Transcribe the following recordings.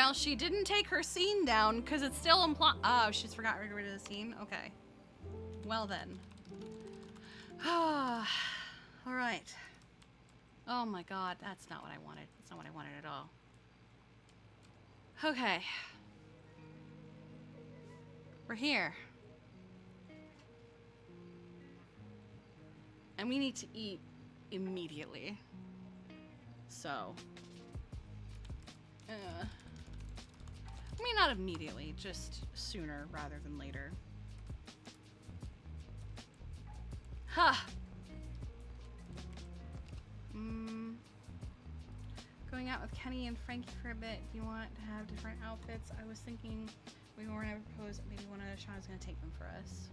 Well, she didn't take her scene down because it's still implied. Oh, she's forgot to get rid of the scene? Okay. Well then. All right. Oh my god, that's not what I wanted. That's not what I wanted at all. Okay. We're here. And we need to eat immediately. So. I mean, not immediately, just sooner rather than later. Huh. Going out with Kenny and Frankie for a bit. Do you want to have different outfits? I was thinking we were going to propose maybe one of Sean's going to take them for us.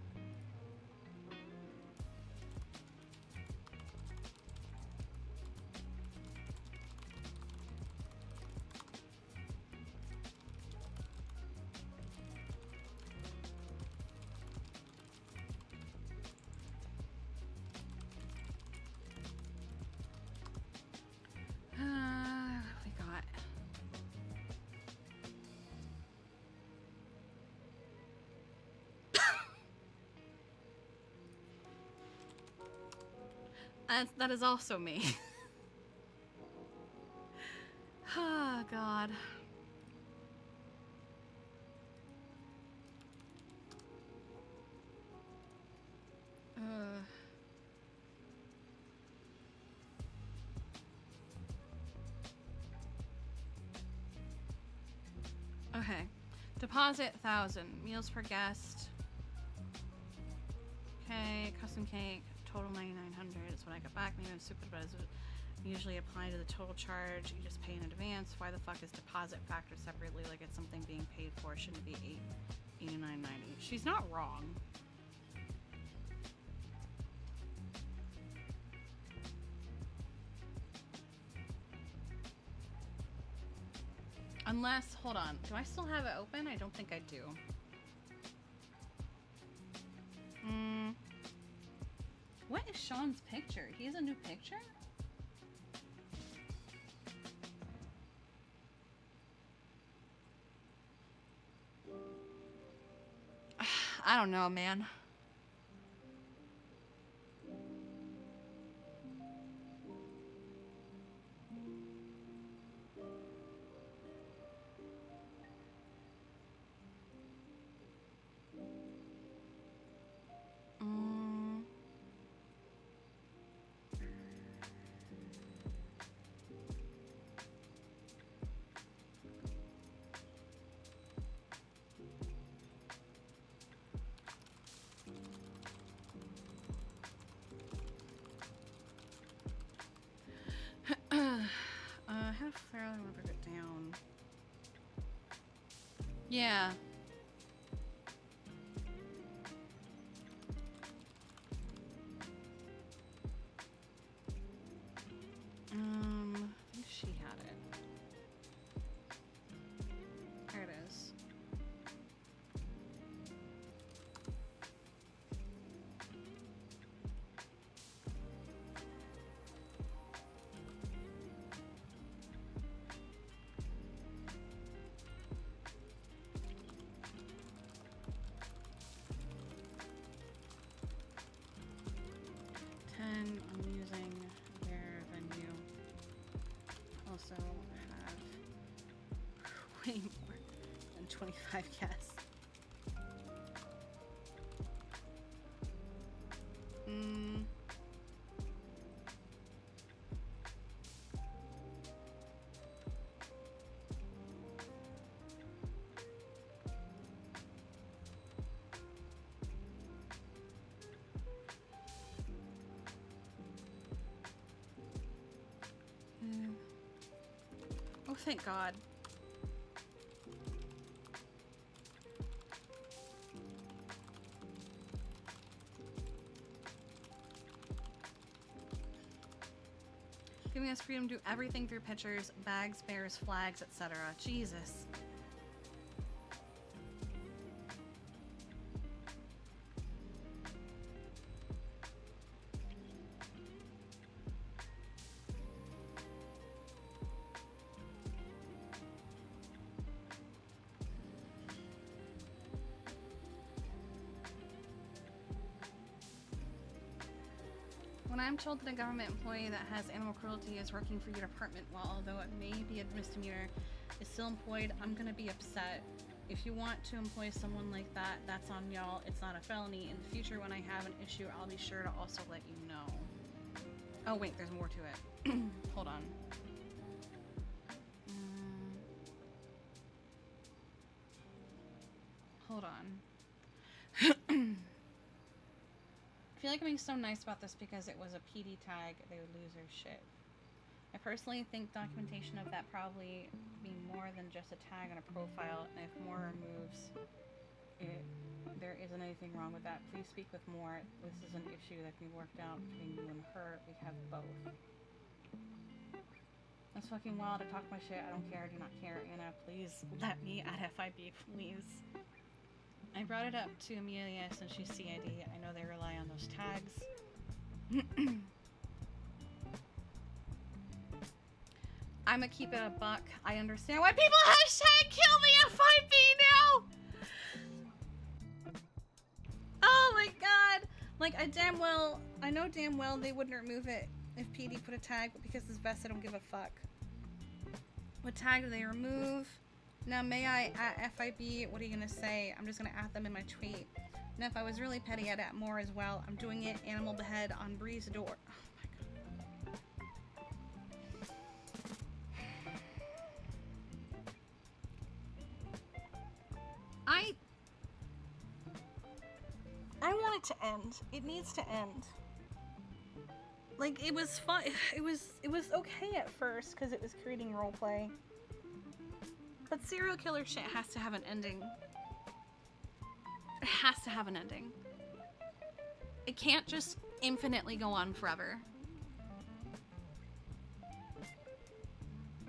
That is also me. Oh, God. Okay. Deposit 1,000. Meals per guest. Okay. Custom cake. Total 9,900 is what I got back. Maybe I'm stupid, but it's usually applied to the total charge. You just pay in advance. Why the fuck is deposit factored separately like it's something being paid for? Shouldn't it be $89.90? She's not wrong. Unless, hold on. Do I still have it open? I don't think I do. What is Sean's picture? He has a new picture? I don't know, man. How far I want to put it down? Yeah. I think she had it. There it is. I'm using their venue. Also have way more than 25 guests. Oh, thank God. Giving us freedom to do everything through pictures, bags, bears, flags, etc. Jesus. When I'm told that a government employee that has animal cruelty is working for your department, while although it may be a misdemeanor, is still employed, I'm gonna be upset. If you want to employ someone like that, that's on y'all. It's not a felony. In the future, when I have an issue, I'll be sure to also let you know. Oh wait, there's more to it. Hold on. Hold on. I feel like I'm being so nice about this because it was a PD tag, they would lose their shit. I personally think documentation of that probably be more than just a tag on a profile, and if more removes it, there isn't anything wrong with that. Please speak with more. This is an issue that can be worked out between you and her. We have both. That's fucking wild to talk my shit. I don't care. I do not care. Anna, please let me at FIB, please. I brought it up to Amelia since she's CID. I know they rely on those tags. I'ma keep it a buck. I understand why people hashtag kill the FIB now! Oh my god! Like, I know damn well they wouldn't remove it if PD put a tag, but because it's vested, I don't give a fuck. What tag do they remove? Now, may I at FIB? What are you gonna say? I'm just gonna at them in my tweet. Now, if I was really petty, I'd at more as well. I'm doing it. Animal behead on Bree's door. Oh my god. I want it to end. It needs to end. Like, it was fun. It was okay at first because it was creating roleplay. But serial killer shit has to have an ending. It has to have an ending. It can't just infinitely go on forever.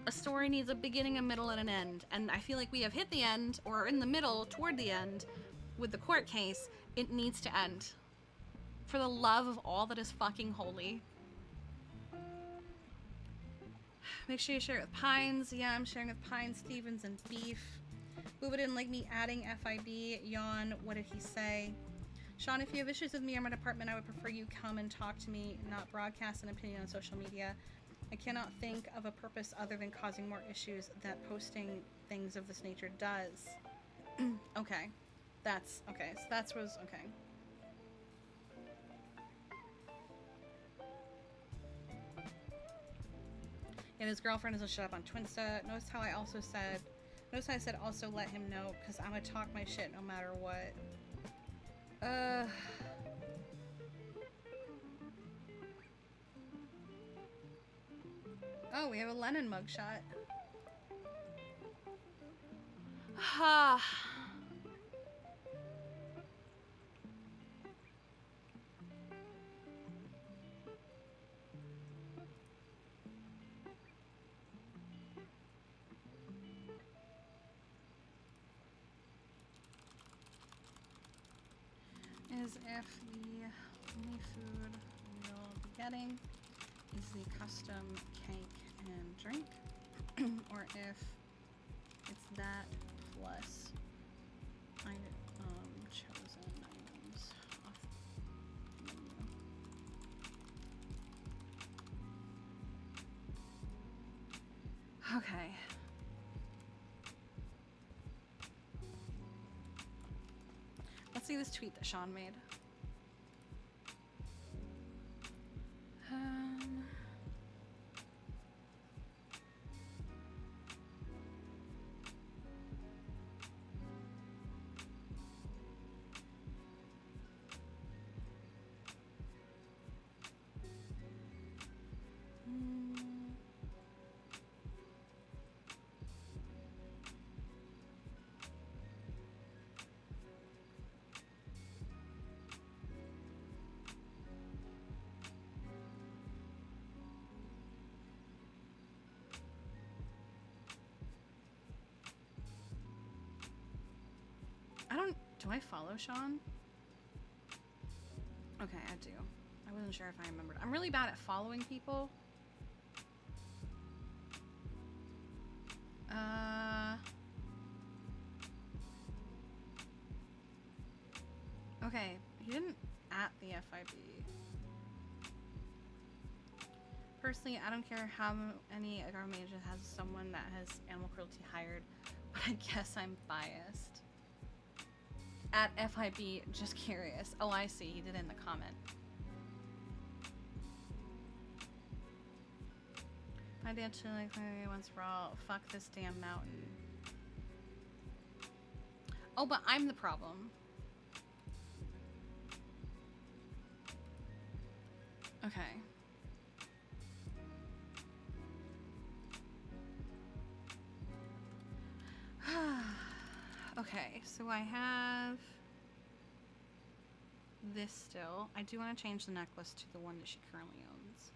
A story needs a beginning, a middle, and an end. And I feel like we have hit the end, or in the middle, toward the end, with the court case. It needs to end. For the love of all that is fucking holy. Make sure you share it with Pines. Yeah, I'm sharing with Pines, Stevens, and Beef. Booba didn't like me adding FIB. Yawn, what did he say? Sean, if you have issues with me or my department, I would prefer you come and talk to me, not broadcast an opinion on social media. I cannot think of a purpose other than causing more issues that posting things of this nature does. Okay. That's, okay. So that was, okay. Yeah, his girlfriend doesn't shut up on Twinsta. Notice how I said also let him know, because I'm gonna talk my shit no matter what. Oh, we have a Lennon mugshot. Ha. As if the only food we'll be getting is the custom cake and drink, or if it's that plus chosen items off the menu. Okay. Let's see this tweet that Sean made. Do I follow Sean? Okay, I do. I wasn't sure if I remembered. I'm really bad at following people. Okay, he didn't at the FIB. personally, I don't care how many government agent has someone that has animal cruelty hired, but I guess I'm biased. At FIB, just curious. Oh, I see. He did it in the comment. My dad should like once for all. Fuck this damn mountain. Oh, but I'm the problem. Okay. Okay, so I have this still. I do want to change the necklace to the one that she currently owns.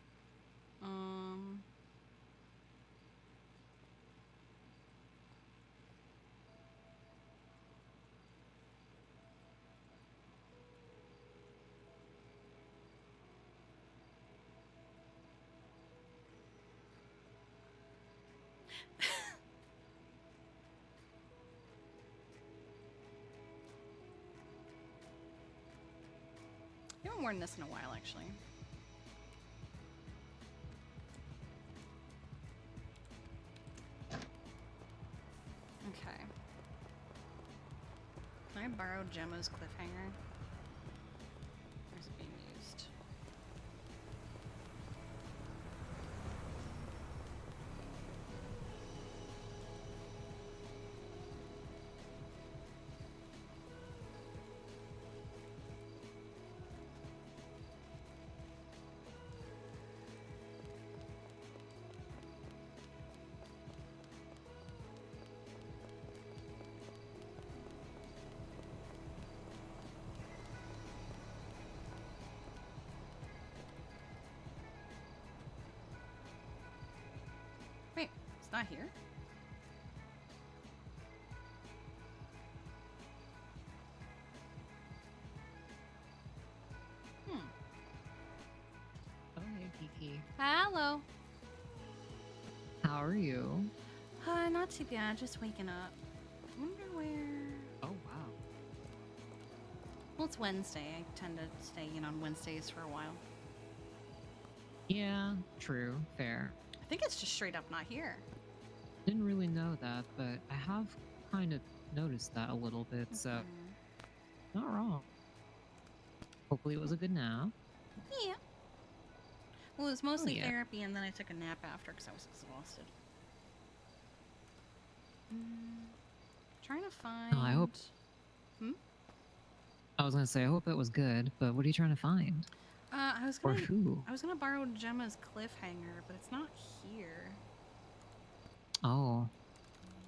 I haven't worn this in a while, actually. Okay. Can I borrow Gemma's cliffhanger? Or is it being used? Wait, it's not here? Oh, hey, Kiki. Hello. How are you? Not too bad, just waking up. Wonder where... Oh, wow. Well, it's Wednesday. I tend to stay in on Wednesdays for a while. Yeah, true, fair. I think it's just straight up not here. Didn't really know that, but I have kind of noticed that a little bit, so not wrong. Hopefully it was a good nap. Yeah. Well, it was mostly yeah. therapy, and then I took a nap after because I was exhausted. Trying to find... Oh, I hope... I was gonna say, I hope it was good, but what are you trying to find? I was Or who? I was gonna borrow Gemma's cliffhanger, but it's not here. Oh.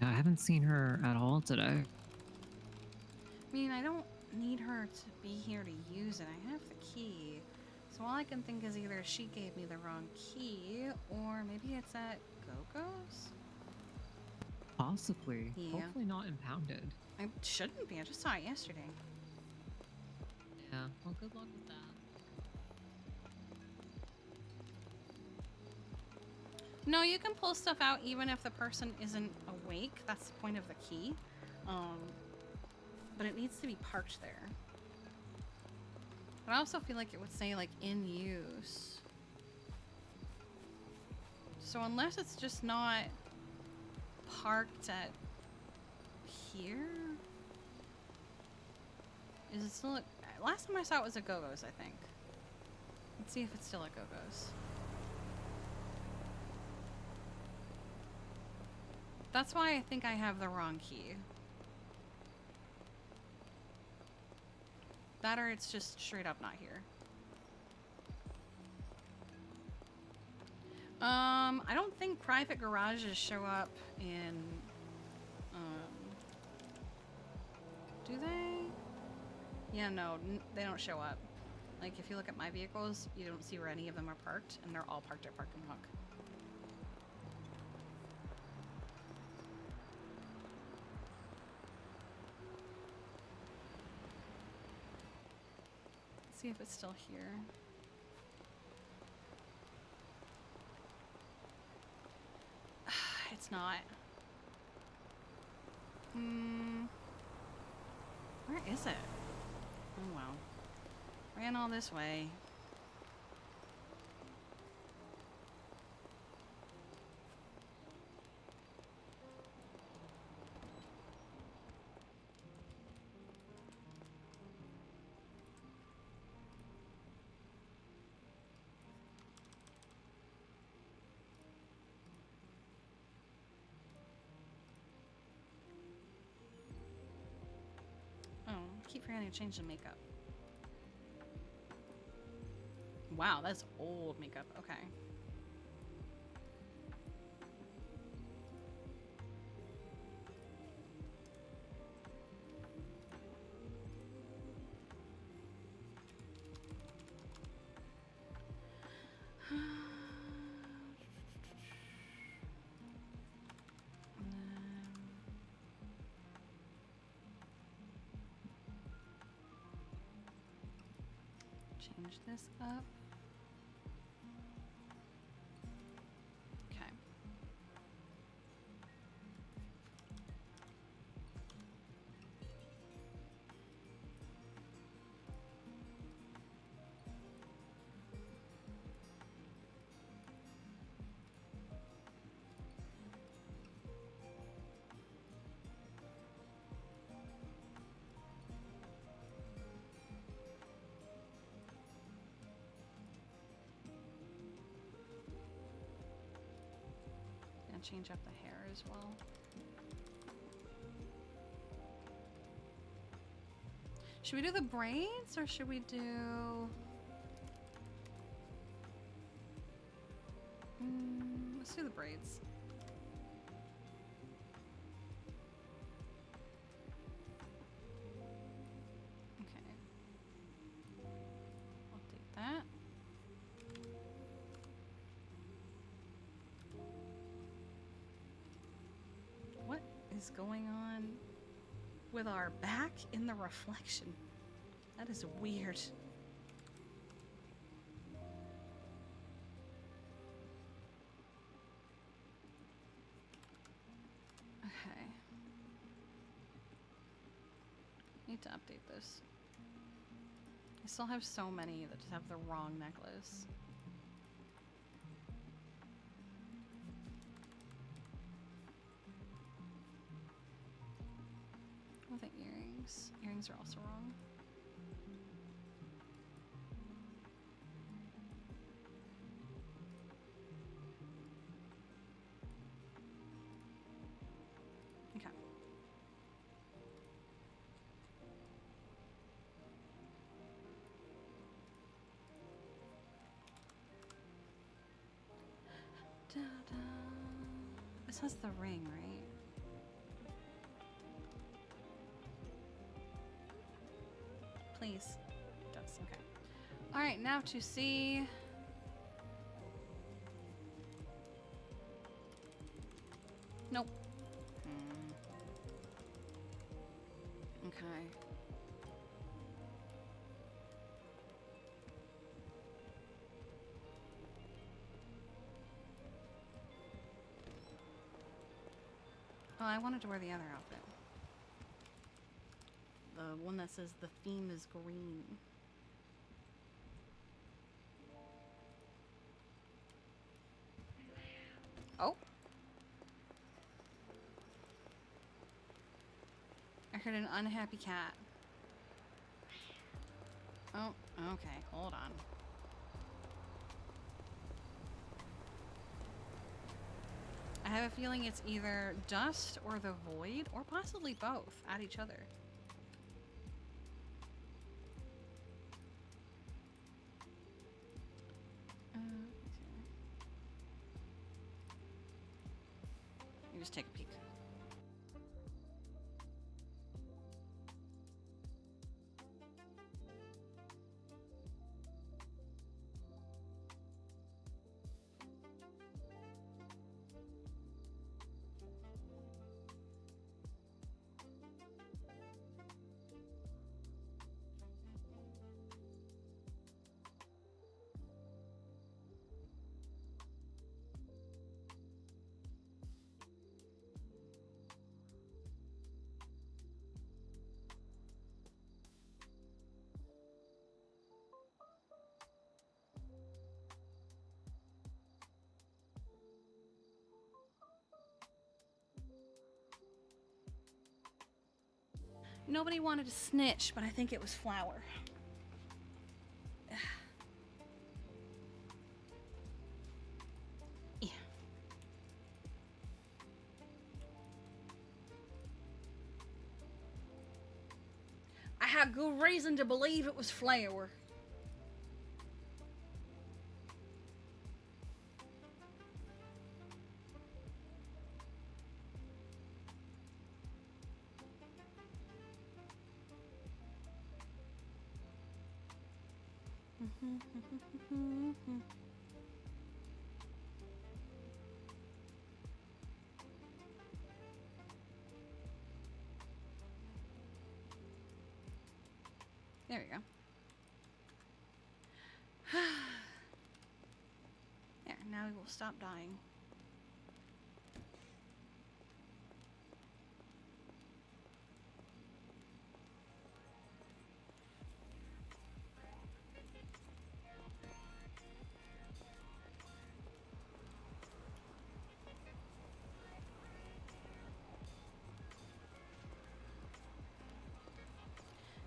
I haven't seen her at all today. I mean, I don't need her to be here to use it. I have the key. So all I can think is either she gave me the wrong key, or maybe it's at Gogo's? Possibly. Yeah. Hopefully not impounded. It shouldn't be. I just saw it yesterday. Yeah, well, good luck with that. No, you can pull stuff out even if the person isn't awake. That's the point of the key. But it needs to be parked there. But I also feel like it would say, like, in use. So unless it's just not parked at here? Is it still at... Last time I saw it was at Gogo's, I think. Let's see if it's still at Gogo's. That's why I think I have the wrong key. That or it's just straight up not here. I don't think private garages show up in, do they? Yeah, no, they don't show up. Like, if you look at my vehicles, you don't see where any of them are parked, and they're all parked at Park and Hook. Let's see if it's still here. It's not. Where is it? Oh well. Ran all this way. keep forgetting to change the makeup. Wow, that's old makeup. Okay. Change this up. Okay. Change up the hair as well. Should we do the braids or should we do... let's do the braids. Okay. Update that. Is going on with our back in the reflection? That is weird. Okay. Need to update this. I still have so many that just have the wrong necklace. The earrings. Earrings are also wrong. Okay. Da-da. This has the ring, right? Please. It does, okay. Alright, now to see... Nope. Okay. Oh, I wanted to wear the other outfit. The one that says the theme is green. Oh. I heard an unhappy cat. Oh, okay, hold on. I have a feeling it's either dust or the void, or possibly both at each other. You just take a peek. Nobody wanted to snitch, but I think it was flour. Yeah. I had good reason to believe it was flour. There we go. There, now we will stop dying.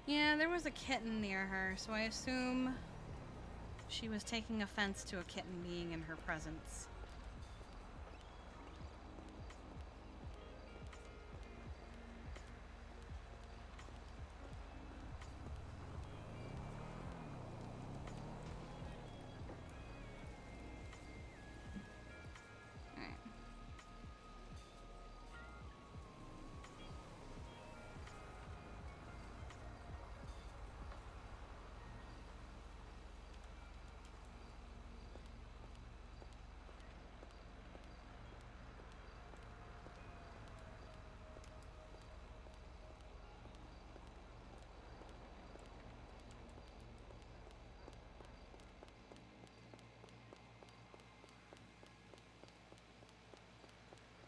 Yeah, there was a kitten near her, so I assume she was taking offense to a kitten being in her presence. Alright.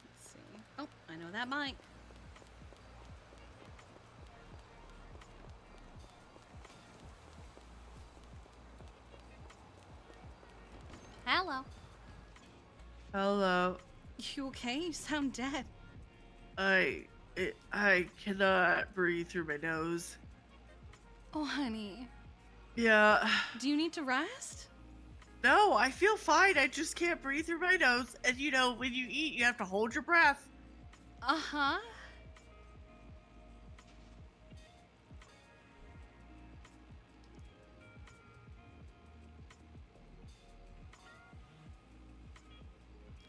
Let's see. Oh, I know that bike. Hello. Hello. You okay? You sound dead. I cannot breathe through my nose. Oh, honey. Yeah. Do you need to rest? No, I feel fine. I just can't breathe through my nose. And you know, when you eat, you have to hold your breath. Uh-huh.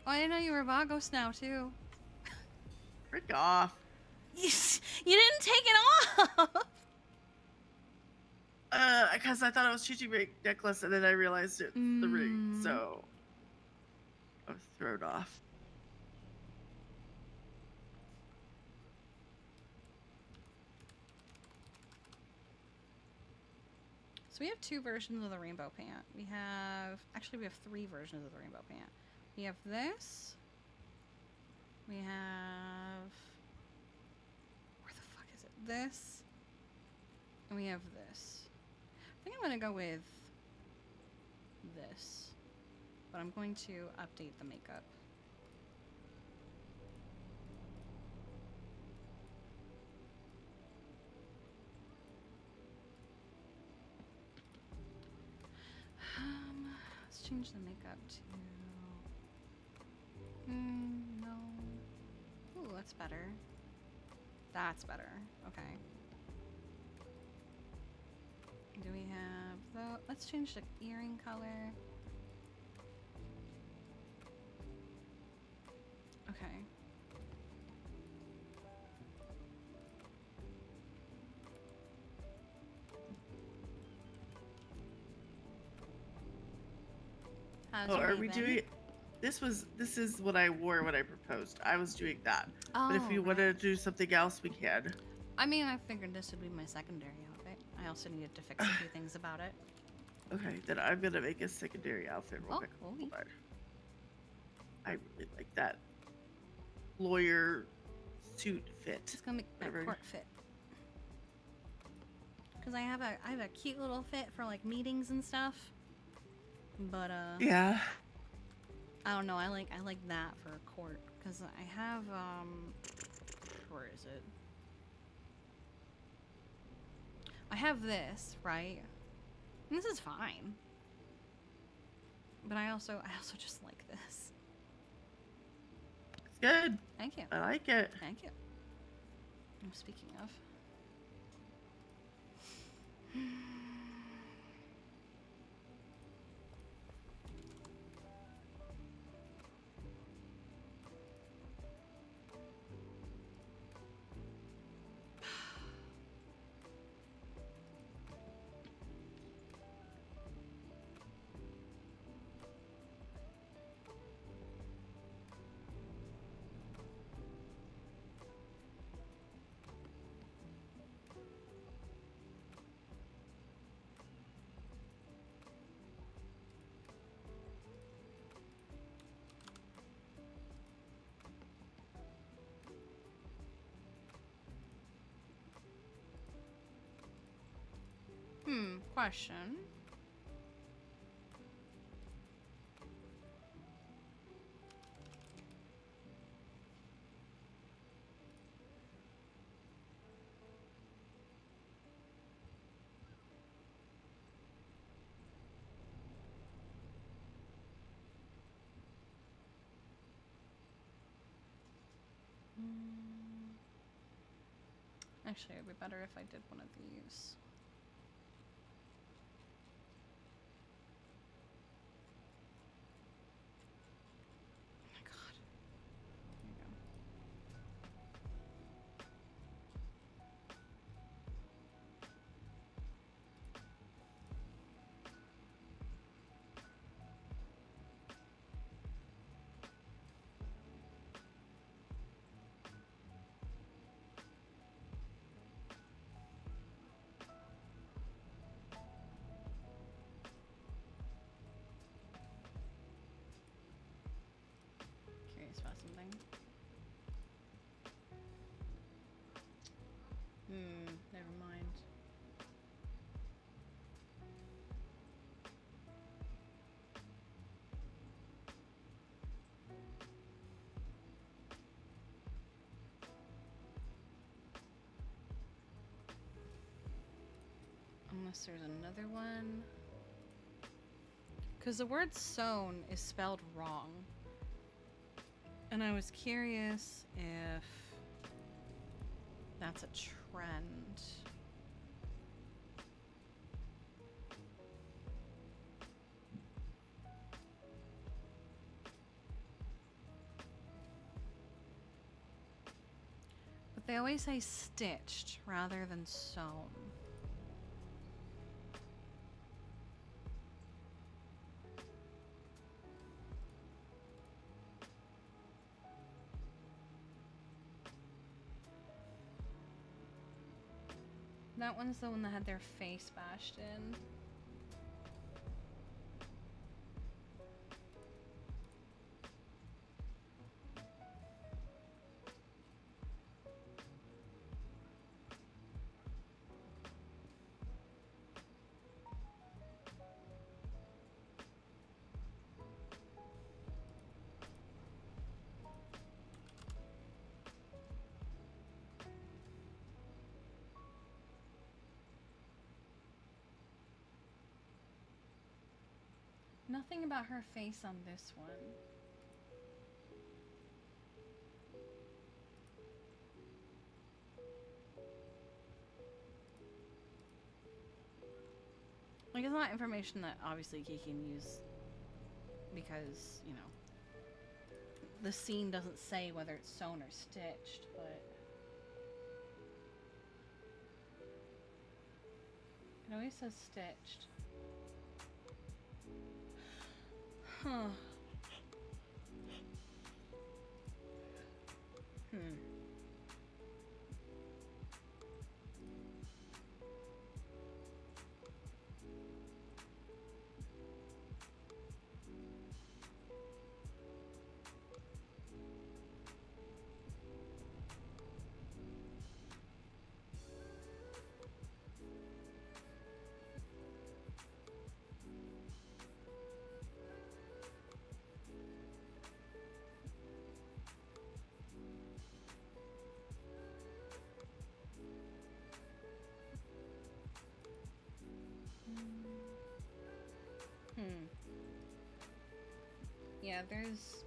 Oh, I didn't know you were Vagos now, too. Frick off. You didn't take it off! Because I thought it was Chichi ring necklace, and then I realized it's the ring, so I was thrown off. So we have two versions of the rainbow pant. Actually we have three versions of the rainbow pant. We have this. We have, where the fuck is it? This. And we have this. I think I'm gonna go with this. But I'm going to update the makeup. Let's change the makeup to... no. Ooh, that's better. That's better. Okay. Do we have the... Let's change the earring color. Okay. How's Oh, your are day we been? doing... This is what I wore when I proposed. I was doing that. But if Oh, you want to do something else, we can. I mean, I figured this would be my secondary outfit. I also needed to fix a few things about it. Okay, then I'm gonna make a secondary outfit real quick. Oh, Hold on. I really like that lawyer suit fit. Just gonna make that Whatever. court fit. Cause I have a cute little fit for like meetings and stuff. But Yeah. I don't know. I like that for a court because I have where is it? I have this, right? And this is fine. But I also just like this. It's good. Thank you. I like it. Thank you. Speaking of. question. Actually, it would be better if I did one of these. Oh my god. There you go. Curious about something. Never mind. Unless there's another one. Because the word sown is spelled wrong. And I was curious if that's a trend. But they always say stitched rather than sewn. That one's the one that had their face bashed in. Nothing about her face on this one. Like, it's not information that obviously Kiki can use because, you know, the scene doesn't say whether it's sewn or stitched, but it always says stitched. Huh. Yeah, there's...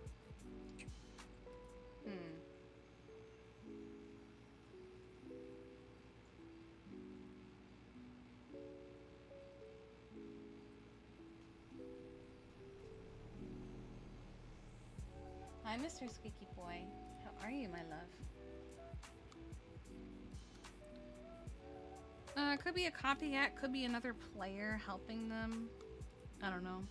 Hi, Mr. Squeaky Boy. How are you, my love? Could be a copycat, could be another player helping them. I don't know.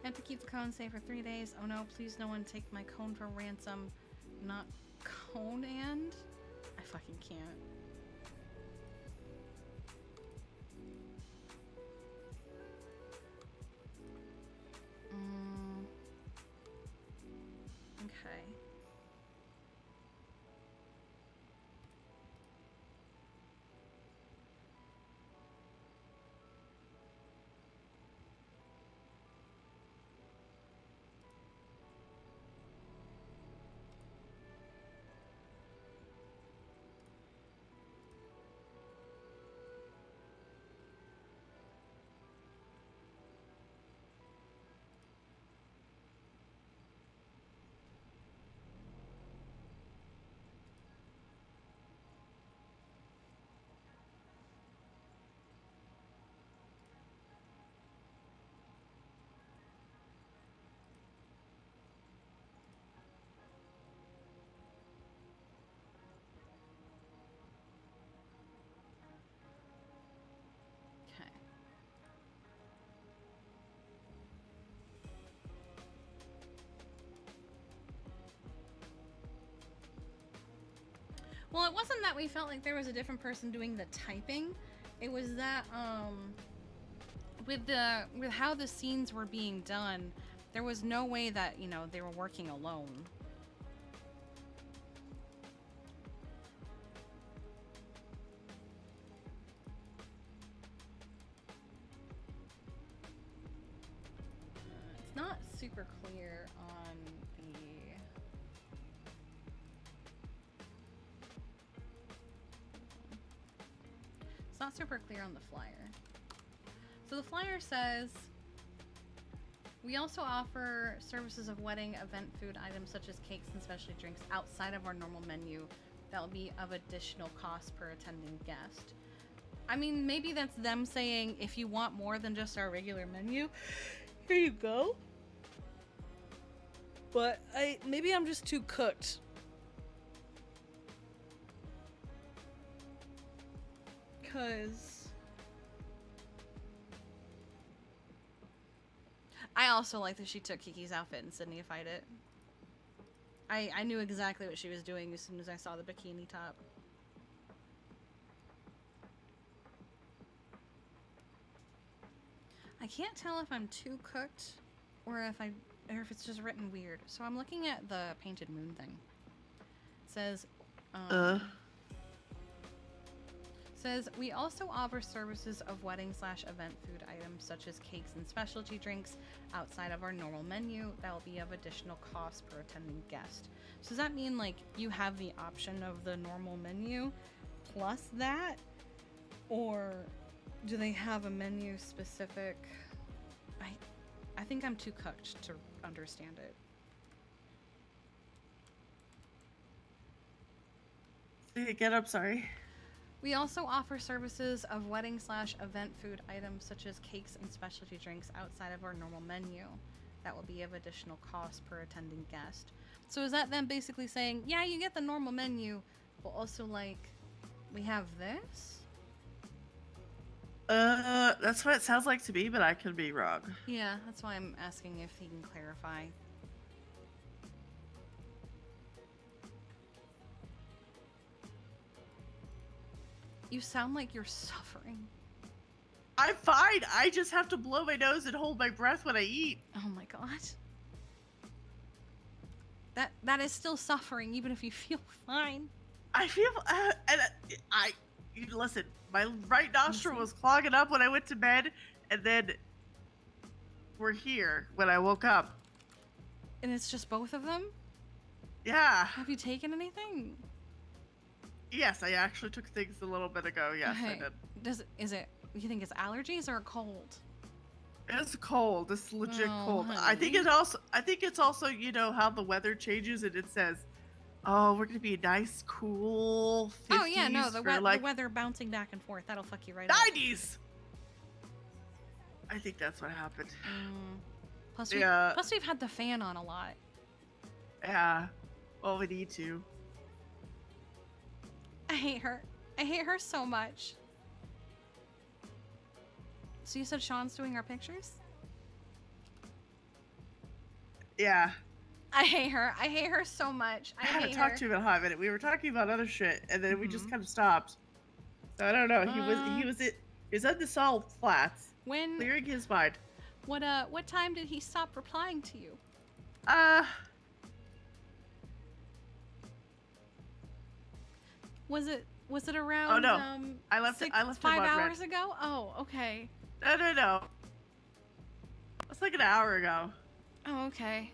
I have to keep the cone safe for 3 days. Oh no, please no one take my cone for ransom. Not cone and? fucking can't. Okay. Okay. Well, it wasn't that we felt like there was a different person doing the typing. It was that with how the scenes were being done, there was no way that, you know, they were working alone. It's not super clear on the... It's not super clear on the flyer. So the flyer says, we also offer services of wedding event food items such as cakes and specialty drinks outside of our normal menu that will be of additional cost per attending guest. I mean, maybe that's them saying, if you want more than just our regular menu, here you go. But maybe I'm just too cooked. Cause I also like that she took Kiki's outfit and Sydney-ified it. I knew exactly what she was doing as soon as I saw the bikini top. I can't tell if I'm too cooked or if it's just written weird. So I'm looking at the painted moon thing. It says says we also offer services of wedding/event food items such as cakes and specialty drinks outside of our normal menu that will be of additional cost per attending guest. So does that mean like you have the option of the normal menu plus that, or do they have a menu specific? I think I'm too cooked to understand it. Say it again, I'm sorry. We also offer services of wedding/event food items such as cakes and specialty drinks outside of our normal menu that will be of additional cost per attending guest. So is that them basically saying, yeah, you get the normal menu, but also like, we have this? That's what it sounds like to me, but I could be wrong. Yeah, that's why I'm asking if he can clarify. You sound like you're suffering. I'm fine. I just have to blow my nose and hold my breath when I eat. Oh my god. That is still suffering, even if you feel fine. I feel, listen, my right nostril was clogging up when I went to bed, and then we're here when I woke up. And it's just both of them? Yeah. Have you taken anything? Yes, I actually took things a little bit ago. Yes, Okay. I did. You think it's allergies or a cold? It's cold. It's legit Oh, cold. honey. I think it's also, you know, how the weather changes and it says, oh, we're gonna be nice, cool 50s. Oh yeah, no, the like weather bouncing back and forth. That'll fuck you right up. 90s. I think that's what happened. Plus, Yeah. plus we've had the fan on a lot. Yeah. Well, we need to. I hate her. I hate her so much. So you said Sean's doing our pictures? Yeah. I hate her. I hate her so much. I haven't talked to him in a hot minute. We were talking about other shit, and then we just kind of stopped. So I don't know. He was at the salt flats, When clearing his mind. what time did he stop replying to you? Was it around? Oh no, I left. I left 5 him on hours red. ago. Oh, okay. No. It's like an hour ago. Oh, okay.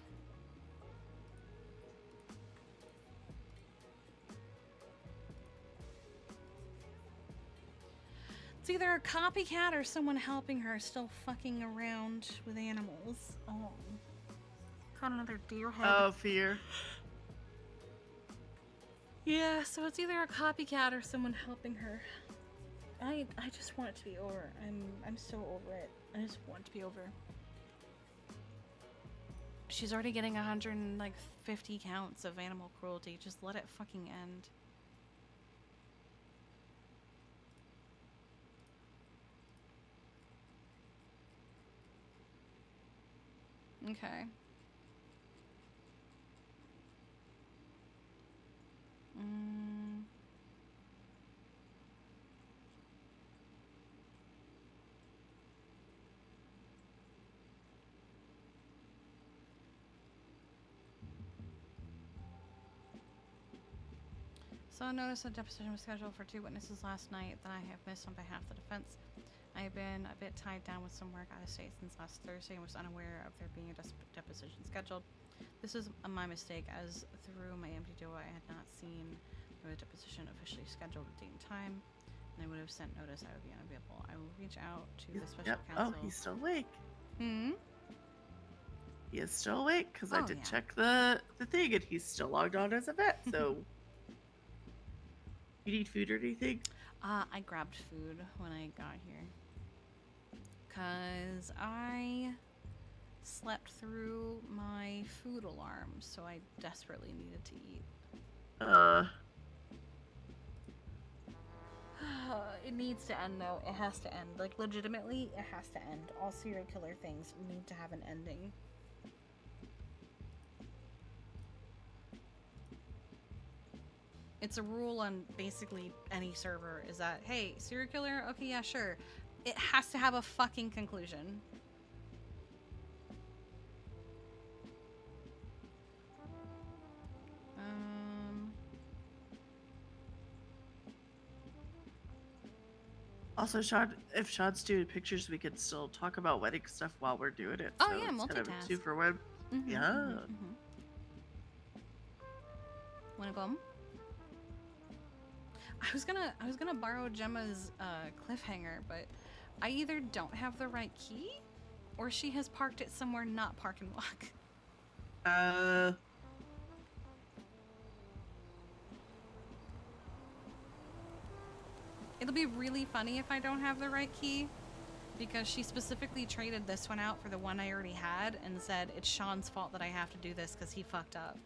It's either a copycat or someone helping her still fucking around with animals. Oh. Caught another deer head. Oh, fear. Yeah, so it's either a copycat or someone helping her. I just want it to be over. I'm so over it. I just want it to be over. She's already getting 150 counts of animal cruelty. Just let it fucking end. Okay. So I noticed a deposition was scheduled for 2 witnesses last night that I have missed on behalf of the defense. I have been a bit tied down with some work out of state since last Thursday and was unaware of there being a deposition scheduled. This is my mistake, as through my empty door I had not seen the deposition officially scheduled at date and time, and I would have sent notice I would be unavailable. I will reach out to the special counsel. Oh, he's still awake. Hmm? He is still awake because I did yeah. check the thing, and he's still logged on as a vet. So, you need food or anything? I grabbed food when I got here. 'Cause I slept through my food alarm, so I desperately needed to eat. It needs to end, though. It has to end. Like, legitimately, it has to end. All serial killer things need to have an ending. It's a rule on basically any server, is that, hey, serial killer? Okay, yeah, sure. It has to have a fucking conclusion. Also, Sean, if Sean's doing pictures, we could still talk about wedding stuff while we're doing it. Oh, so yeah, it's kind of a multitask. 2 for 1. Yeah. Wanna go? I was gonna borrow Gemma's cliffhanger, but I either don't have the right key, or she has parked it somewhere not park and walk. It'll be really funny if I don't have the right key, because she specifically traded this one out for the one I already had and said it's Sean's fault that I have to do this because he fucked up.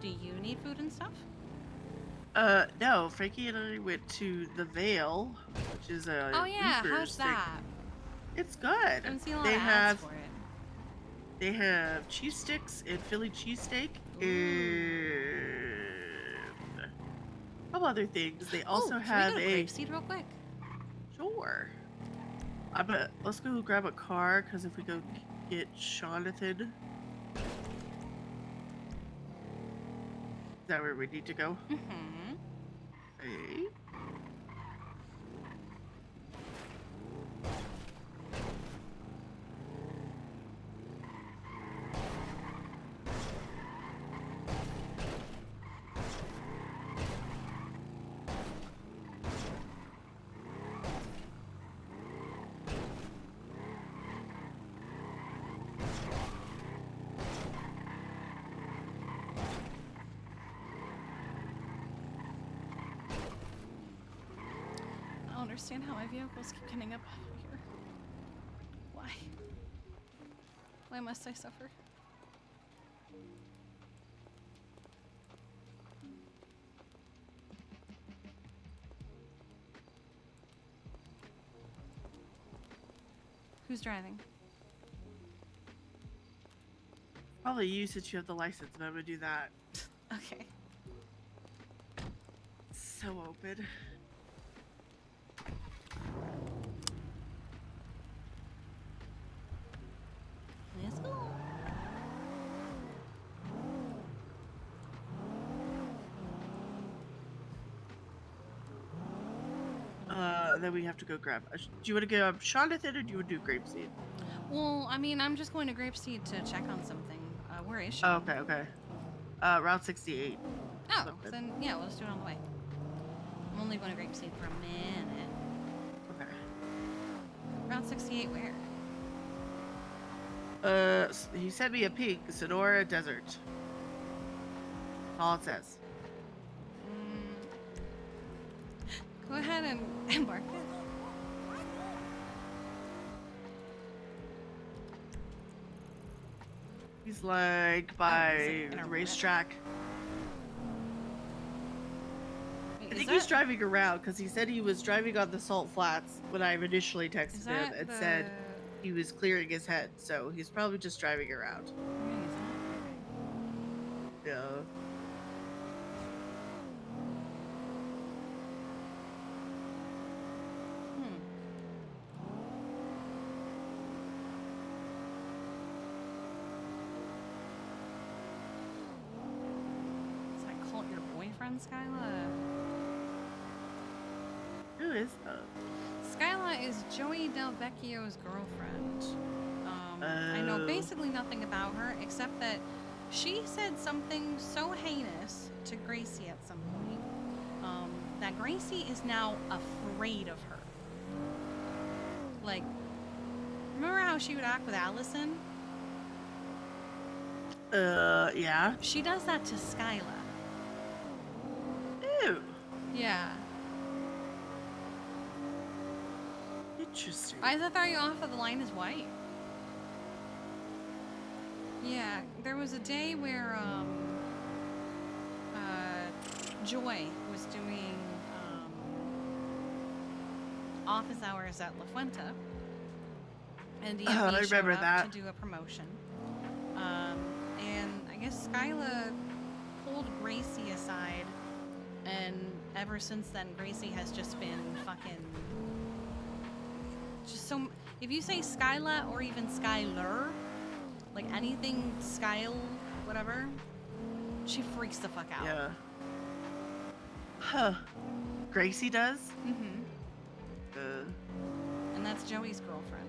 Do you need food and stuff? No. Frankie and I went to the Vale, which is a Oh yeah, Reaper's how's thing. that? It's good. I haven't seen a lot of ads for it. They have cheese sticks and Philly cheesesteak and a couple other things. They also have should we go to Grapeseed real quick? Sure. Let's go grab a car, because if we go get Jonathan. Is that where we need to go? Mm-hmm. Hey. I don't understand how my vehicles keep getting up here. Why? Why must I suffer? Who's driving? Probably you since you have the license, but I'm gonna do that. Okay. So open. Let's go. Then we have to go grab. Do you want to go Jonathan or do you want to do Grapeseed? Well, I mean, I'm just going to Grapeseed to check on something. Where is she? Oh, okay. Route 68. Oh, Something. then yeah, we'll just do it on the way. I'm only going to Grapeseed for a minute. Okay. Route 68 where? He sent me a pink Sonora Desert. All it says. Go ahead and mark it. He's like by in the a racetrack. Wait, I think he's driving around because he said he was driving on the Salt Flats when I initially texted him and said he was clearing his head. So he's probably just driving around. Yeah. Is that cult your boyfriend, Skyla? Who is that? Skyla is Joey Del Vecchio's girlfriend. I know basically nothing about her except that she said something so heinous to Gracie at some point that Gracie is now afraid of her. Like, remember how she would act with Allison? Yeah. She does that to Skyla. Ew. Yeah. Interesting. Why does that throw you off that the line is white? Yeah, there was a day where Joy was doing office hours at La Fuente, and DMV I showed remember up that. to do a promotion. And I guess Skyla pulled Gracie aside, and ever since then, Gracie has just been fucking just so. If you say Skyla or even Skyler, like anything Skyle, whatever, she freaks the fuck out. Yeah. Huh. Gracie does? Mm-hmm. Uh, And that's Joey's girlfriend.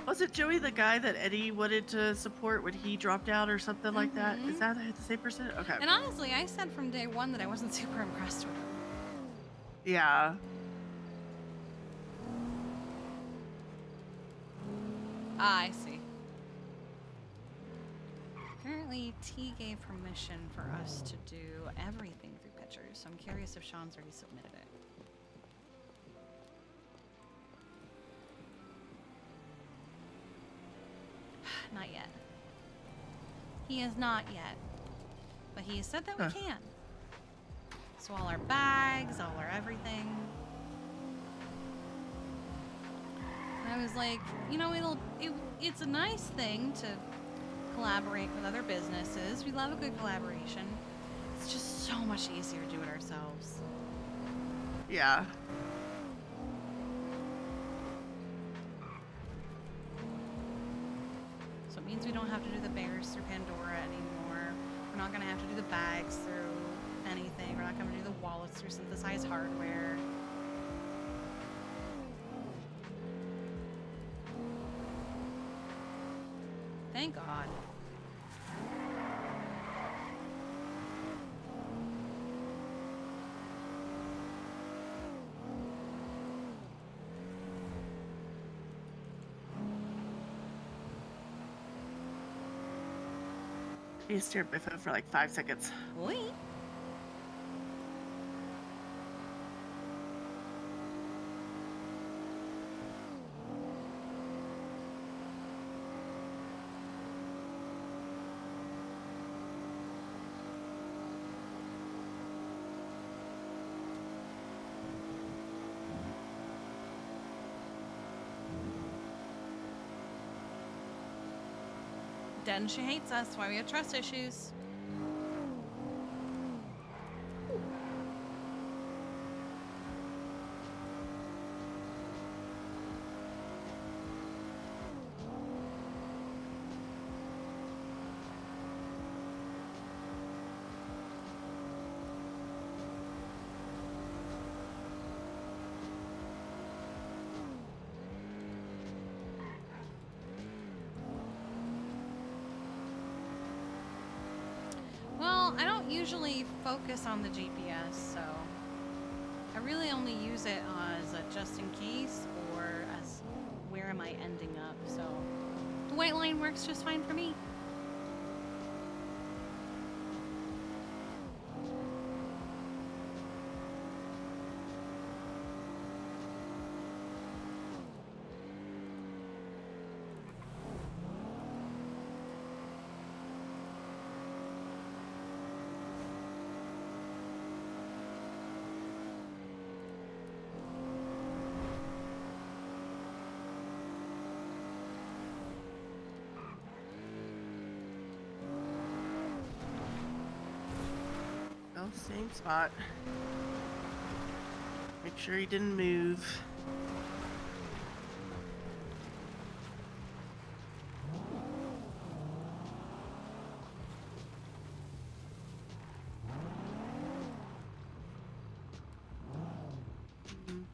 wasn't Joey the guy that Eddie wanted to support when he dropped out or something like that? Is that the same person? Okay. And honestly, I said from day one that I wasn't super impressed with him. Yeah. Ah, I see. Apparently, T gave permission for us to do everything through pictures, so I'm curious if Sean's already submitted it. Not yet. He has not yet. But he has said that we can. So all our bags, all our everything. And I was like, you know, it's a nice thing to collaborate with other businesses. We love a good collaboration. It's just so much easier to do it ourselves. Yeah. So it means we don't have to do the bears through Pandora anymore. We're not going to have to do the bags through anything. We're not going to do the wallets through synthesized hardware. Thank God. He stared at my phone for like 5 seconds. Oi. Dead and she hates us. That's why we have trust issues. Well, I don't usually focus on the GPS, so I really only use it as a just in case or as where am I ending up. So the white line works just fine for me. Oh, same spot. Make sure he didn't move. Mhm.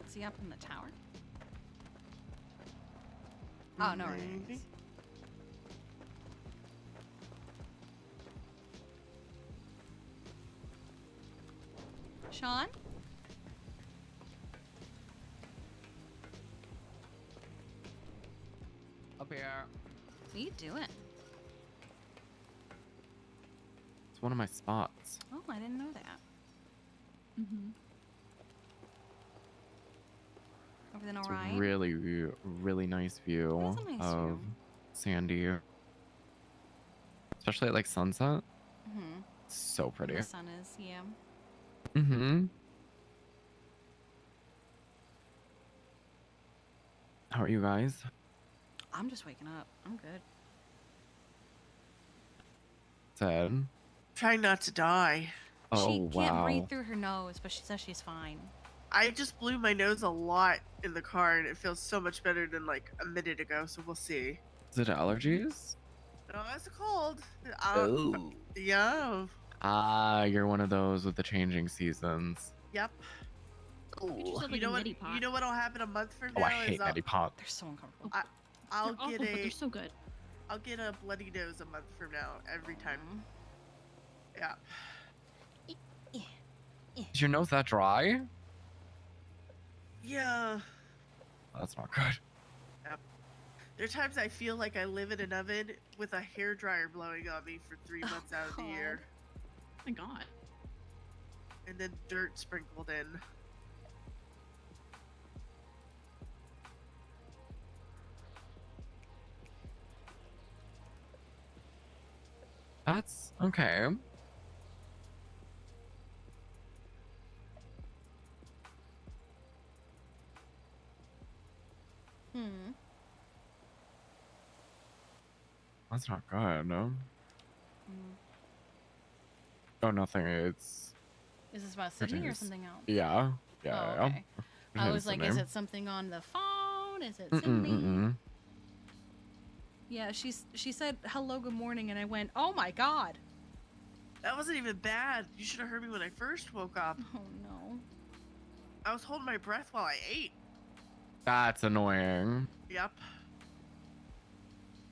Is he up in the tower? Oh, no, right, Maybe. he is. Sean? Up here. What are you doing? It's one of my spots. Oh, I didn't know that. Mm-hmm. Everything It's alright? a really nice view It is a nice of view. Sandy. Especially at like sunset. Mm-hmm. It's so pretty. The sun is, yeah. Mm-hmm. How are you guys? I'm just waking up. I'm good. Ted. Trying not to die. Oh, She can't breathe wow. through her nose, but she says she's fine. I just blew my nose a lot in the car, and it feels so much better than like a minute ago. So we'll see. Is it allergies? No, it's a cold. Oh. Yeah. Ah, you're one of those with the changing seasons. Yep. Get yourself You like know a what? neti pot. You know what'll happen a month from Oh, now I hate neti pot. They're so uncomfortable. I'll They're awful, get but they're a so good. I'll get a bloody nose a month from now every time. Yeah. Is your nose that dry? Yeah. That's not good. Yep. There are times I feel like I live in an oven with a hairdryer blowing on me for 3 months out of the year, Oh my god. and then dirt sprinkled in. That's okay. Hmm. That's not good, no? Mm. Oh, nothing. It's Is this about Sydney or Virginia's- something else? yeah. Oh, Yeah. okay. I Virginia's was like, the is name. it something on the phone? Is it Mm-mm, Sydney? mm-mm. Yeah, she said hello, good morning, and I went, oh my god. That wasn't even bad. You should have heard me when I first woke up. Oh no. I was holding my breath while I ate. That's annoying. Yep.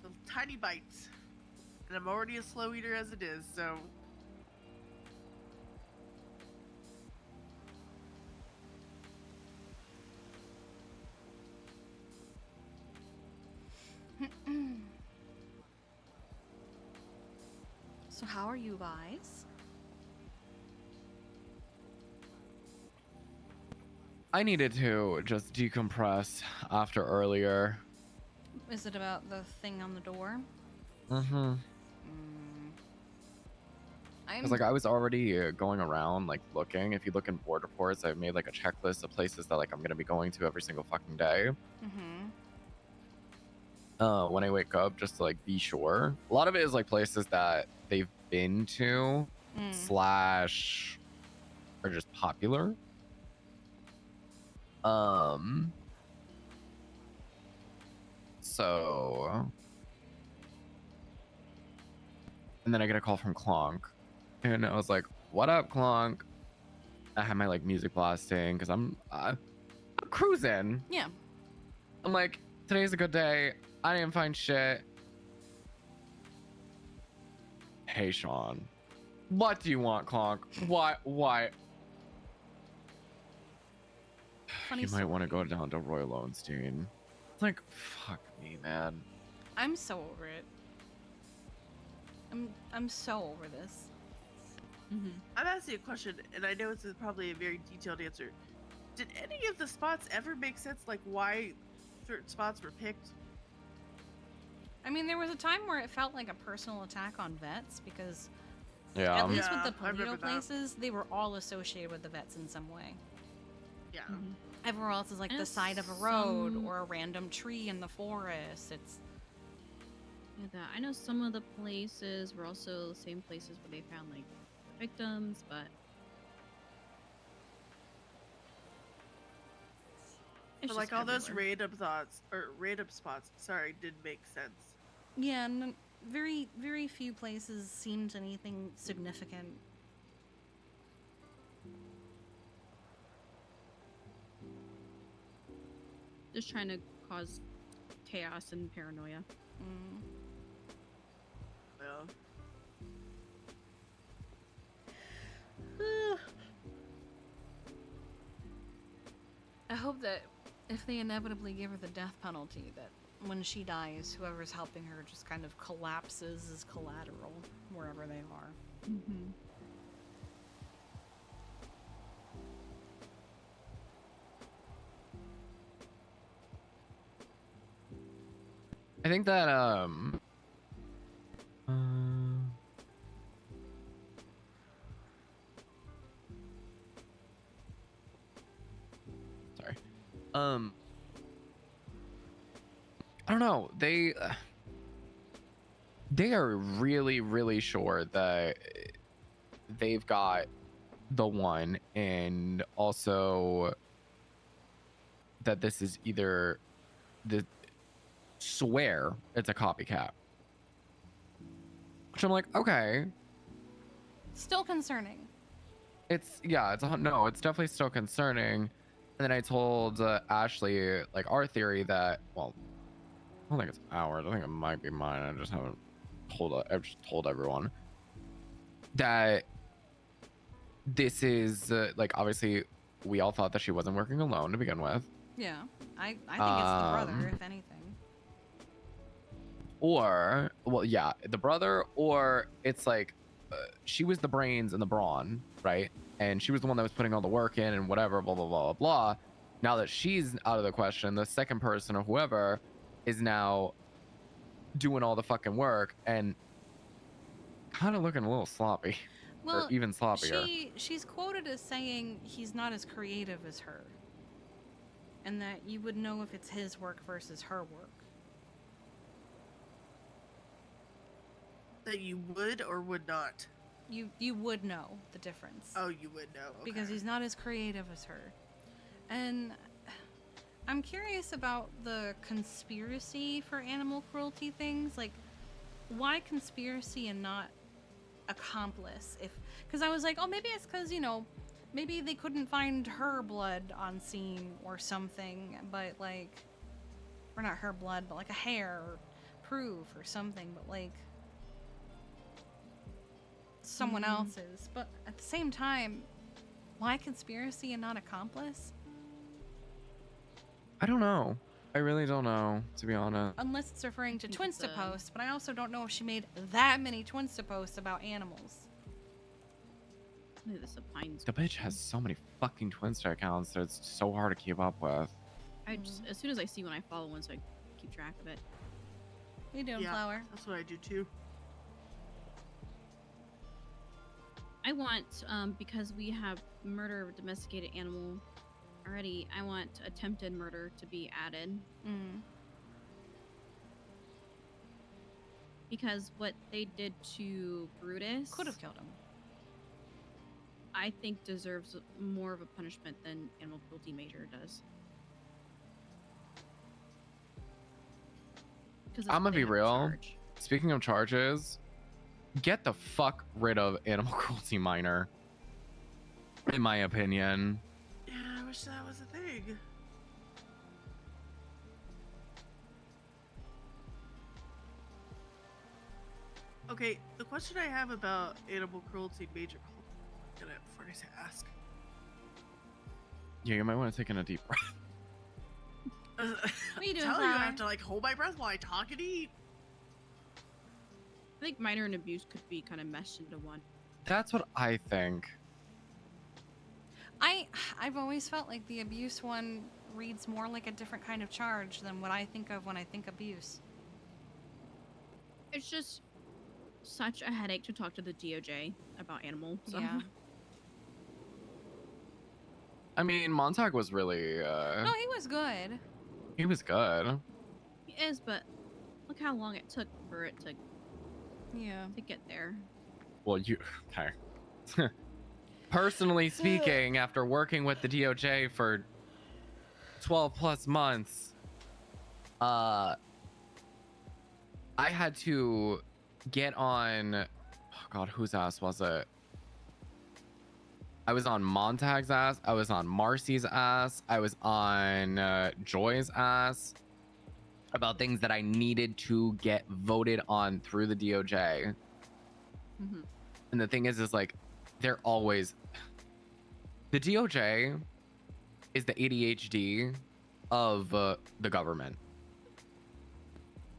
Little tiny bites. And I'm already a slow eater as it is, so. So how are you guys? I needed to just decompress after earlier. Is it about the thing on the door? Mm-hmm. Mm. I'm Because like I was already going around like looking. If you look in board reports, I've made like a checklist of places that like I'm gonna be going to every single fucking day. mm-hmm. When I wake up, just to like be sure. A lot of it is like places that they've been to slash are just popular. So and then I get a call from Clonk, and I was like, "What up, Clonk?" I had my like music blasting because I'm cruising. Yeah. I'm like, today's a good day. I didn't find shit. Hey, Sean, what do you want, Clonk? Why? Funny You might want to story. go down to Roy Lowenstein. It's like, fuck me, man. I'm so over it. I'm so over this. Mm-hmm. I'm asking a question, and I know it's probably a very detailed answer. Did any of the spots ever make sense, like why certain spots were picked? I mean, there was a time where it felt like a personal attack on vets because Yeah. at least Yeah, with the I remember Polito that. places, they were all associated with the vets in some way. Yeah. Mm-hmm. Everywhere else is like the And side of a road some- or a random tree in the forest. It's Yeah, that I know some of the places were also the same places where they found like victims, but it's But like just all those everywhere. random spots, sorry, didn't make sense. yeah, very very few places seemed anything significant. Just trying to cause chaos and paranoia. Mm. Well, I hope that if they inevitably give her the death penalty, that when she dies, whoever's helping her just kind of collapses as collateral wherever they are. Mm-hmm. I think that sorry. I don't know. They are really, really sure that they've got the one, and also that this is either the swear it's a copycat. Which I'm like, okay. Still concerning. It's no, it's definitely still concerning. And then I told Ashley like our theory that, well, I don't think it's ours. I think it might be mine. I just haven't I've just told everyone that this is like obviously we all thought that she wasn't working alone to begin with, Yeah, I think it's the brother, if anything. or well, yeah, the brother, or it's like she was the brains and the brawn, right? And she was the one that was putting all the work in and whatever, blah blah blah blah blah. Now that she's out of the question, the second person or whoever is now doing all the fucking work and kind of looking a little sloppy, or Well, even sloppier. she's quoted as saying he's not as creative as her, and that you would know if it's his work versus her work. that you would or would not. You would know the difference. Oh, you would know. Okay. Because he's not as creative as her. And I'm curious about the conspiracy for animal cruelty things. Like, why conspiracy and not accomplice? Because I was like, oh, maybe it's because, maybe they couldn't find her blood on scene or something, but like, or not her blood, but like a hair or proof or something, but like someone else's. But at the same time, why conspiracy and not accomplice? I don't know. I really don't know, to be honest. Unless it's referring to think Twinsta it's, posts, but I also don't know if she made that many Twinsta posts about animals. Maybe this is a Pines. The bitch has so many fucking Twinster accounts that it's so hard to keep up with. I just as soon as I see one, I follow one so I keep track of it. What you doing, Yeah, Flower? that's what I do too. I want, because we have murder of a domesticated animal already, I want attempted murder to be added. Mm. Because what they did to Brutus Could have killed him. I think deserves more of a punishment than animal cruelty major does. Because I'm gonna be real. Speaking of charges, get the fuck rid of animal cruelty minor. In my opinion. Yeah, I wish that was a thing. Okay, the question I have about animal cruelty major. Hold on, before I ask. Yeah, you might want to take in a deep breath. What are you doing, Tell you I Flower? have to like hold my breath while I talk and eat. I think minor and abuse could be kind of meshed into one. That's what I think. I've always felt like the abuse one reads more like a different kind of charge than what I think of when I think abuse. It's just such a headache to talk to the DOJ about animals. So. Yeah. I mean, Montag was really, No, he was good. he was good. He is, but look how long it took for it to Yeah. get there. Well, you, okay. Personally speaking, after working with the DOJ for 12 plus months, I had to get on, oh God, whose ass was it? I was on Montag's ass. I was on Marcy's ass. I was on Joy's ass about things that I needed to get voted on through the DOJ. Mm-hmm. And the thing is like, they're always, the DOJ is the ADHD of the government.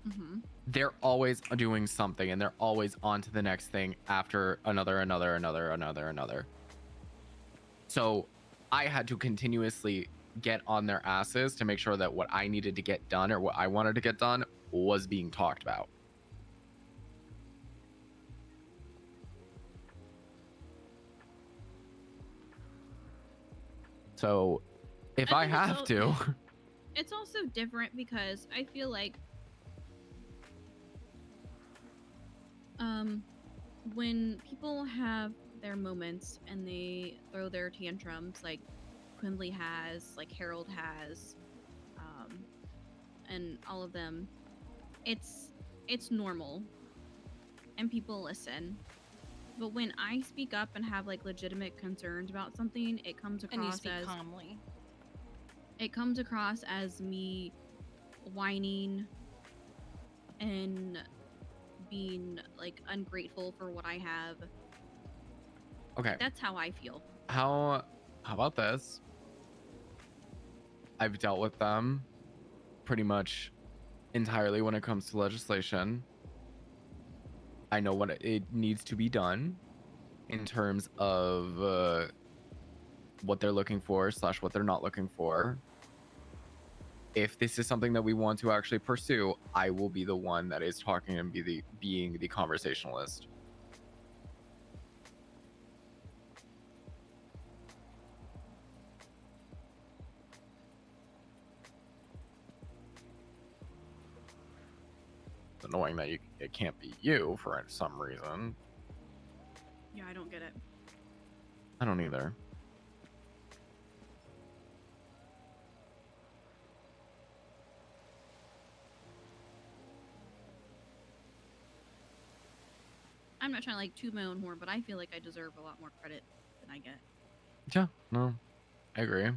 Mm-hmm. They're always doing something, and they're always on to the next thing after another. So I had to continuously get on their asses to make sure that what I needed to get done or what I wanted to get done was being talked about. So if I think it's have to, It's also different because I feel like when people have their moments and they throw their tantrums like Quimbley has, like Harold has, and all of them, it's normal and people listen. But when I speak up and have like legitimate concerns about something, it comes And you across speak as calmly. it comes across as me whining and being like ungrateful for what I have. okay. That's how I feel. How about this? I've dealt with them pretty much entirely when it comes to legislation. I know what it needs to be done in terms of what they're looking for / what they're not looking for. If this is something that we want to actually pursue, I will be the one that is talking and being the conversationalist. It's annoying that it can't be you for some reason. Yeah, I don't get it. I don't either. I'm not trying to like toot my own horn, but I feel like I deserve a lot more credit than I get. Yeah, no, I agree.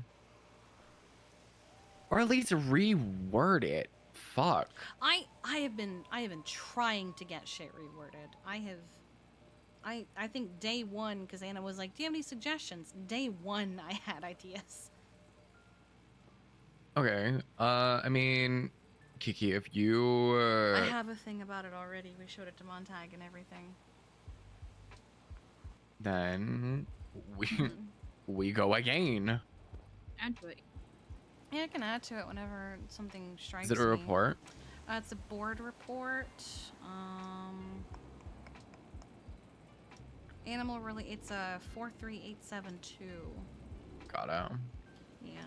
Or at least reword it. Fuck. I have been trying to get shit reworded. I think day one, because Anna was like, "Do you have any suggestions?" Day one, I had ideas. Okay. I mean, Kiki, if you I have a thing about it already. We showed it to Montag and everything. then we Mhm. we go again. Add to it. Yeah, I can add to it whenever something strikes Is it a me. report? It's a board report. Animal really, it's a 43872. Got out. Yeah.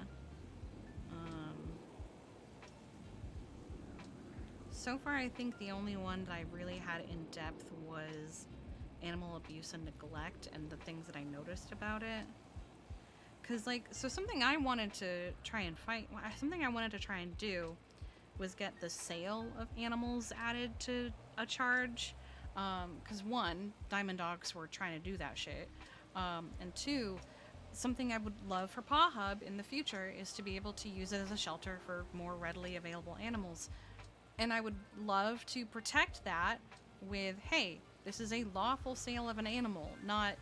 So far, I think the only one that I really had in depth was animal abuse and neglect and the things that I noticed about it. Because, like, so something I wanted to try and something I wanted to try and do was get the sale of animals added to a charge. Because one, Diamond Dogs were trying to do that shit. And two, something I would love for Paw Hub in the future is to be able to use it as a shelter for more readily available animals. And I would love to protect that with, hey, this is a lawful sale of an animal, not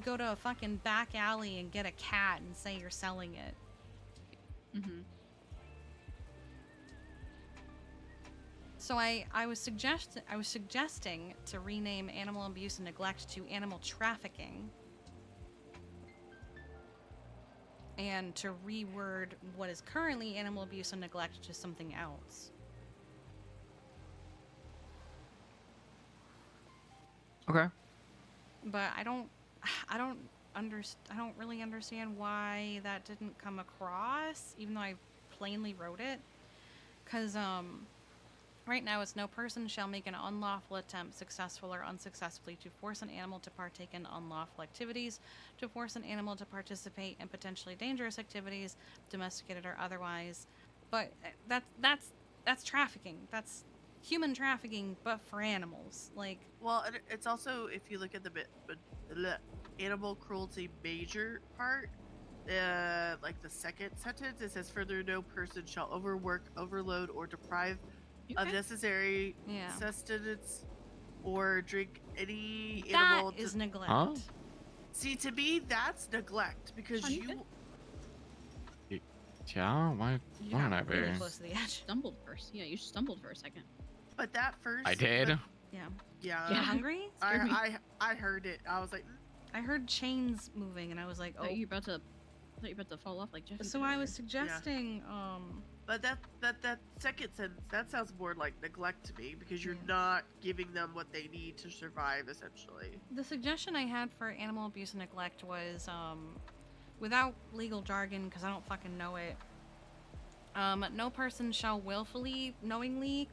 go to a fucking back alley and get a cat and say you're selling it. Mm-hmm. So I was suggesting to rename animal abuse and neglect to animal trafficking. And to reword what is currently animal abuse and neglect to something else. Okay. But I don't really understand why that didn't come across, even though I plainly wrote it. Cause right now it's no person shall make an unlawful attempt, successful or unsuccessfully, to force an animal to partake in unlawful activities, to force an animal to participate in potentially dangerous activities, domesticated or otherwise. But that's trafficking. That's human trafficking, but for animals. Like, Well, and it's also, if you look at the animal cruelty major part, like the second sentence, it says further, no person shall overwork, overload, or deprive of necessary yeah, sustenance or drink any that animal. is neglect. Huh? See, to me, that's neglect because Sean, you you. good? Yeah, why You wouldn't I got be? really close to the edge. Stumbled first. Yeah, you stumbled for a second. But that first. I did. Yeah. Yeah. You hungry? Scared me. I heard it. I was like, I heard chains moving, and I was like, Thought oh. you were about to fall off like Jeffy. So did I earlier. was suggesting, But that second sentence, that sounds more like neglect to me because you're Yeah. not giving them what they need to survive, essentially. the suggestion I had for animal abuse and neglect was, without legal jargon, because I don't fucking know it. No person shall willfully, knowingly,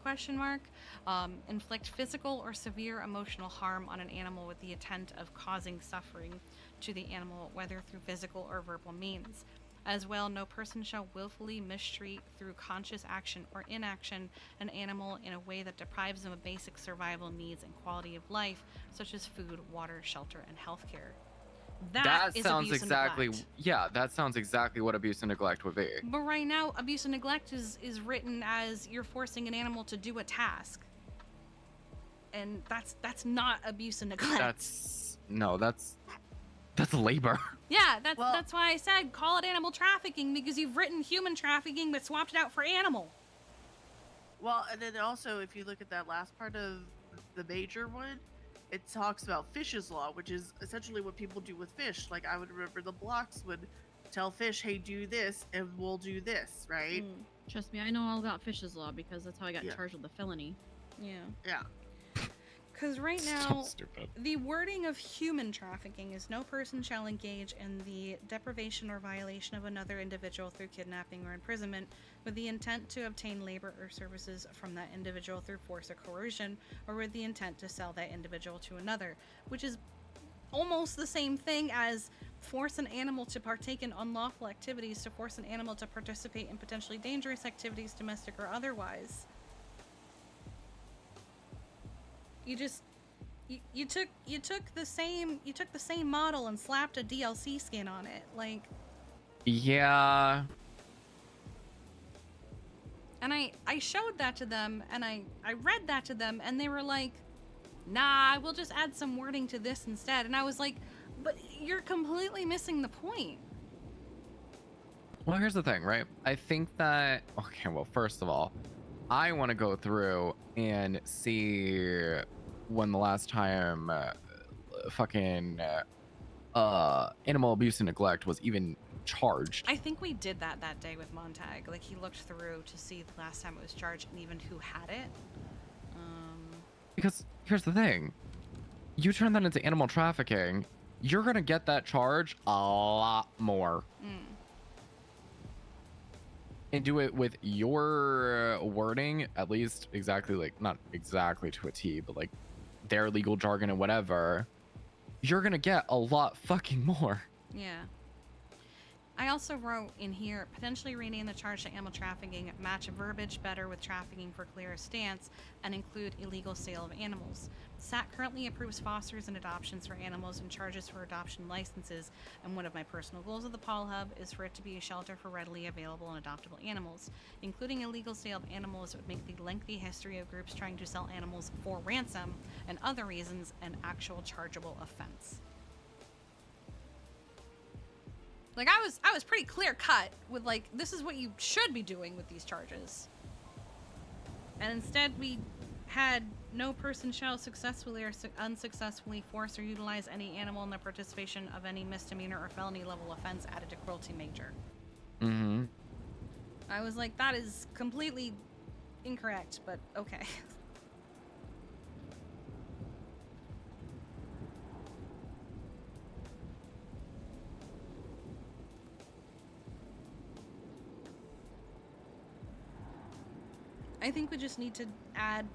inflict physical or severe emotional harm on an animal with the intent of causing suffering to the animal, whether through physical or verbal means. As well, no person shall willfully mistreat through conscious action or inaction an animal in a way that deprives them of basic survival needs and quality of life, such as food, water, shelter, and healthcare. That is sounds abuse exactly. and neglect. Yeah, that sounds exactly what abuse and neglect would be. But right now, abuse and neglect is written as you're forcing an animal to do a task. And that's not abuse and neglect. That's labor. yeah, Well- that's why I said call it animal trafficking, because you've written human trafficking but swapped it out for animal. Well, and then also, if you look at that last part of the major one, it talks about fish's law, which is essentially what people do with fish. Like, I would remember the blocks would tell fish, hey, do this, and we'll do this, right? Mm, Trust me, I know all about Fish's Law because that's how I got Yeah. charged with a felony. yeah. Yeah. Because right So now, stupid. the wording of human trafficking is no person shall engage in the deprivation or violation of another individual through kidnapping or imprisonment with the intent to obtain labor or services from that individual through force or coercion, or with the intent to sell that individual to another, which is almost the same thing as force an animal to partake in unlawful activities, to force an animal to participate in potentially dangerous activities, domestic or otherwise. You took the same model and slapped a DLC skin on it, like. Yeah. And I showed that to them, and I read that to them, and they were like, nah, we'll just add some wording to this instead. And I was like, but you're completely missing the point. Well, here's the thing, right? I think that okay. Well, first of all, I want to go through and see when the last time animal abuse and neglect was even charged. I think we did that day with Montag. Like, he looked through to see the last time it was charged and even who had it. Because here's the thing. you turn that into animal trafficking, you're gonna get that charge a lot more. And do it with your wording, at least exactly, like, not exactly to a T, but like their legal jargon and whatever, you're gonna get a lot fucking more. Yeah. I also wrote in here, potentially rename the charge to animal trafficking, match verbiage better with trafficking for clearer stance, and include illegal sale of animals. SAT currently approves fosters and adoptions for animals and charges for adoption licenses, and one of my personal goals of the Paul Hub is for it to be a shelter for readily available and adoptable animals. Including illegal sale of animals would make the lengthy history of groups trying to sell animals for ransom and other reasons an actual chargeable offense. Like, I was pretty clear cut with, like, this is what you should be doing with these charges. And instead we had no person shall successfully or unsuccessfully force or utilize any animal in the participation of any misdemeanor or felony level offense added to cruelty major. Mm-hmm. I was like, that is completely incorrect, but okay. I think we just need to add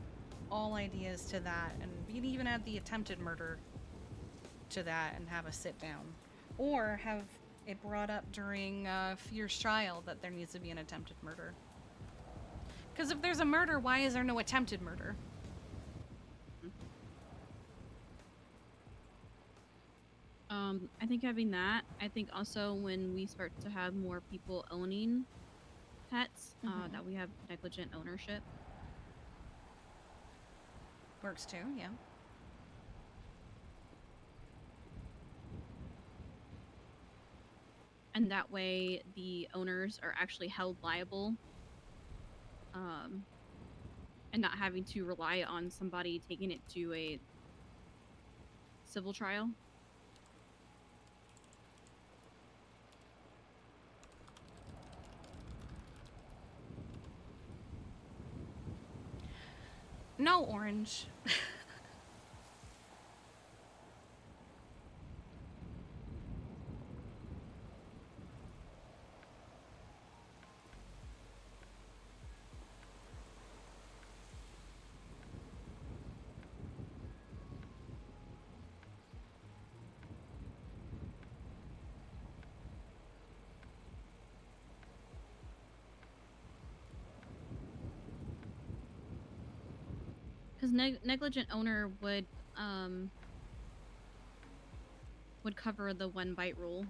all ideas to that, and we can even add the attempted murder to that and have a sit down. Or have it brought up during Fierce trial that there needs to be an attempted murder. Because if there's a murder, why is there no attempted murder? I think having that, I think also when we start to have more people owning pets, that we have negligent ownership. Works too, yeah. And that way the owners are actually held liable, and not having to rely on somebody taking it to a civil trial. No, Orange. Because negligent owner would cover the one bite rule.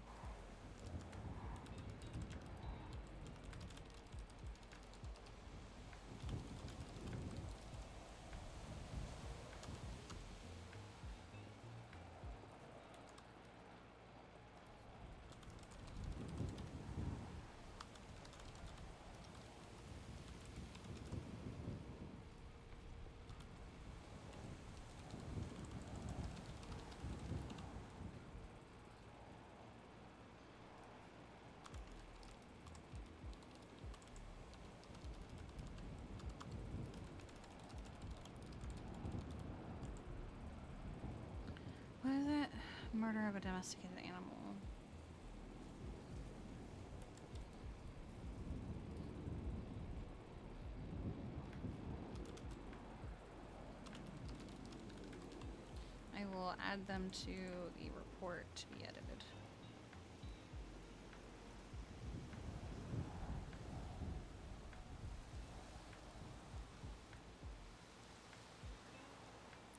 What is it? Murder of a domesticated animal. I will add them to the report to be edited.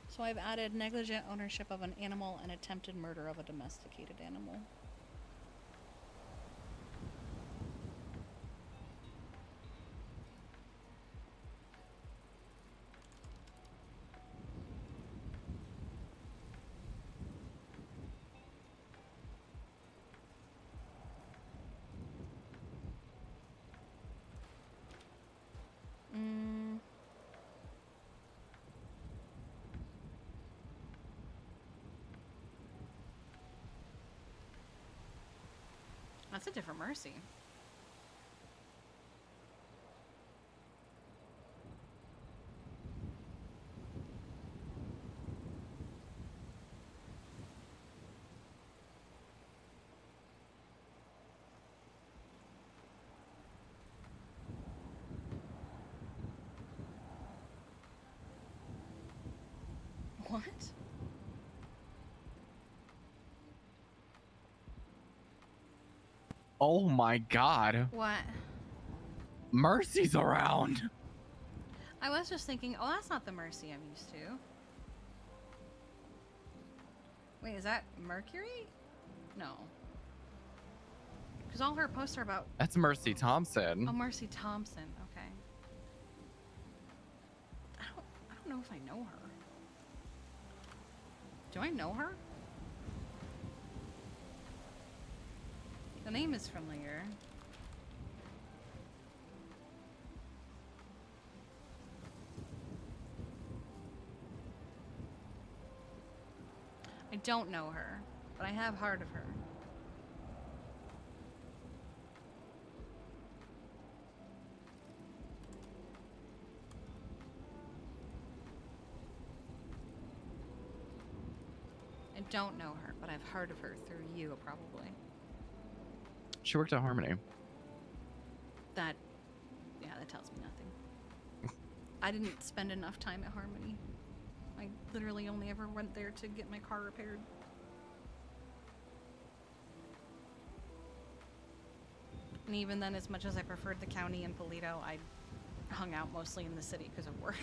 So I've added negligent ownership of an animal and attempted murder of a domesticated animal. That's a different mercy. What? Oh my god. What? Mercy's around. I was just thinking, oh, that's not the Mercy I'm used to. Wait, is that Mercury? No. Because all her posts are about... That's Mercy Thompson. Oh, Mercy Thompson. Okay. I don't know if I know her. Do I know her? The name is familiar. I don't know her, but I have heard of her. I don't know her, but I've heard of her through you, probably. She worked at Harmony. That tells me nothing. I didn't spend enough time at Harmony. I literally only ever went there to get my car repaired. And even then, as much as I preferred the county and Polito, I hung out mostly in the city because of work.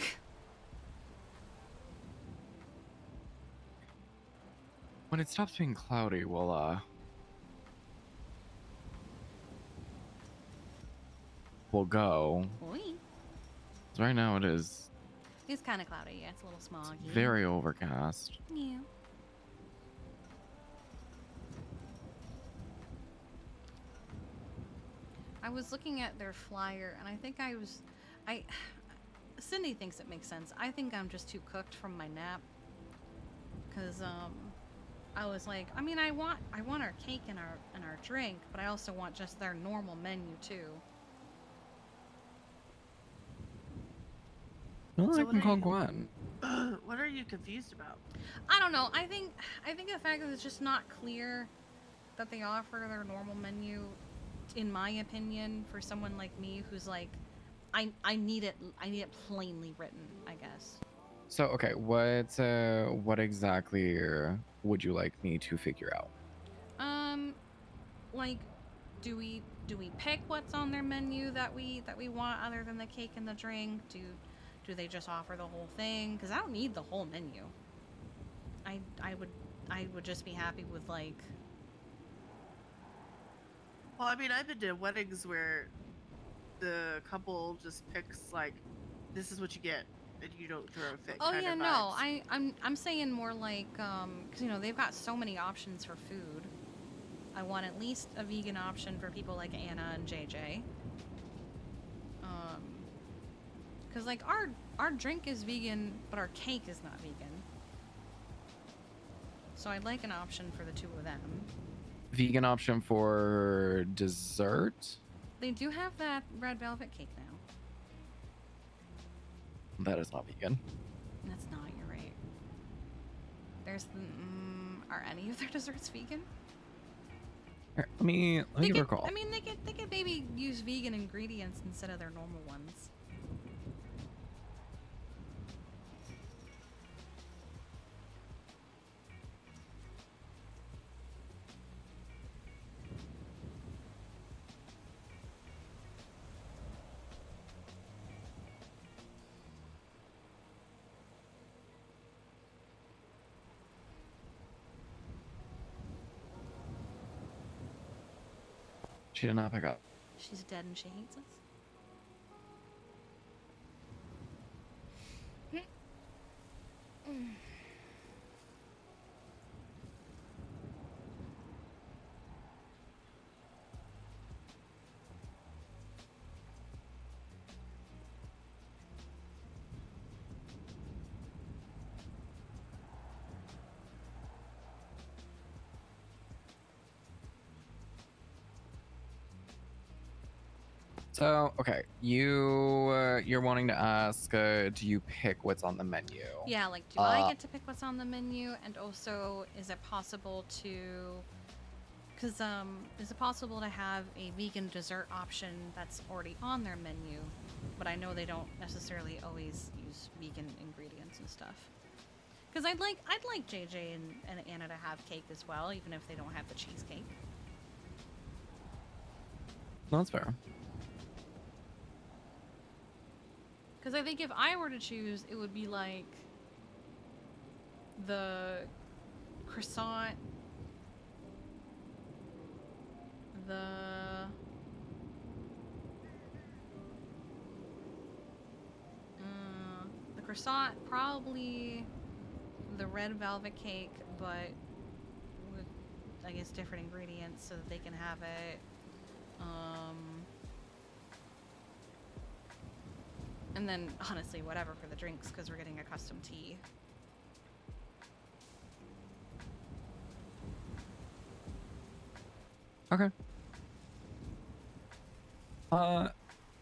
When it stops being cloudy, we'll go. Oi. 'Cause right now it is It's kind of cloudy, yeah. It's a little smoggy. very overcast. Yeah. I was looking at their flyer, and I think Cindy thinks it makes sense. I think I'm just too cooked from my nap. Cause I was like, I mean, I want our cake and our drink, but I also want just their normal menu too. No, So I what can are call you- Gwen. What are you confused about? I don't know. I think the fact that it's just not clear that they offer their normal menu, in my opinion, for someone like me who's like, I need it plainly written, I guess. So okay, what exactly would you like me to figure out? Like, do we pick what's on their menu that we want other than the cake and the drink? Do they just offer the whole thing? Because I don't need the whole menu. I would just be happy with like. Well, I mean, I've been to weddings where the couple just picks like, this is what you get, and you don't throw a fit. Oh kind yeah, of no. vibes. I'm saying more like because they've got so many options for food. I want at least a vegan option for people like Anna and JJ. Because like our drink is vegan, but our cake is not vegan. So I'd like an option for the two of them. Vegan option for dessert? They do have that red velvet cake now. That is not vegan. That's not. You're right. There's are any of their desserts vegan? Here, let me give her a call. I mean, they could maybe use vegan ingredients instead of their normal ones. She did not pick up. She's dead and she hates us. So okay, you're wanting to ask, do you pick what's on the menu? Yeah, like, do I get to pick what's on the menu? And also, is it possible to... Because, is it possible to have a vegan dessert option that's already on their menu? But I know they don't necessarily always use vegan ingredients and stuff. Because I'd like JJ and Anna to have cake as well, even if they don't have the cheesecake. No, that's fair. Because I think if I were to choose, it would be like the croissant, the croissant, probably the red velvet cake, but with, I guess, different ingredients so that they can have it. And then, honestly, whatever for the drinks, because we're getting a custom tea. Okay. Let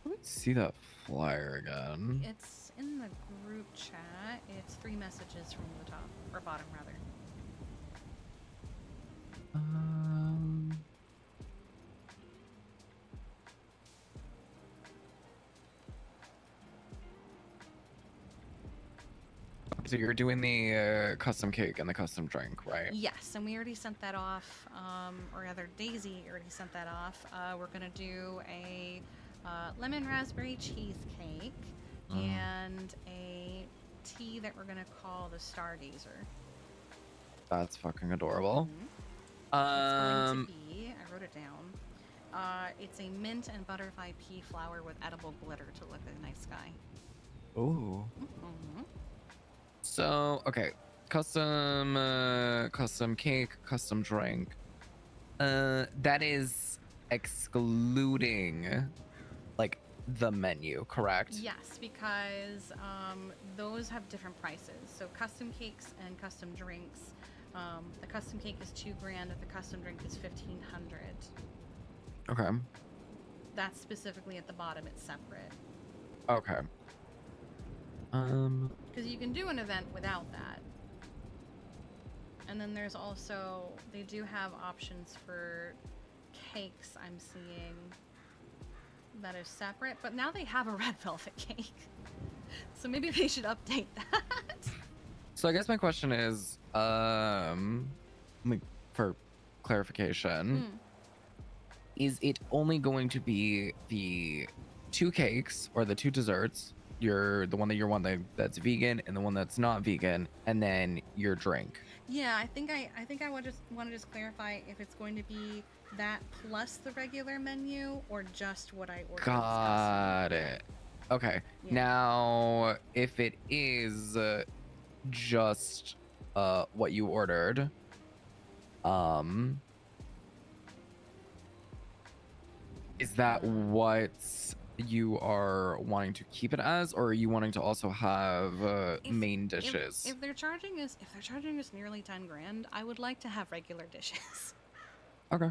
me see that flyer again. It's in the group chat. It's 3 messages from the top, or bottom, rather. So you're doing the custom cake and the custom drink, right? Yes, and we already sent that off, or rather Daisy already sent that off. We're gonna do a lemon raspberry cheesecake and a tea that we're gonna call the Stargazer. That's fucking adorable. It's going to be, I wrote it down, it's a mint and butterfly pea flower with edible glitter to look like a nice sky. Ooh. Mm-hmm. So, okay. Custom cake, custom drink. That is excluding, like, the menu, correct? Yes, because those have different prices. So custom cakes and custom drinks. The custom cake is $2,000. The custom drink is $1,500. Okay. That's specifically at the bottom. It's separate. Okay. Because you can do an event without that. And then there's also, they do have options for cakes, I'm seeing, that is separate. But now they have a red velvet cake. So maybe they should update that. So I guess my question is, like, for clarification, is it only going to be the 2 cakes or the 2 desserts? The one that you're wanting that's vegan and the one that's not vegan, and then your drink. Yeah, I think I would just want to clarify if it's going to be that plus the regular menu or just what I ordered. Got it. Okay. Yeah. Now, if it is just what you ordered, is that what you are wanting to keep it as, or are you wanting to also have main dishes? If they're charging us nearly $10,000, I would like to have regular dishes. Okay.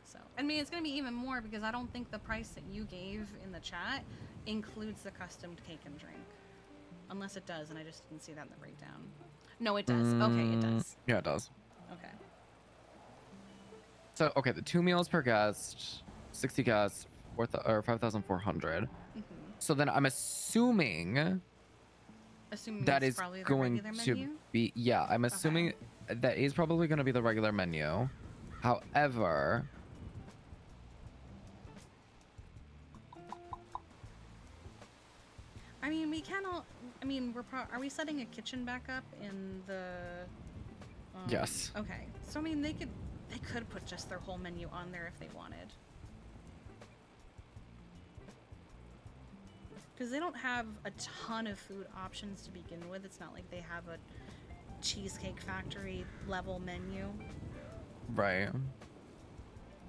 So, I mean, it's gonna be even more because I don't think the price that you gave in the chat includes the custom cake and drink, unless it does, and I just didn't see that in the breakdown. No, it does. Okay, it does. Yeah, it does. Okay. So, okay, the 2 meals per guest, 60 guests, 5,400. Mm-hmm. So then I'm assuming Assuming that that's is probably the going regular to menu. be, yeah, I'm assuming that is probably going to be the regular menu. However, I mean, we cannot. I mean, are we setting a kitchen back up in the? Yes. Okay. So I mean, they could put just their whole menu on there if they wanted. Because they don't have a ton of food options to begin with. It's not like they have a Cheesecake Factory level menu right.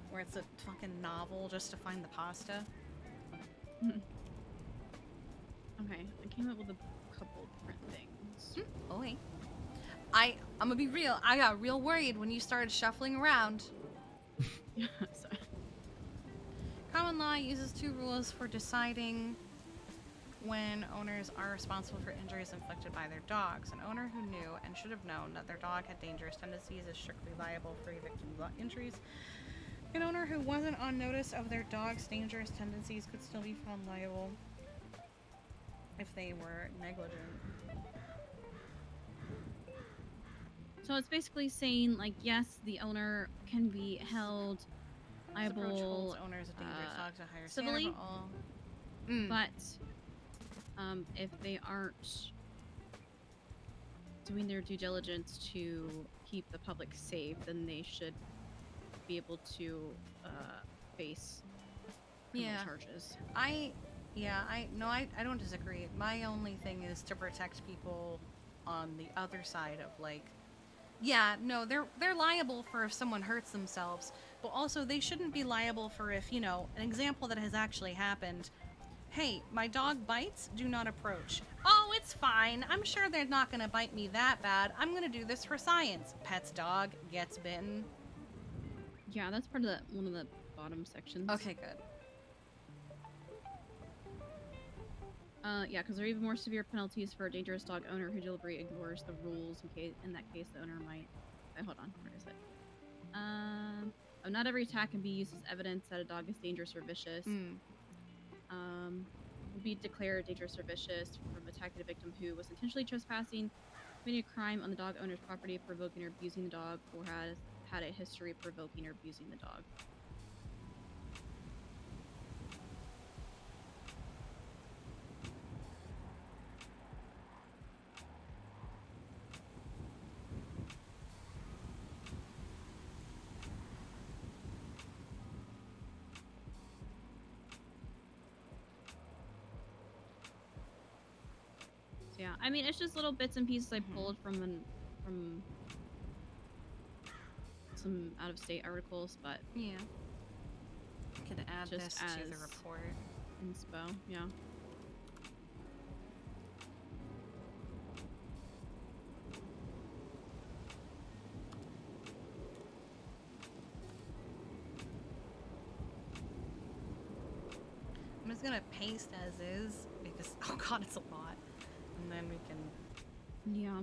where it's a fucking novel just to find the pasta. Okay, I came up with a couple different things. Oh wait. I'm gonna be real. I got real worried when you started shuffling around. Sorry. Common law uses 2 rules for deciding when owners are responsible for injuries inflicted by their dogs. An owner who knew and should have known that their dog had dangerous tendencies is strictly liable for a victim's injuries. An owner who wasn't on notice of their dog's dangerous tendencies could still be found liable if they were negligent. So it's basically saying, like, yes, the owner can be held This approach holds liable owners of dangerous dogs to a higher civilly, standard, but all. Mm. but if they aren't doing their due diligence to keep the public safe, then they should be able to face criminal Yeah. charges. I don't disagree. My only thing is to protect people on the other side of like, yeah, no, they're liable for if someone hurts themselves, but also they shouldn't be liable for if, you know, an example that has actually happened. Hey, my dog bites, do not approach. Oh, it's fine. I'm sure they're not going to bite me that bad. I'm going to do this for science. Pet's dog gets bitten. Yeah, that's part of one of the bottom sections. Okay, good. Yeah, because there are even more severe penalties for a dangerous dog owner who deliberately ignores the rules. In that case, the owner might. Hold on, where is it? Not every attack can be used as evidence that a dog is dangerous or vicious. Will be declared dangerous or vicious from attacking a victim who was intentionally trespassing, committing a crime on the dog owner's property, provoking or abusing the dog, or has had a history of provoking or abusing the dog. Yeah, I mean, it's just little bits and pieces I pulled from some out-of-state articles, but Yeah. Could add just this to the as report. inspo, yeah. I'm just gonna paste as is because oh god, it's a lot, and then we can. Yeah.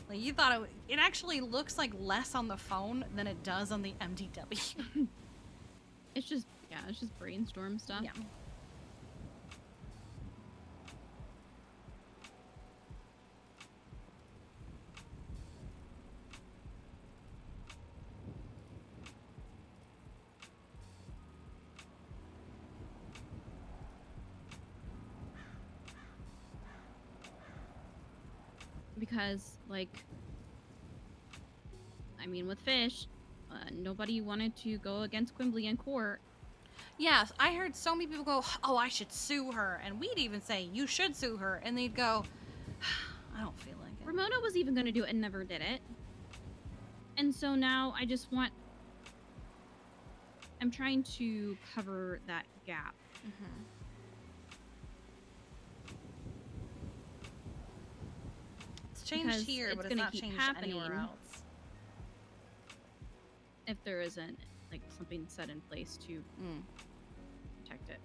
Like you thought it actually looks like less on the phone than it does on the MDW. It's just brainstorm stuff. Yeah. Because, like, I mean, with Fish, nobody wanted to go against Quimbley in court. Yes, I heard so many people go, "Oh, I should sue her," and we'd even say, "You should sue her," and they'd go, "I don't feel like it." Ramona was even going to do it and never did it. And so now I'm trying to cover that gap. Mm-hmm. It's changed Because here, it's but it's gonna not keep changed anywhere happening. else. If there isn't, like, something set in place to protect it.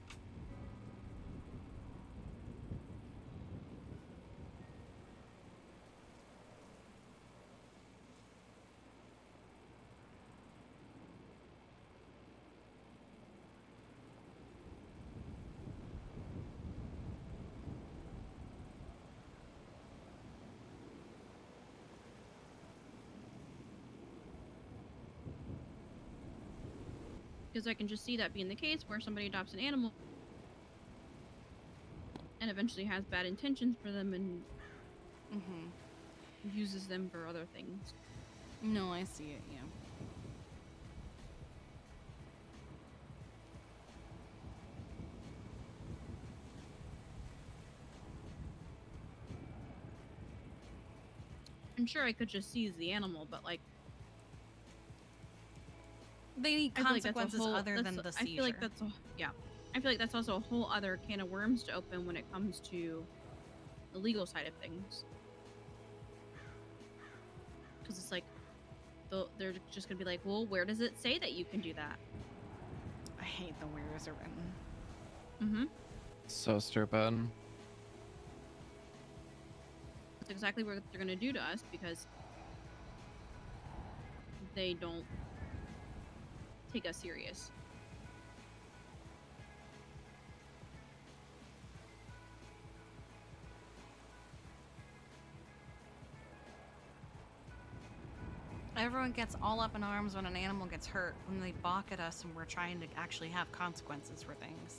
Because I can just see that being the case where somebody adopts an animal and eventually has bad intentions for them and uses them for other things. No, I see it, yeah. I'm sure I could just seize the animal, but, like, They need I feel like that's a consequences whole- other that's- than the I seizure. feel like that's I feel like that's also a whole other can of worms to open when it comes to the legal side of things. Because it's like, they're just gonna be like, well, where does it say that you can do that? I hate the way those are written. Mm-hmm. So stupid. That's exactly what they're gonna do to us because they don't take us serious. Everyone gets all up in arms when an animal gets hurt, when they balk at us and we're trying to actually have consequences for things.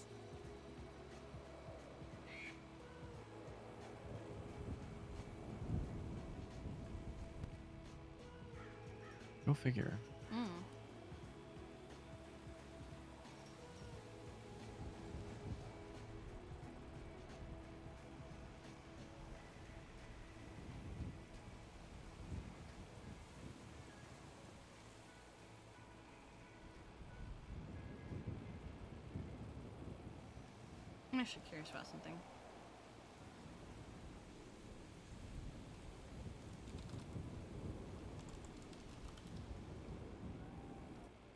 Go figure. Mm. I'm actually curious about something.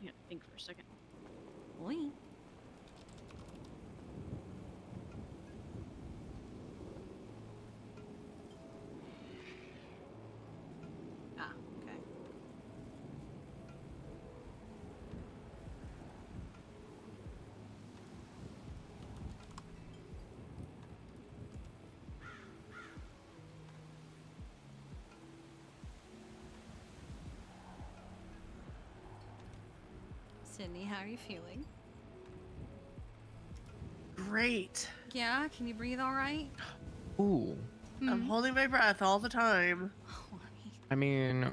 Yeah, think for a second. Lee. Ah, okay. Sydney, how are you feeling? Great. Yeah, can you breathe all right? Ooh. I'm holding my breath all the time. I mean,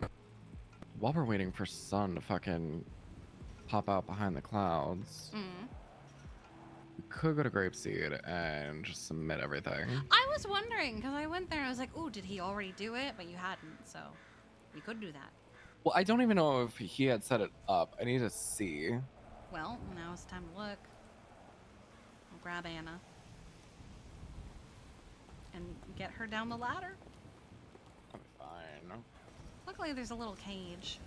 while we're waiting for sun to fucking pop out behind the clouds, we could go to Grapeseed and just submit everything. I was wondering, because I went there and I was like, oh, did he already do it? But you hadn't, so we could do that. Well, I don't even know if he had set it up. I need to see. Well, now it's time to look. I'll grab Anna. And get her down the ladder. I'll be fine. Luckily, there's a little cage.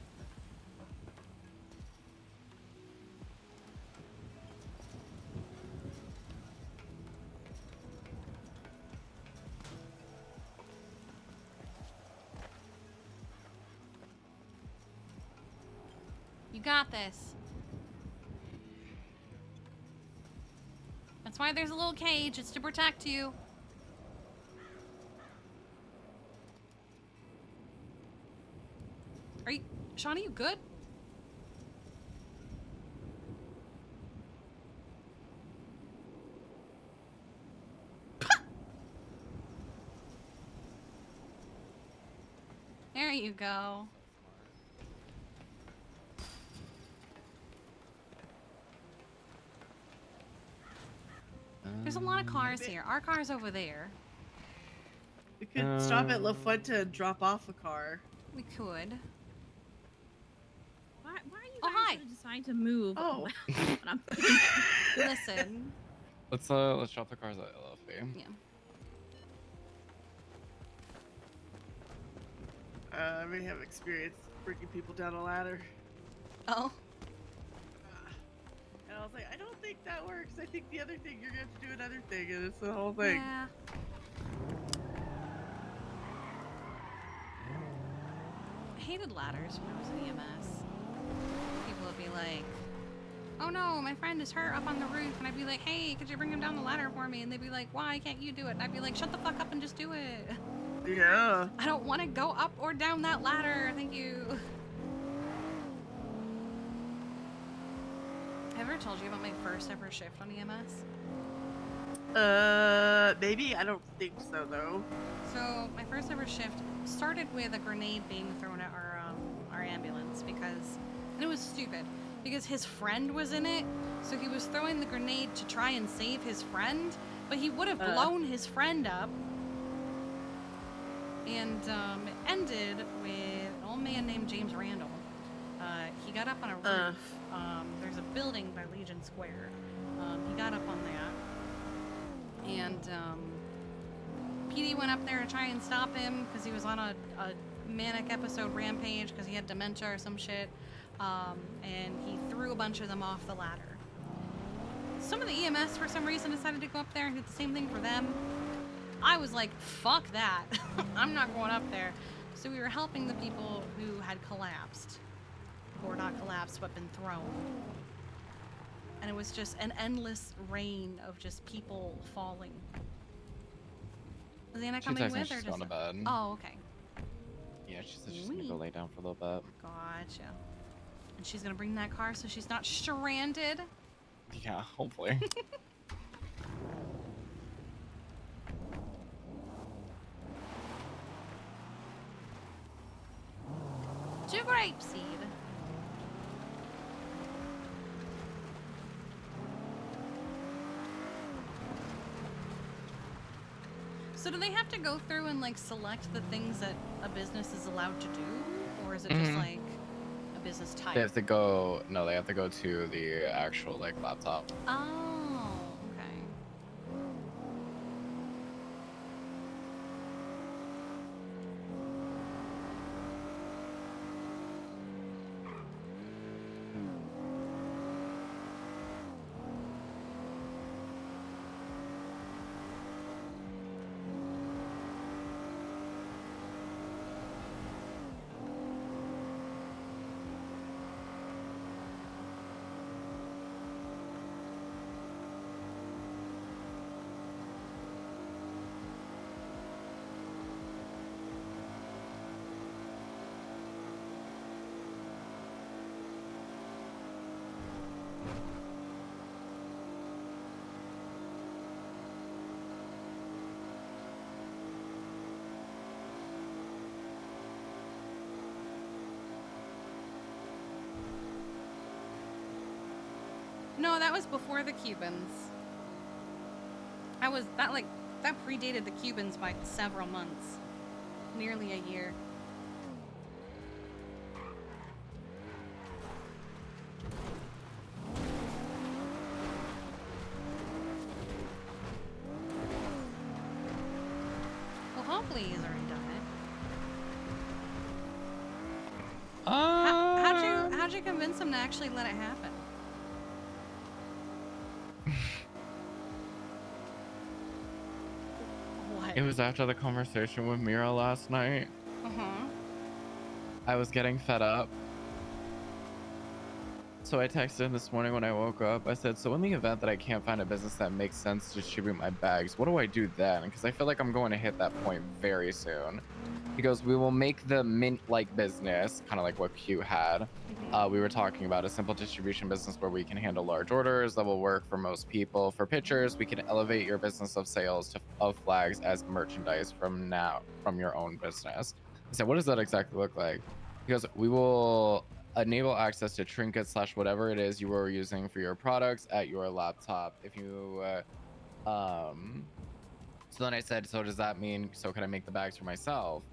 You got this. That's why there's a little cage. It's to protect you. Are you... Shauna, you good? There you go. There's a lot of cars here. Our car's over there. We could stop at La Fuente and drop off a car. We could. Why are you Oh, guys hi. gonna decide to move? Oh. When I'm Listen. Let's drop the cars at LFB. Yeah. I may have experience bringing people down a ladder. Oh. And I was like, I don't think that works. I think the other thing, you're going to have to do another thing, and it's the whole thing. Yeah. I hated ladders when I was in EMS. People would be like, oh no, my friend is hurt up on the roof. And I'd be like, hey, could you bring him down the ladder for me? And they'd be like, why can't you do it? And I'd be like, shut the fuck up and just do it. Yeah. I don't want to go up or down that ladder. Thank you. Have I ever told you about my first ever shift on EMS? Maybe? I don't think so, though. So my first ever shift started with a grenade being thrown at our ambulance because, and it was stupid because his friend was in it, so he was throwing the grenade to try and save his friend, but he would have blown his friend up. And it ended with an old man named James Randall. He got up on a roof. There's a building by Legion Square. He got up on that. And PD went up there to try and stop him because he was on a manic episode rampage because he had dementia or some shit. And he threw a bunch of them off the ladder. Some of the EMS, for some reason, decided to go up there and do the same thing for them. I was like, fuck that. I'm not going up there. So we were helping the people who had collapsed. Or not collapsed, but been thrown. And it was just an endless rain of just people falling. Was Anna coming with or She's just... going to bed. Oh, okay. Yeah. Yeah, she said she's gonna go Sweet. lay down for a little bit. Gotcha. And she's gonna bring that car so she's not stranded. Yeah, hopefully. To grapeseed. So do they have to go through and like select the things that a business is allowed to do, or is it just Mhm. like a business type? They have to go. No, they have to go to the actual like laptop. Oh, okay. No, that was before the Cubans. That predated the Cubans by several months. Nearly a year. Well, hopefully he's already done it. How'd you convince him to actually let it happen? What? It was after the conversation with Mira last night. Uh-huh. I was getting fed up. So I texted him this morning when I woke up. I said, so in the event that I can't find a business that makes sense to distribute my bags, what do I do then? Because I feel like I'm going to hit that point very soon. He goes, we will make the mint-like business, kind of like what Q had. We were talking about a simple distribution business where we can handle large orders that will work for most people. For pitchers, we can elevate your business of sales of flags as merchandise from your own business. I said, what does that exactly look like? He goes, we will enable access to trinkets / whatever it is you are using for your products at your laptop. If you so then I said, so does that mean, so can I make the bags for myself?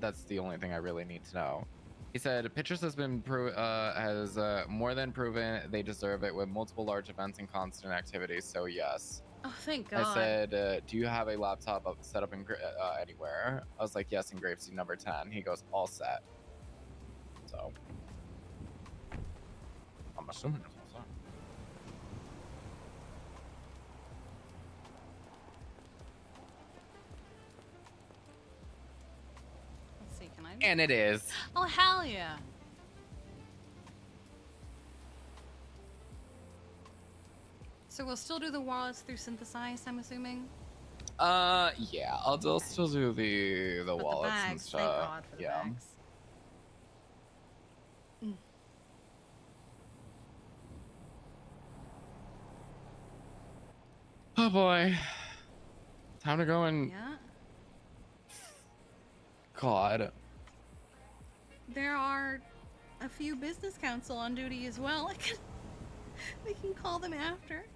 That's the only thing I really need to know. He said, Pitchers has been more than proven they deserve it with multiple large events and constant activities. So yes. Oh, thank God. I said, do you have a laptop set up in anywhere? I was like, yes, in Grapeseed number 10. He goes, all set. So I'm assuming it's all set. Let's see, can I? And it is. Oh, hell yeah. So we'll still do the wallets through Synthesize, I'm assuming? Yeah, I'll still do the But wallets the bags, and stuff. thank God for the yeah. bags. Oh boy. Time to go and Yeah. God. There are a few business counsel on duty as well. We can call them after.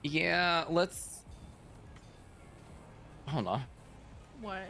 Yeah, let's hold on. What?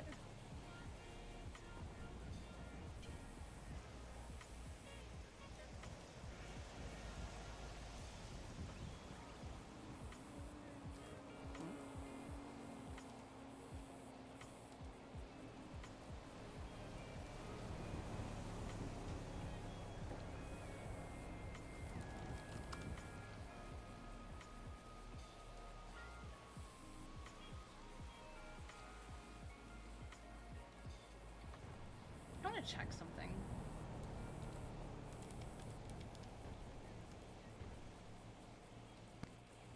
I want to check something.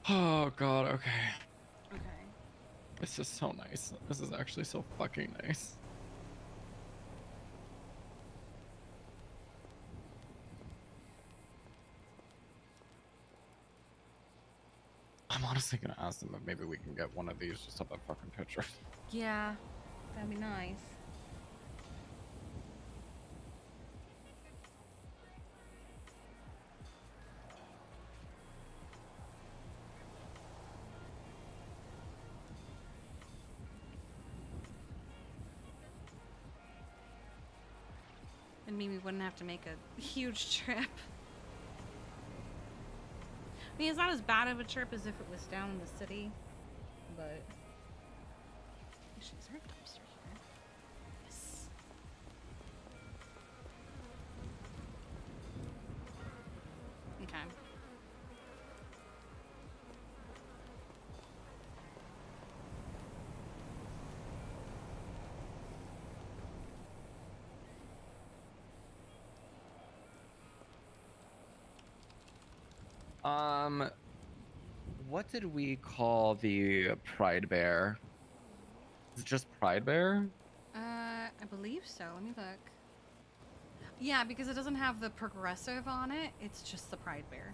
Oh God, okay. Okay. This is so nice. This is actually so fucking nice. was thinking to ask them if maybe we can get one of these just of a fucking picture. Yeah, that'd be nice. And maybe we wouldn't have to make a huge trip. I mean, it's not as bad of a trip as if it was down in the city, but... Actually, is there a dumpster here? Yes. Okay. What did we call the Pride Bear? Is it just Pride Bear? I believe so. Let me look. Yeah, because it doesn't have the progressive on it. It's just the Pride Bear.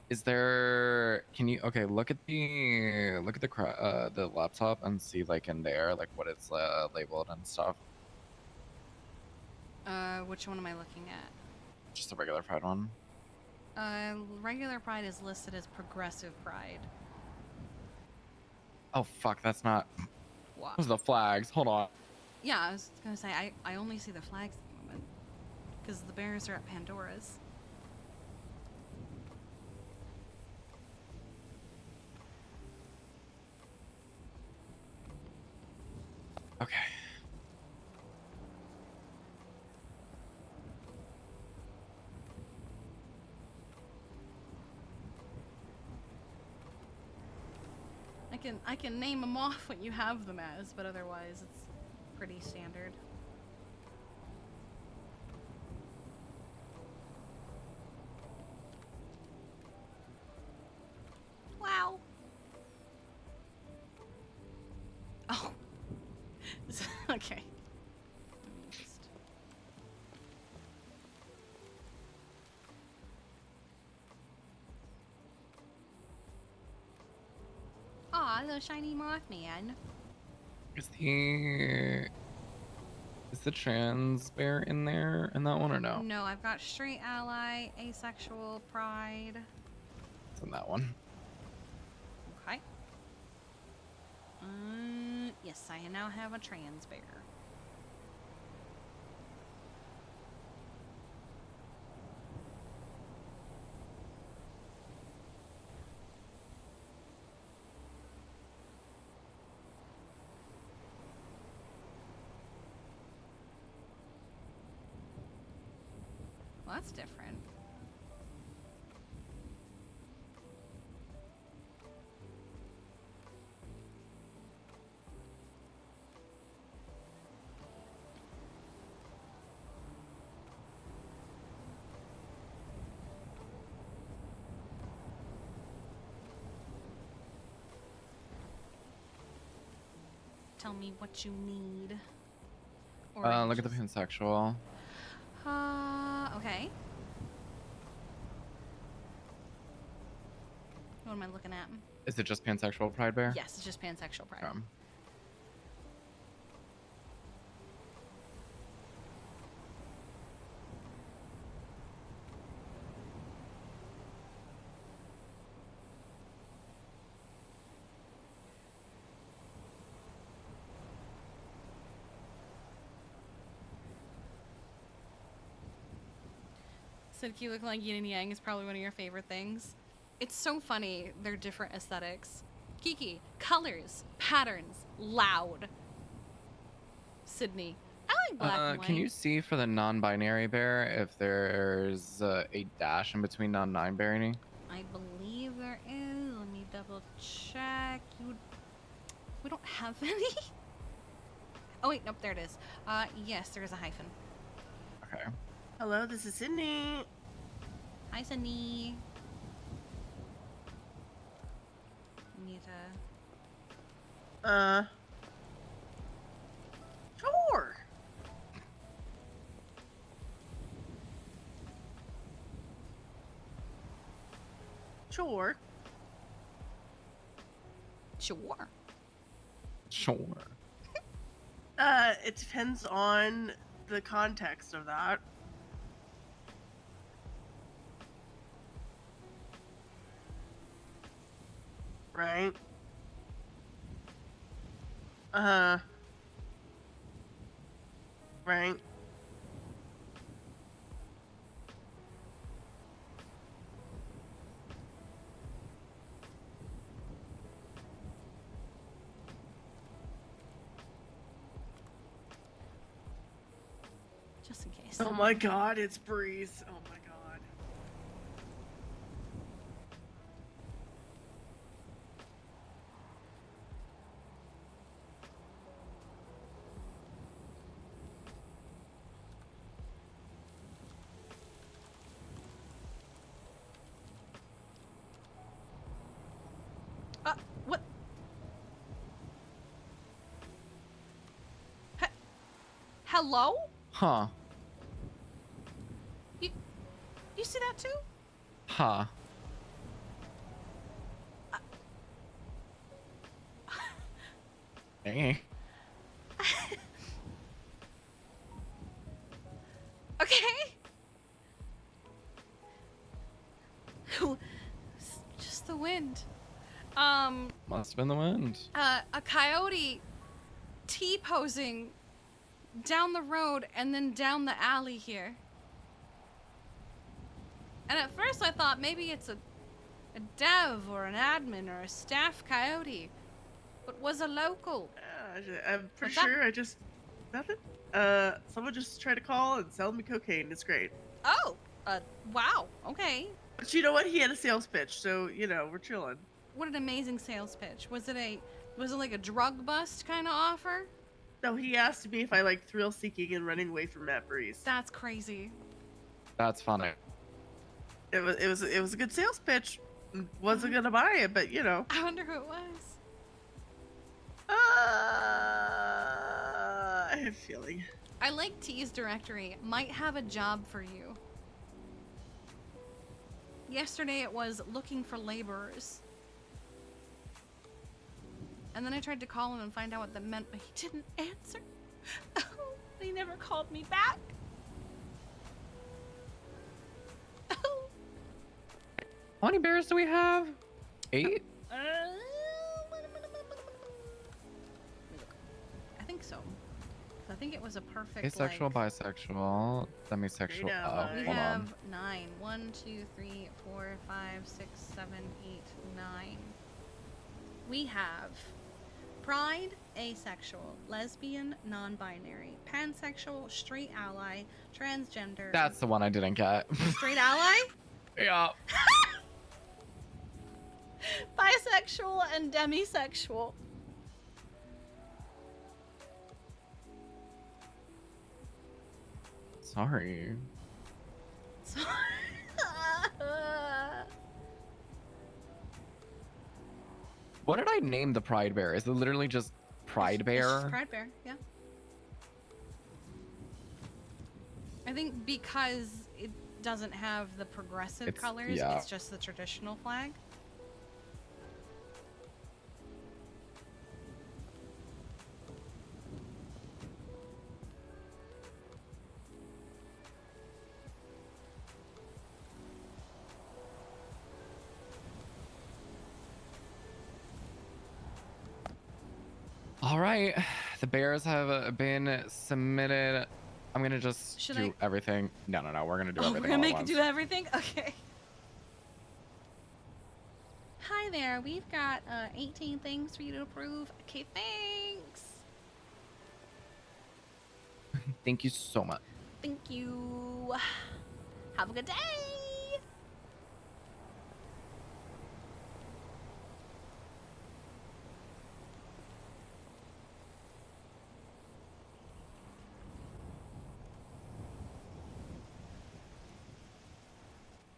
Is there? Can you? Okay, look at the laptop and see like in there like what it's labeled and stuff. Which one am I looking at? Just a regular Pride one. Regular Pride is listed as progressive Pride. Oh fuck, that's not. What? Those are the flags. Hold on. Yeah, I was gonna say I only see the flags at the moment because the bears are at Pandora's. Okay. I can name them off what you have them as, but otherwise it's pretty standard. Wow. Oh. Okay. Let me just... Aw, little shiny Mothman. Is the trans bear in there in that one or no? No, I've got straight ally, asexual, pride. It's in that one. Okay. Yes, I now have a trans bear. Well, that's different. Tell me what you need. Look at the pansexual. Okay. What am I looking at? Is it just pansexual Pride Bear? Yes, it's just pansexual pride. Said you look like yin and yang is probably one of your favorite things. It's so funny, they're different aesthetics. Kiki, colors, patterns, loud. Sydney, I like black and white. Can you see for the non-binary bear if there's a dash in between non-binary? I believe there is. Let me double check. We don't have any. Oh wait, nope, there it is. Yes, there is a hyphen. Okay. Hello, this is Sydney. Hi, Sydney. Need to... Sure. Sure. Sure. Sure. It depends on the context of that. Right? Right? Just in case. Oh my god, it's Breeze. Oh my god. What? Hello? Huh. You see that too? Huh. Eh. Okay. It's just the wind. Must have been the wind. A coyote T-posing down the road and then down the alley here. And at first I thought maybe it's a dev or an admin or a staff coyote, but was a local. I'm pretty What's that? sure I just... Nothing? Someone just tried to call and sell me cocaine. It's great. Oh, wow, okay. But you know what? He had a sales pitch, so, you know, we're chilling. What an amazing sales pitch. Was it like a drug bust kind of offer? No, he asked me if I like thrill seeking and running away from Matt Breeze. That's crazy. That's funny. It was a good sales pitch. Wasn't gonna buy it, but you know. I wonder who it was. I have a feeling. I like T's directory. Might have a job for you. Yesterday it was looking for laborers. And then I tried to call him and find out what that meant, but he didn't answer. Oh, he never called me back. Oh. How many bears do we have? 8? I think so. I think it was a perfect. Asexual, like, bisexual, demisexual. Straight out, Oh, we hold have on. 9. 1, 2, 3, 4, 5, 6, 7, 8, 9. We have pride, asexual, lesbian, non-binary, pansexual, straight ally, transgender. That's the one I didn't get. Straight ally, Yeah. bisexual, and demisexual. Sorry. So What did I name the pride bear? Is it literally just pride It's bear? just pride bear, yeah. I think because it doesn't have the progressive It's- colors, yeah. it's just the traditional flag. All right, the bears have been submitted. I'm gonna just Should do I- everything. No, we're gonna do Oh, everything. we're gonna all at make it once. do everything? Okay. Hi there, we've got 18 things for you to approve. Okay, thanks. Thank you so much. Thank you. Have a good day.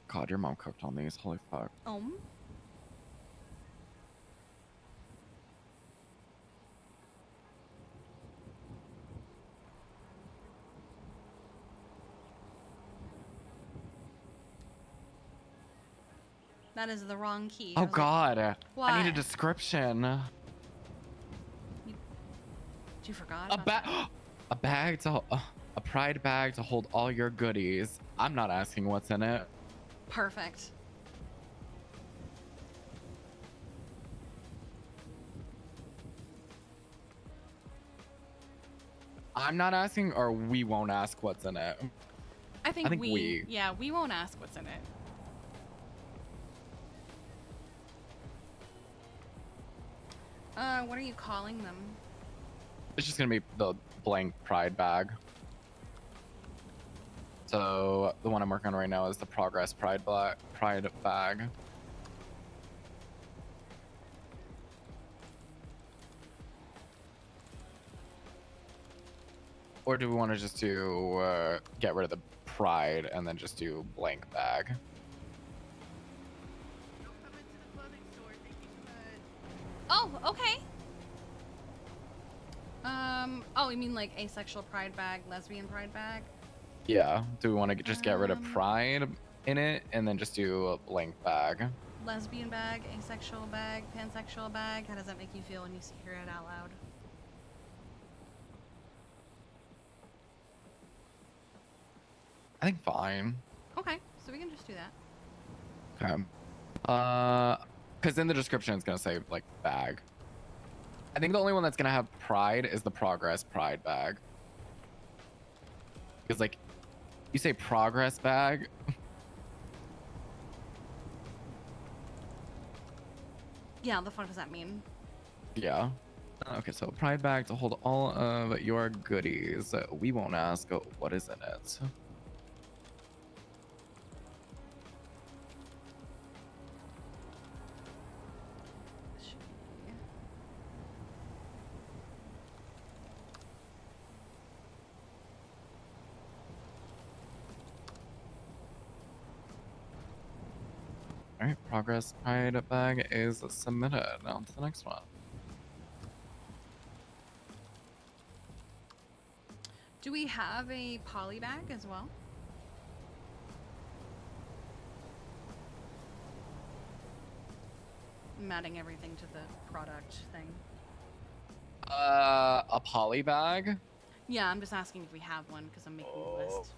God, your mom cooked on these. Holy fuck. That is the wrong key. Oh I was like, God. I need a What? description. You forgot A about bag, that. a bag to, a pride bag to hold all your goodies. I'm not asking what's in it. Perfect. I'm not asking, or we won't ask what's in it. I think, think we- yeah, we won't ask what's in it. What are you calling them? It's just gonna be the blank pride bag. So the one I'm working on right now is the progress pride bag. Or do we want to just do get rid of the pride and then just do blank bag? Don't come into the clothing store thinking that. Oh, okay. Oh, you mean like asexual pride bag, lesbian pride bag? Yeah. Do we want to just get rid of Um, pride in it and then just do a blank bag? Lesbian bag, asexual bag, pansexual bag. How does that make you feel when you hear it out loud? I think fine. Okay, so we can just do that. Okay. Because in the description it's gonna say like bag. I think the only one that's gonna have pride is the progress pride bag. Because like, you say progress bag. Yeah, the fuck does that mean? Yeah. Okay, so pride bag to hold all of your goodies. We won't ask what is in it. All right, progress pride bag is submitted. Now to the next one. Do we have a poly bag as well? I'm adding everything to the product thing. A poly bag. Yeah, I'm just asking if we have one because I'm making the list.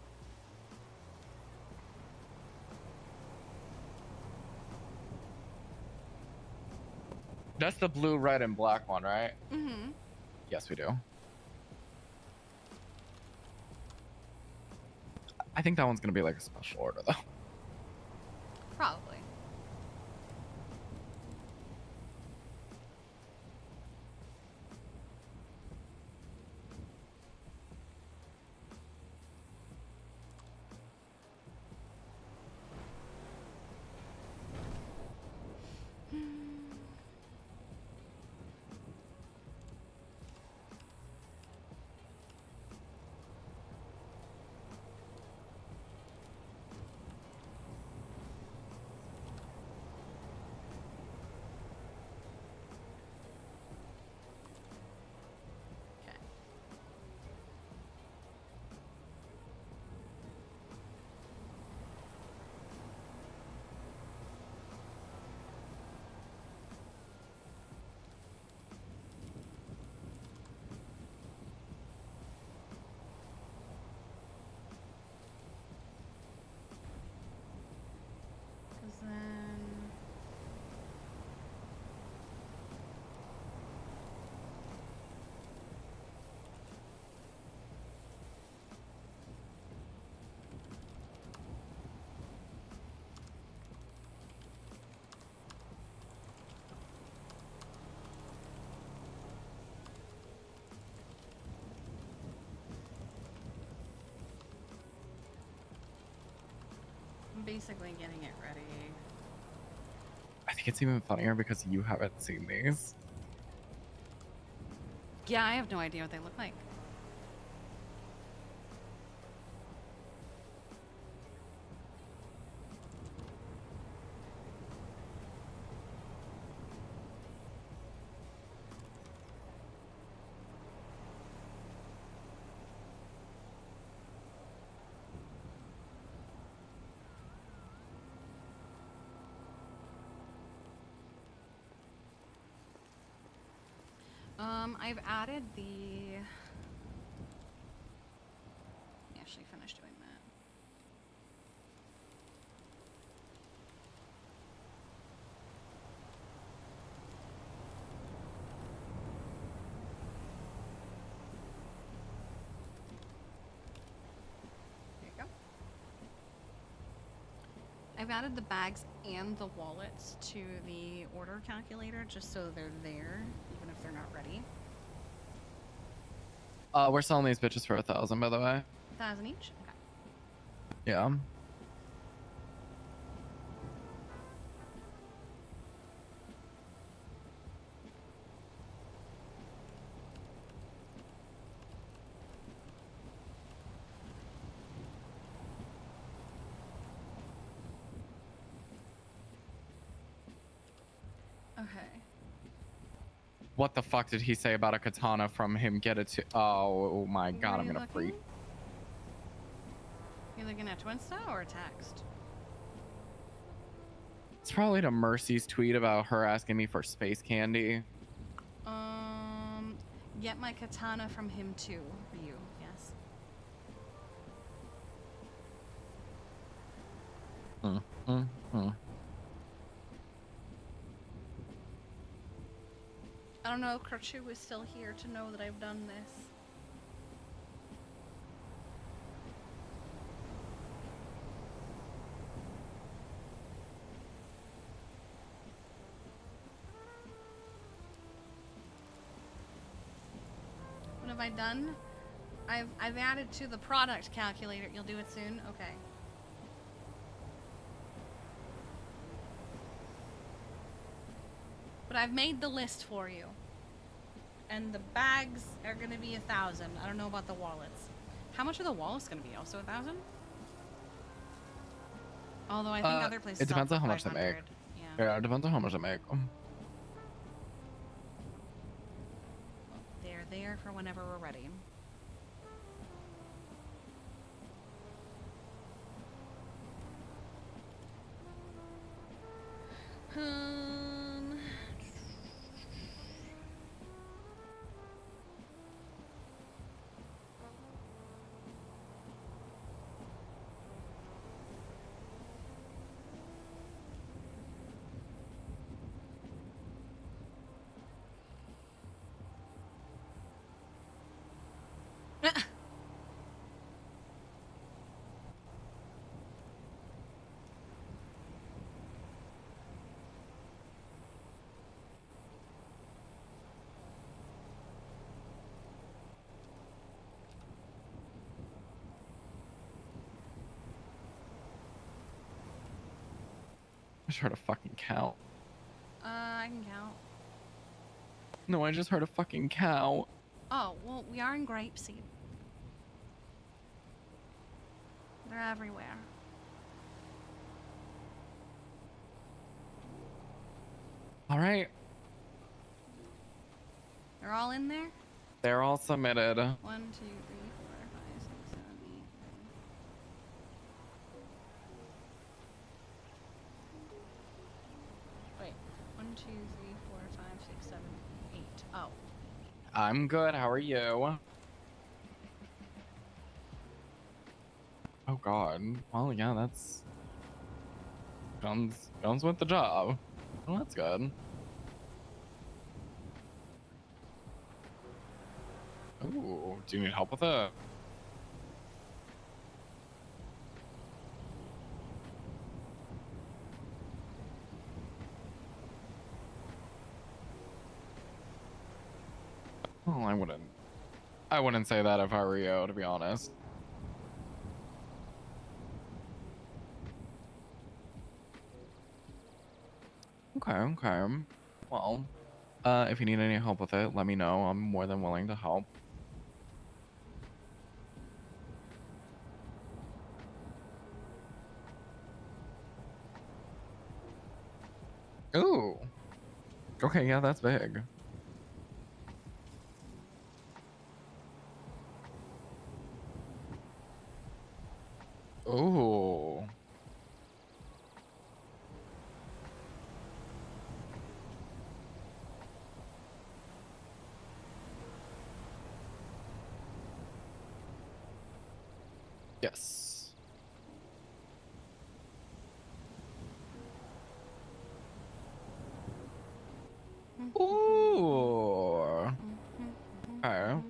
That's the blue, red, and black one, right? Mm-hmm. Yes, we do. I think that one's gonna be like a special order though. Probably. Okay. Because then... I'm basically getting it ready. I think it's even funnier because you haven't seen these. Yeah, I have no idea what they look like. I've added the. I actually finished doing that. There you go. I've added the bags and the wallets to the order calculator just so they're there, even if they're not ready. We're selling these bitches for 1,000, by the way. 1,000 each? Okay. Yeah. Okay. What the fuck did he say about a katana from him? Get it to. Oh my Where god, are I'm you gonna freak. looking? You're looking at Twinsta or text? It's probably to Mercy's tweet about her asking me for space candy. Get my katana from him too. For you, yes. I don't know if Kerchu is still here to know that I've done this. What have I done? I've added to the product calculator. You'll do it soon? Okay. But I've made the list for you. And the bags are gonna be 1,000. I don't know about the wallets. How much are the wallets gonna be? Also 1,000? Although I think other places It depends sell on for how much they make. 500. Yeah. Yeah, it depends on how much they make. They're there for whenever we're ready. Um. I just heard a fucking cow. I can count. No, I just heard a fucking cow. Oh, well, we are in Grapeseed. They're everywhere. All right, They're all in there? they're all submitted. 1, 2, 3, 4, 5, 6, 7, 8, 9. Wait. 1, 2, 3, 4, 5, 6, 7, 8. Oh. I'm good. How are you? Oh god. Well, yeah, that's comes with the job. Well, that's good. Ooh, do you need help with it? Oh, I wouldn't say that if I were you, to be honest. Okay. Well, if you need any help with it, let me know. I'm more than willing to help. Ooh. Okay, yeah, that's big. Ooh. Yes. Ooh. Okay. I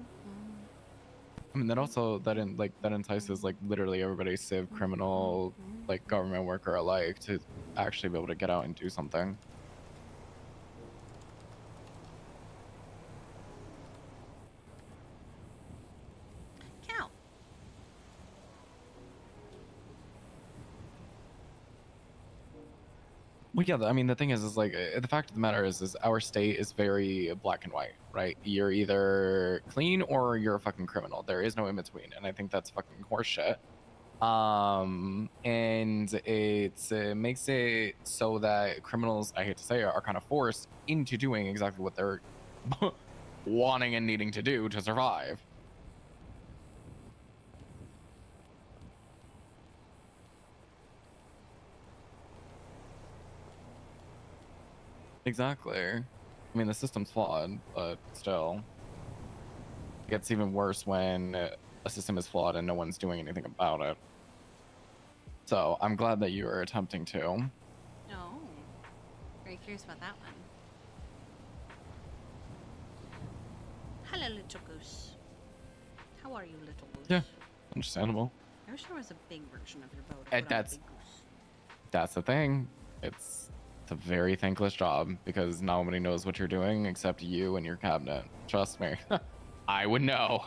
mean, that also that entices like literally everybody, civ, criminal, like government worker alike, to actually be able to get out and do something. Cow. Well, yeah. I mean, the thing is like the fact of the matter is our state is very black and white, right? You're either clean or you're a fucking criminal. There is no in between, and I think that's fucking horseshit. And it makes it so that criminals, I hate to say it, are kind of forced into doing exactly what they're wanting and needing to do to survive. Exactly. I mean, the system's flawed, but still, it gets even worse when a system is flawed and no one's doing anything about it. So I'm glad that you are attempting to. Oh. Very curious about that one. Hello, little goose. How are you, little goose? Yeah, understandable. I wish there was a big version of your boat. And that's the thing. It's a very thankless job because nobody knows what you're doing except you and your cabinet. Trust me. I would know.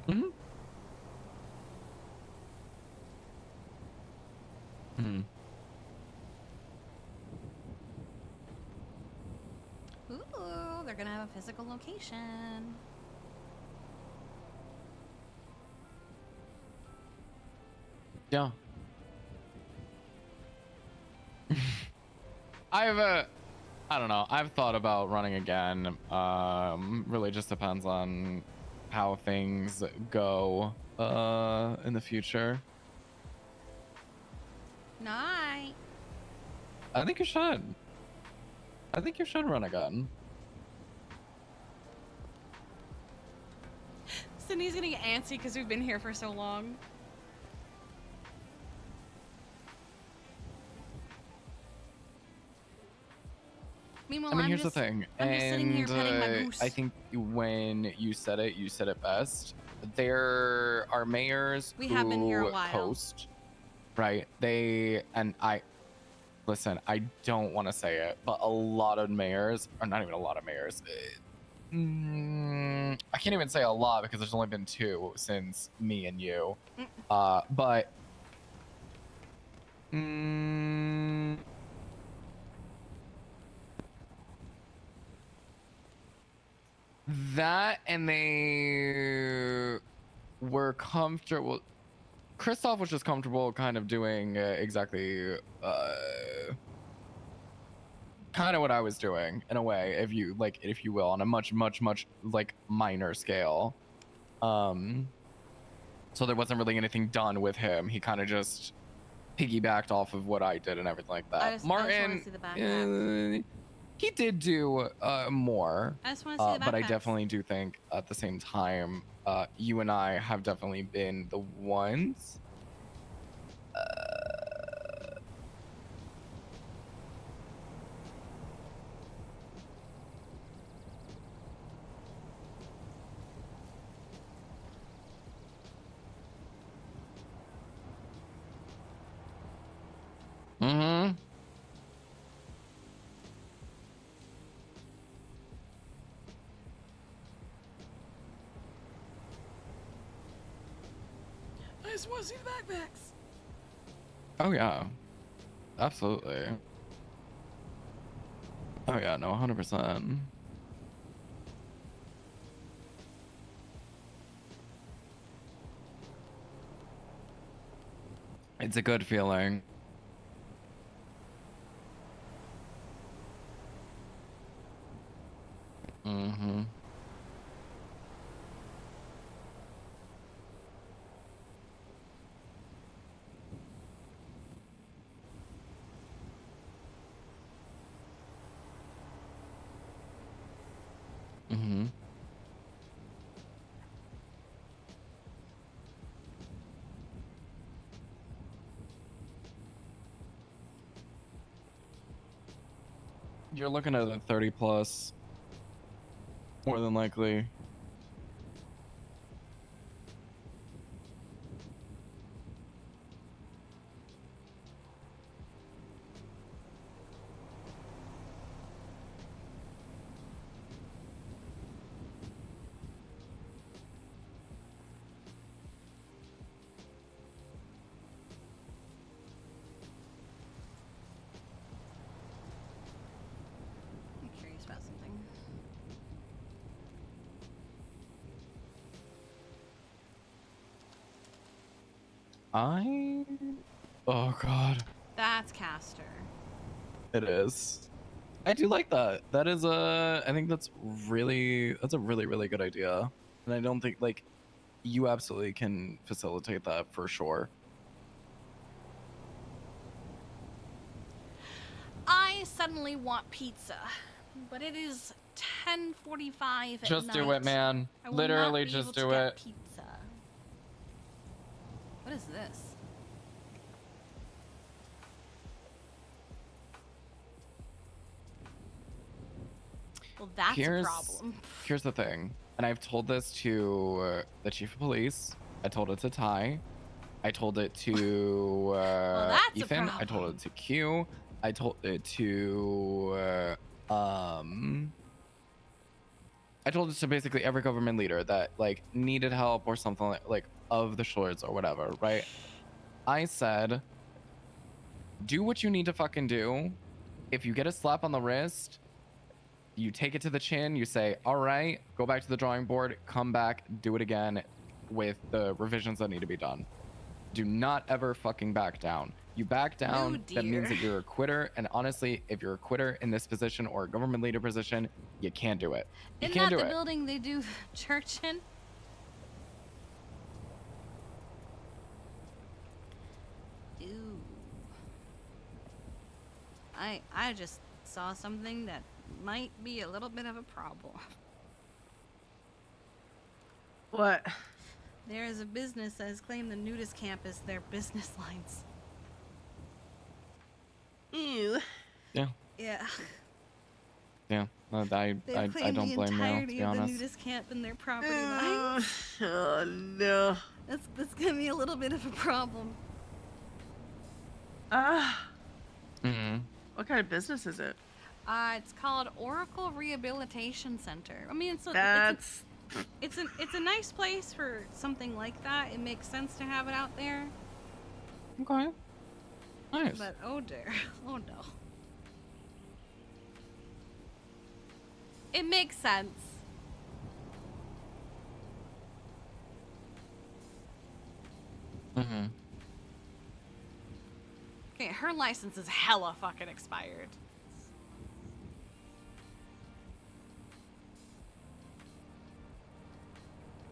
Mm-hmm. Mm-hmm. Ooh, they're gonna have a physical location. Yeah. I don't know. I've thought about running again. Really just depends on how things go in the future. Night. I think you should. I think you should run again. Sydney's getting antsy because we've been here for so long. Meanwhile, I mean, I'm here's just, the thing, I'm just sitting here petting my and goose. I think when you said it best. There are mayors We who have been here a while. coast, right? Listen, I don't want to say it, but a lot of mayors, or not even a lot of mayors. I can't even say a lot because there's only been 2 since me and you. But that, and they were comfortable. Kristoff was just comfortable kind of doing exactly kind of what I was doing in a way, if you will, on a much like minor scale. So there wasn't really anything done with him. He kind of just piggybacked off of what I did and everything like that. I just want Martin, to see the backpacks. he did do more, I just want to see the backpacks. but I definitely do think at the same time, you and I have definitely been the ones. Mm-hmm. I just want to see the backpacks. Oh yeah, absolutely. Oh yeah, no, 100%. It's a good feeling. Mm-hmm. Mm-hmm. You're looking at a 30 plus, more than likely. I'm curious about something. Oh God, That's Caster. it is. I do like that. That is I think that's a really, really good idea. And I don't think like you absolutely can facilitate that for sure. I suddenly want pizza, but it is 10:45 at Just night. do it, man. I will Literally not be able just to do get it. pizza. What is this? Well, that's a problem. Here's the thing, and I've told this to the chief of police. I told it to Ty. I told it to Well, that's a Ethan. I told problem. it to Q. I told it to I told it to basically every government leader that like needed help or something like of the shorts or whatever, right? I said, do what you need to fucking do. If you get a slap on the wrist, you take it to the chin, you say, all right, go back to the drawing board, come back, do it again with the revisions that need to be done. Do not ever fucking back down. You back down, that means that you're a quitter. And honestly, if you're a quitter in this position or a government leader position, you can't do it. You Isn't can't that do the it. building they do church in? Ew. I just saw something that might be a little bit of a problem. What? There is a business that has claimed the nudist camp as their business lines. Ew. Yeah. Yeah. Yeah. No, I They've claimed don't the blame you, to entirety be of the honest. nudist camp in their property lines. Oh no. That's gonna be a little bit of a problem. Ah. Mm-hmm. What kind of business is it? It's called Oracle Rehabilitation Center. I mean, That's it's a nice place for something like that. It makes sense to have it out there. Okay. Nice. But oh dear, oh no. It makes sense. Mm-hmm. Okay, her license is hella fucking expired.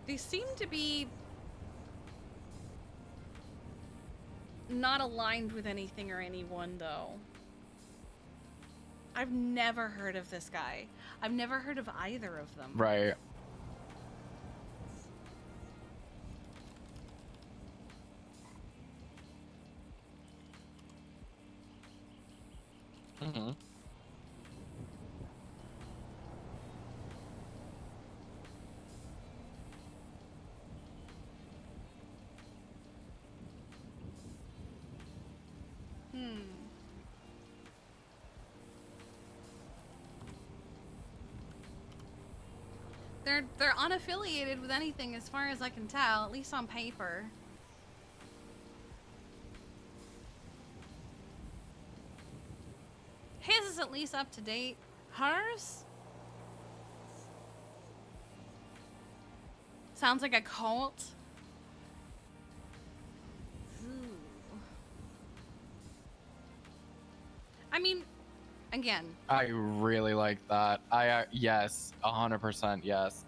They seem to be not aligned with anything or anyone, though. I've never heard of this guy. I've never heard of either of them. Right. Mm-hmm. Hmm. They're unaffiliated with anything as far as I can tell, at least on paper. His is at least up to date. Hers? Sounds like a cult. Ooh. I mean, Again, I really like that. Yes, 100% yes.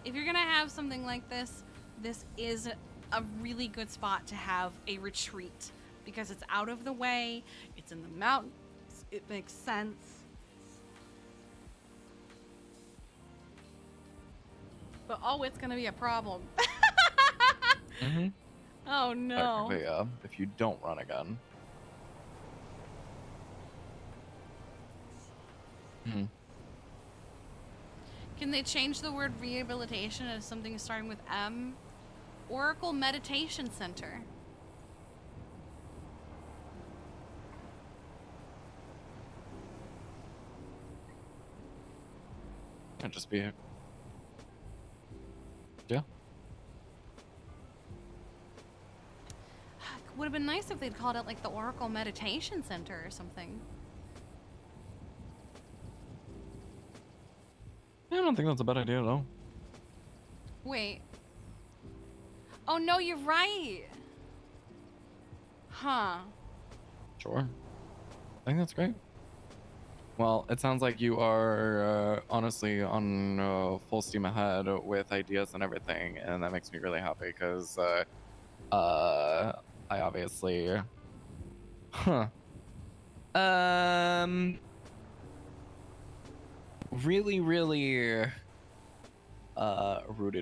if you're gonna have something like this, this is a really good spot to have a retreat because it's out of the way, it's in the mountains, it makes sense. But oh, it's gonna be a problem. Mm-hmm. Oh no. Technically, yeah, if you don't run again. Hmm. Can they change the word rehabilitation as something starting with M? Oracle Meditation Center. Can't just be. Yeah. Would have been nice if they'd called it like the Oracle Meditation Center or something. I don't think that's a bad idea at all. Wait. Oh no, you're right. Huh. Sure. I think that's great. Well, it sounds like you are honestly on full steam ahead with ideas and everything, and that makes me really happy because I obviously, huh, really rooted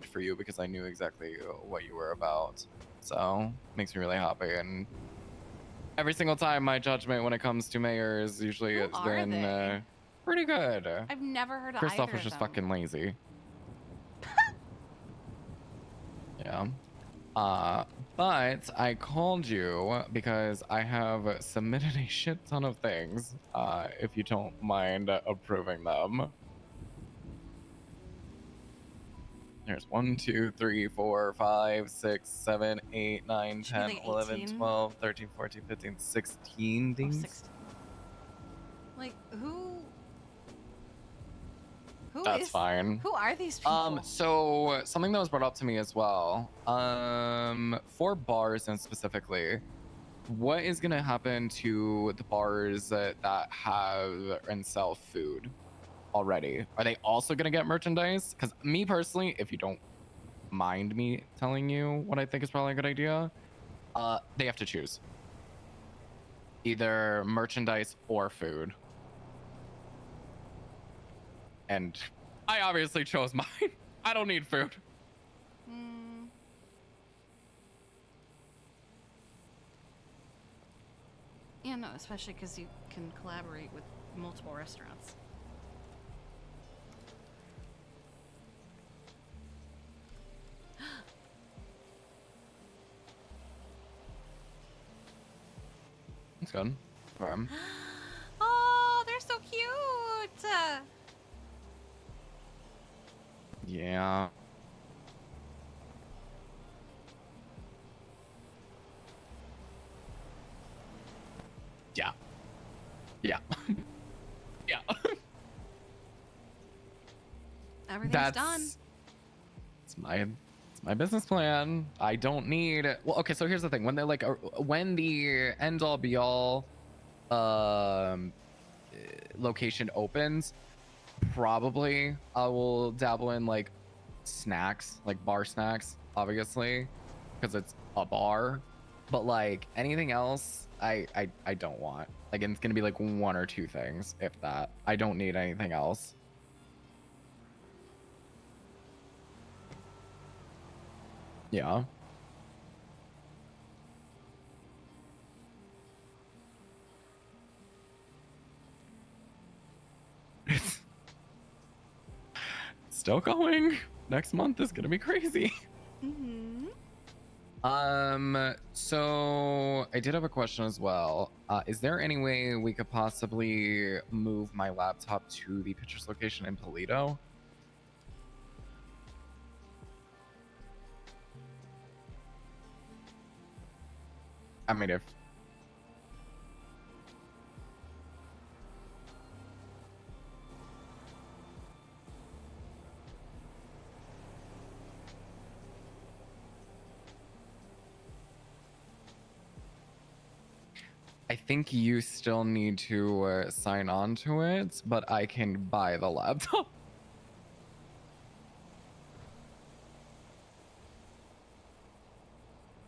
for you because I knew exactly what you were about. So makes me really happy. And every single time my judgment when it comes to mayors usually Who it's are been they? pretty good. I've never heard of Christoph either was of just them. fucking lazy. Yeah. But I called you because I have submitted a shit ton of things. If you don't mind approving them. There's 1, 2, 3, 4, 5, 6, 7, 8, 9, Should be 10, like 11, 18. 12, 13, 14, 15, 16 Oh, things. 16. Like who That's is fine. who are these people? So something that was brought up to me as well. For bars and specifically, what is gonna happen to the bars that have and sell food already? Are they also gonna get merchandise? Because me personally, if you don't mind me telling you what I think is probably a good idea, they have to choose either merchandise or food. And I obviously chose mine. I don't need food. Hmm. Yeah, no, especially because you can collaborate with multiple restaurants. That's good. Oh, they're so cute. Yeah. Yeah. Yeah. Yeah. Everything's done. It's my business plan. I don't need. Well, okay. So here's the thing. When they like when the end all be all location opens, probably I will dabble in like snacks, like bar snacks, obviously, because it's a bar. But like anything else, I don't want. Like it's gonna be like 1 or 2 things, if that. I don't need anything else. Yeah. It's still going. Next month is gonna be crazy. Mm-hmm. So I did have a question as well. Is there any way we could possibly move my laptop to the pictures location in Polito? I mean, if I think you still need to sign on to it, but I can buy the laptop.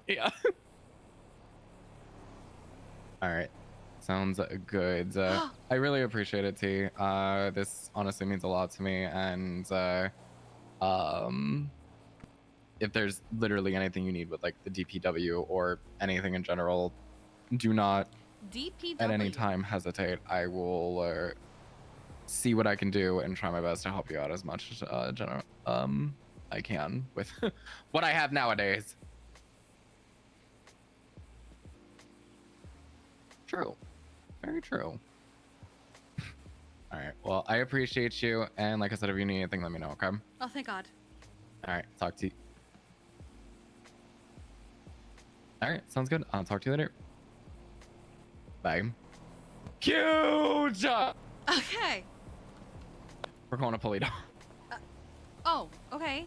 Yeah. All right. Sounds good. I really appreciate it, T. This honestly means a lot to me, and um, if there's literally anything you need with like the DPW or anything in general, do not DPW. at any time hesitate. I will see what I can do and try my best to help you out as much as I can with what I have nowadays. True. Very true. All right. Well, I appreciate you. And like I said, if you need anything, let me know, okay? Oh, thank God. All right. Talk to you. All right. Sounds good. I'll talk to you later. Bye. Huge! Okay. We're going to Polito. Oh, okay.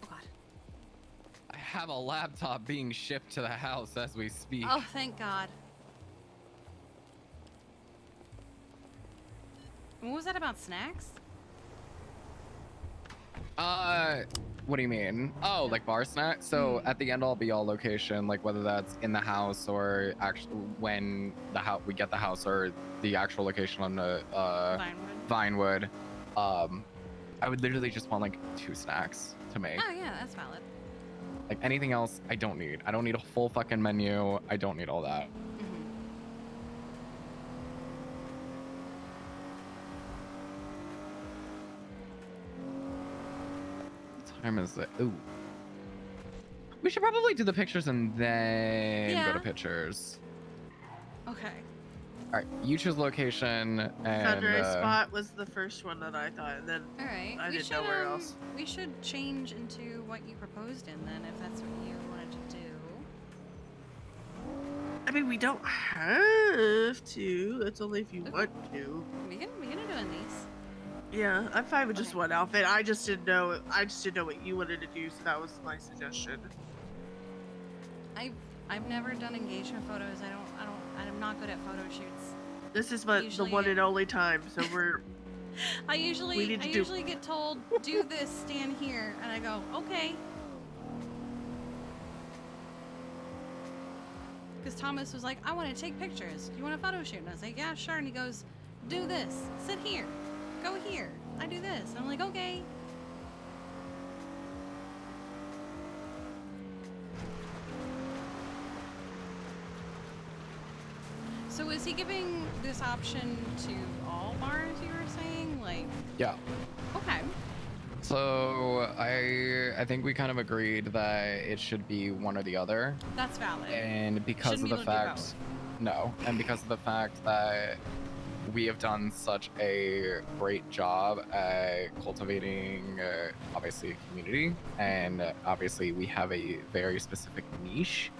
Oh, God. I have a laptop being shipped to the house as we speak. Oh, thank God. What was that about snacks? What do you mean? Oh, like bar snack? So at the end, I'll be all location, like whether that's in the house or actually when we get the house or the actual location on the Vinewood. I would literally just want like 2 snacks to make. Oh, yeah, that's valid. Like anything else, I don't need. I don't need a full fucking menu. I don't need all that. What time is it? Ooh. We should probably do the pictures and then go to pictures. Okay. All right, you choose location and Sunrise spot was the first one that I thought, and then All right. I didn't know where else. We should change into what you proposed in then, if that's what you wanted to do. I mean, we don't have to. That's only if you want to. We can do in these. Yeah, I'm fine with just one outfit. I just didn't know. I just didn't know what you wanted to do, so that was my suggestion. I've never done engagement photos. I'm not good at photo shoots. This is the one and only time, so we're. I usually get told, do this, stand here, and I go, okay. Because Thomas was like, I want to take pictures. Do you want a photo shoot? And I was like, yeah, sure. And he goes, do this, sit here, go here. I do this. And I'm like, okay. So is he giving this option to all bars, you were saying? Like, yeah. Okay. So I think we kind of agreed that it should be one or the other. That's valid. And because of the fact, and because of the fact that we have done such a great job at cultivating, obviously, a community, and obviously we have a very specific niche.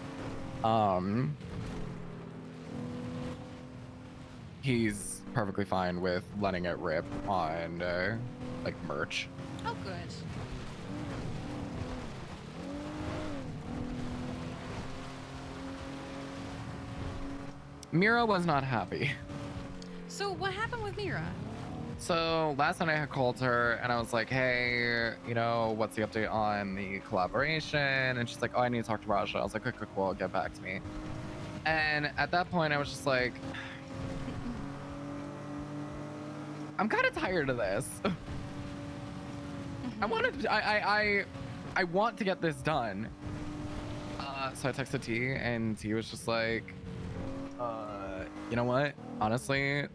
He's perfectly fine with letting it rip on like merch. Oh, good. Mira was not happy. So what happened with Mira? So last night I had called her and I was like, hey, you know, what's the update on the collaboration? And she's like, oh, I need to talk to Raja. I was like, okay, cool, get back to me. And at that point I was just like, I'm kind of tired of this. I want to get this done. So I texted T and T was just like, you know what? Honestly,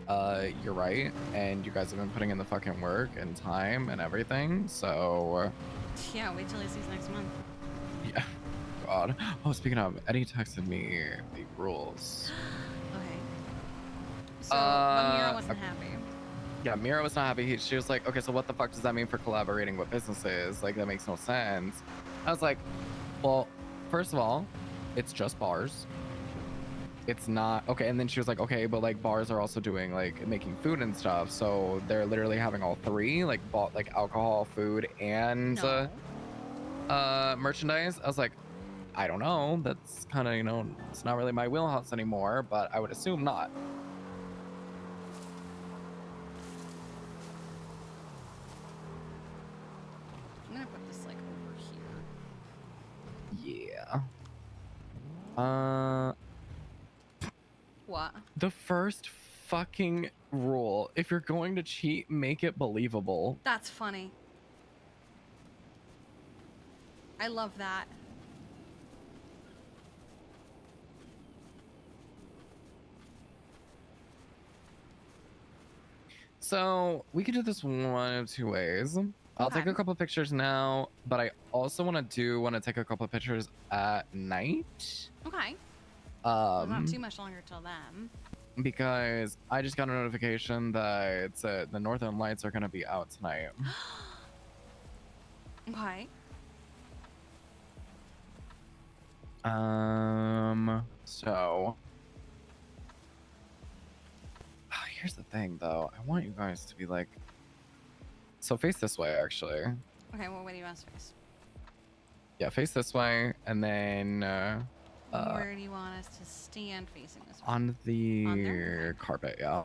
you're right. And you guys have been putting in the fucking work and time and everything. So yeah, wait till he sees next month. Yeah. God. Oh, speaking of, Eddie texted me the rules. Okay. So but Mira wasn't happy. Yeah, Mira was not happy. She was like, okay, so what the fuck does that mean for collaborating with businesses? Like, that makes no sense. I was like, well, first of all, it's just bars. It's not, okay, and then she was like, okay, but like bars are also doing like making food and stuff. So they're literally having all three, like bought like alcohol, food, and merchandise. I was like, I don't know. That's kind of, it's not really my wheelhouse anymore, but I would assume not. I'm gonna put this like over here. Yeah. What? The first fucking rule, if you're going to cheat, make it believable. That's funny. I love that. So we could do this one of two ways. I'll take Okay. a couple pictures now, but I also want to take a couple of pictures at night. Okay. Well, not too Um, much longer till then. because I just got a notification that the Northern Lights are gonna be out tonight. Okay. So here's the thing though. I want you guys to be like, so face this way actually. Okay, well, what do you want us to face? Yeah, face this way, and then Where do you want us to stand facing this way? on the On there? carpet, yeah.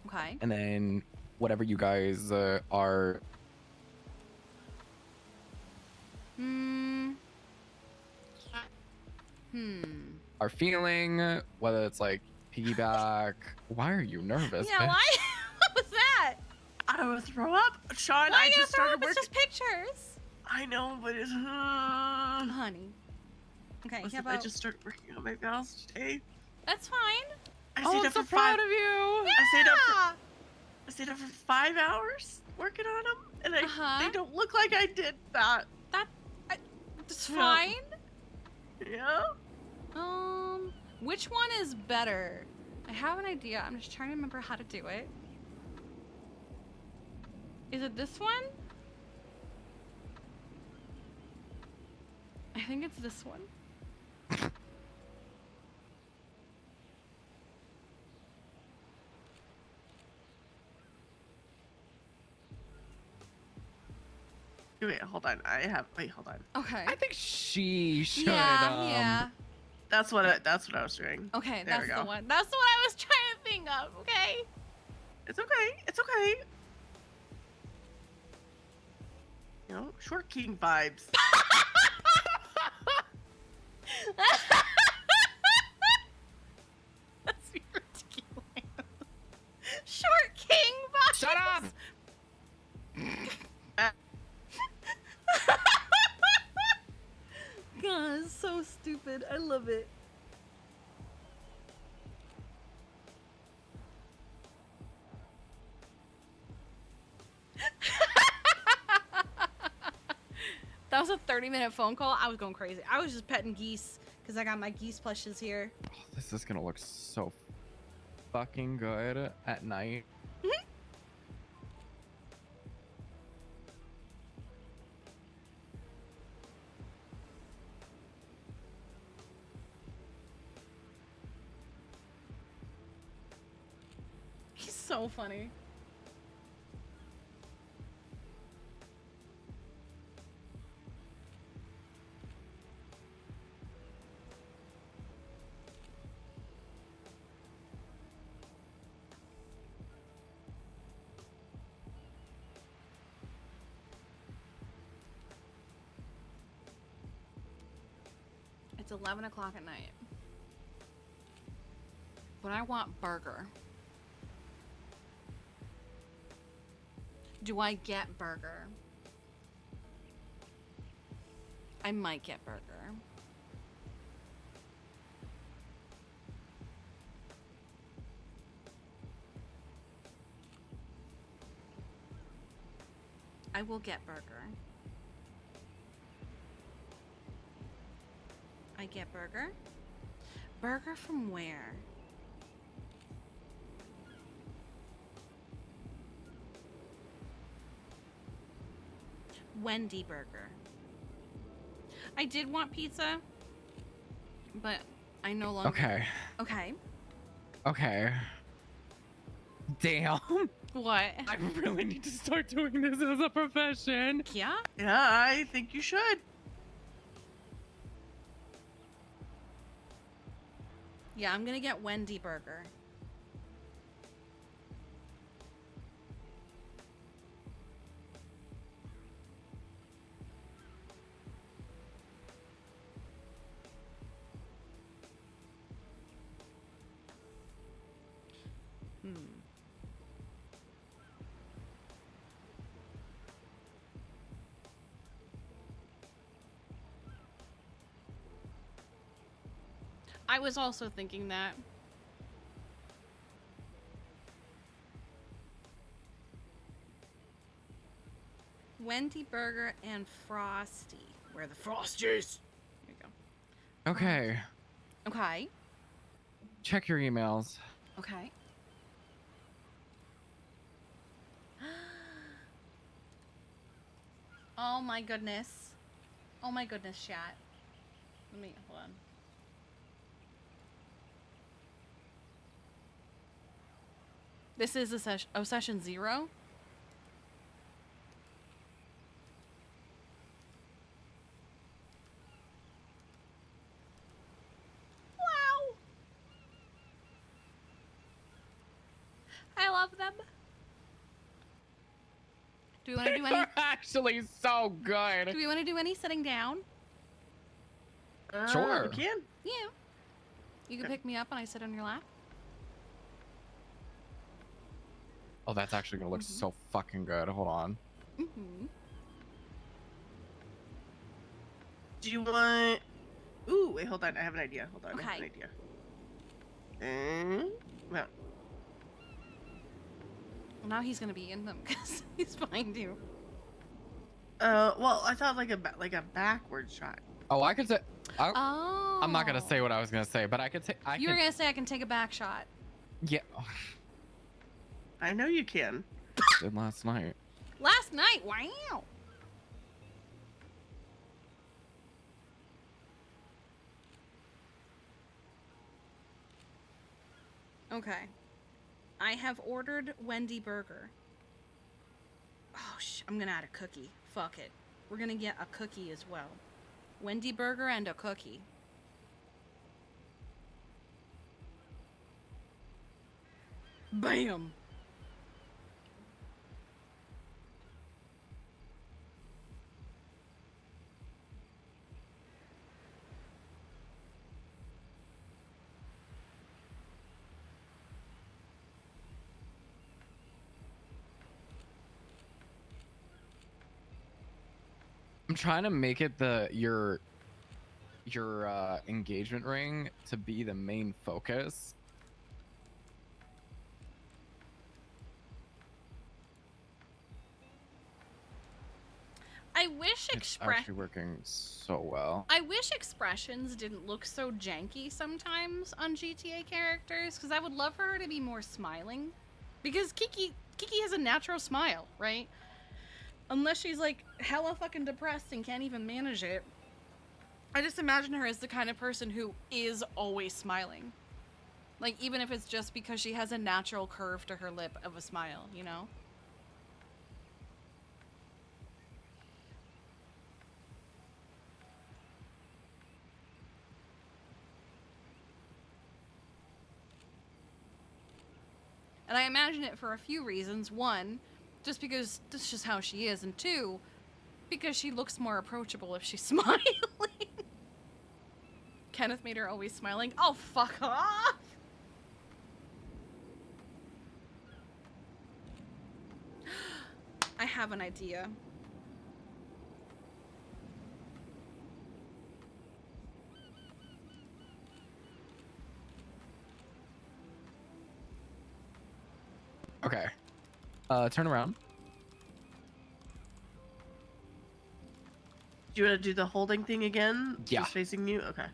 Okay. And then whatever you guys are. Are feeling, whether it's like piggyback. Why are you nervous? Yeah, bitch? why? What was that? I would throw up, Sean. Why I you just throw started up? It's working. just pictures. I know, but it's. Honey. Okay, Listen, how about... I just started working on my vows today. That's fine. I Oh, stayed I'm up so for proud 5. of you. Yeah. I stayed up for 5 hours working on them, and Uh-huh. they don't look like I did that. It's Yeah. fine. Yeah. Which one is better? I have an idea. I'm just trying to remember how to do it. Is it this one? I think it's this one. Wait, hold on. Wait, hold on. Okay. I think she should. Yeah. That's what I was doing. Okay, There we that's the go. one. That's the one I was trying to think of. Okay. It's okay. It's okay. You know, short king vibes. That's ridiculous. Short king vibes. Shut up. God, it's so stupid. I love it. That was a 30-minute phone call. I was going crazy. I was just petting geese because I got my geese plushes here. Oh, this is gonna look so fucking good at night. He's so funny. It's 11 o'clock at night. But I want burger. Do I get burger? I might get burger. I will get burger. I get burger? Burger from where? Wendy Burger. I did want pizza, but I no longer. Okay. Okay. Okay. Damn. What? I really need to start doing this as a profession. Yeah? Yeah, I think you should. Yeah, I'm gonna get Wendy Burger. I was also thinking that. Wendy Burger and Frosty. Where are the Frosties? There you go. Okay. Okay. Check your emails. Okay. Oh my goodness. Oh my goodness, chat. Let me, hold on. This is a session, oh, session 0? Wow. I love them. Do we want to do any? They're actually so good. Do we want to do any sitting down? Sure. You can. Yeah. You can pick me up and I sit on your lap. Oh, that's actually gonna look so fucking good. Hold on. Mm-hmm. Do you want? Ooh, wait, hold on. I have an idea. Hold on, I have an Okay. idea. Well, Well, now he's gonna be in them because he's behind you. well, I thought like a backward shot. Oh, I could say. Oh. I'm not gonna say what I was gonna say, but I could say. You were gonna say I can take a back shot. Yeah. I know you can. Did last night. Last night, wow. Okay. I have ordered Wendy Burger. Oh, I'm gonna add a cookie. Fuck it. We're gonna get a cookie as well. Wendy Burger and a cookie. Bam! I'm trying to make it your engagement ring to be the main focus. I wish It's actually working so well. I wish expressions didn't look so janky sometimes on GTA characters, because I would love for her to be more smiling. Because Kiki has a natural smile, right? Unless she's like hella fucking depressed and can't even manage it. I just imagine her as the kind of person who is always smiling. Like, even if it's just because she has a natural curve to her lip of a smile, you know? And I imagine it for a few reasons. One, just because that's just how she is. And two, because she looks more approachable if she's smiling. Kenneth made her always smiling. Oh, fuck off! I have an idea. Okay. Turn around. Do you want to do the holding thing again? Yeah. Just facing you? Okay.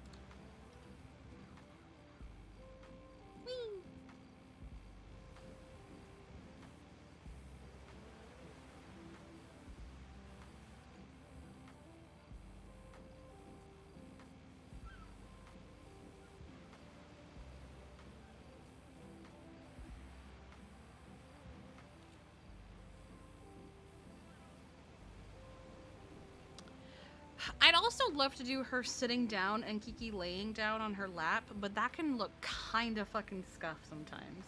I'd also love to do her sitting down and Kiki laying down on her lap, but that can look kind of fucking scuff sometimes.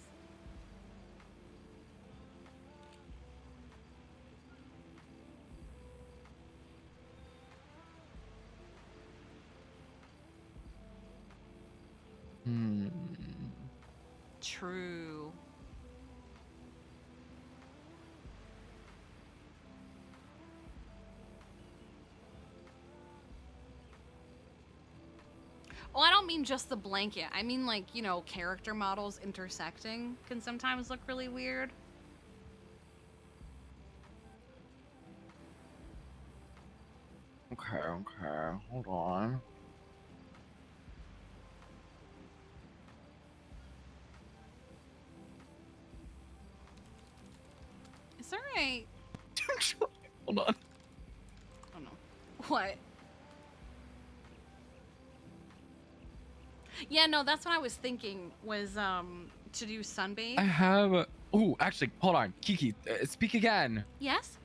Hmm. True. Well, I don't mean just the blanket. I mean, like, you know, character models intersecting can sometimes look really weird. Okay, okay. Hold on. It's alright. Hold on. Oh no. What? Yeah, no, that's what I was thinking was to do sunbathe. I have. Oh, actually, hold on. Kiki, speak again. Yes?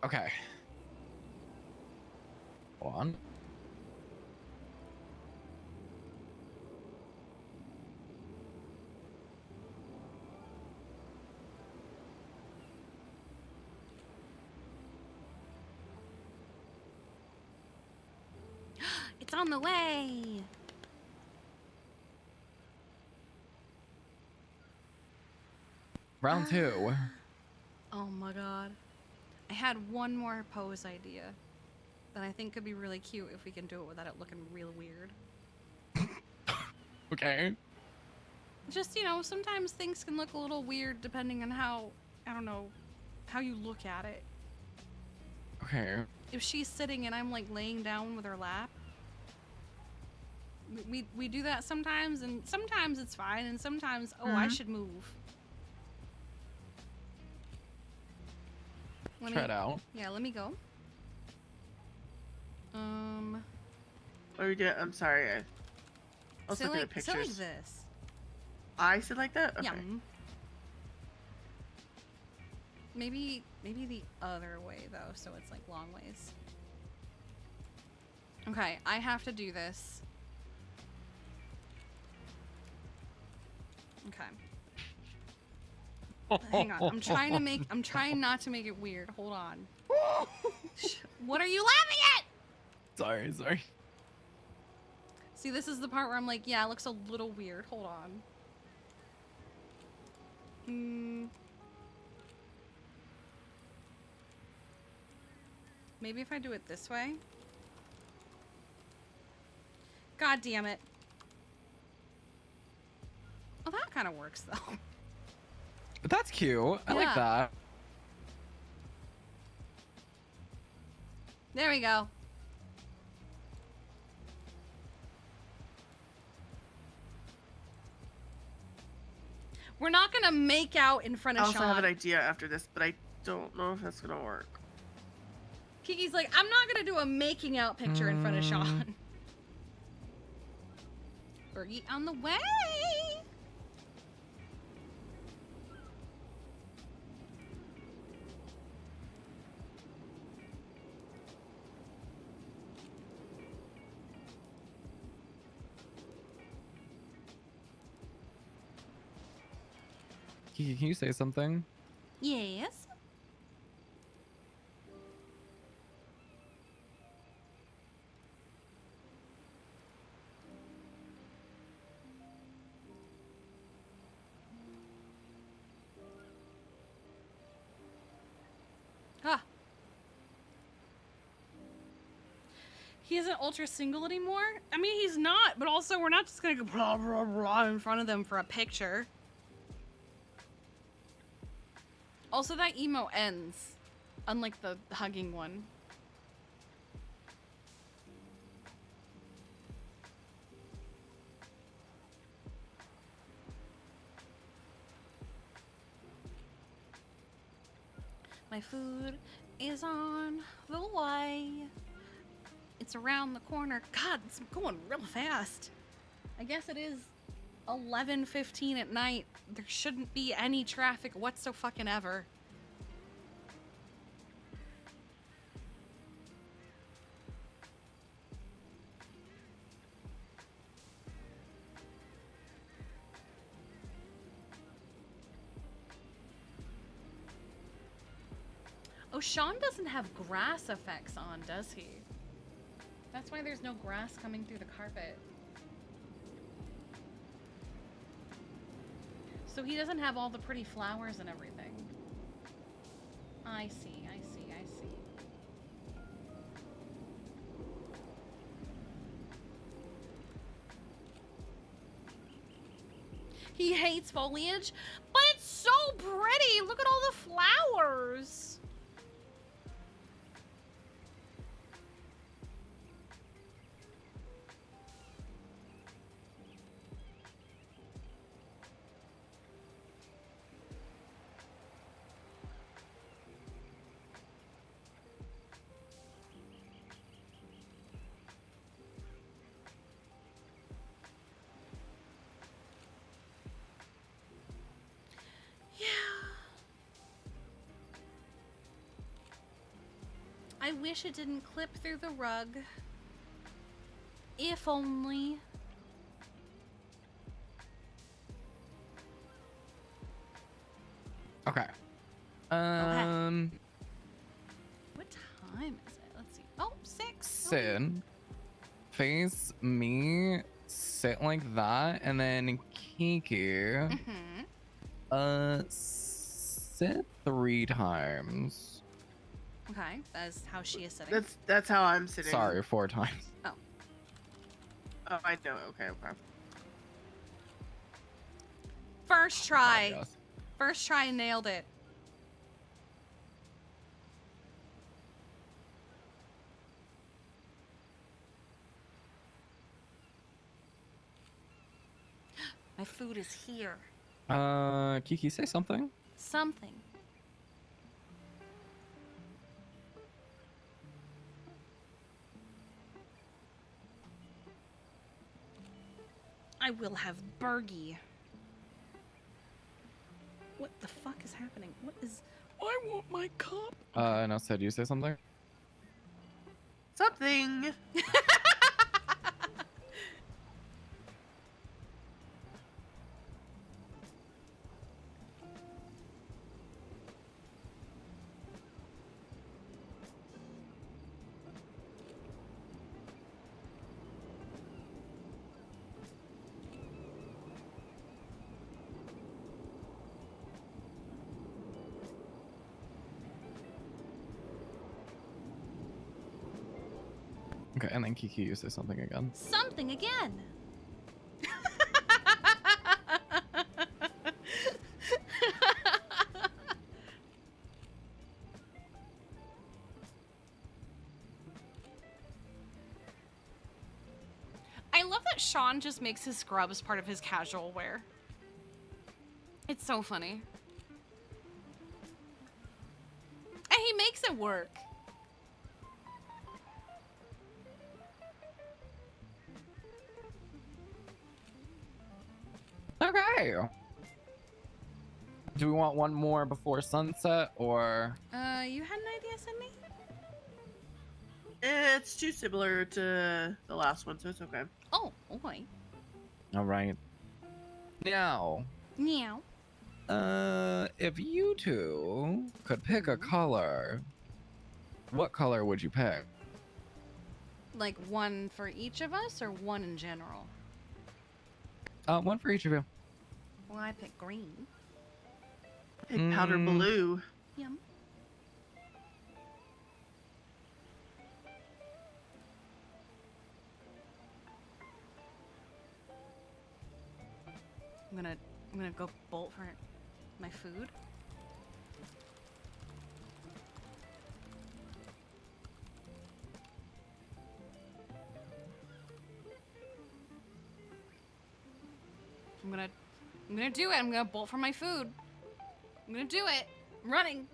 Okay. Hold on. It's on the way. Round two. Oh my god. I had one more pose idea that I think could be really cute if we can do it without it looking real weird. Okay. Just, you know, sometimes things can look a little weird depending on how, I don't know, how you look at it. Okay. If she's sitting and I'm like laying down with her lap, we do that sometimes, and sometimes it's fine, and sometimes, oh, I should move. Try it out. Yeah, let me go. What are we doing? I'm sorry. I was Sit looking like, at sit pictures. like this. I sit like that? Okay. Yeah. Maybe the other way though, so it's like long ways. Okay, I have to do this. Okay. Hang on. I'm trying not to make it weird. Hold on. What are you laughing at? Sorry. See, this is the part where I'm like, yeah, it looks a little weird. Hold on. Maybe if I do it this way. God damn it. Oh, that kind of works though. That's cute. I like Yeah. that. There we go. We're not gonna make out in front I of also Sean. have an idea after this, but I don't know if that's gonna work. Kiki's like, I'm not gonna do a making out picture in front of Sean. Fergie on the way. Kiki, can you say something? Yes. Ah. He isn't ultra single anymore? I mean, he's not, but also we're not just gonna go blah, blah, blah in front of them for a picture. Also, that emo ends, unlike the hugging one. My food is on the way. It's around the corner. God, it's going real fast. I guess it is 11:15 at night. There shouldn't be any traffic whatsoever. Oh, Sean doesn't have grass effects on, does he? That's why there's no grass coming through the carpet. So he doesn't have all the pretty flowers and everything. I see, I see, I see. He hates foliage, but it's so pretty! Look at all the flowers! I wish it didn't clip through the rug. If only. Okay. What time is it? Let's see. Oh, 6. Sid, face me, sit like that, and then Kiki, sit 3 times. Okay, that's how she is sitting. That's how I'm sitting. Sorry, 4 times. Oh. Oh, I know. Okay, okay. First try. Yes. First try, nailed it. My food is here. Kiki, say something. Something. I will have Bergie. What the fuck is happening? What is... I want my cup. No, Sid, you say something? Something. Okay, and then Kiki, you say something again. Something again. I love that Sean just makes his scrubs part of his casual wear. It's so funny. And he makes it work. Okay. Do we want one more before sunset, or? You had an idea, Sydney? It's too similar to the last one, so it's okay. Oh, okay. All right. Now, Meow. if you two could pick a color, what color would you pick? Like one for each of us or one in general? One for each of you. Well, I pick green. Pick powder blue. Yum. I'm gonna go bolt for my food. I'm gonna do it. I'm gonna bolt for my food. I'm gonna do it. I'm running.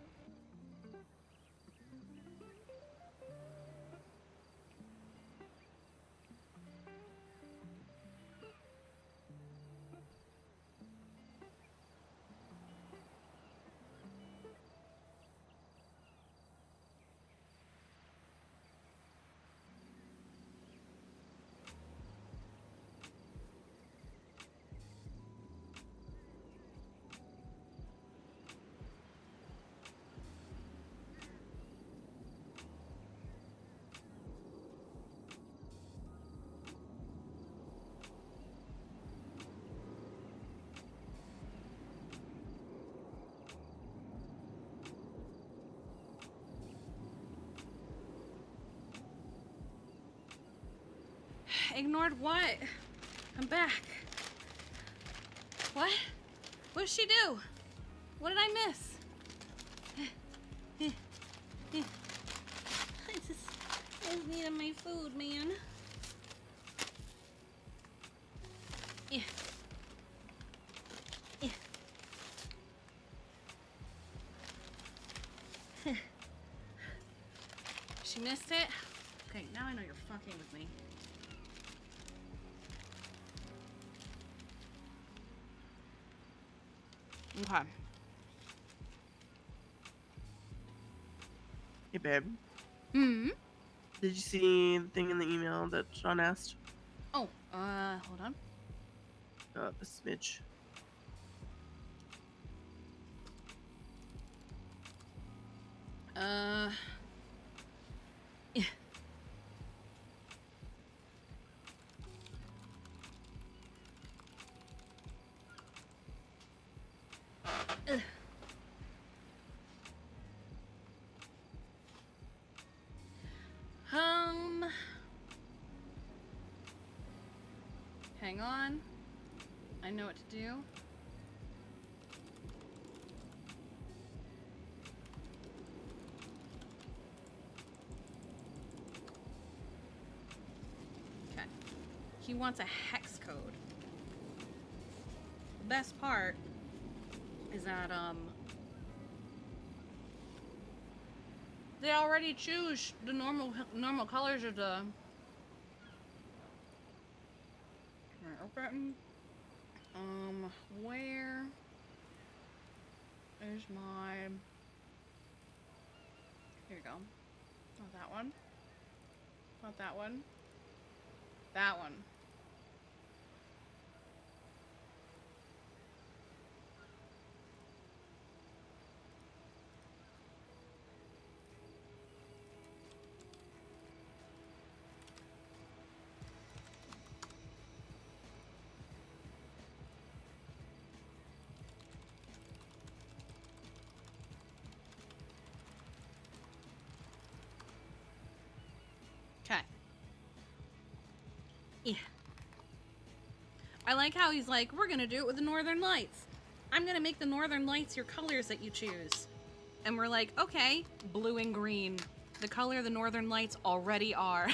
Ignored what? I'm back. What? What did she do? What did I miss? I just needed my food, man. Yeah. Yeah. She missed it? Okay, now I know you're fucking with me. Okay. Hey, babe. Hmm. Did you see the thing in the email that Sean asked? Oh, hold on. A smidge. Yeah. Ugh. Hang on. I know what to do. Okay. He wants a hex code. The best part is that, they already choose the normal colors of the... Open. Where is my... Here you go. Not that one. Not that one. That one. Okay. Yeah. I like how he's like, we're gonna do it with the Northern Lights. I'm gonna make the Northern Lights your colors that you choose. And we're like, okay, blue and green. The color the Northern Lights already are.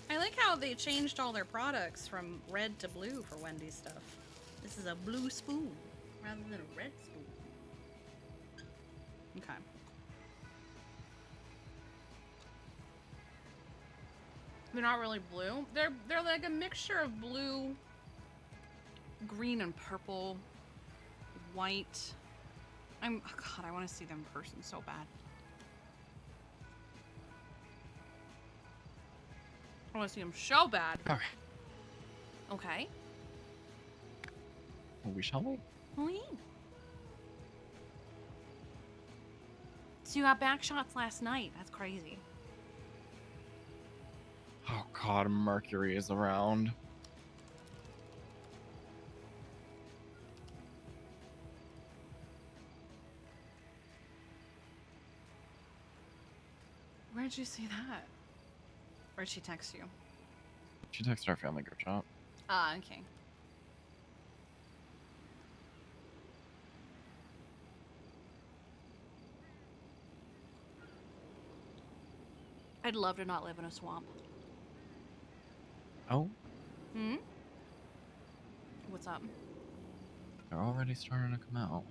I like how they changed all their products from red to blue for Wendy's stuff. This is a blue spoon rather than a red spoon. Okay. They're not really blue. They're like a mixture of blue, green and purple, white. Oh God, I want to see them in person so bad. I want to see them so bad. Okay. Okay. Well, shall we? Oh, yeah. So you got back shots last night. That's crazy. Oh God, Mercury is around. Where'd you see that? Where'd she text you? She texted our family group chat. Ah, okay. I'd love to not live in a swamp. Oh, Hmm? What's up? they're already starting to come out.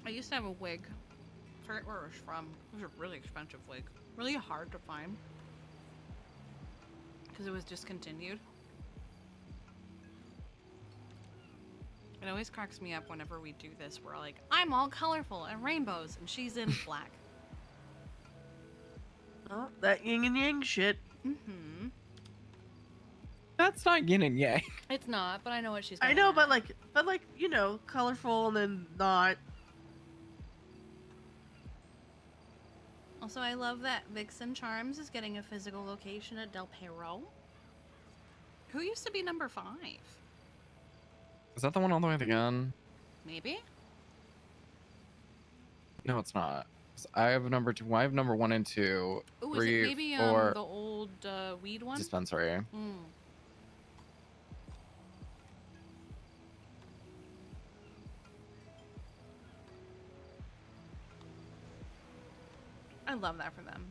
I used to have a wig. I forget where it was from. It was a really expensive wig. Really hard to find. Because it was discontinued. It always cracks me up whenever we do this. We're like, I'm all colorful and rainbows, and she's in black. Oh, that yin and yang shit. Mm-hmm. That's not yin and yang. It's not, but I know what she's I going know, at. but like, you know, colorful and then not. Also, I love that Vixen Charms is getting a physical location at Del Perro. Who used to be number 5? Is that the one all the way at the end? Maybe? No, it's not. 'Cause I have number 2. I have number 1 and 2. Ooh, is it 3, maybe 4 the old weed one? dispensary. Mm. I love that for them.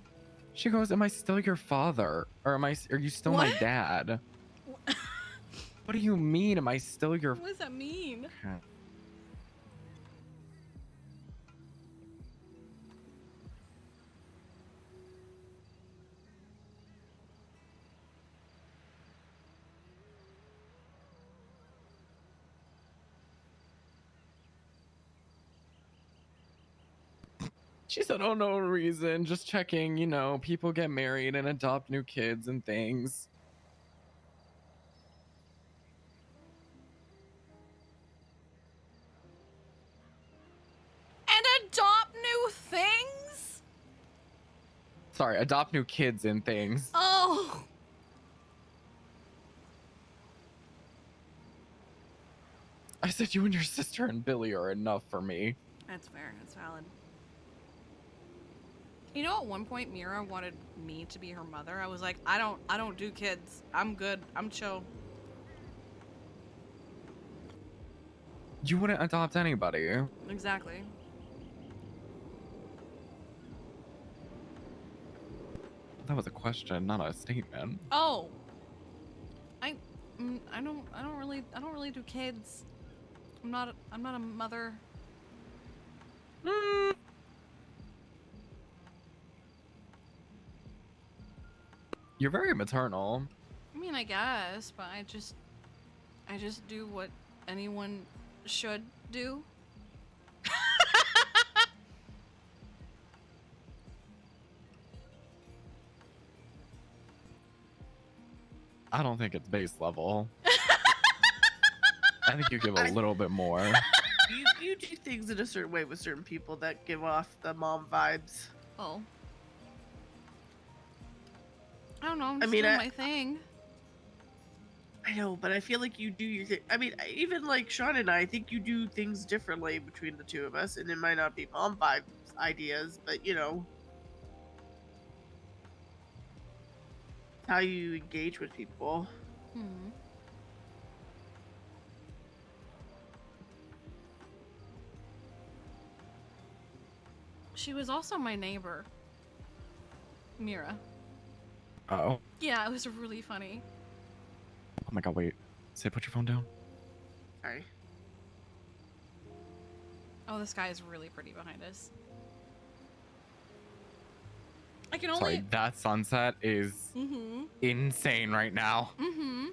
She goes, "Am I still your father, or are you still my What? dad?" What do you mean? Am I still your? What does that mean? Okay. She said, "Oh, no reason. Just checking. You know, people get married and adopt new kids and things." And adopt new things? Sorry, adopt new kids and things. Oh. I said, "You and your sister and Billy are enough for me." That's fair. That's valid. You know, at one point, Mira wanted me to be her mother. I was like, I don't do kids. I'm good. I'm chill. You wouldn't adopt anybody. Exactly. That was a question, not a statement. Oh. I don't really do kids. I'm not a mother. You're very maternal. I mean, I guess, but I just do what anyone should do. I don't think it's base level. I think you give a little bit more. You do things in a certain way with certain people that give off the mom vibes. Oh. I don't know. I'm I just mean, doing my thing. I know, but I feel like you do your thing. I mean, even like Sean and I think you do things differently between the two of us, and it might not be mom vibes ideas, but you know, how you engage with people. Hmm. She was also my neighbor, Mira. Oh. Yeah, it was really funny. Oh my god, wait. Say, put your phone down. Sorry. Oh, this guy is really pretty behind us. I can Sorry, only. that sunset is Mm-hmm. insane right now. Mm-hmm.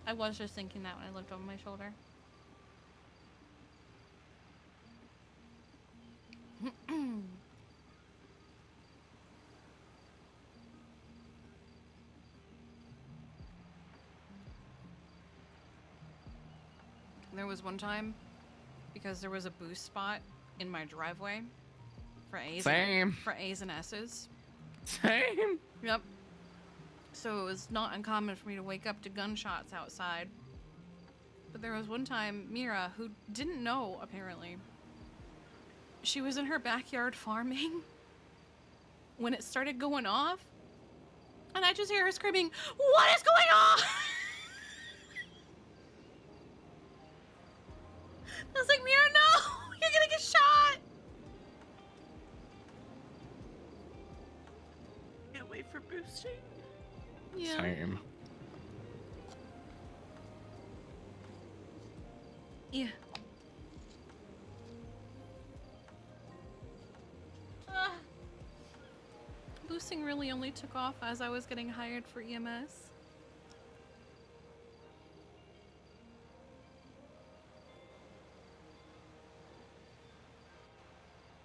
I was just thinking that when I looked over my shoulder. There was one time, because there was a boost spot in my driveway for A's Same. for A's and S's. Same. Yep. So it was not uncommon for me to wake up to gunshots outside. But there was one time, Mira, who didn't know, apparently, she was in her backyard farming when it started going off. And I just hear her screaming, "What is going on?" I was like, Mira, no! You're gonna get shot! Can't wait for boosting. Yeah. Same. Yeah. Boosting really only took off as I was getting hired for EMS.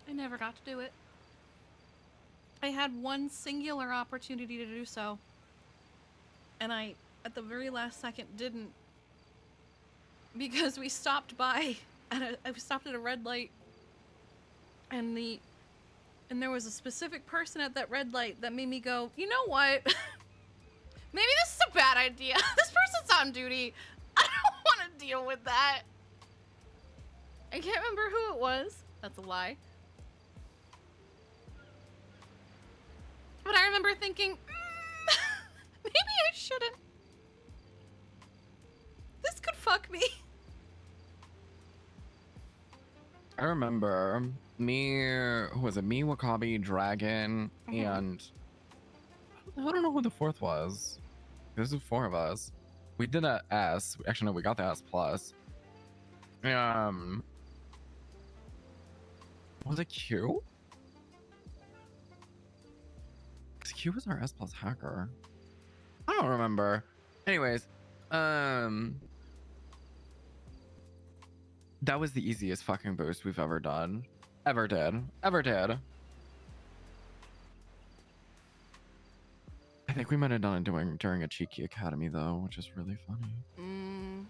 I never got to do it. I had one singular opportunity to do so. And I, at the very last second, didn't. Because we stopped by, I stopped at a red light. And there was a specific person at that red light that made me go, you know what? Maybe this is a bad idea. This person's on duty. I don't want to deal with that. I can't remember who it was. That's a lie. But I remember thinking, maybe I shouldn't. This could fuck me. I remember me, who was it? Me, Wakabi, Dragon, and I don't know who the fourth was. There's the four of us. We did a S. Actually, no, we got the S plus. Was it Q? 'Cause Q was our S plus hacker. I don't remember. Anyways, that was the easiest fucking boost we've ever done. Ever did. I think we might have done it during a Cheeky Academy though, which is really funny.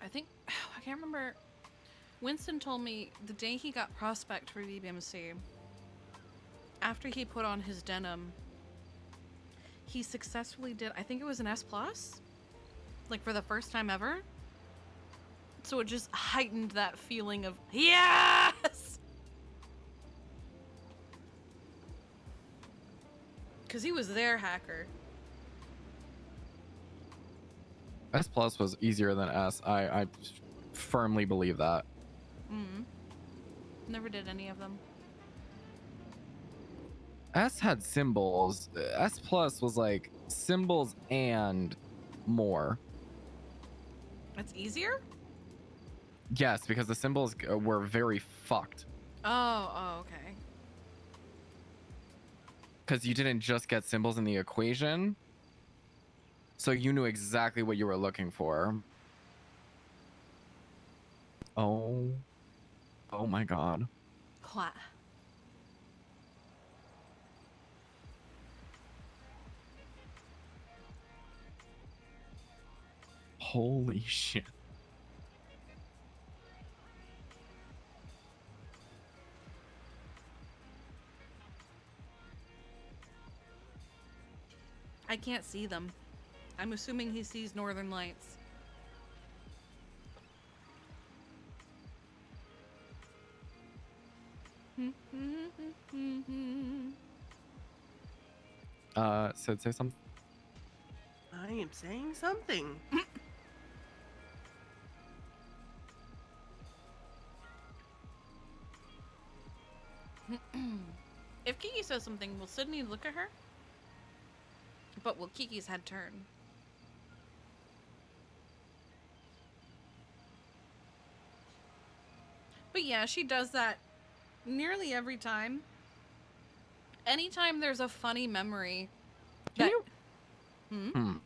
I think, I can't remember. Winston told me the day he got prospect for VBMC, after he put on his denim, he successfully did, I think it was an S plus, like for the first time ever. So it just heightened that feeling of yes, because he was their hacker. S plus was easier than S. I firmly believe that. Never did any of them. S had symbols. S plus was like symbols and more. It's easier? Yes, because the symbols were very fucked. Oh, okay. Because you didn't just get symbols in the equation. So you knew exactly what you were looking for. Oh my god. What? Holy shit. I can't see them. I'm assuming he sees northern lights. Sid, say something. I am saying something. If Kiki says something, will Sydney look at her? But will Kiki's head turn? But yeah, she does that nearly every time. Anytime there's a funny memory. Can Hmm? you?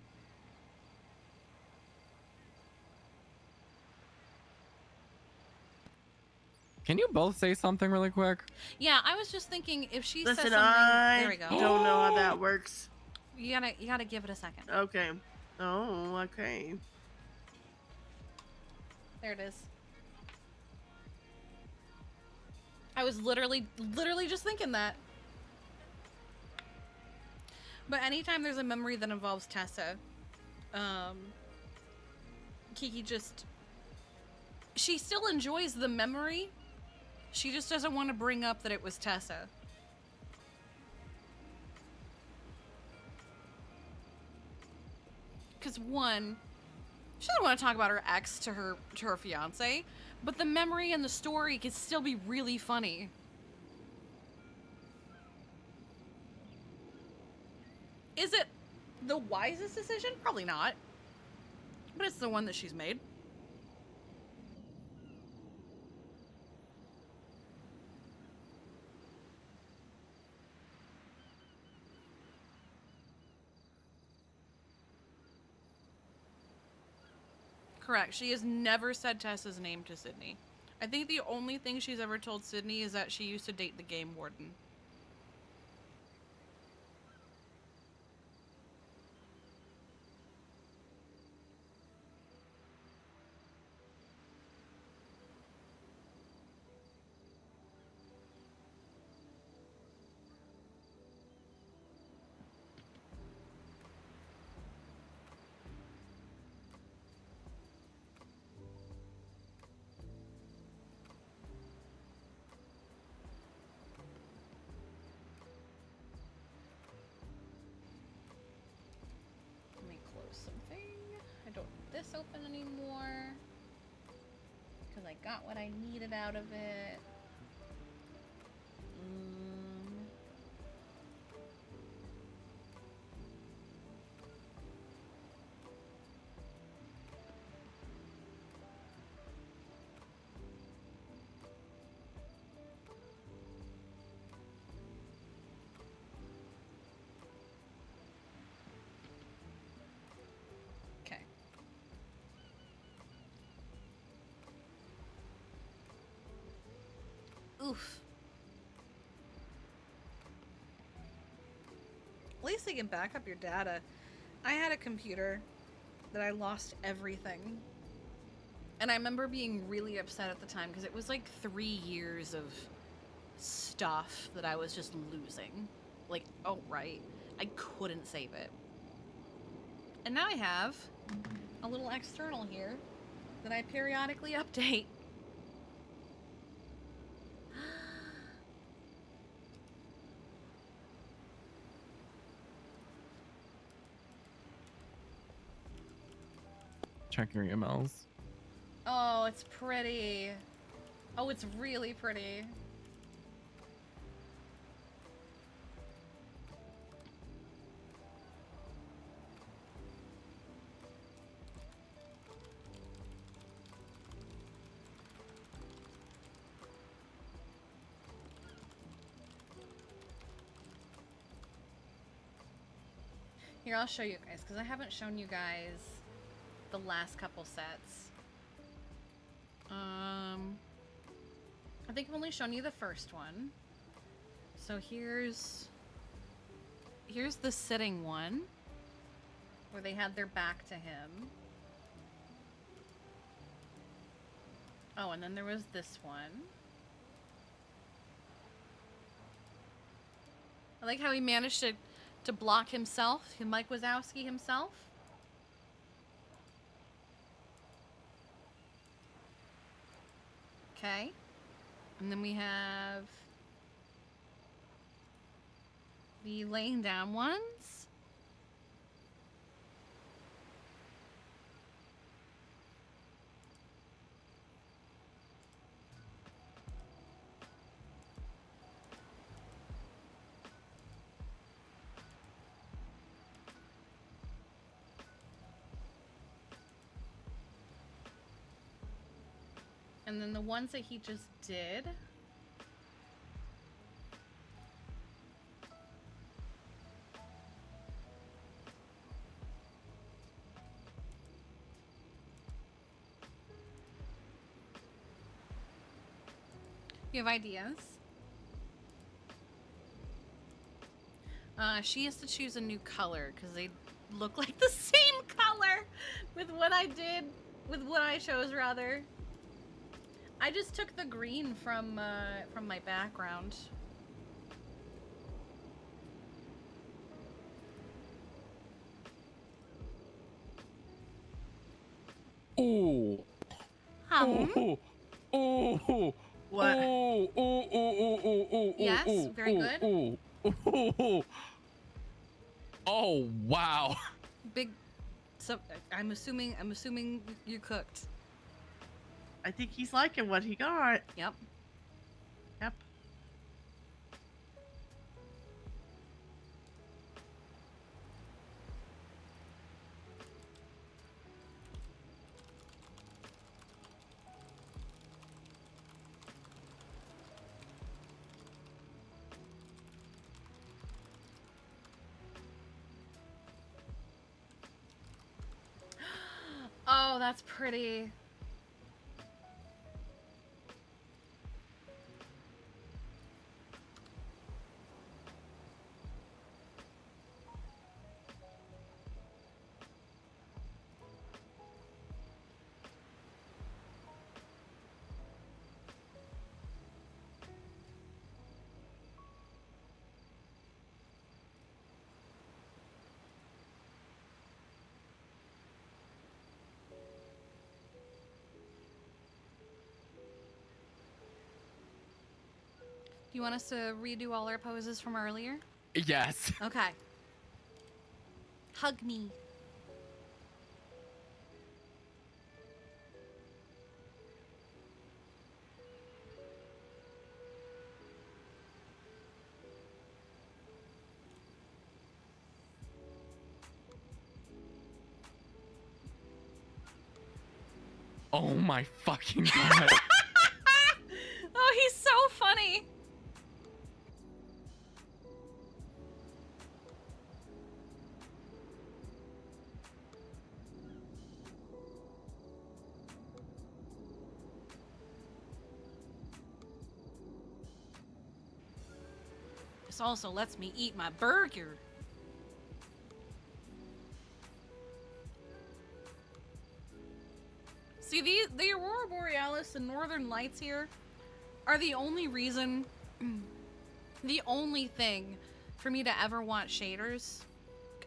Can you both say something really quick? Yeah, I was just thinking if she Listen, says something. There we I go. don't know how that works. You gotta give it a second. Okay. Oh, okay. There it is. I was literally just thinking that. But anytime there's a memory that involves Tessa, Kiki just... She still enjoys the memory. She just doesn't want to bring up that it was Tessa. Because one, she doesn't want to talk about her ex to her fiance, but the memory and the story could still be really funny. Is it the wisest decision? Probably not. But it's the one that she's made. Correct. She has never said Tessa's name to Sydney. I think the only thing she's ever told Sydney is that she used to date the game warden. this open anymore. Because I got what I needed out of it. Okay. Oof. At least they can back up your data. I had a computer that I lost everything. And I remember being really upset at the time because it was like 3 years of stuff that I was just losing. Like, oh, right. I couldn't save it. And now I have a little external here that I periodically update. Check your emails. Oh, it's pretty. Oh, it's really pretty. Here, I'll show you guys, because I haven't shown you guys the last couple sets. I think I've only shown you the first one. So here's the sitting one, where they had their back to him. Oh, and then there was this one. I like how he managed to block himself, Mike Wazowski himself. Okay. And then we have the laying down ones. And then the ones that he just did. You have ideas? She has to choose a new color because they look like the same color with what I did, with what I chose rather. I just took the green from my background. Ooh. Ooh. Ooh. What? Yes, very good. Oh wow. Big. So I'm assuming you cooked. I think he's liking what he got. Yep. Yep. Oh, that's pretty. Do you want us to redo all our poses from earlier? Yes. Okay. Hug me. Oh my fucking god. Oh, he's so funny. This also lets me eat my burger. See, the Aurora Borealis and Northern Lights here are the only reason, the only thing for me to ever want shaders.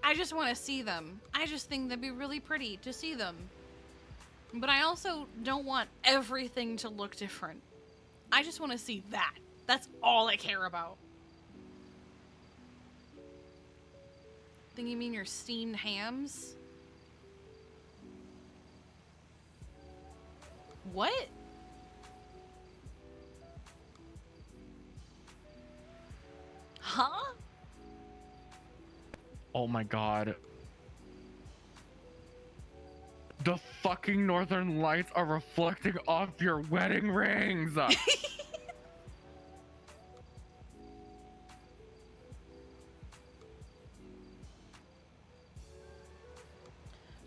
I just want to see them. I just think that'd be really pretty to see them. But I also don't want everything to look different. I just want to see that. That's all I care about. Think you mean your steamed hams? What? Huh? Oh my god. The fucking northern lights are reflecting off your wedding rings.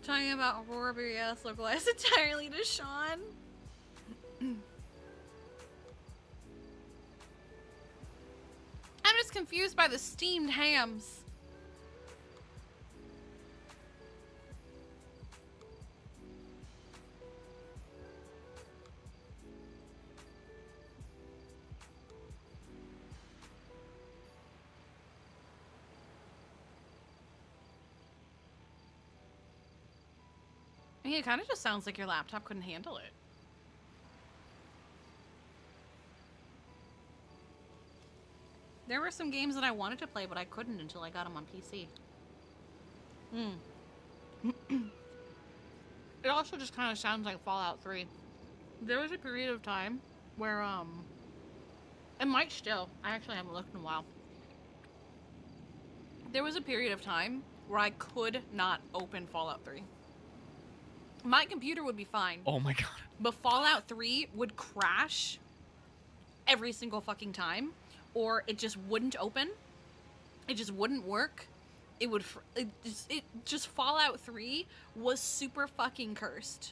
Talking about Aurora Borealis localized entirely to Sean. I'm just confused by the steamed hams. I mean, it kind of just sounds like your laptop couldn't handle it. There were some games that I wanted to play, but I couldn't until I got them on PC. It also just kind of sounds like Fallout 3. There was a period of time where, it might still. I actually haven't looked in a while. There was a period of time where I could not open Fallout 3. My computer would be fine, Oh my god. but Fallout 3 would crash every single fucking time, or it just wouldn't open. It just wouldn't work. It would, it just Fallout 3 was super fucking cursed.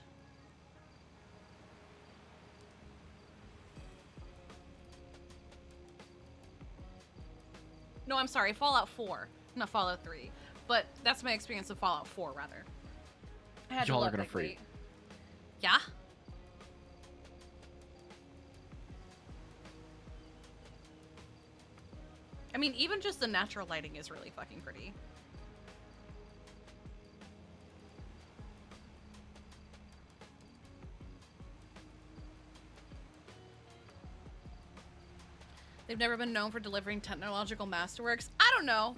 No, I'm sorry, Fallout 4, not Fallout 3. But that's my experience of Fallout 4, rather. I had Y'all to are let gonna that freak. wait. Yeah? I mean, even just the natural lighting is really fucking pretty. They've never been known for delivering technological masterworks. I don't know.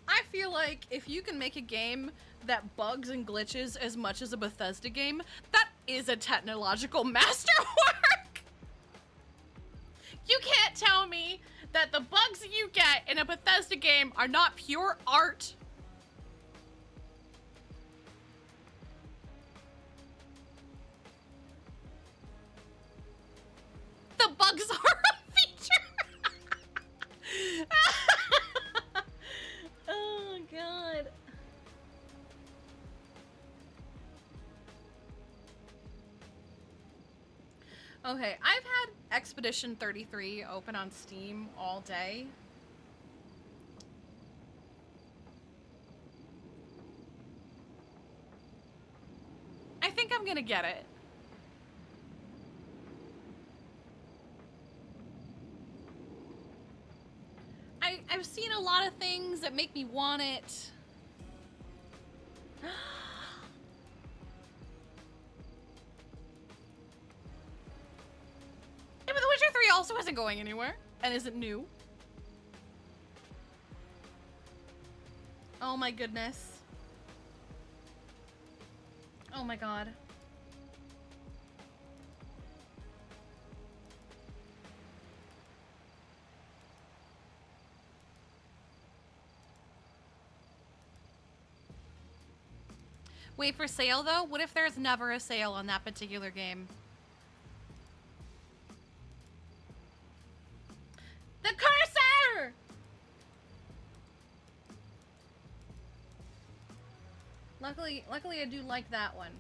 I feel like if you can make a game that bugs and glitches as much as a Bethesda game, that is a technological masterwork. You can't tell me that the bugs that you get in a Bethesda game are not pure art. The bugs are a feature. Oh god. Okay, I've had Expedition 33 open on Steam all day. I think I'm gonna get it. I've seen a lot of things that make me want it. Yeah, but The Witcher 3 also isn't going anywhere and isn't new. Oh my goodness. Oh my god. Wait for sale though? What if there's never a sale on that particular game? The cursor! Luckily I do like that one.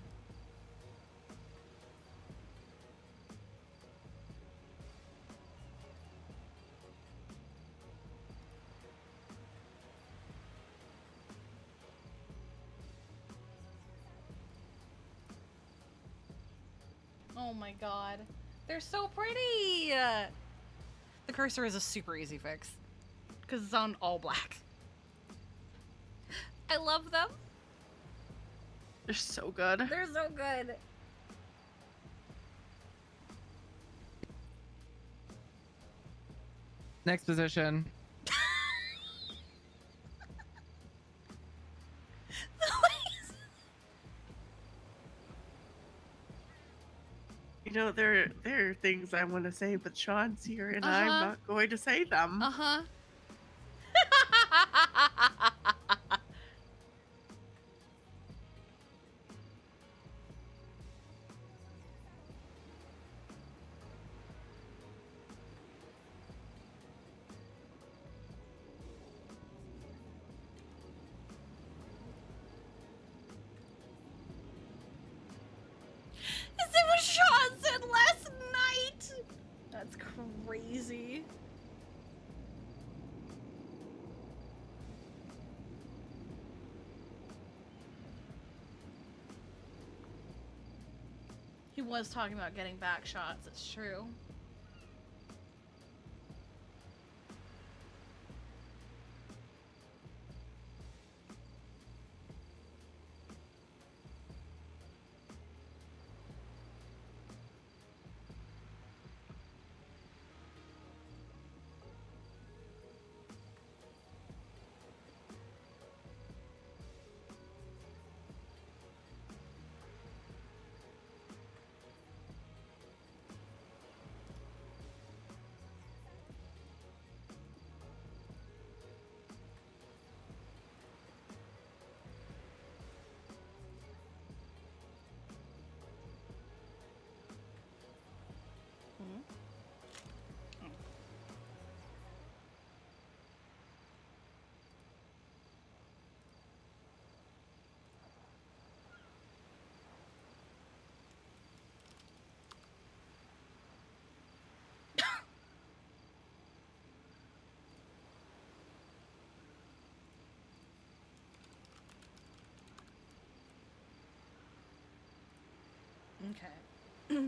Oh my god. They're so pretty! The cursor is a super easy fix. Because it's on all black. I love them. They're so good. They're so good. Next position. You know, there are things I want to say, but Sean's here and I'm Uh-huh. not going to say them. Uh-huh. Is it what Sean said last night? That's crazy. He was talking about getting back shots, it's true. Okay.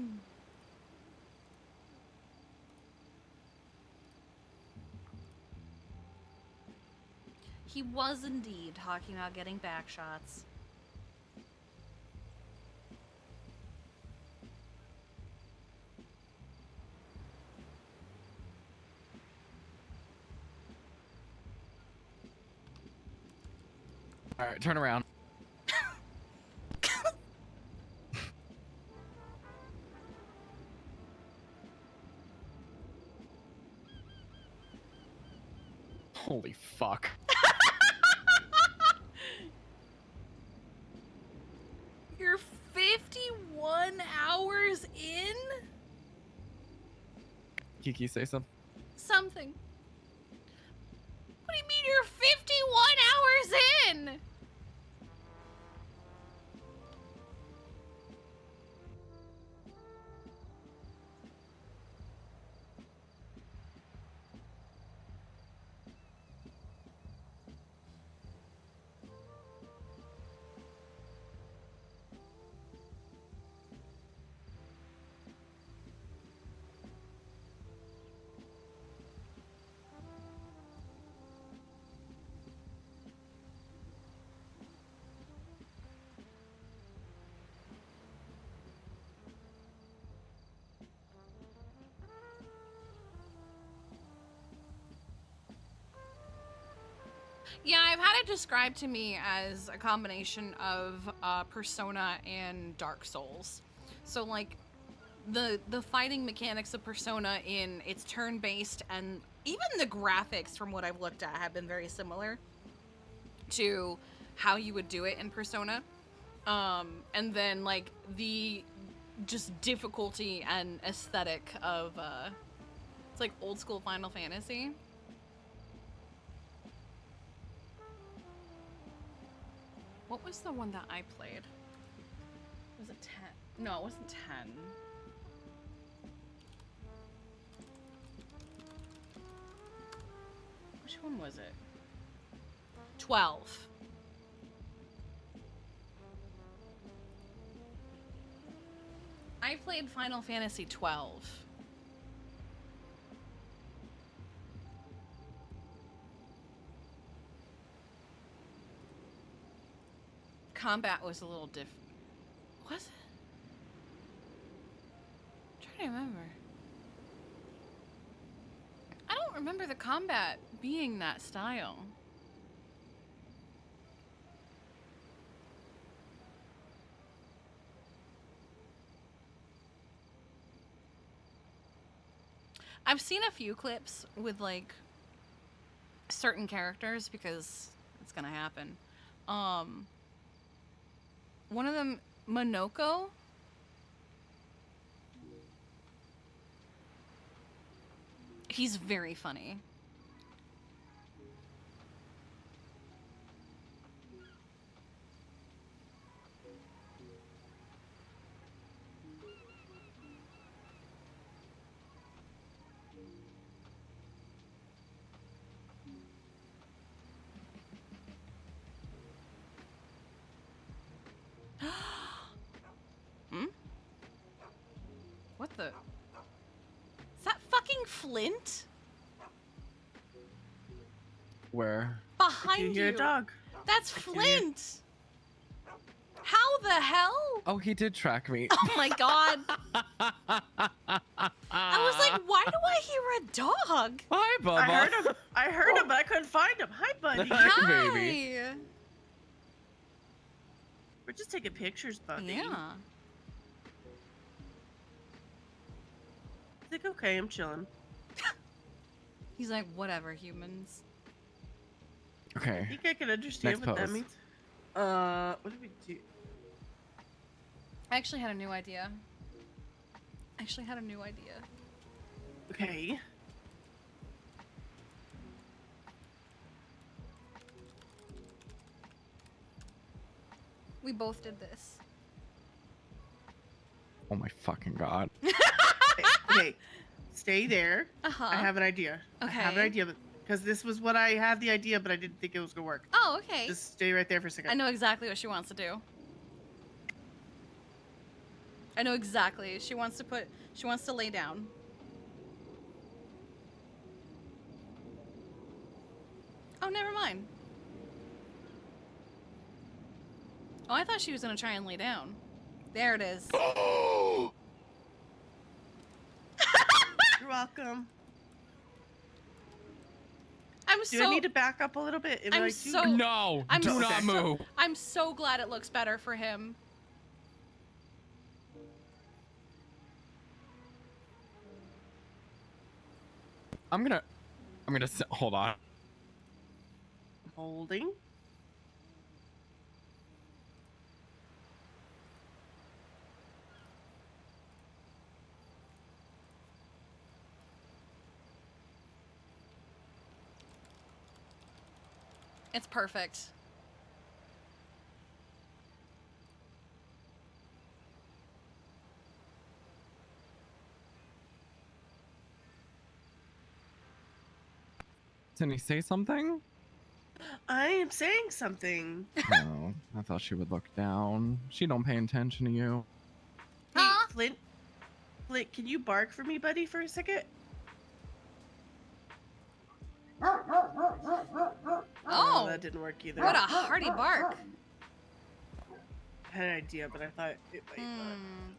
He was indeed talking about getting back shots. All right, turn around. Holy fuck. You're 51 hours in? Kiki, say something. Something. What do you mean you're 51 hours in? Yeah, I've had it described to me as a combination of Persona and Dark Souls. So like the fighting mechanics of Persona in its turn-based, and even the graphics from what I've looked at have been very similar to how you would do it in Persona. And then like the just difficulty and aesthetic of it's like old school Final Fantasy. What was the one that I played? Was it 10? No, it wasn't 10. Which one was it? 12. I played Final Fantasy 12. Combat was a little different. Was it? I'm trying to remember. I don't remember the combat being that style. I've seen a few clips with like certain characters because it's gonna happen. One of them, Monoko. He's very funny. Hmm? What the? Is that fucking Flint? Where? Behind You hear a dog. That's Flint! How the hell? Oh, he did track me. Oh my god. I was like, why do I hear a dog? Hi, Bubba. I heard him, but I couldn't find him. Hi, buddy. Hi, baby. We're just taking pictures, buddy. Yeah. He's like, okay, I'm chilling. He's like, whatever, humans. Okay. I think I can understand Next what that pose. means. What did we do? I actually had a new idea. Okay. We both did this. Oh my fucking god. Okay. Stay there. Uh-huh. I have an idea. I have an Okay. idea, because this was what I had the idea, but I didn't think it was gonna work. Oh, okay. Just stay right there for a second. I know exactly what she wants to do. I know exactly. She wants to lay down. Oh, never mind. Oh, I thought she was gonna try and lay down. There it is. You're welcome. I'm Do so I need to back up a little bit? If I'm I do- so- No, I'm do so- not move. I'm so glad it looks better for him. I'm gonna hold on. Holding. It's perfect. Didn't he say something? I am saying something. No, I thought she would look down. She don't pay attention to you. Hey, Huh? Flint. Flint, can you bark for me, buddy, for a second? Oh, That didn't work either. what a hearty bark. I had an idea, but I thought it might not. Hmm.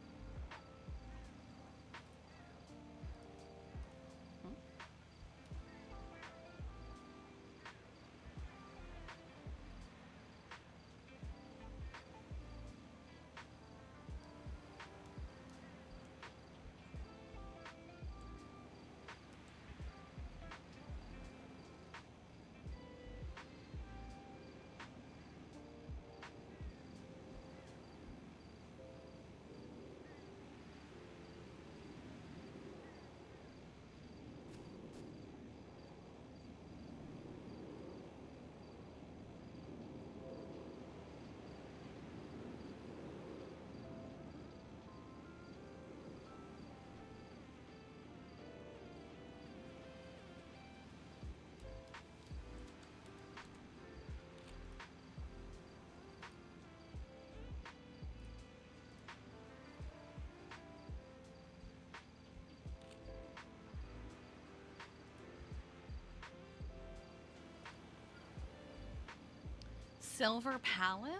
Silver Palace?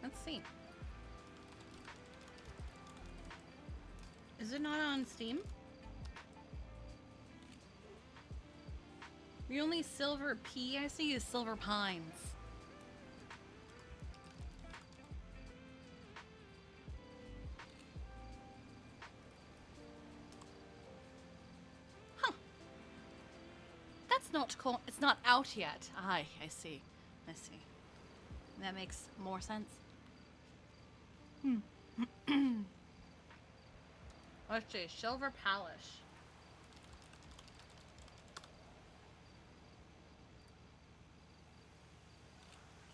Let's see. Is it not on Steam? The only Silver P I see is Silver Pines. Huh. That's not cool. It's not out yet. I see. I see. That makes more sense. Let's see. Silver Palace.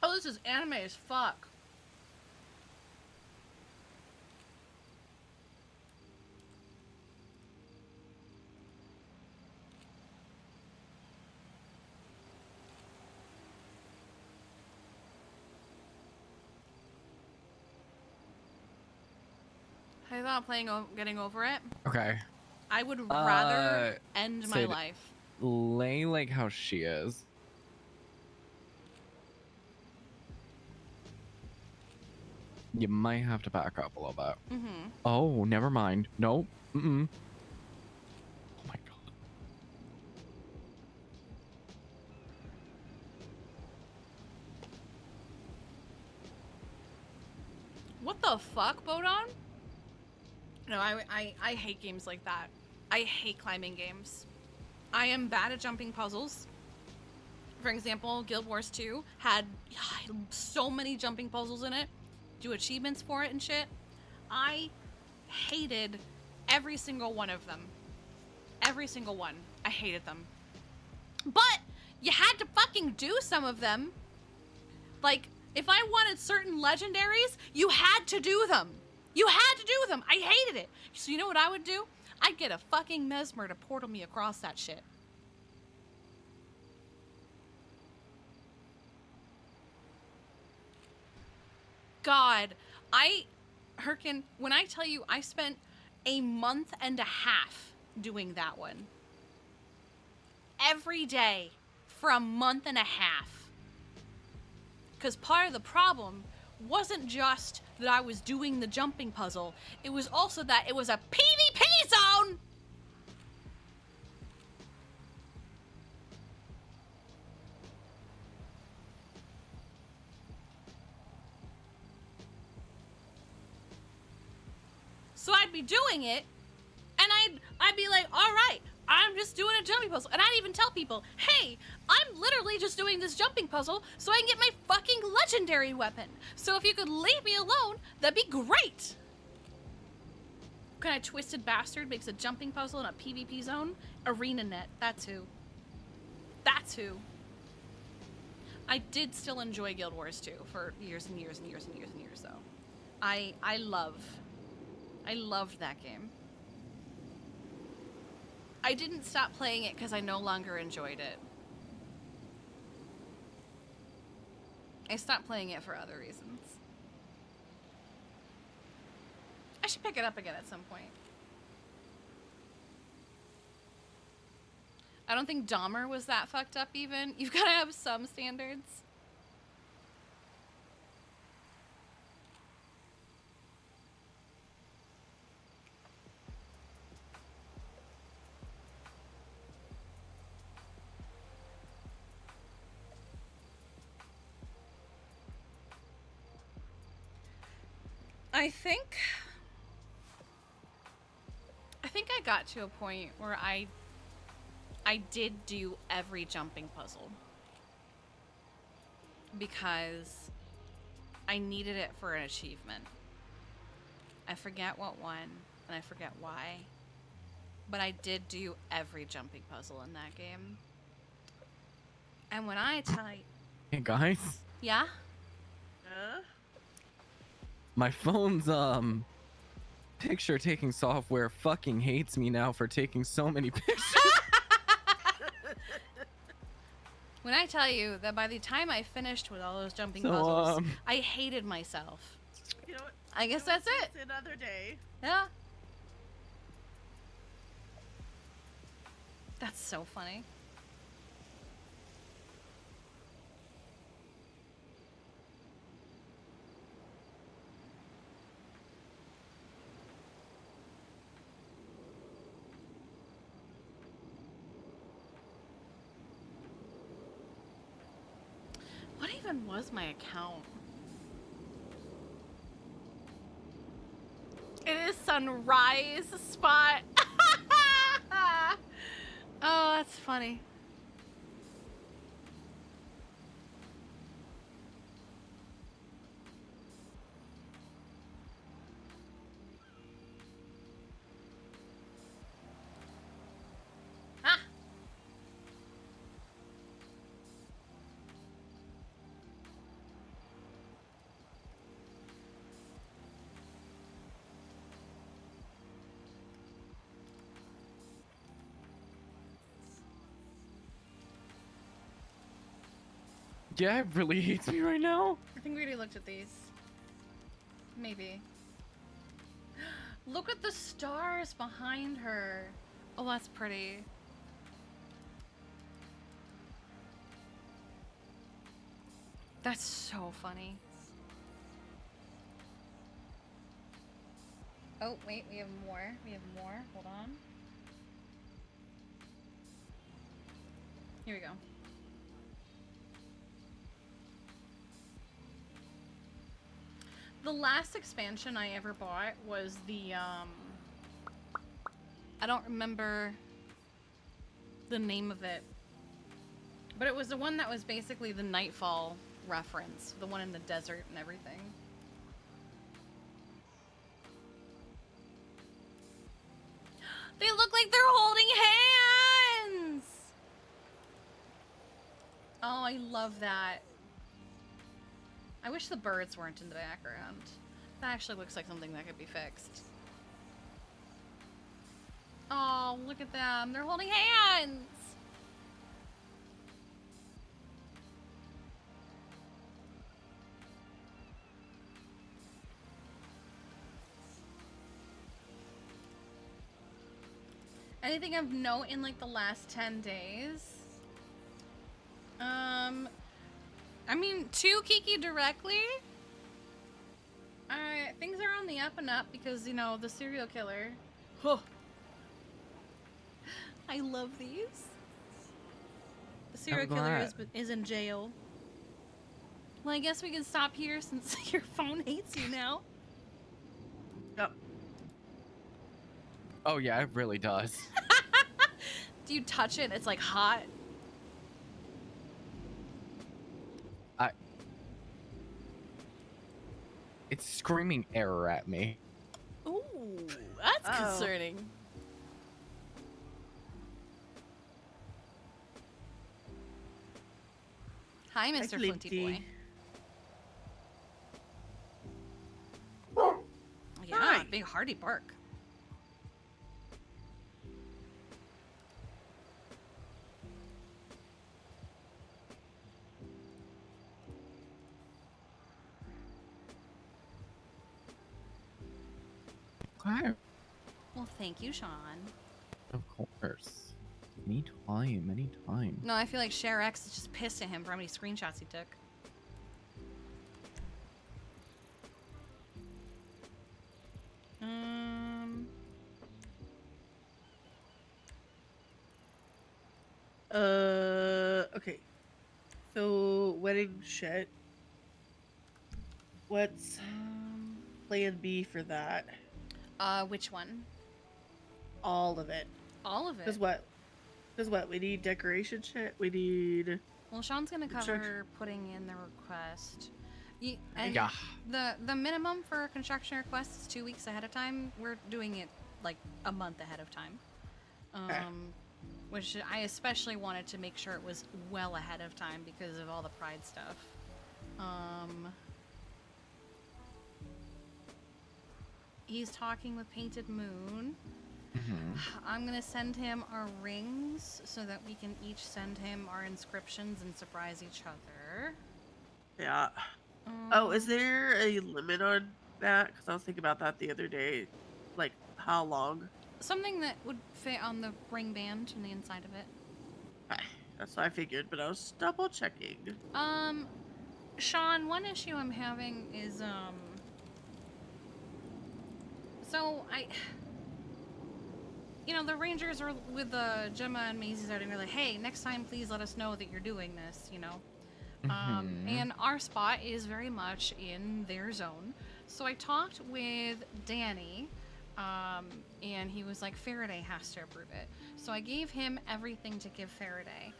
Oh, this is anime as fuck. I thought playing getting over it. Okay. I would rather end my say that- life. Lay like how she is. You might have to back up a little bit. Mm-hmm. Oh, never mind. Nope. Mm-mm. Oh my god. What the fuck, Bodon? No, I hate games like that. I hate climbing games. I am bad at jumping puzzles. For example, Guild Wars 2 had so many jumping puzzles in it. Do achievements for it and shit. I hated every single one of them. Every single one. I hated them. But you had to fucking do some of them. Like, if I wanted certain legendaries, you had to do them. You had to do them. I hated it. So you know what I would do? I'd get a fucking Mesmer to portal me across that shit. God, Herkin, when I tell you I spent a month and a half doing that one. Every day for a month and a half. Because part of the problem wasn't just that I was doing the jumping puzzle, it was also that it was a PvP zone! So I'd be doing it, and I'd be like, all right, I'm just doing a jumping puzzle. And I'd even tell people, hey, I'm literally just doing this jumping puzzle so I can get my fucking legendary weapon. So if you could leave me alone, that'd be great. What kind of twisted bastard makes a jumping puzzle in a PvP zone? ArenaNet, that's who. That's who. I did still enjoy Guild Wars 2 for years and years and years and years and years, though. I loved that game. I didn't stop playing it because I no longer enjoyed it. I stopped playing it for other reasons. I should pick it up again at some point. I don't think Dahmer was that fucked up even. You've got to have some standards. I think I got to a point where I did do every jumping puzzle because I needed it for an achievement. I forget what one and I forget why, but I did do every jumping puzzle in that game. And when I tell you, Hey guys, yeah, my phone's picture taking software fucking hates me now for taking so many pictures. when I tell you that by the time I finished with all those jumping So, puzzles, I hated myself. You know what? I guess that's it. It's another day. Yeah. That's so funny. even was my account? It is sunrise spot. Oh, that's funny. Ah! Yeah, it really hates me right now. I think we already looked at these. Maybe. Look at the stars behind her. Oh, that's pretty. That's so funny. Oh, wait, we have more. We have more. Hold on. Here we go. The last expansion I ever bought was the, I don't remember the name of it. But it was the one that was basically the Nightfall reference. The one in the desert and everything. They look like they're holding hands! Oh, I love that. I wish the birds weren't in the background. That actually looks like something that could be fixed. Oh, look at them. They're holding hands! Anything of note in like the last 10 days? I mean, to Kiki directly. Things are on the up and up because, you know, the serial killer. Huh. I love these. The serial killer is in jail. Well, I guess we can stop here since your phone hates you now. Yep. Oh yeah, it really does. Do you touch it? It's like hot. It's screaming error at me. Ooh, that's Uh-oh. concerning. Hi, Mr. Actually, Flinty Boy. Hi. Yeah, big hearty bark. Okay. Well, thank you, Sean. Of course. Anytime. No, I feel like Share X is just pissed at him for how many screenshots he took. Okay. So, wedding shit. What's plan B for that? Which one? All of it. All of it. Cause what? We need decoration shit. We need. Well, Sean's gonna cover Construction. putting in the request. And Yeah. the minimum for a construction request is 2 weeks ahead of time. We're doing it like a month ahead of time. Okay. Which I especially wanted to make sure it was well ahead of time because of all the pride stuff. He's talking with Painted Moon. I'm gonna send him our rings so that we can each send him our inscriptions and surprise each other. Yeah. Oh, is there a limit on that? Because I was thinking about that the other day. Like, how long? Something that would fit on the ring band on the inside of it. That's what I figured, but I was double checking. Sean, one issue I'm having is, so you know, the Rangers are with Gemma and Maisie's outing. They're like, hey, next time please let us know that you're doing this, you know. Mhm. And our spot is very much in their zone. So I talked with Danny, and he was like, Faraday has to approve it. So I gave him everything to give Faraday.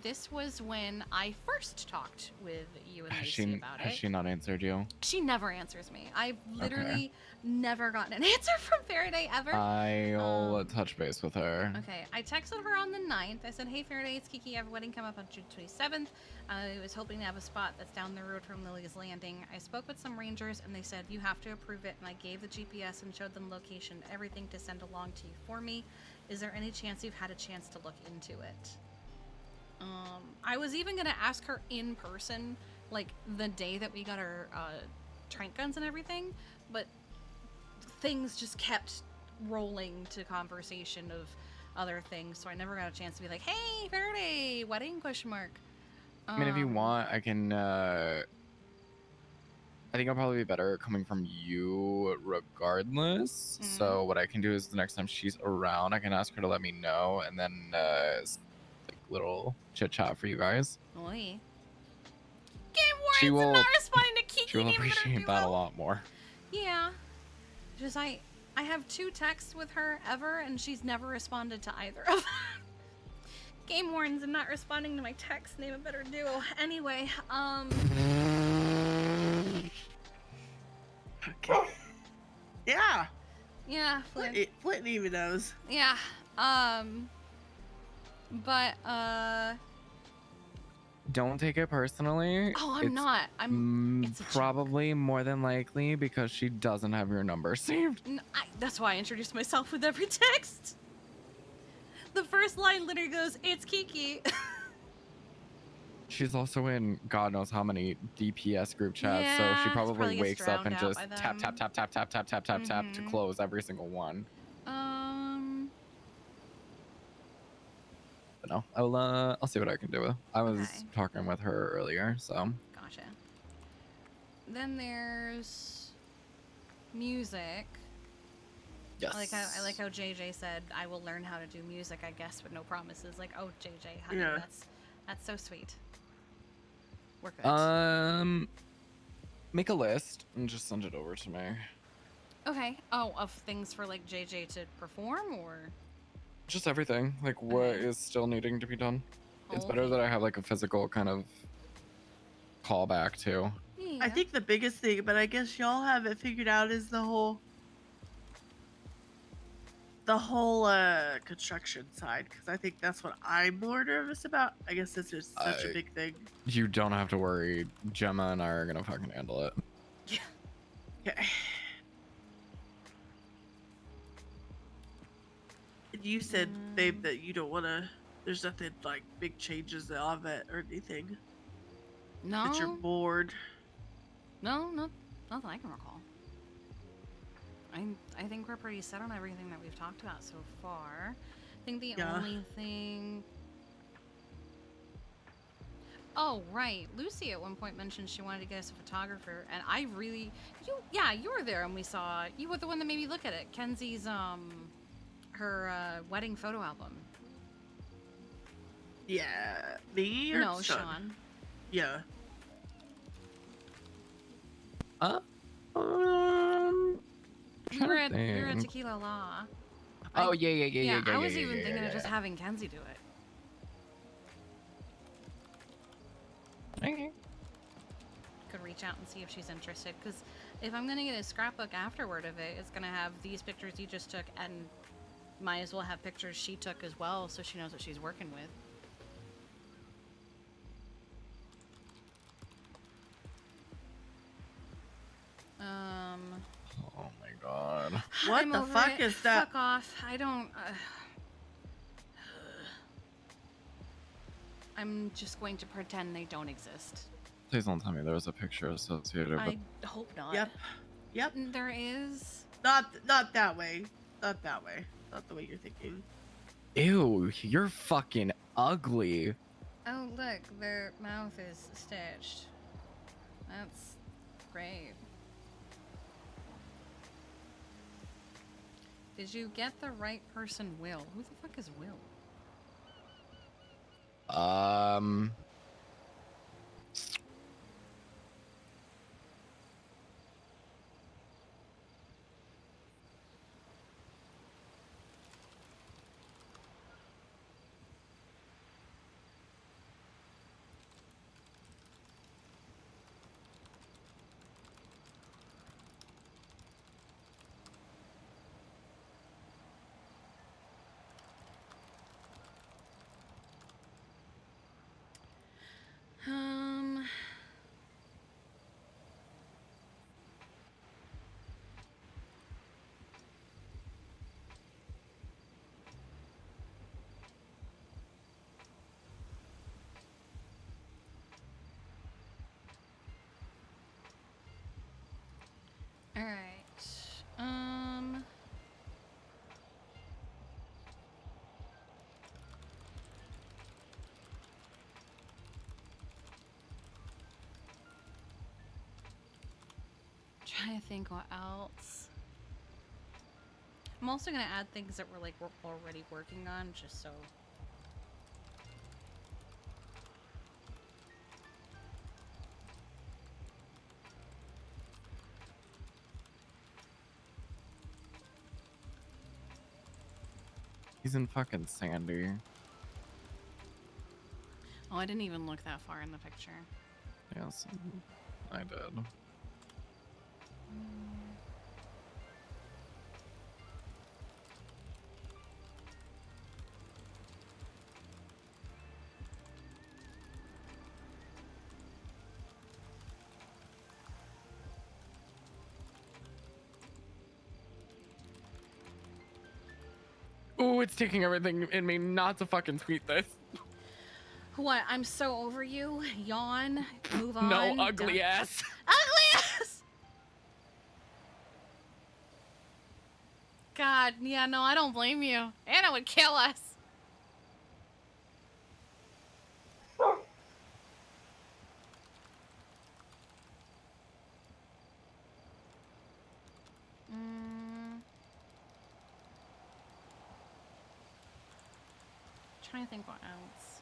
This was when I first talked with you and Lucy about Has it. she not answered you? She never answers me. I've Okay. literally never gotten an answer from Faraday ever. I'll touch base with her. Okay, I texted her on the 9th. I said, hey, Faraday, it's Kiki. I have a wedding come up on June 27th. I was hoping to have a spot that's down the road from Lily's Landing. I spoke with some rangers, and they said, you have to approve it. And I gave the GPS and showed them location, everything to send along to you for me. Is there any chance you've had a chance to look into it? I was even going to ask her in person, like, the day that we got our trank guns and everything, but things just kept rolling to conversation of other things, so I never got a chance to be like, hey, Faraday, wedding, ? I mean, if you want, I can. I think it'll probably be better coming from you, regardless. So what I can do is the next time she's around, I can ask her to let me know, and then like little chit chat for you guys. Oi. Game She Warren's will. not responding to Kiki. She will name of their appreciate that a duo. lot more. Yeah. Just I have 2 texts with her ever, and she's never responded to either of them. Game Warren's not responding to my text. Name a better duo. Anyway, Okay. Yeah. yeah, Flynn. Flint even knows. Yeah. But Don't take it personally. oh, I'm It's not. I'm. It's a joke. probably more than likely because she doesn't have your number saved. That's why I introduce myself with every text. The first line literally goes, "It's Kiki." She's also in God knows how many DPS group chats, so Yeah, she it probably probably gets wakes up and drowned out just by tap them. tap tap tap tap tap tap tap tap to Mhm. close every single one. But no, I'll see what I can do. I was Okay. talking with her earlier, so Gotcha. Then there's music. yes. I like how JJ said, "I will learn how to do music, I guess, with no promises." Like, oh, JJ, honey, Yeah. that's so sweet. Work with it. Make a list and just send it over to me. Okay. Oh, of things for like JJ to perform, or Just everything, like what Okay. is still needing to be done. It's better Okay. that I have like a physical kind of callback too. Yeah. I think the biggest thing, but I guess y'all have it figured out, is the whole construction side, because I think that's what I'm more nervous about. I guess this is such a big thing. You don't have to worry. Gemma and I are gonna fucking handle it. Okay. You said, babe, that you don't want to. There's nothing like big changes of it or anything. That you're No, bored. no, not that I can recall. I think we're pretty set on everything that we've talked about so far. I think the Yeah. only thing. Oh, right. Lucy at one point mentioned she wanted to get us a photographer, and I really, you were there, and we saw, you were the one that made me look at it. Kenzie's, her wedding photo album. Yeah. Me or No, Sean. Yeah. We were at Tequila Law. Oh yeah. I was even thinking of just having Kenzie do it. Okay. Could reach out and see if she's interested, because if I'm gonna get a scrapbook afterward of it, it's gonna have these pictures you just took, and might as well have pictures she took as well, so she knows what she's working with. Oh my god. What I'm the over fuck it. is that? Fuck off. I don't. I'm just going to pretend they don't exist. Please don't tell me there was a picture associated with. I hope not. Yep. There is. Not that way. Not that way. Not the way you're thinking. Ew, you're fucking ugly. Oh, look, their mouth is stitched. That's great. Did you get the right person, Will? Who the fuck is Will? All right. Trying to think what else. I'm also gonna add things that we're already working on, just so. He's in fucking Sandy. Oh, I didn't even look that far in the picture. Yes, I did. Ooh, it's taking everything in me not to fucking tweet this. What? I'm so over you. Yawn. Move on. No, ugly ass. Ugly ass! God, yeah, no, I don't blame you. Anna would kill us. Trying to think what else.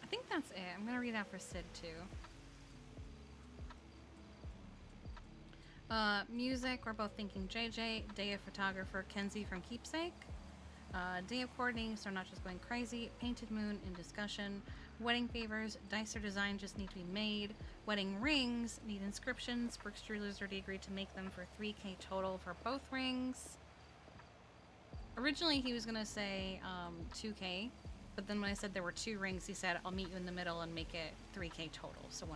I think that's it. I'm gonna read out for Sid too. Music, we're both thinking JJ, Day of Photographer, Kenzie from Keepsake. Day of Coordinating, so we're not just going crazy. Painted Moon in discussion. Wedding favors, dice or design just need to be made. Wedding rings need inscriptions. Brooks Jewelers already agreed to make them for 3K total for both rings. Originally, he was gonna say 2K, but then when I said there were 2 rings, he said I'll meet you in the middle and make it 3K total, so 1.5.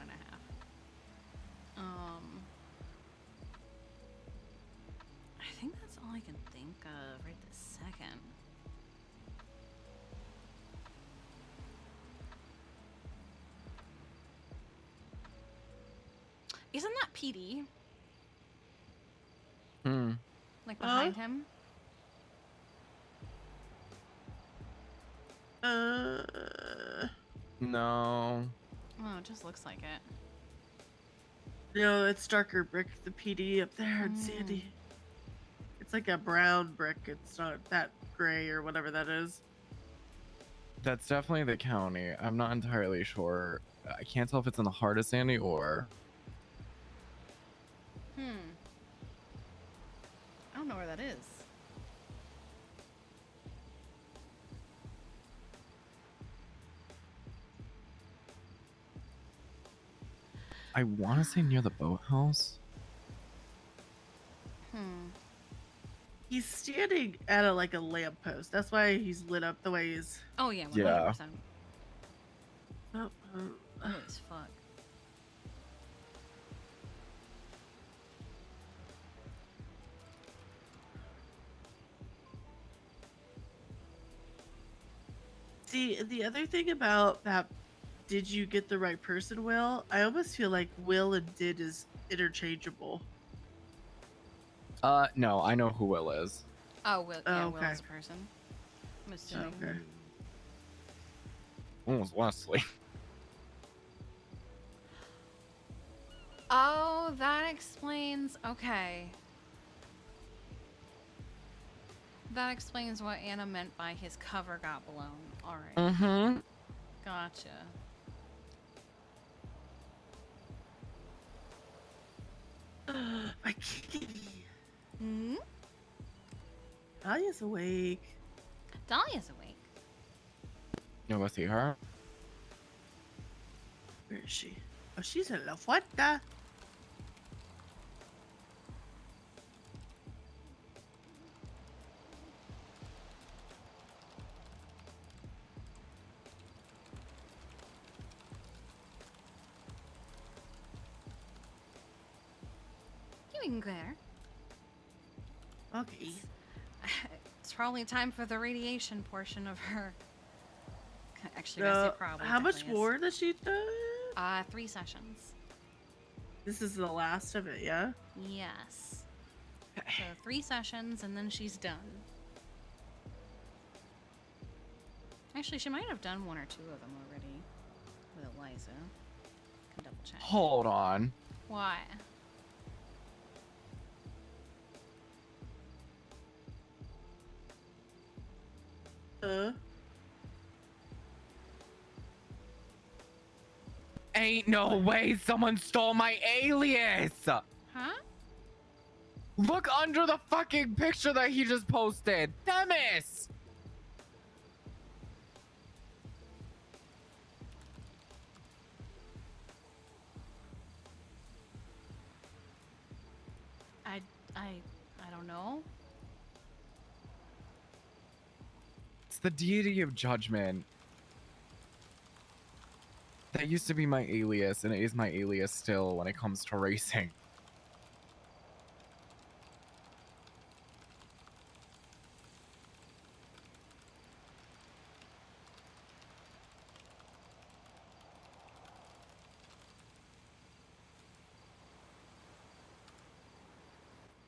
I think that's all I can think of right this second. Isn't that PD? Like behind him? No. Oh, it just looks like it. No, it's darker brick, the PD up there in Sandy. It's like a brown brick. It's not that gray or whatever that is. That's definitely the county. I'm not entirely sure. I can't tell if it's in the heart of Sandy or. I don't know where that is. I want to say near the boathouse. He's standing at a lamppost. That's why he's lit up the way he's. Oh yeah, 100%. Yeah. Oh, Oh, as fuck. See, the other thing about that, did you get the right person, Will? I almost feel like Will and did is interchangeable. No, I know who Will is. Oh, Will, yeah, Oh, Will okay. is a person. I'm assuming. Okay. Almost Wesley. Oh, that explains. Okay. That explains what Anna meant by his cover got blown. Alright. Mm-hmm. Gotcha. My Kiki. Hmm? Dahlia's awake. Dahlia's awake. You go see her? Where is she? Oh, she's in la fuerta. You can go there. Okay. It's probably time for the radiation portion of her. Actually, I say probably. How much definitely is. more does she do? 3 sessions. This is the last of it, yeah? Yes. So 3 sessions and then she's done. Actually, she might have done 1 or 2 of them already with Eliza. Can double check. Hold on. Why? Ain't no way someone stole my alias! Huh? Look under the fucking picture that he just posted. Themis! I don't know. It's the deity of judgment. That used to be my alias, and it is my alias still when it comes to racing.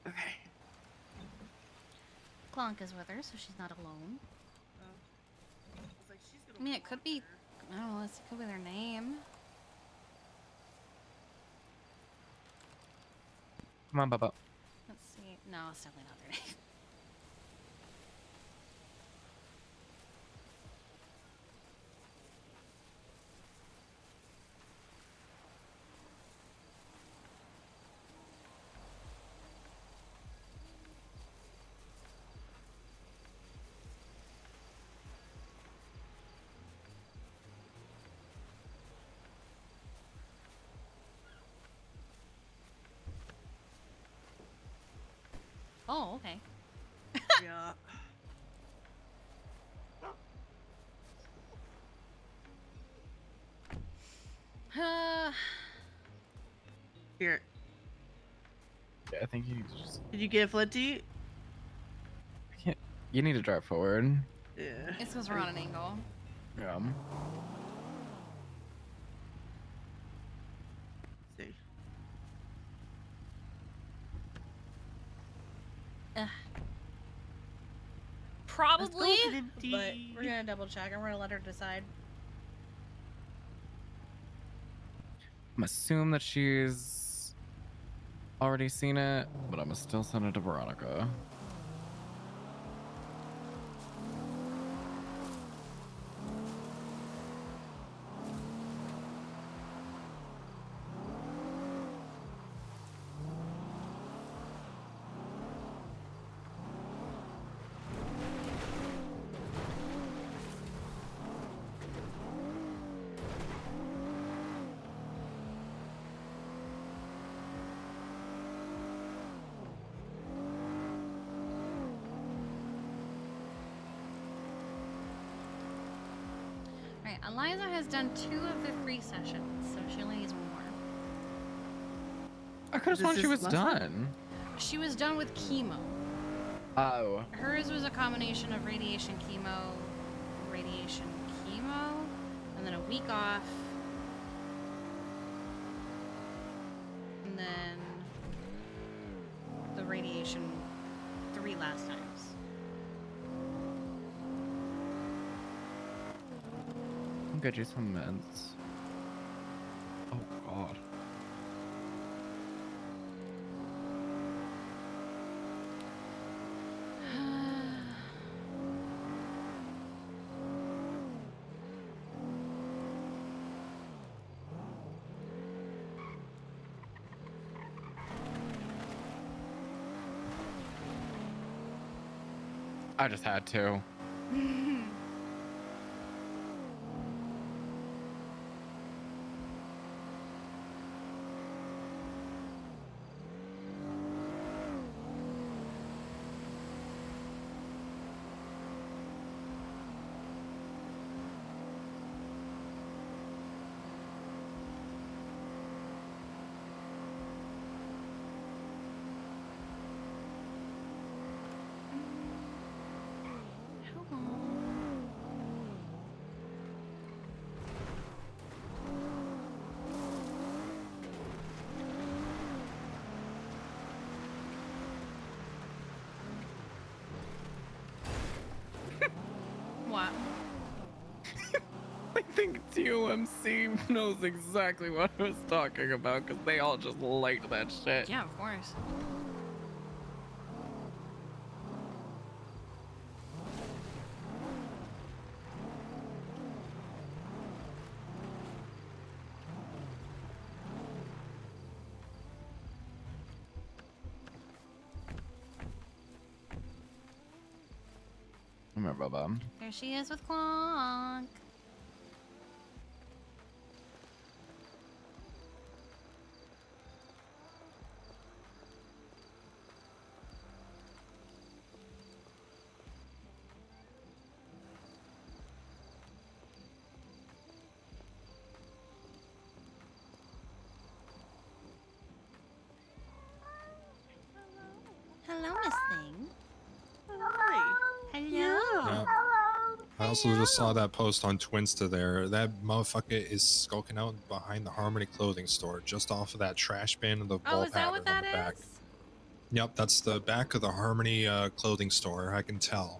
Okay. Clonk is with her, so she's not alone. I mean, it could be. I don't know. It could be their name. Come on, Bubba. Let's see. No, it's definitely not their name. Oh, okay. Yeah. Here. Yeah, I think you just Did you get Flinty? can't. You need to drive forward. Yeah. It's because we're on an angle. Yeah. See. Probably, Let's go, Flinty. but we're gonna double check. I'm gonna let her decide. I'm assume that she's already seen it, but I'm gonna still send it to Veronica. Right, Eliza has done 2 of the 3 sessions, so she only needs 1 more. I could have This sworn she is was last one? done. She was done with chemo. Oh. Hers was a combination of radiation, chemo, and then a week off. And then the radiation 3 last times. I'll get you some meds. Oh god. I just had to. What? I think TOMC knows exactly what I was talking about because they all just liked that shit. Yeah, of course. Come here, Bubba. There she is with Clonk. Hello, Miss Thing. Hi. Hello. Yeah. I also just saw that post on Twinsta there. That motherfucker is skulking out behind the Harmony clothing store, just off of that trash bin and the Oh, wall is that pattern what on that the back. is? Yep, that's the back of the Harmony clothing store. I can tell.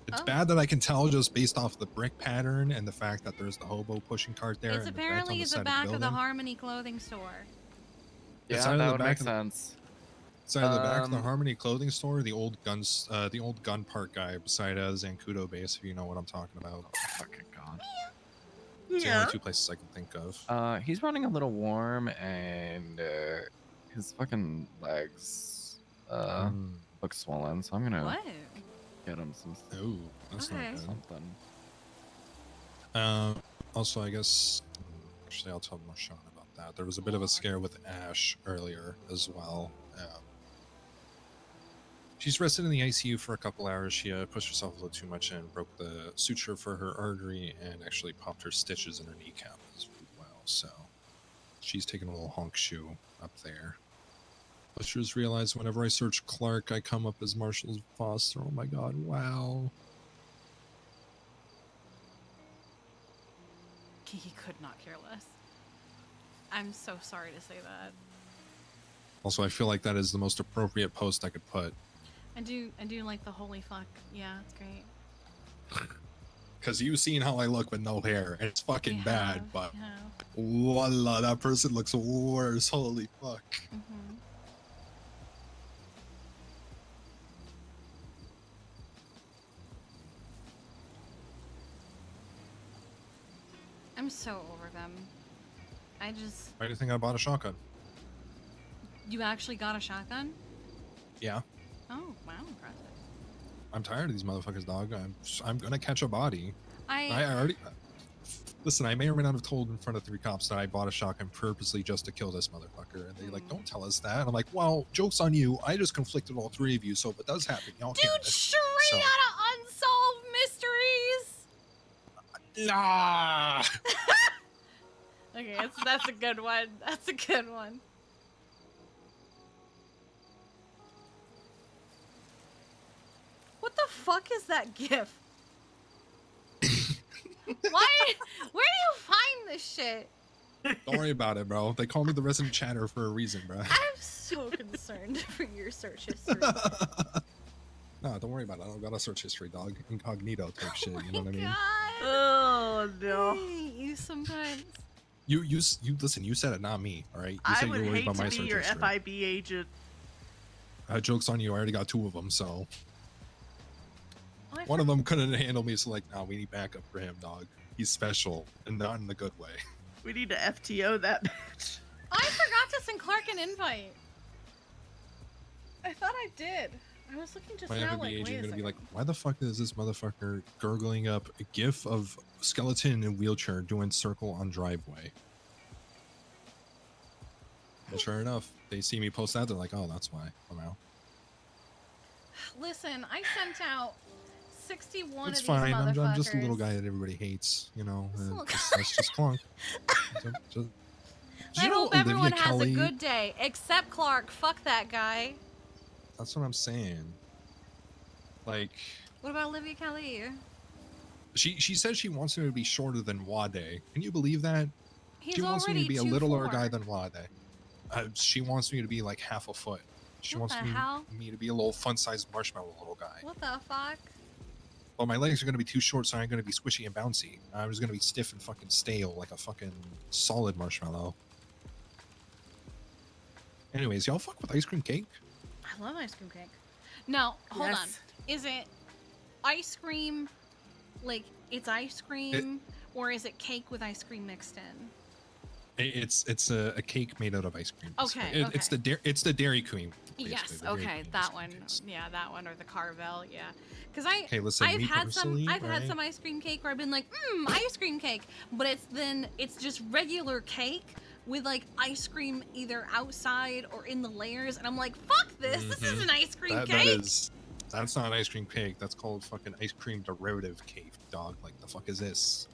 It's Oh. bad that I can tell just based off the brick pattern and the fact that there's the hobo pushing cart there. It's and the beds on apparently the the side back of the of the building. Harmony clothing store. It's Yeah, either that the would back make of the- sense. It's either the back of the Harmony clothing store, or the old gun part guy beside Zancudo base, if you know what I'm talking about. Oh, fucking god. It's the Yeah. only two places I can think of. He's running a little warm and his fucking legs look swollen, so I'm gonna What? get him some Ooh, that's Okay. not good. something. Also, I guess actually I'll tell Marshawn about that. There was a bit of a scare with Ash earlier as well. She's rested in the ICU for a couple hours. She pushed herself a little too much and broke the suture for her artery and actually popped her stitches in her kneecap as well. So she's taking a little honk shoe up there. Let's just realize whenever I search Clark, I come up as Marshall Foster. Oh my god, wow. Kiki could not care less. I'm so sorry to say that. Also, I feel like that is the most appropriate post I could put. I do like the holy fuck. Yeah, it's great. Because you've seen how I look with no hair, and it's fucking We bad, have, but we have. voila, that person looks worse. Holy fuck. Mhm. I'm so over them. I just. Why do you think I bought a shotgun? You actually got a shotgun? Yeah. Oh, wow, impressive. I'm tired of these motherfuckers, dog. I'm gonna catch a body. I I already... Listen, I may or may not have told in front of 3 cops that I bought a shotgun purposely just to kill this motherfucker. And they like, don't tell us that. And I'm like, well, joke's on you. I just conflicted all 3 of you, so if it does happen, y'all Dude, can't. straight So- out of Unsolved Mysteries! Nah! Okay, that's a good one. That's a good one. What the fuck is that gif? Why? Where do you find this shit? Don't worry about it, bro. They call me the resident chatter for a reason, bro. I'm so concerned for your search history. No, don't worry about it. I don't got a search history, dog. Incognito type shit. You know what I mean? God. Oh no. I hate you sometimes. You listen. You said it, not me. All right. You I said would you're worried hate about to my be search your history. FIB agent. Joke's on you. I already got 2 of them, so Oh, one of them couldn't handle me. So like, nah, we need backup for him, dog. He's special and not in the good way. We need to FTO that bitch. I forgot to send Clark an invite. I thought I did. I was looking just My now, FFB like, agent wait a gonna be like, second. why the fuck is this motherfucker gurgling up a gif of skeleton in wheelchair doing circle on driveway? And sure enough, they see me post that, they're like, oh, that's why. I'm out. Listen, I sent out 61 It's of these fine. motherfuckers. I'm just a little guy that everybody hates, you know. Just a little That's just Clunk. Did I you know hope Olivia everyone has Kelly? a good day, except Clark. Fuck that guy. That's what I'm saying. Like, What about Olivia Kelly? she says she wants him to be shorter than Wade. Can you believe that? He's She wants me to already be a littler 2'4". guy than Wade. She wants me to be like half a foot. She What wants the me hell? to be a little fun-sized marshmallow little guy. What the fuck? Well, my legs are going to be too short, so I'm going to be squishy and bouncy. I'm just going to be stiff and fucking stale like a fucking solid marshmallow. Anyways, y'all fuck with ice cream cake? I love ice cream cake. Now, hold on. Yes. Is it ice cream, like it's ice cream, or is it cake with ice cream mixed in? It's a cake made out of ice cream. Okay, It's the Dairy Queen. Yes. basically, the Dairy Okay, Queen that ice one. cream cakes. Yeah, that one, or the Carvel. Yeah, because Okay, listen, I've me had personally, I've had right? some ice cream cake where I've been like, ice cream cake, but it's just regular cake with like ice cream either outside or in the layers, and I'm like, fuck this. This Mhm. isn't ice cream That cake. that's not ice cream cake. That's called fucking ice cream derivative cake, dog. Like the fuck is this?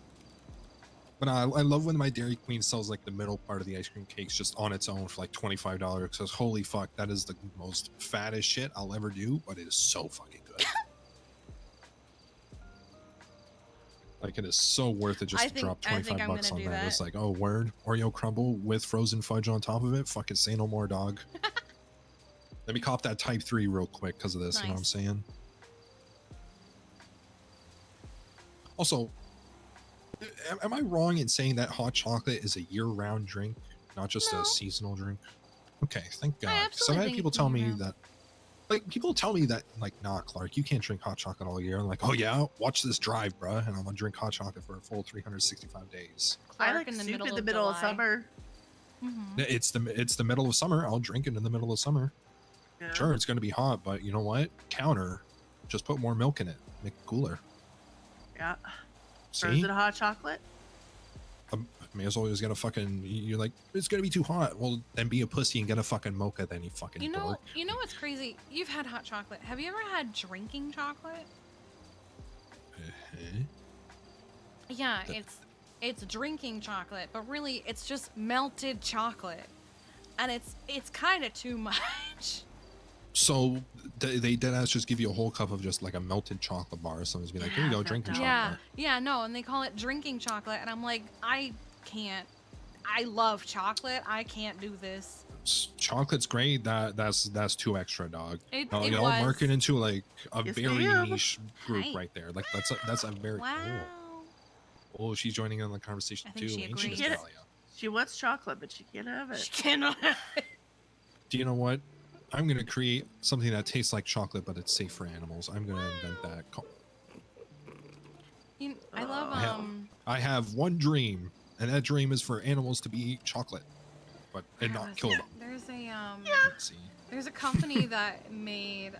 But I love when my Dairy Queen sells like the middle part of the ice cream cakes just on its own for like $25. Because holy fuck, that is the most fattest shit I'll ever do, but it is so fucking good. Like it is so worth it just to drop I think 25 I'm bucks gonna on do that. that. It's like, oh word, Oreo crumble with frozen fudge on top of it. Fucking say no more, dog. Let me cop that Type 3 real quick because of this. You know what I'm Nice. saying? Also, am I wrong in saying that hot chocolate is a year-round drink, not just No. a seasonal drink? Okay, thank God. 'Cause I've absolutely had think people it's tell me year-round. that, like, people tell me that, like, nah, Clark, you can't drink hot chocolate all year. I'm like, oh yeah, watch this drive, bruh, and I'm gonna drink hot chocolate for a full 365 days. I Clark like in the soup middle in the of middle of July. summer. Mm-hmm. It's the middle of summer. I'll drink it in the middle of summer. Yeah. Sure, it's gonna be hot, but you know what? Counter, just put more milk in it, make it cooler. Yeah. See? Frozen hot chocolate. May as well just get a fucking. You're like, it's gonna be too hot. Well, then be a pussy and get a fucking mocha. Then you fucking You know dork. what's crazy? You've had hot chocolate. Have you ever had drinking chocolate? Uh-huh. Yeah, The- it's drinking chocolate, but really it's just melted chocolate, and it's kind of too much. So they dead ass just give you a whole cup of just like a melted chocolate bar. Someone's be like, here you Yeah, go, that drinking does. chocolate. Yeah, no, and they call it drinking chocolate, and I'm like, I can't. I love chocolate. I can't do this. Chocolate's great. That's too extra, dog. It Y'all was. mark it into like a Yes, very ma'am. niche group Hey. right there. Like that's a very Wow. oh, she's joining in on the conversation I think too. she Ain't she, agrees. Miss Get it. Dahlia? She wants chocolate, but she can't have She it. cannot. Do you know what? I'm gonna create something that tastes like chocolate, but it's safe for animals. I'm gonna invent that. I love I have- I have one dream, and that dream is for animals to be eat chocolate, and where not was kill it? them. There's a Let's see. There's a company that made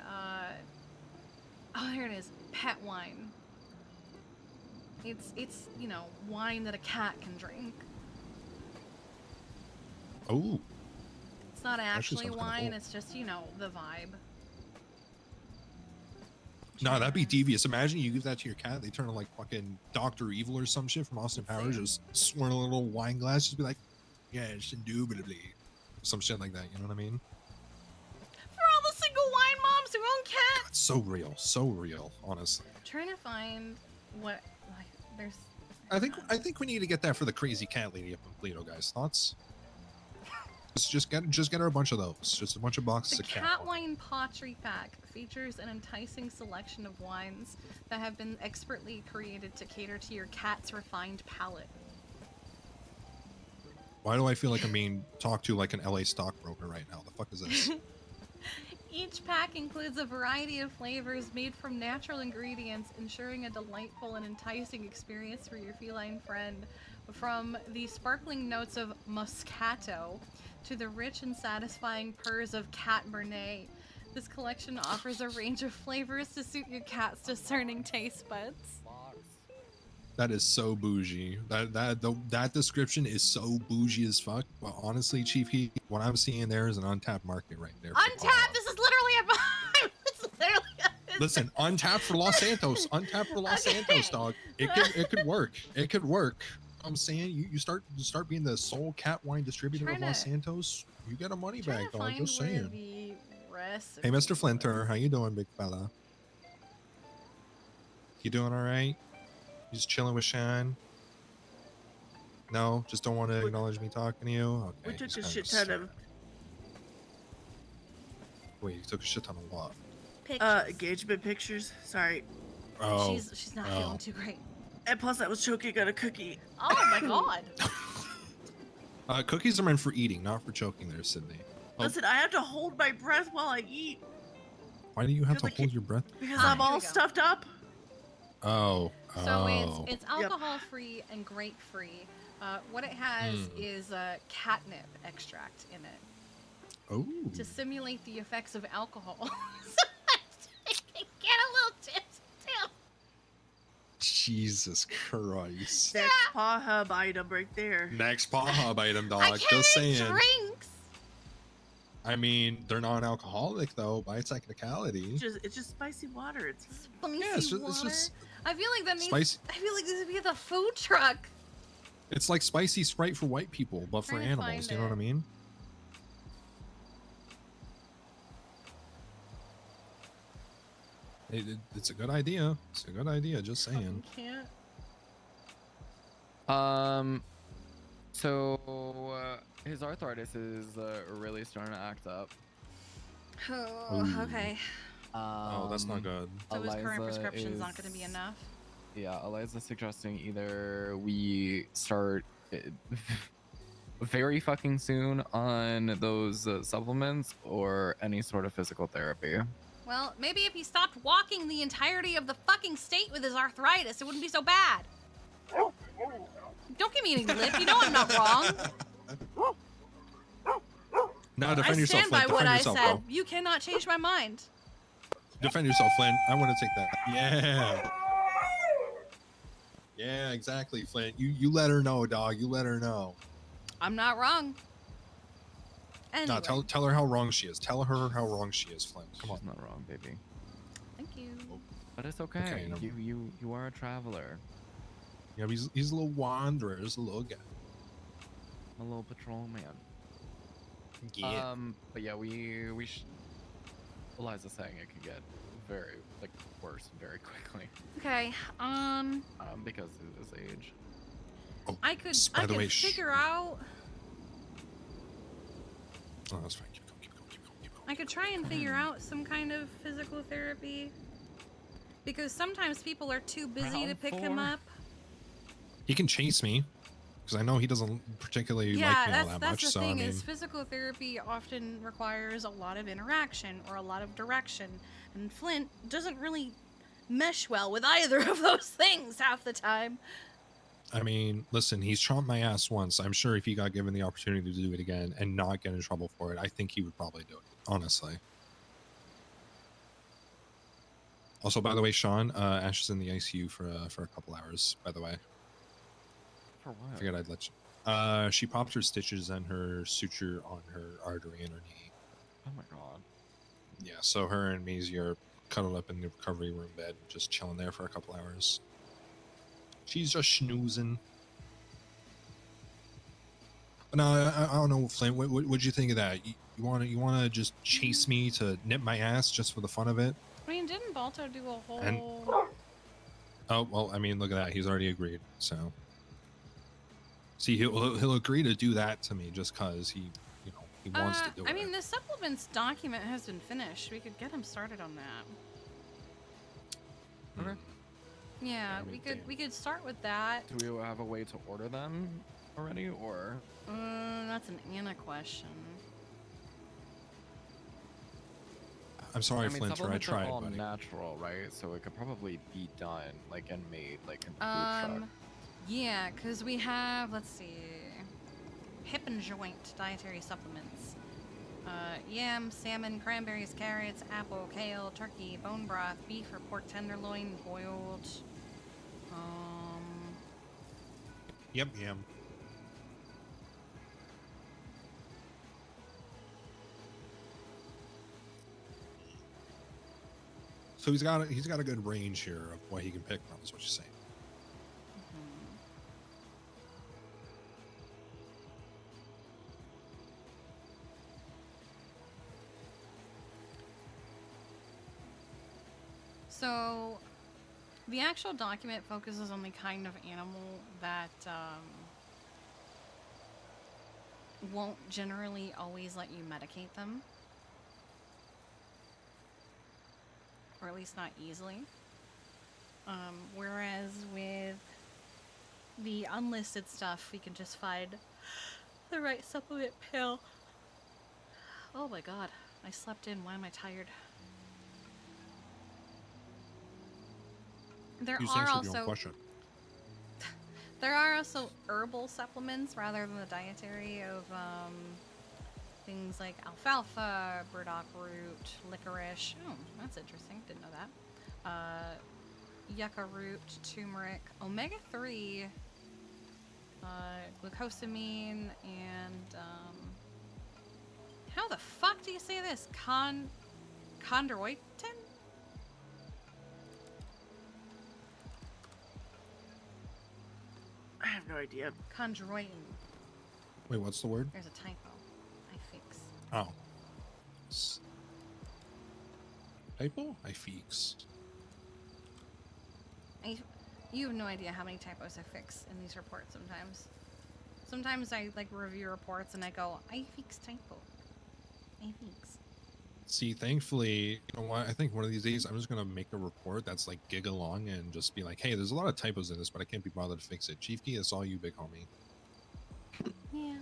oh, here it is, pet wine. It's wine that a cat can drink. Oh, It's not actually sounds kinda wine, cool. it's just, the vibe. no, that'd be Cheers. devious. Imagine you give that to your cat, they turn into like fucking Dr. Evil or some shit from Austin Powers, Same. just swirl a little wine glass, just be like, yes, indubitably. Some shit like that, you know what I mean? For all the single wine moms who own cats. It's so real, honestly. I'm trying to find what, like, there's. I think we need to get that for the crazy cat lady up in Toledo, guys. Thoughts? Just get her a bunch of those. Just a bunch of boxes The of cat wine pottery pack features an enticing selection of wines that have been expertly created to cater to your cat's refined palate. Why do I feel like I'm being talked to like an LA stockbroker right now? The fuck is this? Each pack includes a variety of flavors made from natural ingredients, ensuring a delightful and enticing experience for your feline friend. From the sparkling notes of Moscato to the rich and satisfying purrs of Cat Bernet, This collection offers a range of flavors to suit your cat's discerning taste buds. That is so bougie. That description is so bougie as fuck. But honestly, Chief Heat, what I'm seeing there is an untapped market right there. for Untapped! Baja. This is literally a it's literally Listen, untapped for Los Santos. Untapped for Los Santos, dog. It could work. It could work. I'm saying you start being the sole cat wine distributor of Trying Los to- Santos. You get a money Trying bag, to dog. find Just where saying. the recipe Hey, Mr. Flinter, was. how you doing, big fella? You doing all right? You just chilling with Sean? No, just don't want to acknowledge me talking to you. Okay. We took he's a kinda shit just- ton of Wait, you took a shit ton of what? Pictures. engagement pictures. Sorry. Oh, She's not oh. feeling too great. And plus, I was choking on a cookie. Oh my god. Cookies are meant for eating, not for choking. There, Sydney. Oh. Listen, I have to hold my breath while I eat Why do you have to Because, like, hold your breath? because Ah, I'm here we all go. stuffed up. Oh. So oh. it's alcohol free and grape free. What it has is catnip extract in it Oh. to simulate the effects of alcohol. So I can get a little tipsy too. Jesus Christ. Next paw hub item right there. Next paw hub item, dog. I can't Just eat saying. drinks. I mean, they're non-alcoholic though, by technicality. It's just spicy water. It's Spicy Yeah, it's water. just I feel like that needs. spicy. I feel like this would be at the food truck. It's like spicy Sprite for white people, but for Trying to animals. find You know what I it. mean? It's a good idea. It's a good idea. Just saying. Can't. So his arthritis is really starting to act up. Oh, Ooh. okay. Oh, that's not good. So his current Eliza prescription's not going to be is- enough. Yeah, Eliza's suggesting either we start very fucking soon on those supplements or any sort of physical therapy. Well, maybe if he stopped walking the entirety of the fucking state with his arthritis, it wouldn't be so bad. Don't give me any lip. You know I'm not wrong. Now defend I yourself, stand by Flint. what Defend I yourself, said. bro. You cannot change my mind. Defend yourself, Flint. I want to take that. Yeah. Yeah, exactly, Flint. You let her know, dog. You let her know. I'm not wrong. Anyway, No, tell her how wrong she is. Tell her how wrong she is, Flint. Come on. She's not wrong, baby. thank you. But it's okay. Okay, no. You are a traveler, Yeah, he's a little wanderer. He's a little guy. a little patrol man. Yeah. But yeah, we Eliza's saying it can get very worse very quickly. Okay. Because of his age. Oh, I could by the way, figure out. Oh, that's fine. Keep going. I could try and figure out some kind of physical therapy. Because sometimes people are too busy to Round pick him 4. up. He can chase me, because I know he doesn't particularly like me all that that's much. the So thing I mean, is physical therapy often requires a lot of interaction or a lot of direction, and Flint doesn't really mesh well with either of those things half the time. listen, he's chomped my ass once. I'm sure if he got given the opportunity to do it again and not get in trouble for it, I think he would probably do it. Honestly. Also, by the way, Sean, Ash is in the ICU for a couple hours. By the way, For I what? figured I'd let you. She popped her stitches and her suture on her artery in her knee. Oh my god. Yeah, so her and Maisie are cuddled up in the recovery room bed, just chilling there for a couple hours. She's just schnoozing. No, I don't know, Flint. What'd you think of that? You want to just chase me to nip my ass just for the fun of it? I mean, didn't Balto do a whole... And- Oh well, look at that. He's already agreed. So, see, he'll agree to do that to me just cause he wants to do it. I mean, the supplements document has been finished. We could get him started on that. Okay. Yeah, I mean, we could start with that. Do we have a way to order them already, or? That's an Anna question. I'm sorry, I mean, Flinter. I supplements are tried, all buddy. natural, right? So it could probably be done, and made, in the food truck. Yeah, because we have, let's see, hip and joint dietary supplements. Yam, salmon, cranberries, carrots, apple, kale, turkey, bone broth, beef or pork tenderloin, boiled. Yep. So he's got a good range here of what he can pick from, is what you're saying. So, the actual document focuses on the kind of animal that won't generally always let you medicate them. Or at least not easily. Whereas with the unlisted stuff, we can just find the right supplement pill. Oh my god, I slept in. Why am I tired? There You are answered your own also question. there are also herbal supplements rather than the dietary of things like alfalfa, burdock root, licorice. Oh, that's interesting. Didn't know that. Yucca root, turmeric, omega-3, glucosamine, and how the fuck do you say this? Chondroitin? I have no idea. Chondroitin. Wait, what's the word? There's a typo. I fix. Oh. Typo? I fix. You have no idea how many typos I fix in these reports sometimes. Sometimes I like review reports and I go, I fix typo. I fix. See, thankfully, you know what? I think one of these days I'm just gonna make a report that's like gig along and just be like, hey, there's a lot of typos in this, but I can't be bothered to fix it. Chief Key, it's all you, big homie. Yeah.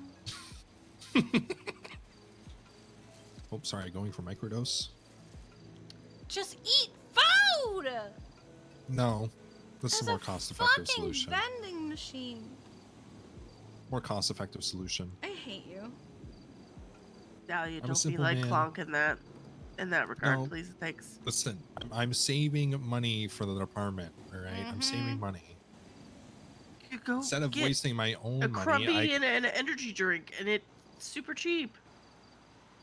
Oh, sorry, going for microdose? Just eat food! No. This is a There's more cost-effective fucking solution. vending machine. More cost-effective solution. I hate you. Dahlia, I'm a don't be simple like man. Clonk in that regard, No. please. Thanks. Listen, I'm saving money for the department, all right? I'm saving money. You go Instead of get wasting my own a money, Crumby and an energy drink, and it's super cheap.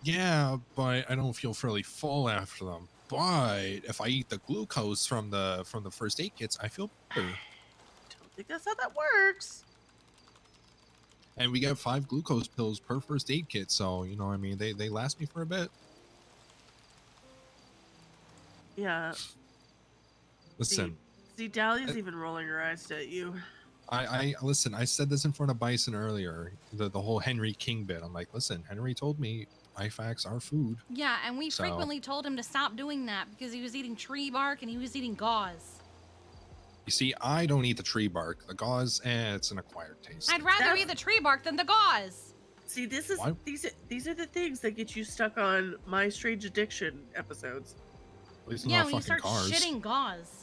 yeah, but I don't feel fairly full after them. But if I eat the glucose from the first aid kits, I feel better. Don't think that's how that works. And we get 5 glucose pills per first aid kit, so you know, I mean, they last me for a bit. Yeah. Listen, See, Dahlia's even rolling her eyes at you. I listen. I said this in front of Bison earlier. The whole Henry King bit. I'm like, listen, Henry told me IFACs are food. Yeah, and we So- frequently told him to stop doing that because he was eating tree bark and he was eating gauze. You see, I don't eat the tree bark. The gauze, it's an acquired taste. I'd rather That- eat the tree bark than the gauze. See, this is Why- these are the things that get you stuck on My Strange Addiction episodes. At least I'm Yeah, not when you fucking start cars. shitting gauze.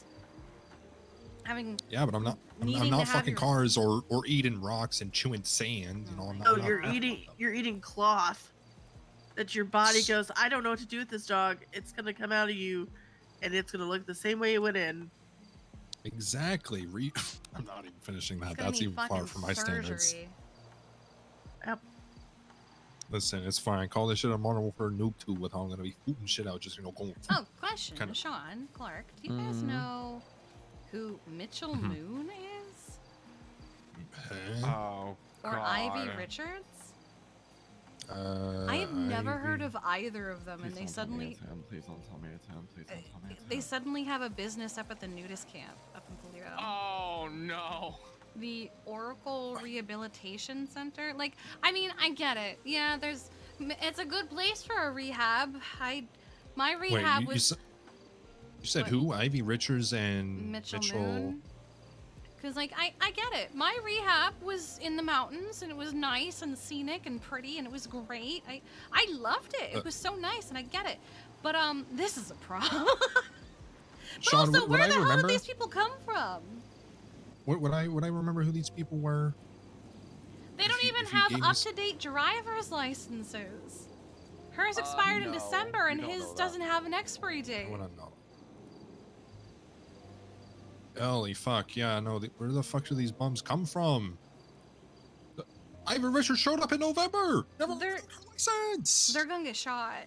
Having Yeah, but I'm not. needing I'm to not have fucking your- cars or eating rocks and chewing sand. You know, I'm not. Oh, I'm not you're that eating fucked up. you're eating cloth. That your body goes, I don't know what to do with this dog. It's gonna come out of you, and it's gonna look the same way it went in. Exactly. I'm not even finishing that. it's gonna That's need even far fucking from my standards. surgery. Yep. Listen, it's fine. Call this shit a Modern Warfare noob tube with how I'm gonna be hooting shit out, just going. Oh, question, Kinda- Sean, Clark, do you guys know who Mitchell Moon is? Huh? Oh, Or God. Ivy Richards? I have never heard of either of them, and they suddenly Please don't tell me it's him. Please don't tell me it's they him. suddenly have a business up at the nudist camp up in Toledo. Oh no. The Oracle Rehabilitation Center. Like, I mean, I get it. Yeah, it's a good place for a rehab. My Wait, rehab you was said what? who? Ivy Richards and Mitchell Moon. Because, like, I get it. My rehab was in the mountains, and it was nice and scenic and pretty, and it was great. I loved it. It was so nice, and I get it. But, this is a problem. But Sean, also, would where I the hell remember? did these people come from? Would I remember who these people were? They don't If you- even if you have gave me s- up-to-date driver's licenses. Hers expired in no, December, you and don't his know that. doesn't have an expiry date. I want to know. Ellie, fuck, yeah, no, where the fuck do these bums come from? Ivan Richards showed up in November! Never They're- got their license! They're gonna get shot.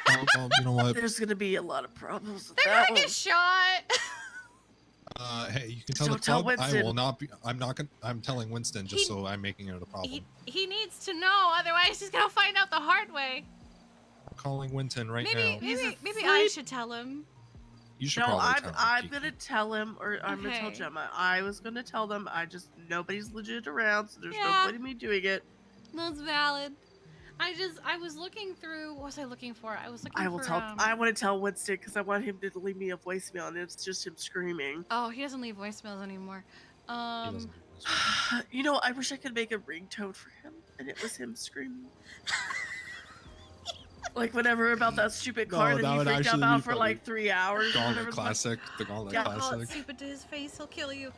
You know what? There's gonna be a lot of problems with They're that gonna one. get shot. Hey, you can tell Don't the tell club I will Winston. not be. I'm not gonna. I'm telling Winston just He- so I'm making it a problem. He needs to know, otherwise he's gonna find out the hard way. I'm calling Winston right Maybe now. He's maybe asleep. I should tell him. You should No, probably tell him. I'm Kiki. gonna tell him, or I'm gonna tell Okay. Gemma. I was gonna tell them. I just nobody's legit around, so there's no Yeah. point in me doing it. That's valid. I was looking through. What was I looking for? I was looking I will for. tell. I want to tell Winston because I want him to leave me a voicemail, and it's just him screaming. Oh, he doesn't leave voicemails anymore. He doesn't do this. You know, I wish I could make a ringtone for him, and it was him screaming. Like whatever about that stupid car No, that that he would freaked out actually about be for funny. like 3 hours. or Gauntlet whatever the fuck. Classic. The Gauntlet Yeah, Call it Classic. stupid to his face. He'll kill you.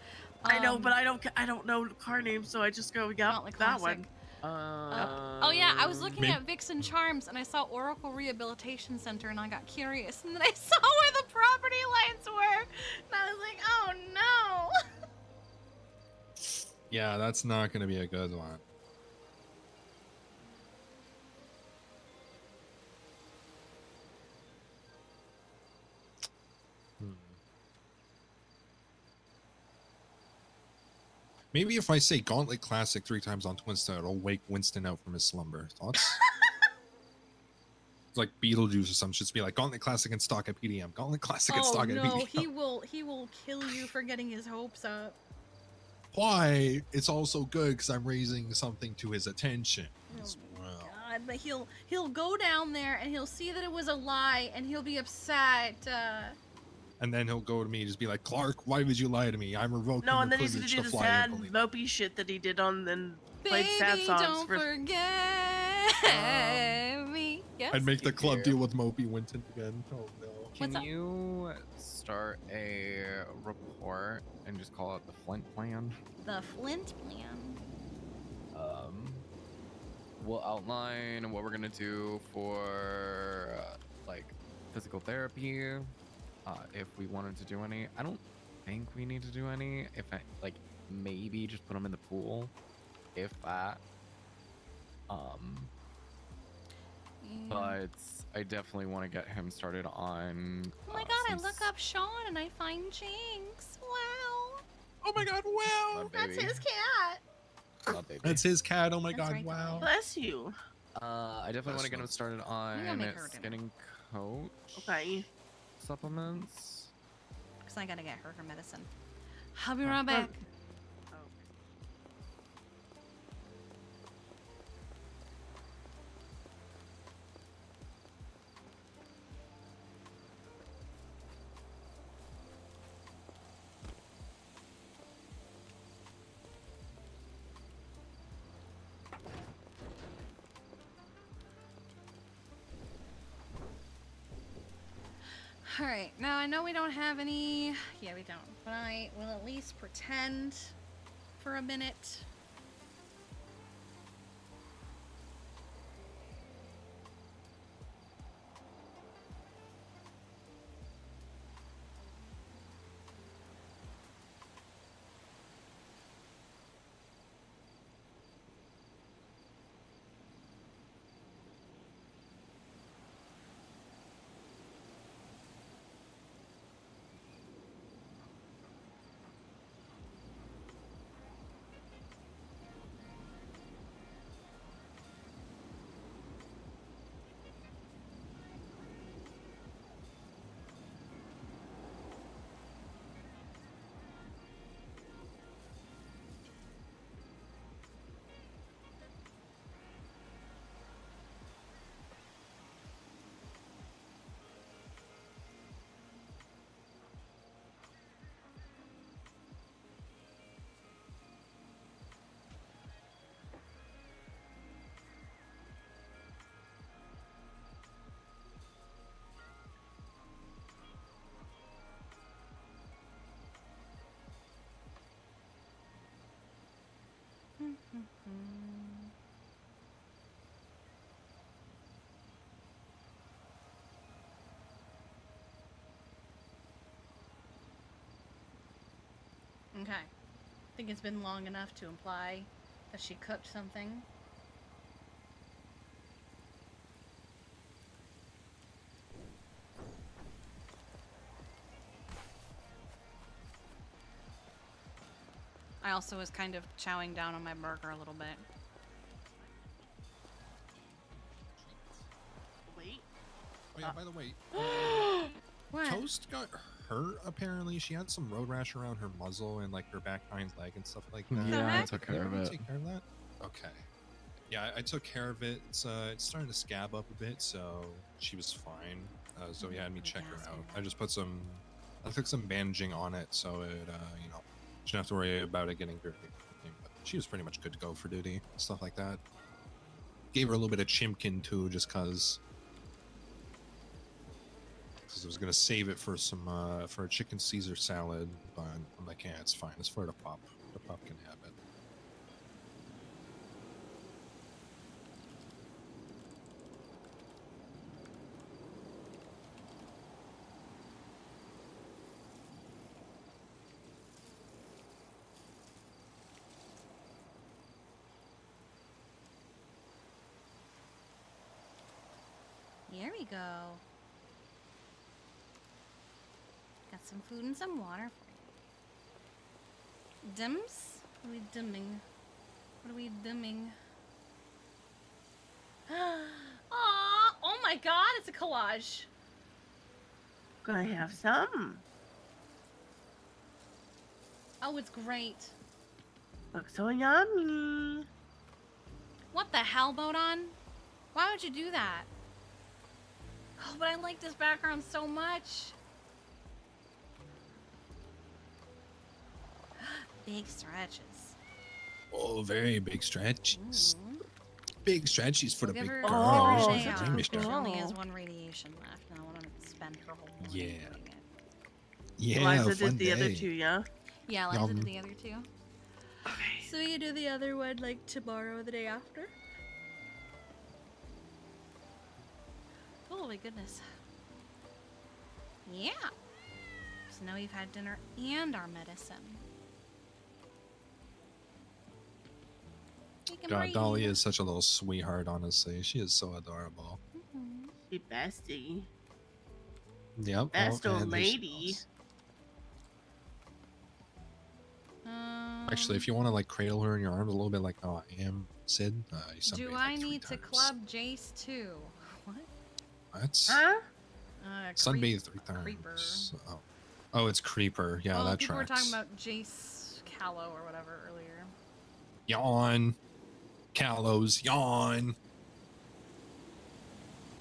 I know, but I don't know car names, so I just go, yeah, Gauntlet that Classic. one. Oh yeah, I was looking Maybe- at Vixen Charms and I saw Oracle Rehabilitation Center and I got curious and then I saw where the property lines were and I was like, oh no. Yeah, that's not gonna be a good one. Hmm. Maybe if I say Gauntlet Classic 3 times on Twinstar, it'll wake Winston out from his slumber. Thoughts? It's like Beetlejuice or something. Just be like Gauntlet Classic in stock at PDM. Gauntlet Classic in Oh stock at no, PDM. he will kill you for getting his hopes up. Why? It's also good because I'm raising something to his attention as Oh, well. God, but he'll go down there and he'll see that it was a lie and he'll be upset. And then he'll go to me and just be like, Clark, why would you lie to me? I'm revoking No, your and then he's gonna privilege do to the fly sad, in police." mopey shit that he did on then played Baby, sad songs don't for. forget me. Yes. I'd make the club Yeah. deal with Mopey Winton again. Oh no. What's Can up? you start a report and just call it the Flint Plan? The Flint Plan. We'll outline what we're gonna do for like physical therapy. If we wanted to do any, I don't think we need to do any. If I like, maybe just put them in the pool, if that. But I definitely want to get him started on. Oh my god, I some look up Sean and I find Jinx. Wow. Oh my god, wow. That's baby. his cat. Not baby. That's his cat. Oh my That's god, right, wow. Bless you. I definitely want to get him started gonna on make her dinner. skinning coach Okay. supplements. Because I gotta get her medicine. I'll be right back. Alright, now I know we don't have any. Yeah, we don't. But I will at least pretend for a minute. Okay. I think it's been long enough to imply that she cooked something. I also was kind of chowing down on my burger a little bit. Wait. Oh yeah, by the way, What? Toast got hurt. Apparently, she had some road rash around her muzzle and like her back hind leg and stuff like that. Yeah, I heck? took Did care of everyone it. take care of that? Okay. Yeah, I took care of it. It's starting to scab up a bit, so she was fine. So he had me check her out. I just took some bandaging on it, so it she didn't have to worry about it getting dirty. But she was pretty much good to go for duty, stuff like that. Gave her a little bit of chimkin too, just cause I was gonna save it for some for a chicken Caesar salad, but I'm like, yeah, it's fine. It's for the pup. The pup can have it. Here we go. Got some food and some water for you. Dims? What are we dimming? What are we dimming? Aw! Oh my god, it's a collage. Gonna have some. Oh, it's great. Looks so yummy. What the hell, Bodon? Why would you do that? Oh, but I like this background so much. Big stretches. Oh, very big stretches. Mm. Big stretches for We'll the give big her- girl. we'll give her a Oh, day such off. a Hey, good mister. She girl. only has one radiation left, and I want to spend her whole morning Yeah. doing it. Yeah, Eliza fun did the other day. two, yeah? Yeah, Liza Yum. did the other two. Okay. So you do the other one like tomorrow or the day after? Oh my goodness. Yeah. So now we've had dinner and our medicine. We can God, Dolly breathe. is such a little sweetheart, honestly. She is so adorable. Mhm. The bestie. Yep. Best old and there she lady. goes. Actually, if you want to like cradle her in your arms a little bit like how I am, Sid, you sunbathe do like I 3 need to times. club Jace too? What? That's Huh? sunbathe 3 times. Creeper. Oh, it's Creeper. Yeah, well, that people tracks. were talking about Jace Callow or whatever earlier. Yawn. Callows. Yawn.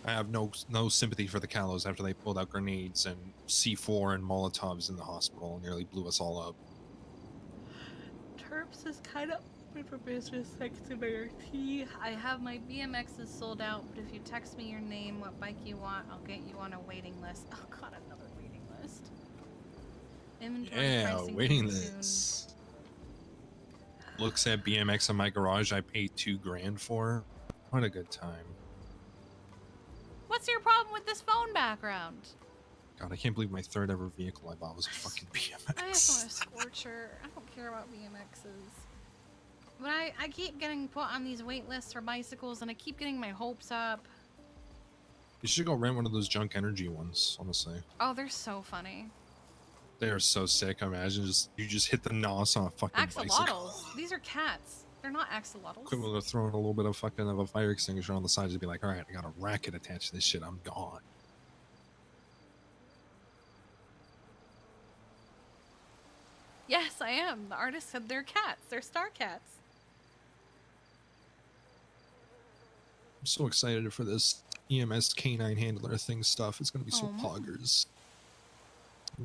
I have no sympathy for the Callows after they pulled out grenades and C4 and Molotovs in the hospital and nearly blew us all up. Terps is kind of open for business thanks to Mayor T. I have my BMXs sold out, but if you text me your name, what bike you want, I'll get you on a waiting list. Oh god, another waiting list. Inventory Yeah, pricing waiting coming soon. list. Looks at BMX in my garage I paid $2,000 for. What a good time. What's your problem with this phone background? God, I can't believe my third ever vehicle I bought was a fucking I just want a BMX. Scorcher. I don't care about BMXs. But I keep getting put on these wait lists for bicycles, and I keep getting my hopes up. You should go rent one of those junk energy ones, honestly. Oh, they're so funny. They are so sick. Imagine you just hit the nos on a fucking bicycle. Axolotls. These are cats. They're not axolotls. Equivalent of throwing a little bit of fucking of a fire extinguisher on the side, just be like, all right, I got a racket attached to this shit. I'm gone. Yes, I am. The artist said they're cats. They're star cats. I'm so excited for this EMS canine handler thing stuff. It's gonna be so Oh, poggers.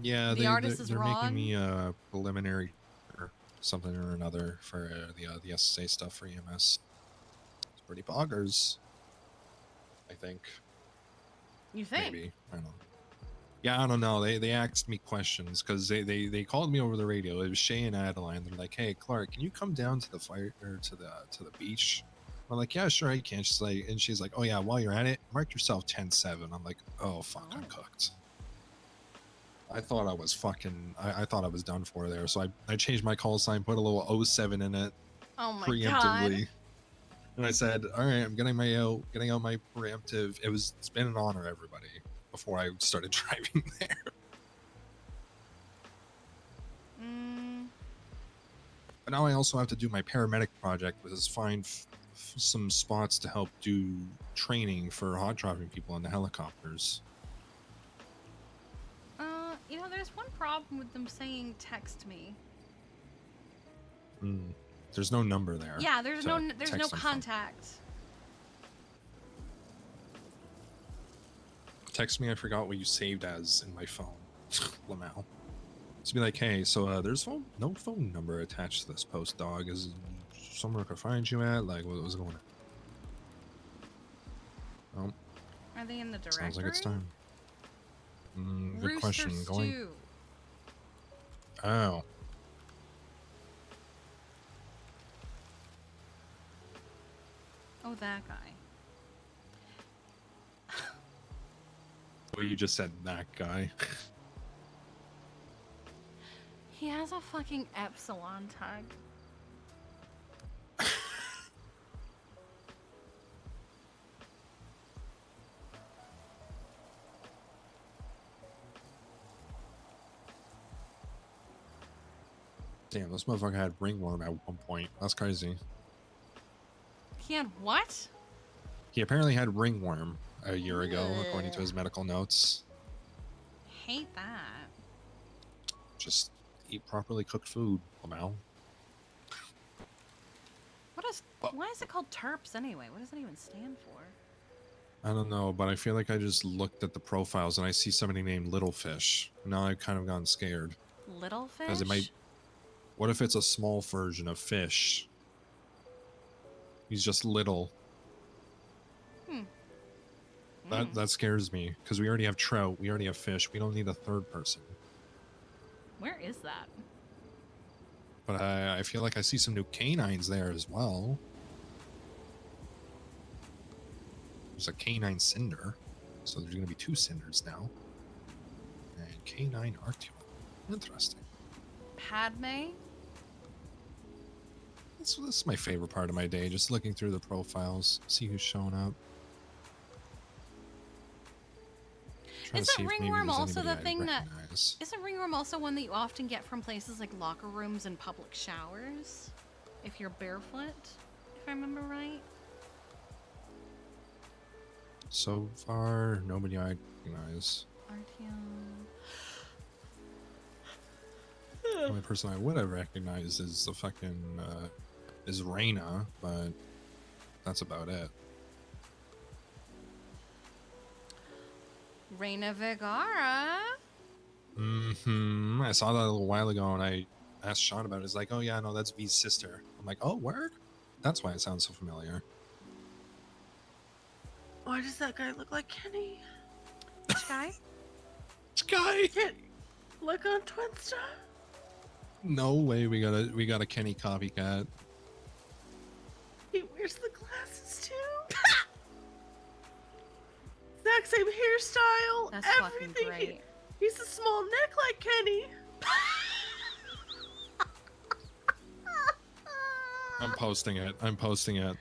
Yeah, The artist is they're wrong? making me a preliminary or something or another for the SSA stuff for EMS. It's pretty poggers. I think. You think? Maybe. I don't know. Yeah, I don't know. They asked me questions because they called me over the radio. It was Shay and Adeline. They're like, "Hey, Clark, can you come down to the fire or to the beach?" I'm like, "Yeah, sure, I can." She's like, "Oh yeah, while you're at it, mark yourself 10-7." I'm like, "Oh fuck, I'm Oh. cooked." I thought I was fucking. I thought I was done for there. So I changed my call sign, put a little 07 in it Oh my preemptively. god. And I said, all right, I'm getting out my preemptive. It's been an honor, everybody, before I started driving there. But now I also have to do my paramedic project, which is find some spots to help do training for hot dropping people in the helicopters. You know, there's one problem with them saying text me. There's no number there. Yeah, there's no text them from. contact. Text me, I forgot what you saved as in my phone. Lamau. To be like, hey, so there's no phone number attached to this post, dog. Is somewhere I could find you at? Like, what was going on? Oh, Are they in the directory? sounds like it's time. Good Rooster question. Stew. Oh. Oh, that guy. Well, you just said that guy. He has a fucking Epsilon tag. Damn, this motherfucker had ringworm at one point. That's crazy. He had what? He apparently had ringworm a year ago, according to his medical notes. Hate that. Just eat properly cooked food, Lamau. Why is it called TERPS anyway? What does it even stand for? I don't know, but I feel like I just looked at the profiles and I see somebody named Littlefish. Now I've kind of gotten scared. Little fish? Because it might. What if it's a small version of fish? He's just little. That scares me because we already have trout, we already have fish. We don't need a third person. Where is that? But I feel like I see some new canines there as well. There's a canine cinder, so there's going to be 2 cinders now. And canine Arctio. Interesting. Padme? This is my favorite part of my day, just looking through the profiles, see who's showing up. Isn't ringworm also the thing that... Isn't ringworm also one that you often get from places like locker rooms and public showers? If you're barefoot, if I remember right? So far, nobody I recognize. Artyom. The only person I would have recognized is the fucking, is Reyna, but that's about it. Reina Vergara. I saw that a little while ago and I asked Sean about it. It's like, oh yeah, no, that's V's sister. I'm like, oh, word? That's why it sounds so familiar. Why does that guy look like Kenny? Which guy? Which guy? Look on Twinsta. No way we got a Kenny copycat. He wears the glasses too. Exact same hairstyle. That's everything. fucking great. He's a small neck like Kenny. I'm posting it. I'm posting it.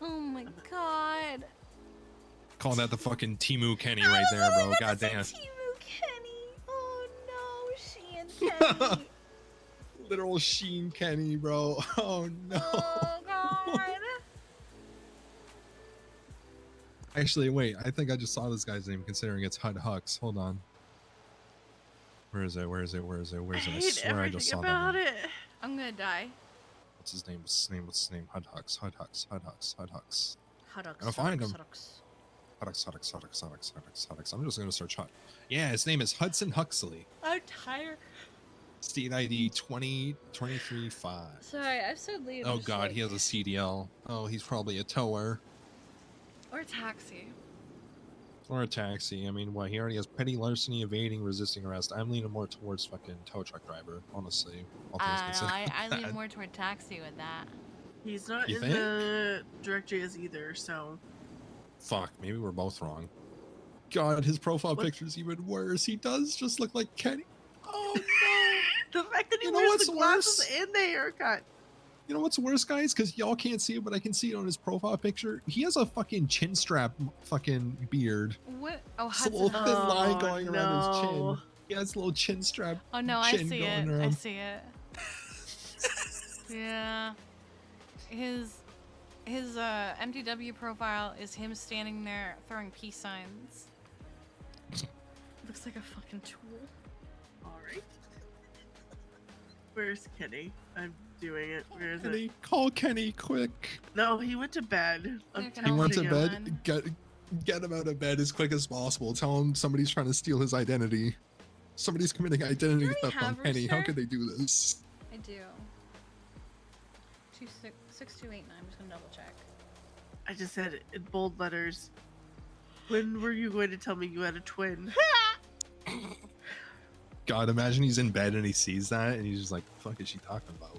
Oh my god. Call that the fucking Timu Kenny right there, bro. God damn. Timu Kenny. Oh no, she and Kenny. Literal Sheen Kenny, bro. Oh no. Oh god. Actually, wait. I think I just saw this guy's name, considering it's Hud Hux. Hold on. Where is it? Where is it? Where is it? Where is it? I swear I just saw about that. it. I'm gonna die. What's his name? What's his name? What's his name? Hud Hux. Hud Hux. Hud Hux. Hud Hux. Huddux, Gotta find him. Huddux. Hud Hux. Hud Hux. Hud Hux. Hud Hux. Hud Hux. Hud Hux. I'm just gonna search Hud. Yeah, his name is Hudson Huxley. I'm tired. State ID 20235. Sorry, I've said leave. Oh god, he has a CDL. Oh, he's probably a tower. Or taxi. Or a taxi. I mean, what? He already has petty larceny, evading, resisting arrest. I'm leaning more towards fucking tow truck driver, honestly. All things considered. I lean more toward taxi with that. He's not You in think? the directory as either, so Fuck, maybe we're both wrong. God, his profile What? picture's even worse. He does just look like Kenny. Oh no. The fact that he You know wears what's the glasses worse? and the haircut. You know what's worse, guys? Because y'all can't see it, but I can see it on his profile picture. He has a fucking chin strap fucking beard. What? Oh, It's a little Hudson. thin line Oh, going around his chin. no. He has a little chin strap. Oh no, I chin see going it. I around. see it. Yeah. His MTW profile is him standing there throwing peace signs. Looks like a fucking tool. All right. Where's Kenny? I'm doing it. Where is it? Kenny, call Kenny quick. No, he went to bed. I'm He He went to texting How's it him. bed. Get him out of bed as quick as possible. Tell him somebody's trying to steal his identity. Somebody's committing identity Do you theft already on have Kenny. How Rooster? could they do this? I do. 6289. I'm just gonna double check. I just said it in bold letters. When were you going to tell me you had a twin? God, imagine he's in bed and he sees that and he's just like, the fuck is she talking about?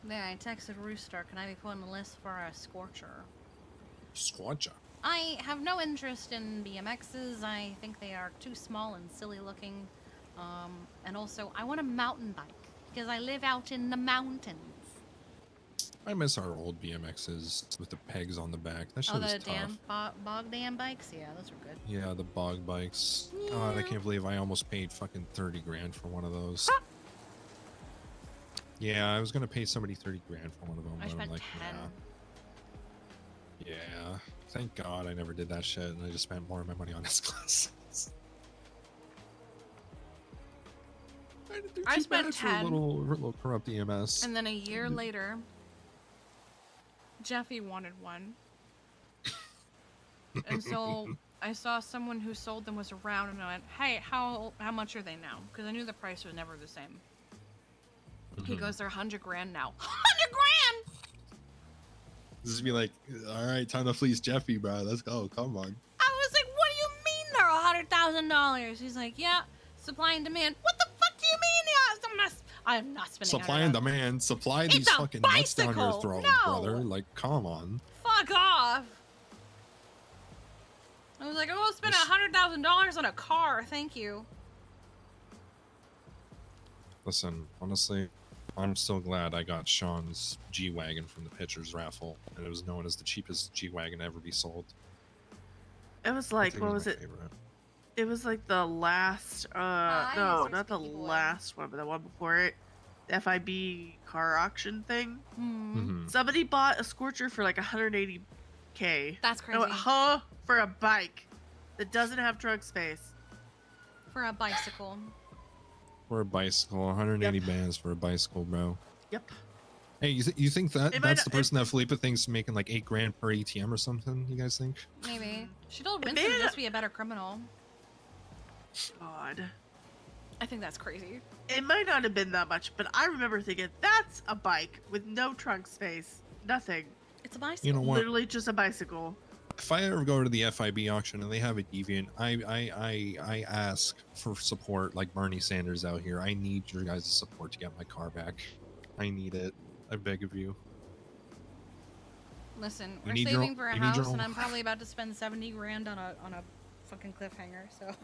There, I texted Rooster. Can I be put on the list for a Scorcher? Squatcha. I have no interest in BMXs. I think they are too small and silly looking. And also, I want a mountain bike because I live out in the mountains. I miss our old BMXs with the pegs on the back. That shit Oh, was the tough. damn bog dam bikes? Yeah, those were good. Yeah, the bog bikes. God, I Yeah. can't believe I almost paid fucking 30 grand for one of those. Yeah, I was gonna pay somebody 30 grand for one of them. I but I'm spent like, 10. yeah. Thank God I never did that shit, and I just spent more of my money on his classes. I didn't do I too spent bad for 10. a little corrupt EMS. And then a year Mm. later, Jeffy wanted one. And so I saw someone who sold them was around and I went, hey, how much are they now? Because I knew the price was never the same. He Mhm. goes, they're 100 grand now. 100 grand! This is be like, all right, time to fleece Jeffy, bro. Let's go. Come on. I was like, what do you mean they're $100,000? He's like, yeah, supply and demand. What the fuck do you mean? Yeah, I'm not spending Supply and $100,000. demand. Supply It's these a fucking nuts down your bicycle! throat, No! brother. Like, come on. Fuck off. I was like, I'm gonna spend This- $100,000 on a car. Thank you. Listen, honestly, I'm still glad I got Sean's G-Wagon from the pitcher's raffle, and it was known as the cheapest G-Wagon to ever be sold. It was I like, think what it was my it? favorite. It was like the last, I no, miss not the Squeaky Boy. last one, but the one before it. The FIB car auction thing. Mhm. Somebody bought a Scorcher for like 180K. That's crazy. No, huh? For a bike that doesn't have trunk space. For a bicycle. For a bicycle, 180 Yep. bands for a bicycle, bro. Yep. Hey, you think that It might that's the not- person that Felipe thinks making like 8 grand per ATM or something? You guys think? Maybe. She told It Winston may to not- just be a better criminal. God. I think that's crazy. It might not have been that much, but I remember thinking, that's a bike with no trunk space. Nothing. It's a bicycle. You know what? Literally just a bicycle. If I ever go to the FIB auction and they have a deviant, I ask for support like Bernie Sanders out here. I need your guys' support to get my car back. I need it. I beg of you. Listen, You we're need your saving own- for a you need your house, and own- I'm probably about to spend 70 grand on a fucking cliffhanger. So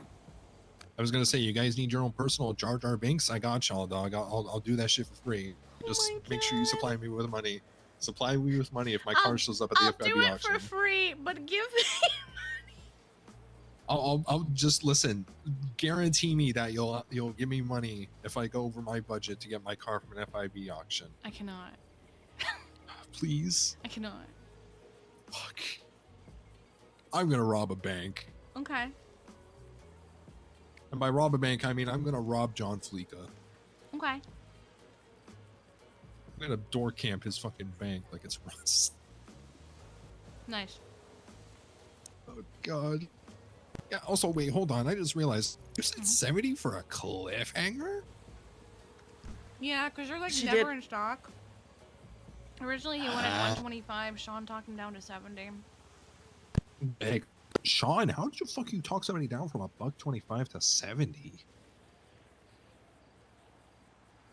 I was gonna say you guys need your own personal Jar Jar Binks. I got y'all, dog. I'll do that shit for free. Just my make sure you God. supply me with money. Supply me with money if my I'll- car shows up at the I'll FIB do it auction. for free, but give me. I'll just listen. Guarantee me that you'll give me money if I go over my budget to get my car from an FIB auction. I cannot. Please. I cannot. Fuck. I'm gonna rob a bank. Okay. And by rob a bank, I mean I'm gonna rob John Fleeka. Okay. I'm gonna door camp his fucking bank like it's Russ. Nice. Oh god. Yeah, also wait, hold on. I just realized you said Mhm. 70 for a cliffhanger? Yeah, because you're like She never did- in stock. Originally, he wanted 125. Sean talked him down to 70. Big. Sean, how did you fucking talk somebody down from $1.25 to 70?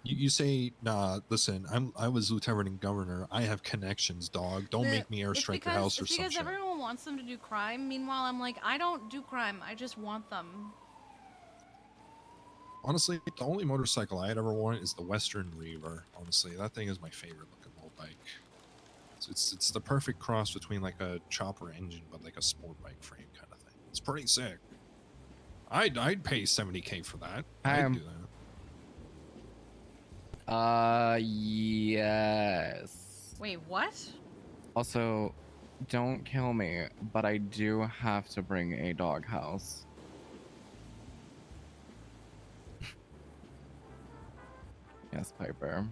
You say, nah, listen, I was lieutenant governor. I have connections, dog. Don't make me airstrike your house or It's some because shit. everyone wants them to do crime. Meanwhile, I'm like, I don't do crime. I just want them. Honestly, the only motorcycle I'd ever want is the Western Reaver. Honestly, that thing is my favorite looking little bike. It's the perfect cross between like a chopper engine but like a sport bike frame kind of thing. It's pretty sick. I'd pay 70K for that. I'd do that. Yes. Wait, what? Also, don't kill me, but I do have to bring a doghouse. Yes, Piper.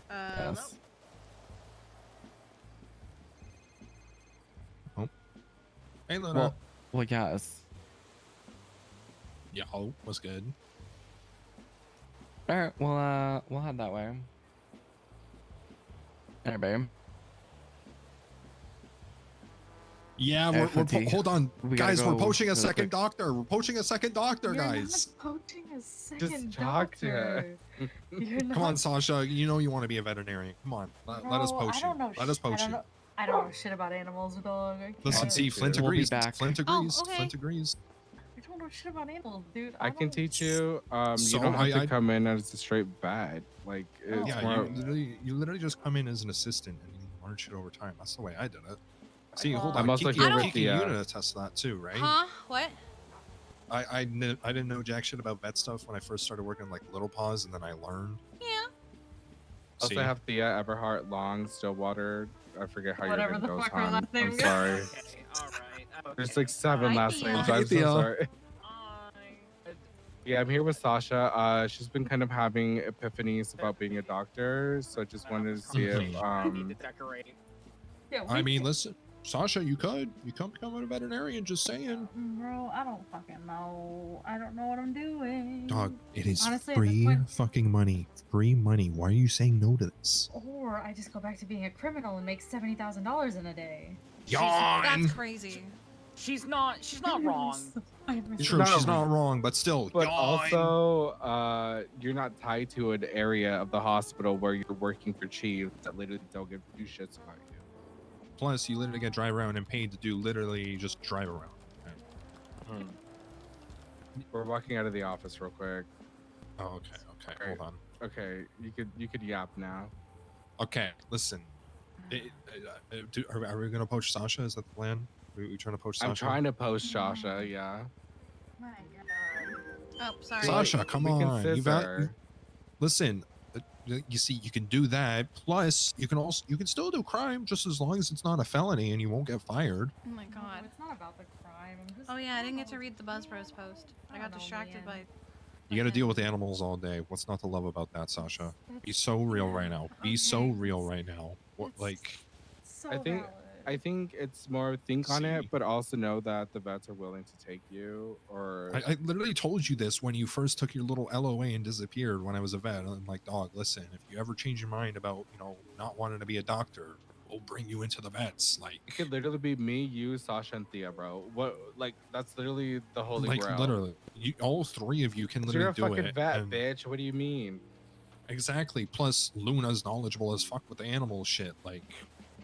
Yes. Oh. Hey, Luna. Well, yes. Yo, what's good? All right, we'll head that way. All right, babe. Yeah, hold on, guys. We're poaching a second doctor. We're poaching a second doctor, guys. Not poaching a second doctor. Come on, Sasha. You know you want to be a veterinarian. Come on, let us poach you. Let us poach you. I don't know shit about animals, dog. Listen, see, Flint agrees. Flint agrees. okay. Flint agrees. I don't know shit about animals, dude. I can teach you. So you don't have to come in as a straight vet. Like, it's yeah, more... you literally just come in as an assistant and you learn shit over time. That's the way I did it. See, hold on. I'm also Kiki, here with Kiki, the, you can attest to that too, right? Huh? What? I didn't know jack shit about vet stuff when I first started working like Little Paws, and then I learned. Yeah. Also have Thea Everhart Long Stillwater. I forget how Whatever your the name goes fuck her on. last name I'm is. sorry. Okay, alright. There's like 7 last Thea. names. Hi, I'm so Thea. sorry. Yeah, I'm here with Sasha. She's been kind of having epiphanies about being a doctor, so I just wanted to see if need to decorate. Yeah, I mean, listen, Sasha, you could become a veterinarian. Just saying. Bro, I don't fucking know. I don't know what I'm doing. Dog, it is Honestly, at this free point- fucking money. Free money. Why are you saying no to this? Or I just go back to being a criminal and make $70,000 in a day. That's crazy. She's not wrong. True, she's not wrong, but still. But also, you're not tied to an area of the hospital where you're working for chiefs that literally don't give two shits about you. Plus, you literally get drive around and paid to do literally just drive around. We're walking out of the office real quick. Oh, okay. Hold on. Okay, you could yap now. Okay, listen. Are we gonna poach Sasha? Is that the plan? We trying to poach Sasha? I'm trying to post Sasha, yeah. My God. Oh, sorry. Sasha, come We can on. Listen. You see, you can do that. Plus, you can still do crime just as long as it's not a felony and you won't get fired. Oh my No, god. it's not about the crime. I'm just, Oh yeah, I didn't get to know. read the Buzz Bros post. I got know, distracted man. by. You got to deal with animals all day. What's not to love about that, Sasha? Be That's- so real right now. Be so okay, real it's- right now. What, it's like, So I think it's more think on it, See. but also know that the vets are willing to take you. Or I literally told you this when you first took your little LOA and disappeared when I was a vet. I'm like, dog, listen, if you ever change your mind about, not wanting to be a doctor, we'll bring you into the vets. Like, it could literally be me, you, Sasha, and Thea, bro. What? Like that's literally the holy like grail. literally, all three of you can 'Cause you're literally a do fucking it. vet, and- bitch. What do you mean? Exactly. Plus, Luna's knowledgeable as fuck with the animal shit. Like,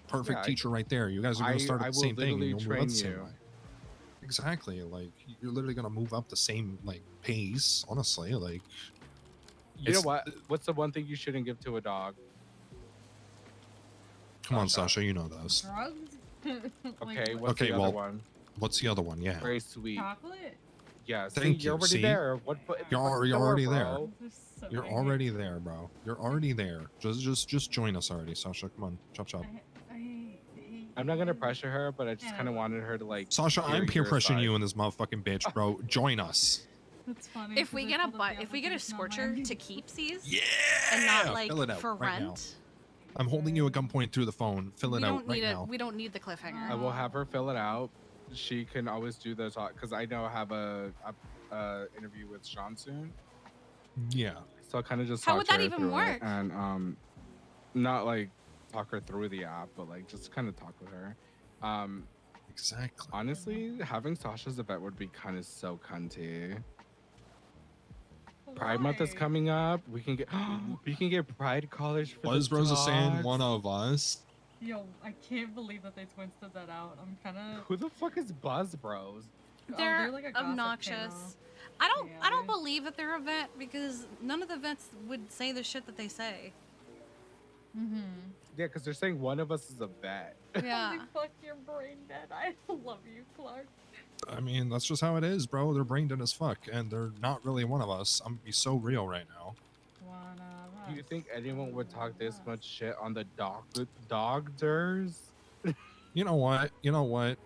perfect Yeah, teacher right there. You guys are gonna start I at the will same thing. And literally you'll move up train the same you. way. Exactly. Like, you're literally gonna move up the same pace. Honestly, like. You know what? What's the one thing you shouldn't give to a dog? Come on, Sasha. Sasha. You know those. Drugs? Okay, what? what's Okay, the other well, one? What's the other one? Yeah. Very sweet. Chocolate? Yeah, see, Thank you're you, already see? there. What? You're what's the door, already there. bro? Just so You're I- already there, bro. You're already there. Just join us already, Sasha. Come on, chop chop. I'm not gonna pressure her, but I just Yeah. kind of wanted her to like. Sasha, I'm peer your pressuring side. you in this motherfucking bitch, bro. Join us. That's funny. If we 'cause get I a pulled up the if we get a application scorcher online. to keep these Yeah. and not like Fill it out for right now. rent, I'm holding you at gunpoint through the phone. Fill it we out don't right need now. We don't need the cliffhanger. I will have her fill it out. She can always do the talk because I know I have a interview with Sean soon. Yeah. So I kind of just How talked would to that her even through work? it, and not like talk her through the app, but like just kind of talk with her. Exactly. Honestly, having Sasha as a vet would be kind of so cunty. Pride Month is Why? coming up. We can get we can get Pride collars for Buzz the Bros is saying dogs. one of us. Yo, I can't believe that they twisted that out. I'm kind of. Who the fuck is Buzz Bros? They're like a gossip obnoxious. channel. I don't Yeah. believe that they're a vet because none of the vets would say the shit that they say. Mm-hmm. Yeah, because they're saying one of us is a vet. Yeah. Holy fuck, your brain dead. I love you, Clark. I mean, that's just how it is, bro. They're brain dead as fuck, and they're not really one of us. I'm gonna be so real right now. One of Do you us, think anyone would one talk this of much us. shit on the doctors? You know what? You know what?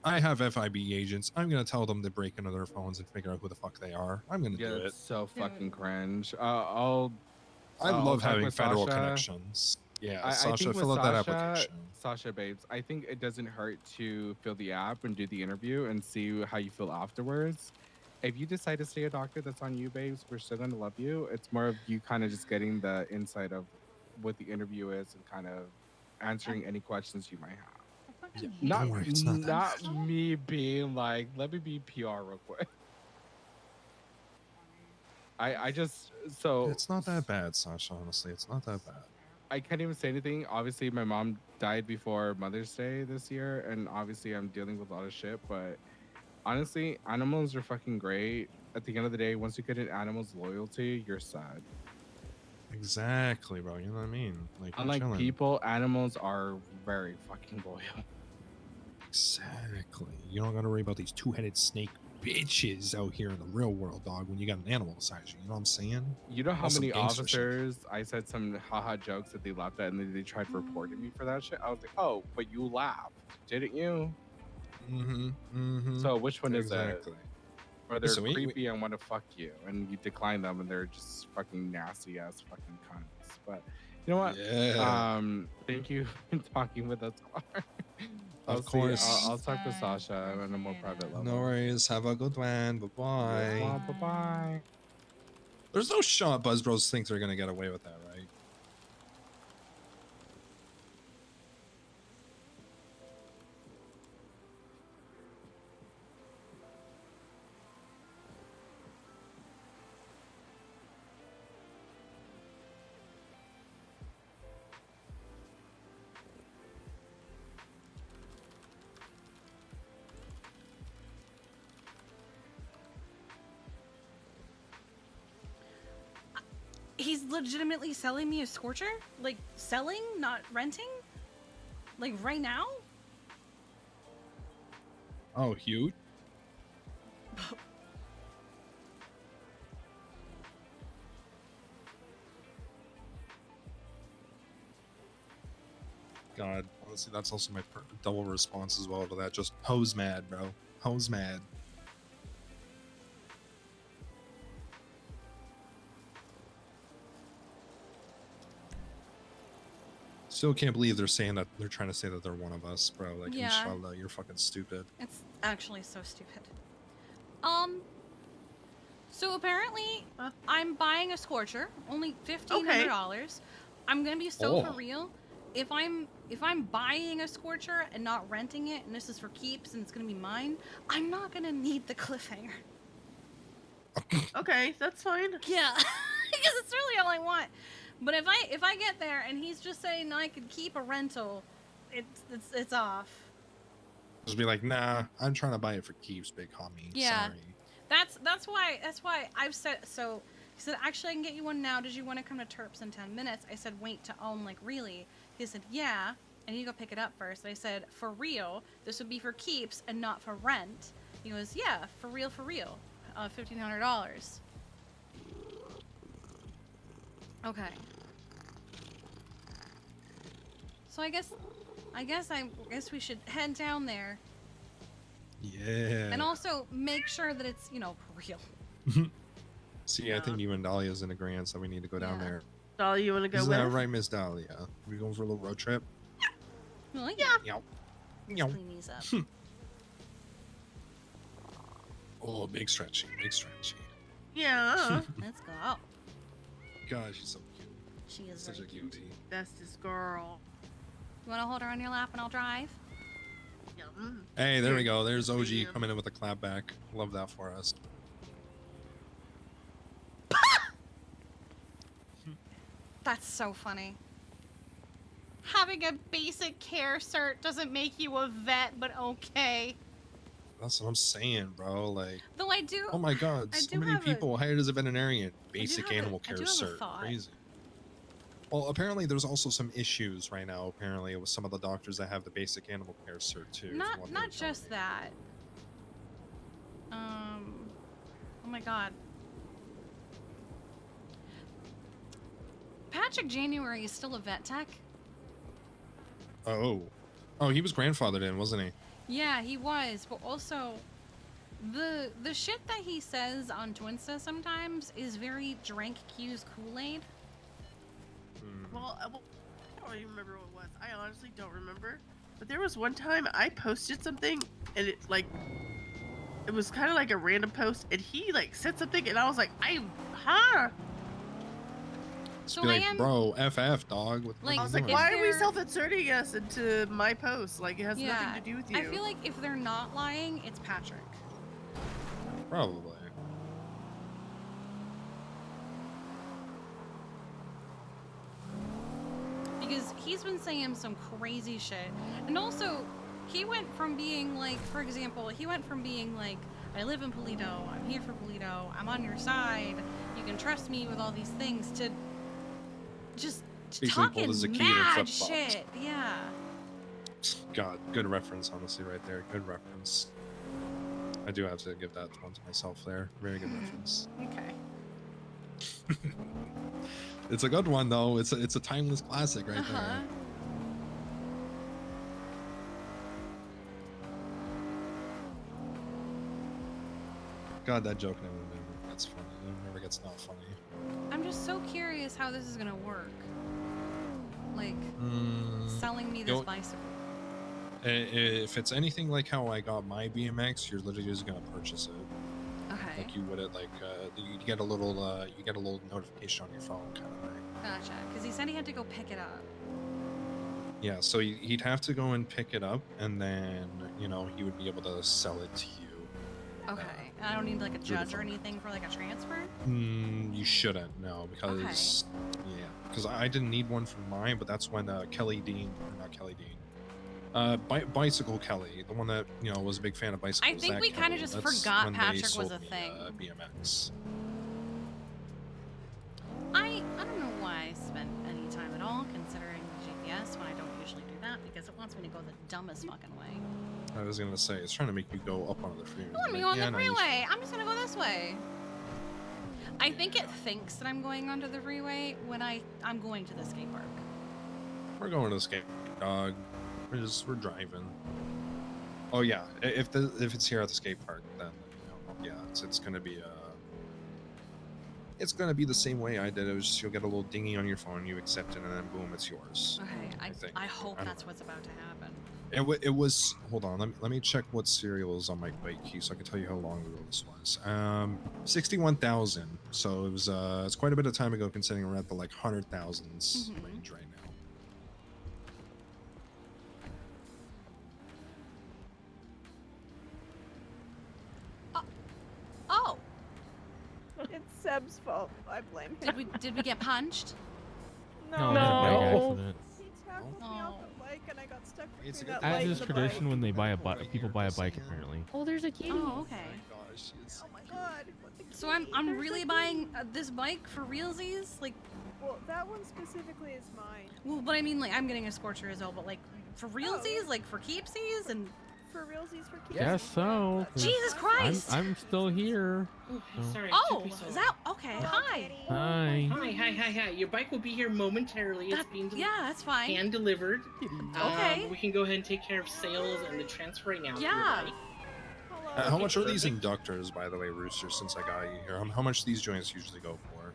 I have FIB agents. I'm gonna tell them to break into their phones and figure out who the fuck they are. I'm gonna Yeah, do it. it's so fucking Dude. cringe. I I'll love talk having with federal Sasha. connections. Yeah, I Sasha, think with fill out that Sasha, application. Sasha babes, I think it doesn't hurt to fill the app and do the interview and see how you feel afterwards. If you decide to stay a doctor, that's on you, babes. We're still gonna love you. It's more of you kind of just getting the insight of what the interview is and kind of answering any questions you might have. I fucking hate Not, Don't worry, it's not that not bad. me being like, let me be PR real quick. I just so It's not that bad, Sasha. Honestly, it's not that bad. I can't even say anything. Obviously, my mom died before Mother's Day this year, and obviously, I'm dealing with a lot of shit. But honestly, animals are fucking great. At the end of the day, once you get an animal's loyalty, you're sad. Exactly, bro. You know what I mean? Like, we're Unlike chilling. people, animals are very fucking loyal. Exactly. You don't gotta worry about these two-headed snake bitches out here in the real world, dog. When you got an animal beside you, you know what I'm saying? You know how That's some many gangster shit. officers I said some haha jokes that they laughed at, and then they tried reporting me for that shit? I was like, oh, but you laughed, didn't you? Mm-hmm. Mm-hmm. So which one is Exactly. it? Or they're Listen, we- creepy and want to fuck you, and you decline them, and they're just fucking nasty ass fucking cunts. But you know what? Yeah. Thank you for talking with us, Clark. Of course. I'll talk to Thanks, Sasha guys. on a more Appreciate private it. level. No worries. Have a good one. Bye-bye. Bye bye. There's no shot Buzz Bros think they're gonna get away with that, right? He's legitimately selling me a scorcher? Like, selling, not renting? Like, right now? Oh, huge. God, honestly, that's also my double response as well to that. Just hose mad, bro. Hose mad. Still can't believe they're saying that. They're trying to say that they're one of us, bro. Like, Yeah. inshallah, you're fucking stupid. It's actually so stupid. So apparently, I'm buying a scorcher, only $1,500. I'm gonna be so for Oh. real. If I'm buying a scorcher and not renting it, and this is for keeps and it's gonna be mine, I'm not gonna need the cliffhanger. Okay, that's fine. Yeah, because it's really all I want. But if I get there and he's just saying I could keep a rental, it's off. Just be like, nah, I'm trying to buy it for keeps, big homie. Yeah. Sorry. That's why I've said so. He said, actually, I can get you one now. Did you want to come to Terps in 10 minutes? I said, wait to own, like, really? He said, yeah. I need to go pick it up first. I said, for real? This would be for keeps and not for rent. He goes, yeah, for real, for real. $1,500. Okay. So I guess we should head down there. Yeah. And also make sure that it's, for real. See, I think even Dahlia's in agreement, so we need to go down Yeah. there. Dolly, you want to go Is with? that right, Miss Dahlia? We going for a little road trip? Well, yeah. Yow. Let's Yow. clean these up. Oh, big stretchy, big stretchy. Yeah. Let's go. god, she's so cute. She is Such very a cute. cutie. That's this girl. You want to hold her on your lap and I'll drive? Yeah. Hey, there we Here, go. There's OG see him. coming in with a clap back. Love that for us. That's so funny. Having a basic care cert doesn't make you a vet, but okay. That's what I'm saying, bro. Like, Though I do. oh my god, I so do many have people hired as a veterinarian. do Basic have a- animal I care do have a cert. thought. Crazy. Well, apparently there's also some issues right now, apparently, with some of the doctors that have the basic animal care cert too. from what they were Not telling just me. that. Oh my god. Patrick January is still a vet tech. Oh. Oh, he was grandfathered in, wasn't he? Yeah, he was, but also the shit that he says on Twinsta sometimes is very drank Q's Kool-Aid. Well, I don't even remember what it was. I honestly don't remember. But there was one time I posted something, and it was kind of like a random post, and he like said something, and I was like, huh? So Be I like, am bro, FF, dog. What the like- fuck I was you like, doing? why are we there- self-inserting us into my post? Like, it has Yeah, nothing to do with you. I feel like if they're not lying, it's Patrick. Probably. Because he's been saying some crazy shit. And also, he went from being like, for example, he went from being like, I live in Polito, I'm here for Polito, I'm on your side, you can trust me with all these things, to just Basically talking pulled a Zaki in mad flip-flops. shit. Yeah. God, good reference, honestly, right there. Good reference. I do have to give that one to myself there. Very good reference. Okay. It's a good one though. It's a timeless classic right Uh-huh. there. God, that joke never gets funny. It never gets not funny. I'm just so curious how this is gonna work. Like, selling me this Go- bicycle. If it's anything like how I got my BMX, you're literally just gonna purchase it. Okay. Like you would at you get a little notification on your phone kind of thing. Gotcha. Because he said he had to go pick it up. Yeah, so he'd have to go and pick it up, and then he would be able to sell it to you. Okay. And I don't need like a through the judge or phone. anything for like a transfer? You shouldn't, no, because because I didn't need one for mine, but that's when Kelly Dean, or not Kelly Dean, Bicycle Kelly, the one that was a big fan of bicycles. I think that we kind Kelly, of just that's forgot when they Patrick was sold a me, thing. BMX. I don't know why I spent any time at all considering the GPS when I don't usually do that because it wants me to go the dumbest fucking way. I was gonna say it's trying to make you go up onto the freeway. Let me Like, go on yeah, the no, you freeway. I'm just gonna go this way. I think it thinks that I'm going onto the freeway when I'm going to the skate park. We're going to the skate dog. We're driving. Oh yeah, if it's here at the skate park, then yeah, it's gonna be it's gonna be the same way I did. It was just you'll get a little dingy on your phone, you accept it, and then boom, it's yours. Okay, think. I hope I don't that's what's about to happen. It was. Hold on, let me check what serial is on my bike key so I can tell you how long ago this was. 61,000. So it was. It's quite a bit of time ago, considering we're at the like 100,000s range right now. Oh, It's Seb's fault. I blame him. did we get punched? No. No, we had a bike accident. He tackled me off the bike and I got stuck It's between a that good- light As and is the tradition bike. when they buy a Right people here, buy a just bike saying. apparently. Oh, there's a kitty. Oh, okay. Gosh, it's, Oh my god. What the So I'm kitty? There's really a buying kitty. this bike for realsies, like. Well, that one specifically is mine. Well, but I mean, like, I'm getting a Scorcher as well, but like for realsies, like for keepsies, and For realsies, for keeps. Guess so. Jesus Christ! I'm still here. Oh, Oh. sorry. Oh, took me so is long. that okay? Hi. Hi. Hi. Your bike will be here momentarily. It's That- being yeah, that's fine. hand delivered. Okay. We can go ahead and take care of sales and the transferring out. of your Yeah. bike. Hello. how much are perfect. these inductors, by the way, Rooster? Since I got you here, how much these joints usually go for?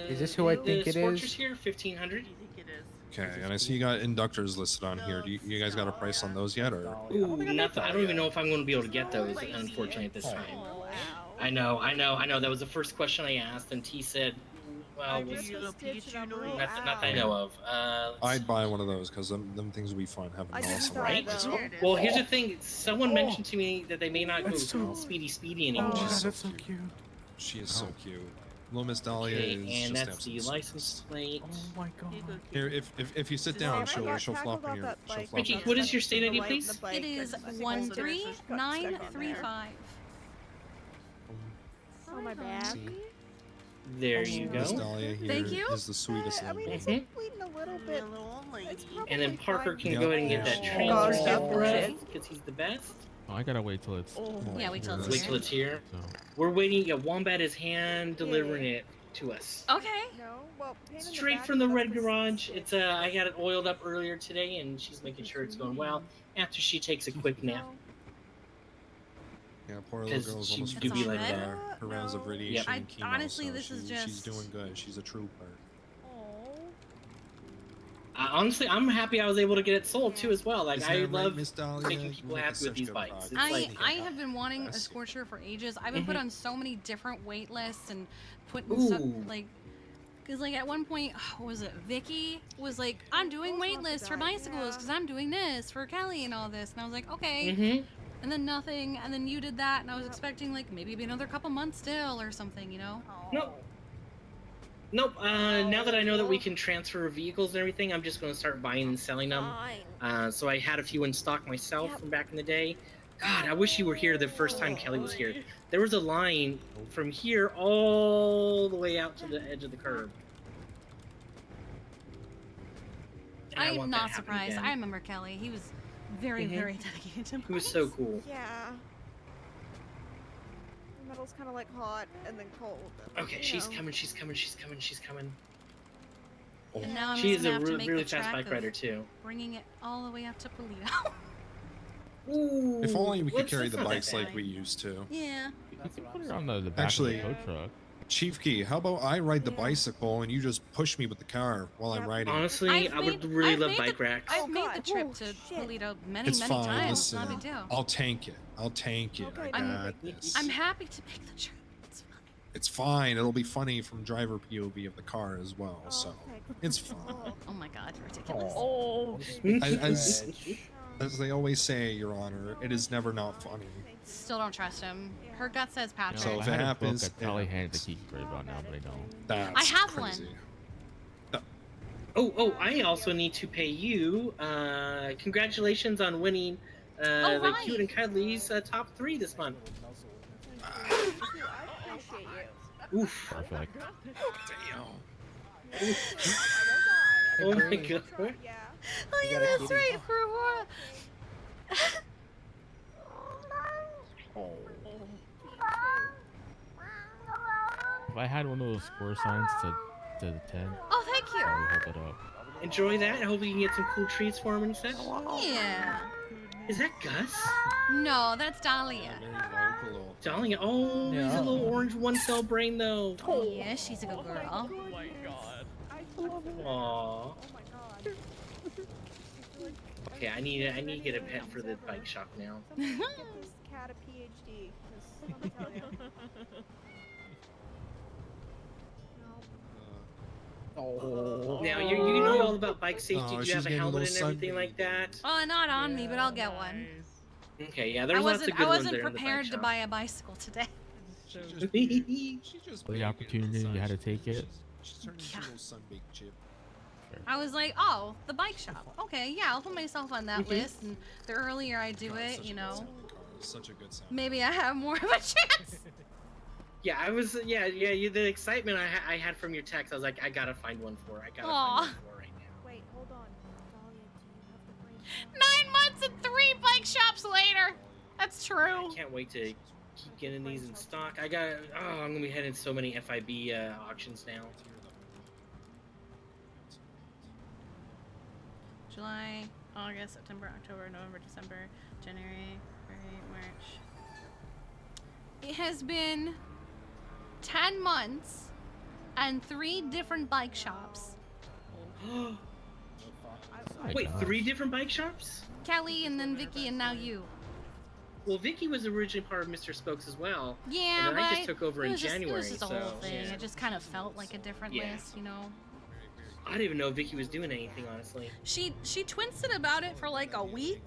Is this who I think it The Scorcher's is? here, 1,500. I think it is. Okay, and I see you got inductors listed on here. Do you guys got a price on those yet, or? Ooh, nothing. I don't even know if I'm going to be able to get those, unfortunately, at this time. Oh, wow. I know. That was the first question I asked, and T said, Well, we'll just see. a stitch and I'm real Not that I out. know of. I'd buy one of those because them things would be fun. Have I an didn't awesome die, Right? though. Here it is. Well, here's the thing. Someone mentioned to me that they may not go That's so- speedy Oh, anymore. she's so cute. She is so cute. Little Miss Dahlia Okay, is and just that's the absolute license sweetness. plate. Oh my god. Here, if you sit down, she'll flop in your she'll flop Vicky, in what your is your lap. state ID, please? It is 13935. Oh, my bad. See? There you Miss go. Dahlia here Thank you. is the sweetest I mean, little it's girl. Mhm. bleeding a little bit. It's probably And then Parker can Yep. go ahead and get that Yeah. transfer stuff gift and for us shit. because he's the best. Oh, I gotta wait till it's. Yeah, wait till it's Wait till it's here. So, We're waiting. Yeah, Wombat is hand delivering it to us. Okay. No, well, pain in the Straight back from the of red was garage. sick. It's I got it oiled up earlier today, and she's making sure it's going well. After she takes a quick nap. Yeah, poor little 'Cause girl's she almost do be finished like her, that. her rounds of radiation Yep. and chemo. honestly, so this is she's just- doing good. She's a trooper. Honestly, I'm happy I was able to get it sold too as well. Like Isn't I that right, love Miss Dahlia? making You people make happy with such these good bikes. products. It's I like have been wanting a Bless you. Scorcher for ages. I've been put on so many different wait lists and put in Ooh. because like at one point, what was it? Vicky was like, I'm doing wait lists for bicycles because I'm doing this for Kelly and all this, and I was like, okay. Mhm. And then nothing, and then you did that, and I was expecting like maybe be another couple months still or something, you know? Nope. Nope. Now that I know that we can transfer vehicles and everything, I'm just going to start buying and selling them. So I had a few in stock myself from back in the day. God, I wish you were here the first time Kelly was here. There was a line from here all the way out to the edge of the curb. And I I'm want that not happen surprised. again. I remember Kelly. He was very, Mhm. very dedicated to He was so cool. Yeah. The metal's kind of like hot and then cold. and, Okay, you she's know. coming, she's coming, she's coming, she's coming. And now I'm She just is gonna a have to make really the fast trek bike of rider too. bringing it all the way up to Polito. Ooh, If only we could let's- carry that's the not that bikes like bad. we used to. Yeah. you can put it on the back Actually, of the tow truck. Chief Key, how about I ride the bicycle and you just push me with the car while I'm riding? Honestly, I would really love bike racks. I've made the God. trip Oh, to shit. Polito many, It's many fine. times. Listen, It's not a big deal. I'll tank it. I'll tank it. Okay, I I'm- got this. I'm happy to make the trip. It's fine. It's fine. It'll be funny from driver POV of the car as well. So it's fine. Oh my god, you're ridiculous. Oh. As they always say, Your Honor, it is never not funny. Still don't trust him. Her gut says You Patrick. know, So if if I it had happens, a book, it I'd probably hand it happens. to Kiki right about now, but I don't. That's I have crazy. Oh, I also need to pay you. Congratulations on winning the right. Cute and Cuddly's top 3 this month. I appreciate you. Oof. I feel like Oh my god. Yeah. Oh yeah, that's right. For a while. if I had one of those square signs to the 10, Oh, thank you. I would hold it up. Enjoy that. I hope you can get some cool treats for him and such. Yeah. Is that Gus? No, that's Dahlia. Very local. Dahlia. Oh, he's a little orange one-cell brain though. Yeah, she's a good girl. Oh my god. I love it. Aww. Oh my god. Okay, I need to get a pet for the bike shop now. Somebody get this cat a PhD. 'cause let me tell you. Now you know all about bike safety. Oh, Do you she's have a getting a helmet and little everything like that? Oh, not on me, but I'll get one. Okay, yeah. I There's lots of wasn't. good I ones wasn't there in the bike prepared to shop. buy a bicycle today. For the opportunity, you had to take it. She's turned into a little sunbaked chip. I was like, oh, the bike shop. Okay, yeah, I'll put myself on that list. And the earlier I do it, you know, Such a good sound. maybe I have more of a chance. Yeah, I was. Yeah. The excitement I had from your text, I was like, I gotta find one for her. I gotta Aw. find one for her right now. Wait, hold on. Dahlia, do you have the brain? 9 months and 3 bike shops later. That's true. I can't wait to keep getting these in stock. I'm gonna be heading so many FIB auctions now. July, August, September, October, November, December, January, February, March. It has been 10 months and 3 different bike shops. Wait, 3 different bike shops? Kelly and then Vicky and now you. Well, Vicky was originally part of Mr. Spokes as well. Yeah, and then but I just took over in January. It was just a whole so, thing. yeah. It just kind of felt like a different list, you know. I didn't even know Vicky was doing anything, honestly. She twinsted about it for like a week,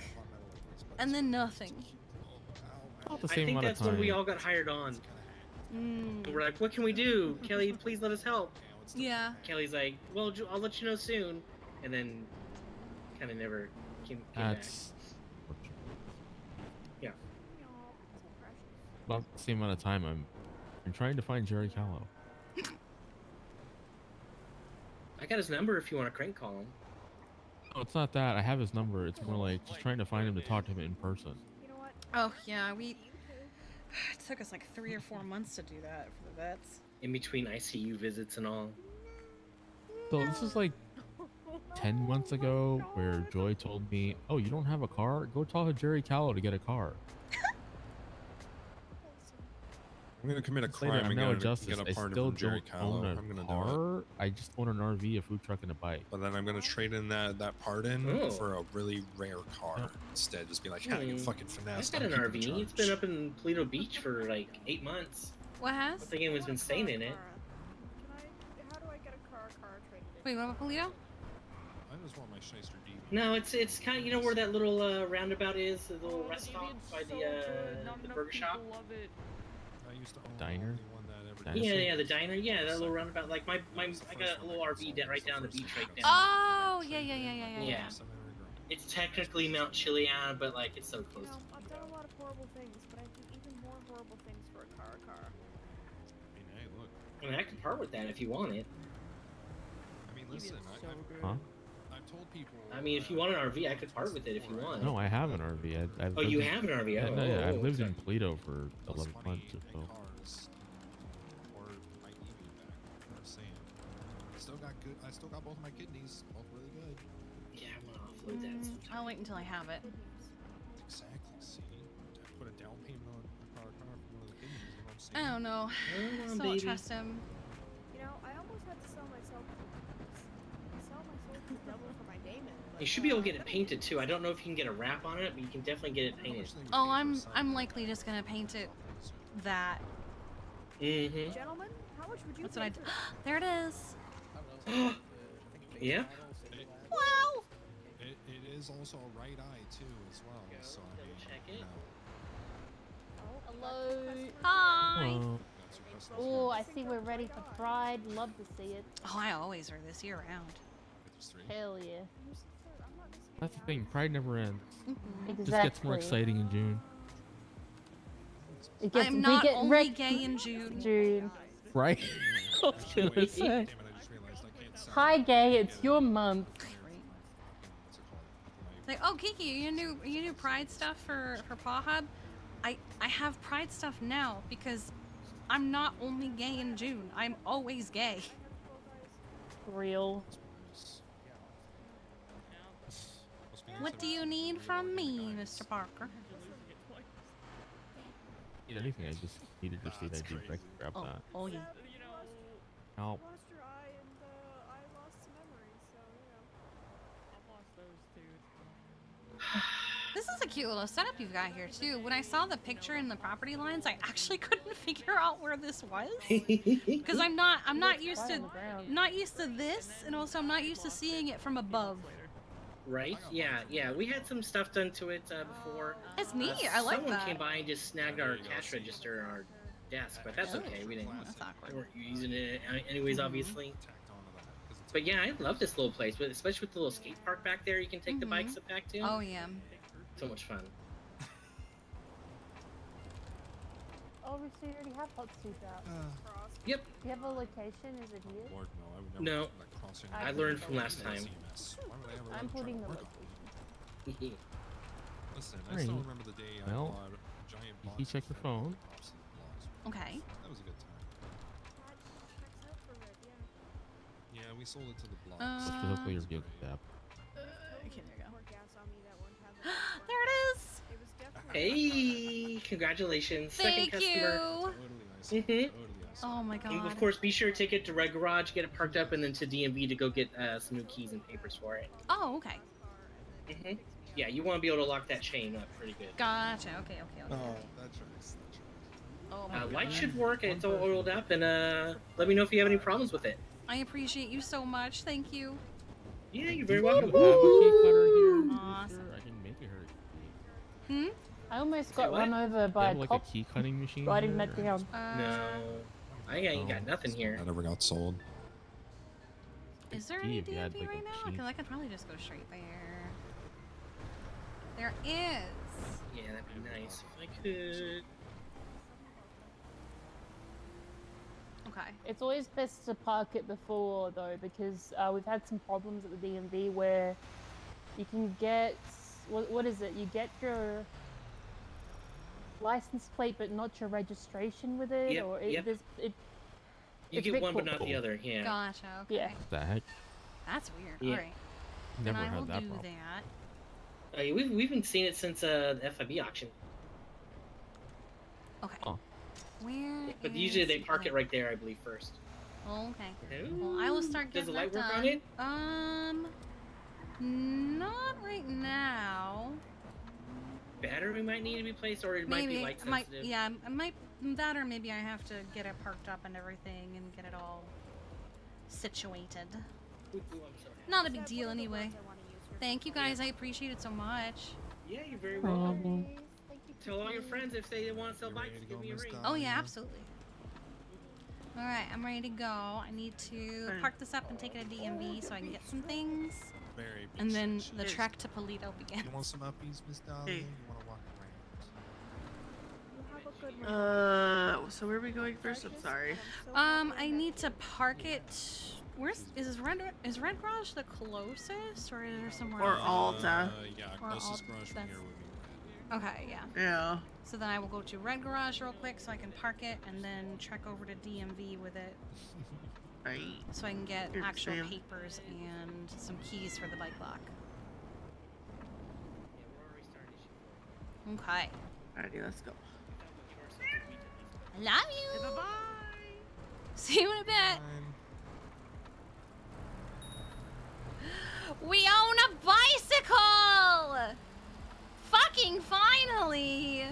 and then nothing. About the I same think amount that's of time. when we all got hired on. Mm. We're like, what can we do? Kelly, please let us help. Yeah. Kelly's like, well, I'll let you know soon. And then kind of never came back. Yeah. About the same amount of time I'm trying to find Jerry Callow. I got his number if you want to crank call him. No, it's not that. I have his number. It's more like just trying to find him to talk to him in person. Oh yeah, it took us like 3 or 4 months to do that for the vets. In between ICU visits and all. So this is like 10 months ago where Joy told me, oh, you don't have a car? Go talk to Jerry Callow to get a car. I'm gonna commit a Just later, crime I'm and now a get justice. a I pardon still from Jerry don't Callow. own I'm a gonna car. do it. I just own an RV, a food truck, and a bike. But then I'm gonna trade in that pardon Oh. for a really rare car instead. Just be like, yeah, you fucking I've finesse. got an RV. It's been up in Toledo Beach for like 8 months. What has? Once again, has been staying in it. How do I get a car traded in? Wait, what about Polito? I just want my shyster D. No, it's kind of, you know where that little roundabout is, the little rest stop by the burger shop. I used to own Diner? Yeah, the diner. Yeah, that little roundabout. Like I got a little RV right down the beach right now. Oh, yeah. Yeah. It's technically Mount Chiliad, but like it's so close. I've done a lot of horrible things, but I do even more horrible things for a car. Hey, look. I mean, I can part with that if you want it. I mean, listen. Huh? I've told people. I mean, if you want an RV, I could part with it if you want. No, I have an RV. I've Oh, lived you in- have an RV? Yeah, no, yeah, I've lived sorry. in Toledo for 11 months or so. Or my EV back. I'm saying. I still got both my kidneys, both really good. Yeah, I'm gonna offload that. I'll wait until I have it. Exactly. See, I put a down payment on a car for one of the kidneys. You know what I'm saying? I don't know. I still don't trust him. You know, I almost had to sell my soul to the devil for my Damon. You should be able to get it painted too. I don't know if you can get a wrap on it, but you can definitely get it painted. Oh, I'm likely just gonna paint it that. Mm-hmm. Gentlemen, how much would you That's what I pay d- for There it is. Yeah. Wow. It is also a right eye too, as well. So I mean, check it. Hello. Hi. Well, Oh, I see we're ready for Pride. Love to see it. Oh, I always are this year round. Hell yeah. that's the thing. Pride never ends. Exactly. Just gets more exciting in June. It gets, I'm we not get only wrecked- gay in June. June. Right? I was gonna say. Hi, gay. It's your month. Like, oh, Kiki, you new Pride stuff for Paw Hub? I have Pride stuff now because I'm not only gay in June. I'm always gay. Real. What do you need from me, Mr. Parker? Need anything? I just needed your seed ID. I can grab Oh, that. oh yeah. Help. lost your eye and I lost some memories, so This is a cute little setup you've got here too. When I saw the picture in the property lines, I actually couldn't figure out where this was because I'm not used to this, and also I'm not used to seeing it from above. Right? Yeah. We had some stuff done to it before. It's neat. I like Someone that. came by and just snagged our cash register on our desk, but that's okay. We didn't. That's awkward. We weren't using it anyways, obviously. But yeah, I love this little place, but especially with the little skate park back there. You can take the bikes up back to. Oh yeah. So much fun. Oh, we should already have hot soup out. Yep. You have a location? Is it here? Lord, no, I would never No. like crossing. I learned from last time. I'm putting the location. Listen, I Alright. still remember the day I Well, bought a giant box. you check your phone. Okay. That was a good time. Yeah, we sold it to the block. Hopefully you're good with that. Okay, there you go. pour gas on me that one time. There it is. It was definitely Hey, congratulations. Thank Second customer. you. Mhm. Oh my And god. of course, be sure to take it to Red Garage, get it parked up, and then to DMV to go get some new keys and papers for it. Oh, okay. Mhm. Yeah, you want to be able to lock that chain up pretty good. Gotcha. Okay. Oh, that tracks. Oh my Light God. should work. It's all oiled up, and let me know if you have any problems with it. I appreciate you so much. Thank you. Yeah, you're very Do welcome. you have a key cutter here, Awesome. sister? I can make her. Hmm? I almost Say got what? run over You by have a like cop a key cutting machine riding here? that down. No, I ain't got nothing here. That ever got sold. Is there See any if you had, DMV like, a right now? cheap- Because I could probably just go straight there. There is. Yeah, that'd be nice if I could. Okay. It's always best to park it before though, because we've had some problems at the DMV where you can get what is it? You get your license plate, but not your registration with it, Yep, or it, yep. there's, it. You it's a get bit one, but cool. not the other. Yeah. Gotcha. Okay. Yeah. The heck? That's weird. Yeah. All right. Then Never I will had that do problem. that. We've been seeing it since the FIB auction. Okay. Oh. Where? But usually they is park my- it right there, I believe, first. Oh, okay. Ooh. Well, I will start Does getting the light that work done. on it? Not right now. Battery might need to be placed, or it might Maybe be light I might. sensitive. Yeah, I might that, or maybe I have to get it parked up and everything and get it all situated. Ooh, I'm sorry. Not a big deal anyway. Thank you guys. I appreciate it so much. Yeah, you're very welcome. Problem. Tell all your friends if they want to sell bikes, give me a ring. Oh yeah, absolutely. All right, I'm ready to go. I need to park this up and take it to DMV so I can get some things, Very and then big the shit. trek to Polito begins. You want some uppies, Miss Dolly? You want to walk So where are we going first? I'm sorry. I need to park it. Is Red Garage the closest, or is there somewhere Or else? Alta. Yeah, Or closest Alta, garage from that's- here would be. Okay, yeah. Yeah. So then I will go to Red Garage real quick so I can park it, and then trek over to DMV with it, Right. so I can get Here, actual Sam. papers and some keys for the bike lock. Yeah, we're already starting issue 4. Okay. Alrighty, let's go. I love you. Bye bye. See you in a bit. We own a bicycle! Fucking finally!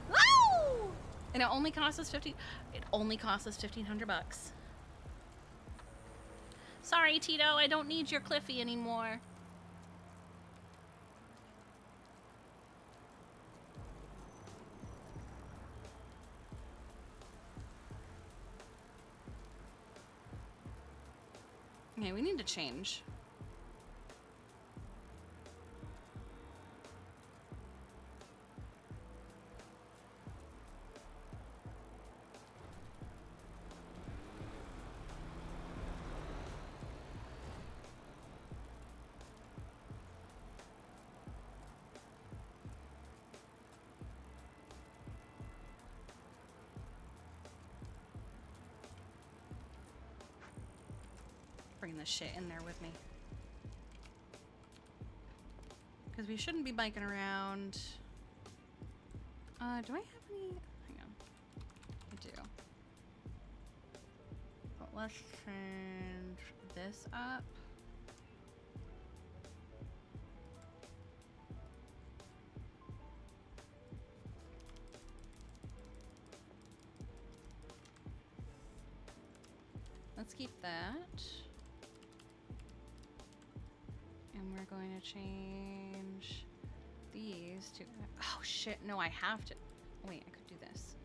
Woo! And it only cost us $1,500. Sorry, Tito, I don't need your Cliffy anymore. Okay, we need to change. Bring this shit in there with me. Because we shouldn't be biking around. Do I have any? Hang on. I do. But let's change this up. Let's keep that. And we're going to change these to. Oh shit, no, I have to. Wait, I could do this.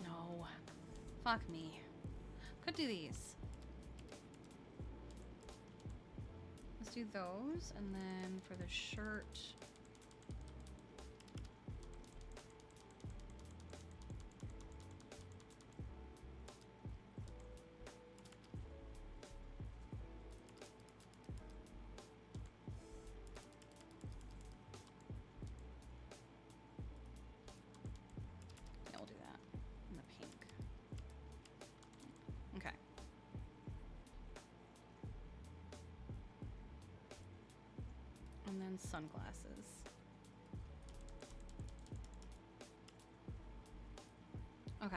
No. Fuck me. Could do these. Let's do those, and then for the shirt. Yeah, we'll do that in the pink. Okay. And then sunglasses. Okay.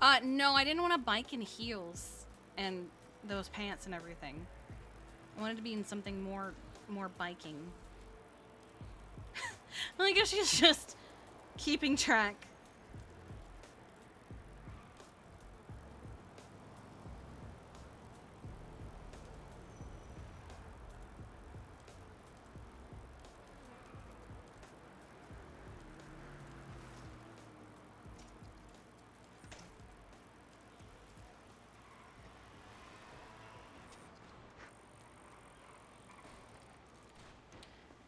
No, I didn't want to bike in heels and those pants and everything. I wanted to be in something more biking. I guess she's just keeping track.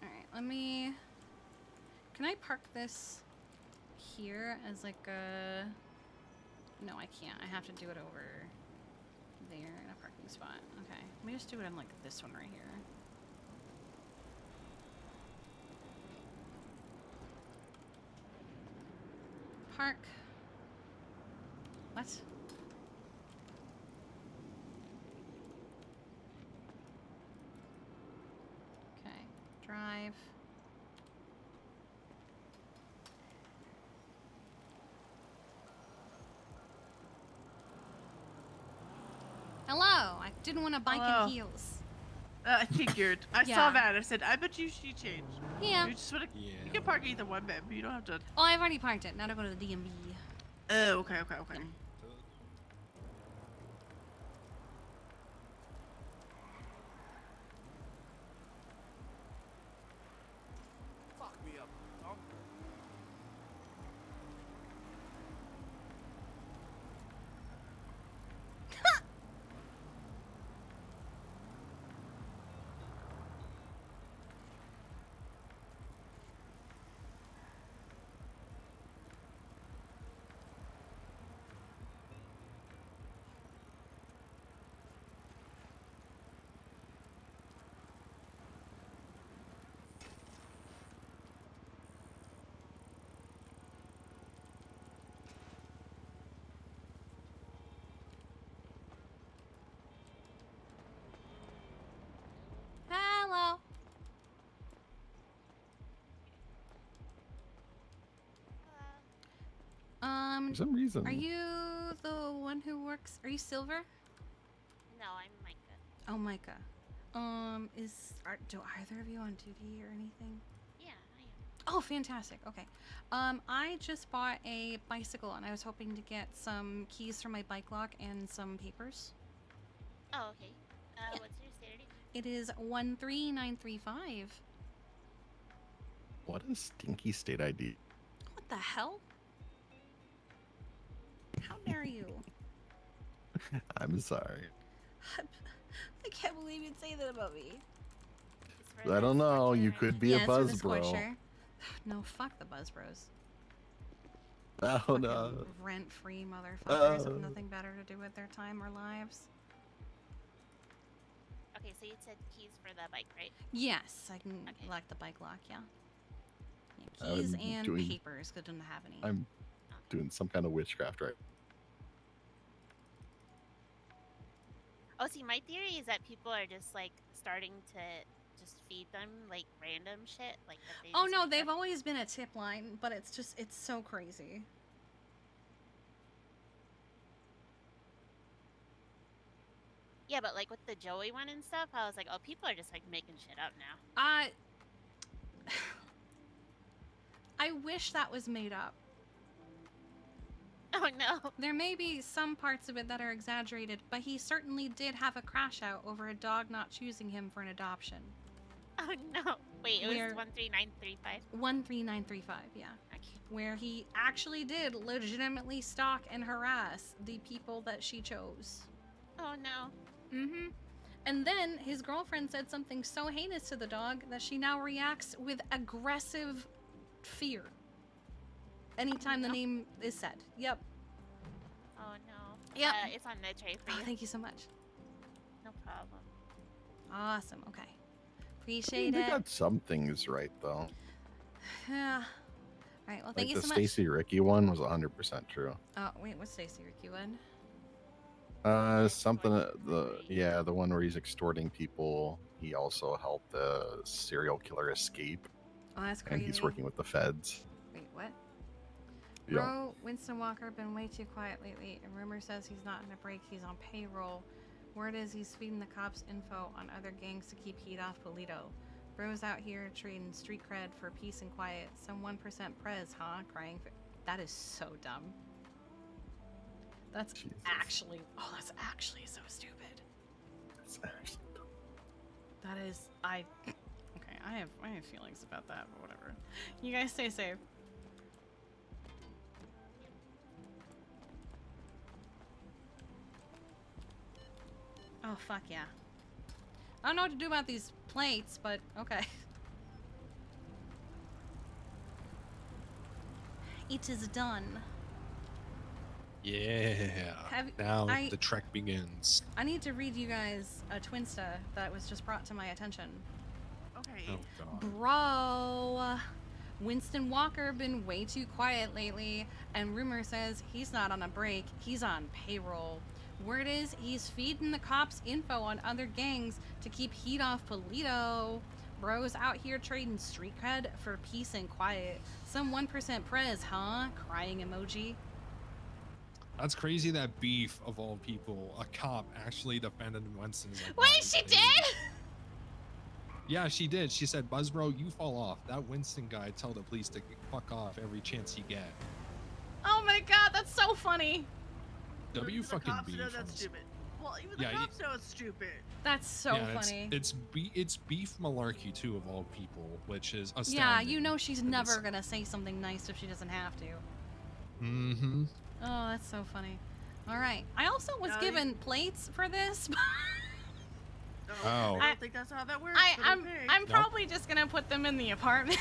Alright, let me... Can I park this here as like a... No, I can't. I have to do it over there in a parking spot. Okay, let me just do it on like this one right here. Park. What? Okay, drive. Hello! I didn't want to bike Hello. in heels. I figured. I Yeah. saw that. I said, I bet you she changed. Yeah. You just wanna, Yeah. you can park either one, babe. You don't have to. Oh, I've already parked it. Now to go to the DMV. Oh, okay. Fuck me up, dog. Hello. For some reason. Are you the one who works? Are you Silver? No, I'm Micah. Oh, Micah. Do either of you on duty or anything? Yeah, I am. Oh, fantastic. Okay. I just bought a bicycle and I was hoping to get some keys for my bike lock and some papers. Oh, okay. What's your Saturday? It is 13935. What a stinky state ID. What the hell? How dare you? I'm sorry. I can't believe you'd say that about me. I don't know. You could be a it's for buzz the bro. Scorcher. No, fuck the Buzz Bros. Oh no. Rent-free motherfuckers with nothing better to do with their time or lives. Okay, so you said keys for the bike, right? Yes, I can lock the bike lock, yeah. Keys I'm and doing- papers, because I don't have any. I'm doing some kind of witchcraft right. Oh, see, my theory is that people are just like starting to just feed them like random shit, like that they. Oh just no, make they've up. always been a tip line, but it's so crazy. Yeah, but like with the Joey one and stuff, I was like, oh, people are just like making shit up now. I wish that was made up. Oh no. There may be some parts of it that are exaggerated, but he certainly did have a crash out over a dog not choosing him for an adoption. Oh no. Wait, it was Where- 13935. 13935, yeah. Okay. Where he actually did legitimately stalk and harass the people that she chose. Oh no. Mm-hmm. And then his girlfriend said something so heinous to the dog that she now reacts with aggressive fear anytime the name is said. Yep. Oh no. Yep. It's on the tray for Oh, you. thank you so much. No problem. Awesome. Okay. I mean, Appreciate they it. got some things right though. Yeah. All right. Well, thank Like you the so Stacy Ricky one was 100% true. much. Oh, wait. What's Stacy Ricky one? Something the one where he's extorting people. He also helped the serial killer escape. Oh, that's And crazy. he's working with the feds. Wait, what? Yeah. Bro, Winston Walker been way too quiet lately. And rumor says he's not in a break. He's on payroll. Word is he's feeding the cops info on other gangs to keep heat off Polito. Bro's out here trading street cred for peace and quiet. Some 1% prez, huh? Crying for... That is so dumb. That's actually... Oh, that's actually so stupid. It's actually dumb. That is... Okay, I have feelings about that, but whatever. You guys stay safe. Oh, fuck yeah. I don't know what to do about these plates, but okay. It is done. Yeah. Now the trek begins. I need to read you guys a Twinsta that was just brought to my attention. Okay. Oh god. Bro, Winston Walker been way too quiet lately, and rumor says he's not on a break, he's on payroll. Word is he's feeding the cops info on other gangs to keep heat off Polito. Bro's out here trading street cred for peace and quiet. Some 1% prez, huh? Crying emoji. That's crazy that Beef, of all people, a cop, actually defended Winston's like, Wait, she did? Yeah, she did. She said, Buzzbro, you fall off. That Winston guy, tell the police to fuck off every chance you get. Oh my god, that's so funny. W The fucking cops Beef. know that's stupid. Well, even the cops know it's stupid. That's so yeah, funny. It's Beef malarkey too, of all people, which is astounding. Yeah, you know she's never gonna say something nice if she doesn't have to. Mm-hmm. Oh, that's so funny. All right. I also was given plates for this. Oh. I don't think that's how that works. I'm probably just gonna put them in the apartment.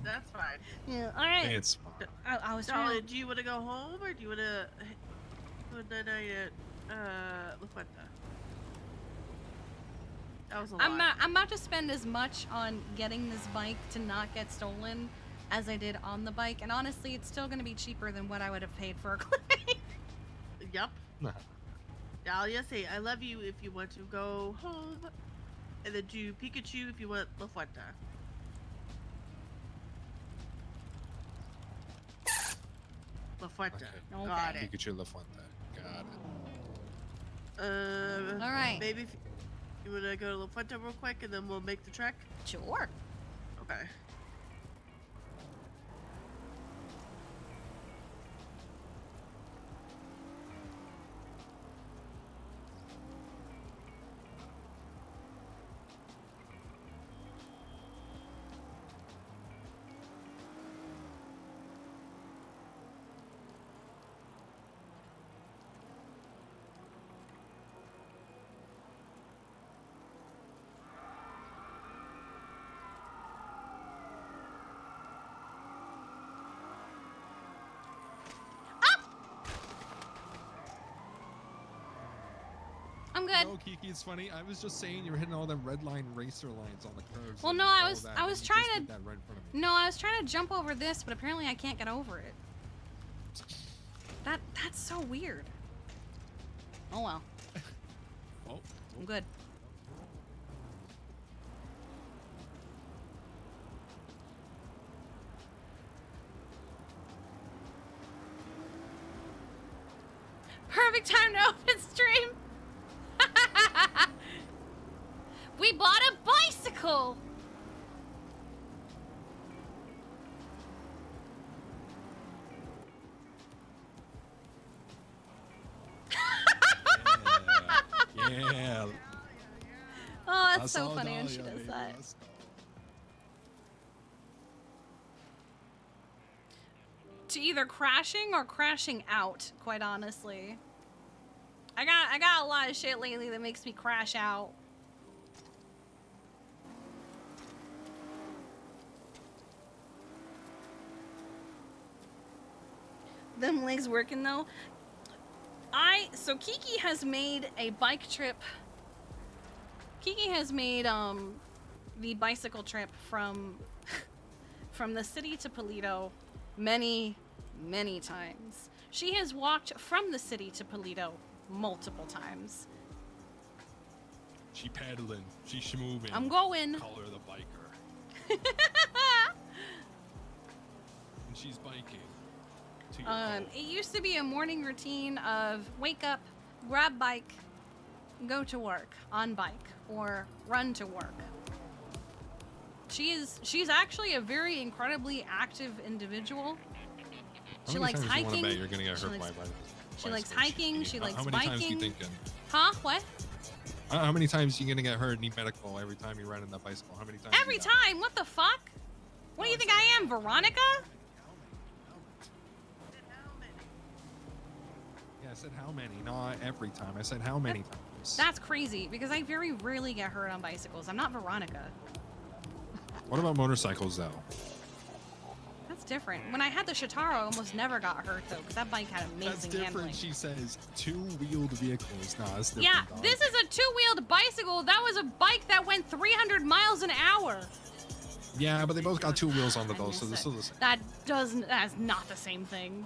That's fine. Yeah. All right. It's fine. I was Dolly, trying. do you want to go home or do you want to put the night at La Fuente? That was a lot. I'm about to spend as much on getting this bike to not get stolen as I did on the bike, and honestly, it's still gonna be cheaper than what I would have paid for a clinic. Yep. Dahlia, say I love you if you want to go home, and then do Pikachu if you want La Fuente. La Fuente. Okay. Got it. Pikachu La Fuente. Got it. All right. Maybe if you want to go to La Fuente real quick, and then we'll make the trek. Sure. Okay. I'm good. No, Kiki, it's funny. I was just saying you were hitting all them red line racer lines on the curves. Well, and no, all I was that, I and was you trying just to. did that right in front of me. No, I was trying to jump over this, but apparently I can't get over it. That's so weird. Oh well. Oh. I'm good. Perfect time to open stream. We bought a bicycle. Yeah. Oh, that's so funny when she does that. To either crashing or crashing out, quite honestly. I got a lot of shit lately that makes me crash out. Them legs working though. So Kiki has made a bike trip. Kiki has made the bicycle trip from the city to Polito many times. She has walked from the city to Polito multiple times. She pedaling. She schmoving. I'm going. Call her the biker. And she's biking. To your home. It used to be a morning routine of wake up, grab bike, go to work on bike, or run to work. She's actually a very incredibly active individual. How She many likes times do you wanna hiking. bet you're gonna get She hurt likes- by She likes bicycles, hiking. Kiki? She likes How many times do you biking. thinking? Huh? What? How many times are you gonna get hurt and need medical every time you ride on that bicycle? How many times? Every is that? time. What the fuck? What do you think I am, Veronica? Yeah, I said how many, not every time. I said how many times. That's crazy because I very rarely get hurt on bicycles. I'm not Veronica. What about motorcycles though? That's different. When I had the Shitaro, I almost never got hurt though because that bike had amazing That's different. handling. She says two-wheeled vehicles. Nah, that's different. Yeah, dog. this is a two-wheeled bicycle. That was a bike that went 300 miles an hour. Yeah, but they both got two wheels on the though, so they're still the same. That's not the same thing.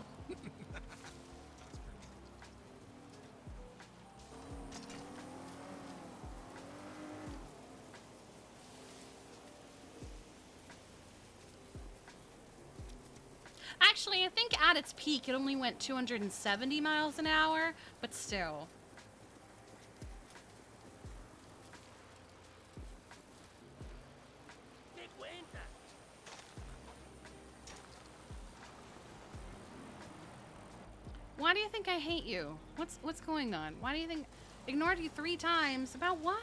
Actually, I think at its peak, it only went 270 miles an hour, but still. Why do you think I hate you? What's going on? Why do you think ignored you 3 times? About what?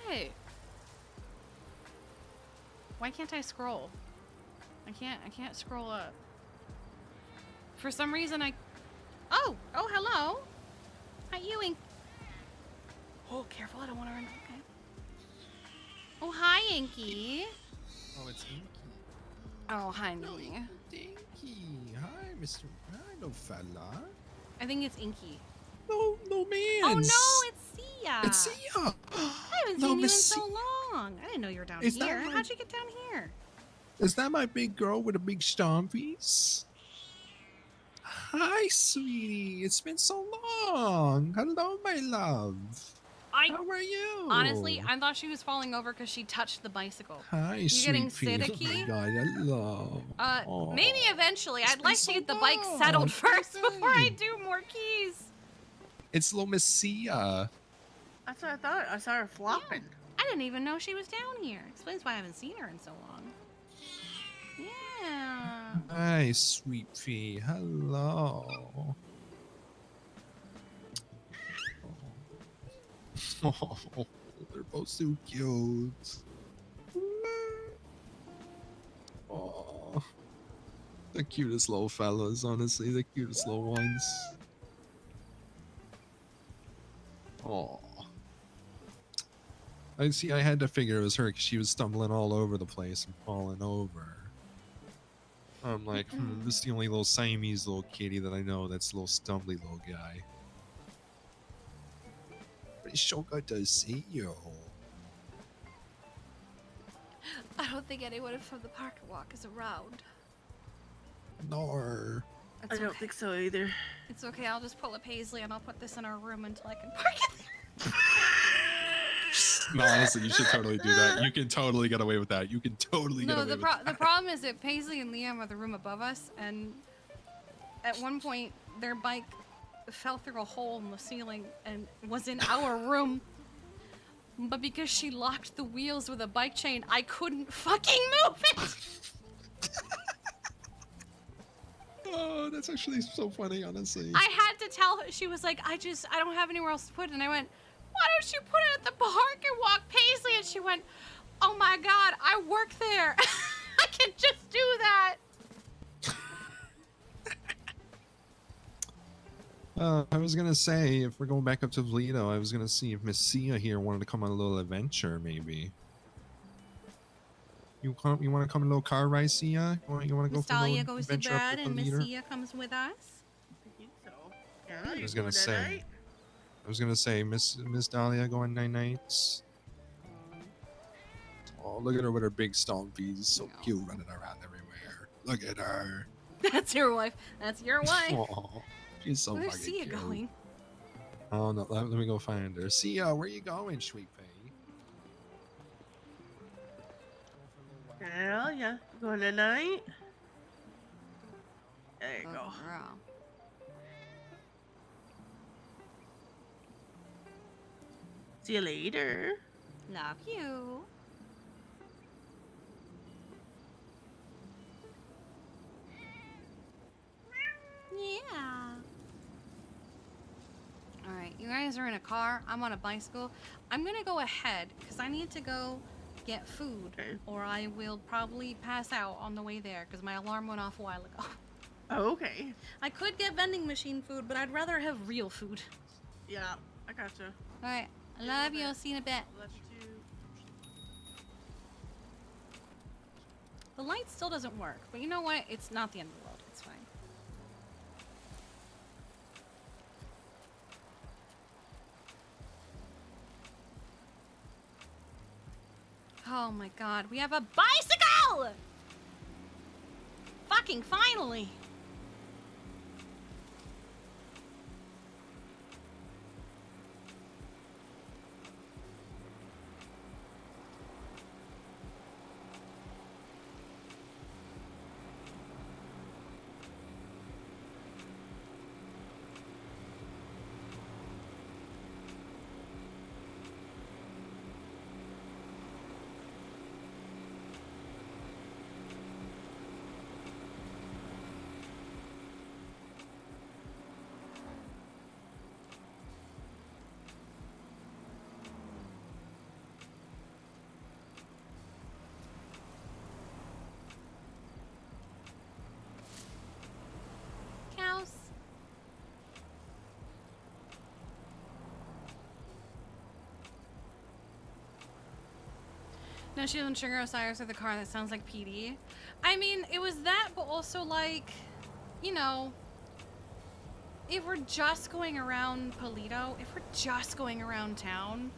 Why can't I scroll? I can't scroll up. For some reason Oh, hello. Hi, Ewing. Oh, careful, I don't want to run. Okay. Oh, hi, Inky. Oh, it's Inky. Oh, hi, Inky. Inky. Hi, Mr. Hi, no fella. I think it's Inky. No man. Oh no, it's Sia. It's Sia. I haven't No, seen you in Miss so long. I didn't know you were down Is that here. my- How'd you get down here? Is that my big girl with the big stompies? Hi, sweetie. It's been so long. Hello, my love. How are you? Honestly, I thought she was falling over because she touched the bicycle. Hi, You sweet getting pea. Oh my finicky? God, hello. Maybe eventually. I'd been like so to get the bike long. settled first before I Good. do more keys. It's little Miss Sia. That's what I thought. I saw her flopping. I didn't even know she was down here. Explains why I haven't seen her in so long. Yeah. Hi, sweet pea. Hello. Oh, they're both so cute. Oh, the cutest little fellas, honestly, the cutest little ones. Oh, I see. I had to figure it was her because she was stumbling all over the place and falling over. I'm like, this is the only little Siamese little kitty that I know that's a little stumbly little guy. But it's so good to see you. I don't think anyone from the park walk is around. No. I don't think so either. It's okay. I'll just pull a Paisley and I'll put this in our room until I can park it there. No, honestly, you should totally do that. You can totally get away with that. You can totally get No, away the with that. the problem is that Paisley and Liam are the room above us, and at one point their bike fell through a hole in the ceiling and was in our room. But because she locked the wheels with a bike chain, I couldn't fucking move it. Oh, that's actually so funny, honestly. I had to tell her. She was like, I don't have anywhere else to put it. And I went, why don't you put it at the park and walk Paisley? And she went, oh my God, I work there. I can just do that. I was gonna say, if we're going back up to Toledo, I was gonna see if Miss Sia here wanted to come on a little adventure, maybe. You want to come on a little car ride, Sia? You want to go Miss for a Dahlia little goes to adventure up bed to and Miss Toledo? Sia comes with us. Yeah, I was gonna say, Miss Dahlia going night nights. Oh, look at her with her big stompies, so cute, running around everywhere. Look at her. That's your wife. That's your wife. Oh, she's so Where's fucking Sia cute. going? Oh no, let me go find her. Sia, where you going, sweet pea? Hell yeah. Going tonight? There you go. See you later. Love you. Yeah. All right, you guys are in a car. I'm on a bicycle. I'm gonna go ahead because I need to go get food, or I will probably pass out on the way there because my alarm went off a while ago. Oh, okay. I could get vending machine food, but I'd rather have real food. Yeah, I gotcha. All right, I love you. I'll see you in a bit. Love you too. The light still doesn't work, but you know what? It's not the end of the world. It's fine. Oh my god, we have a bicycle! Fucking finally! Cows. No, she doesn't trigger Osiris with the car that sounds like PD. I mean, it was that, but also like, you know, if we're just going around Polito, if we're just going around town,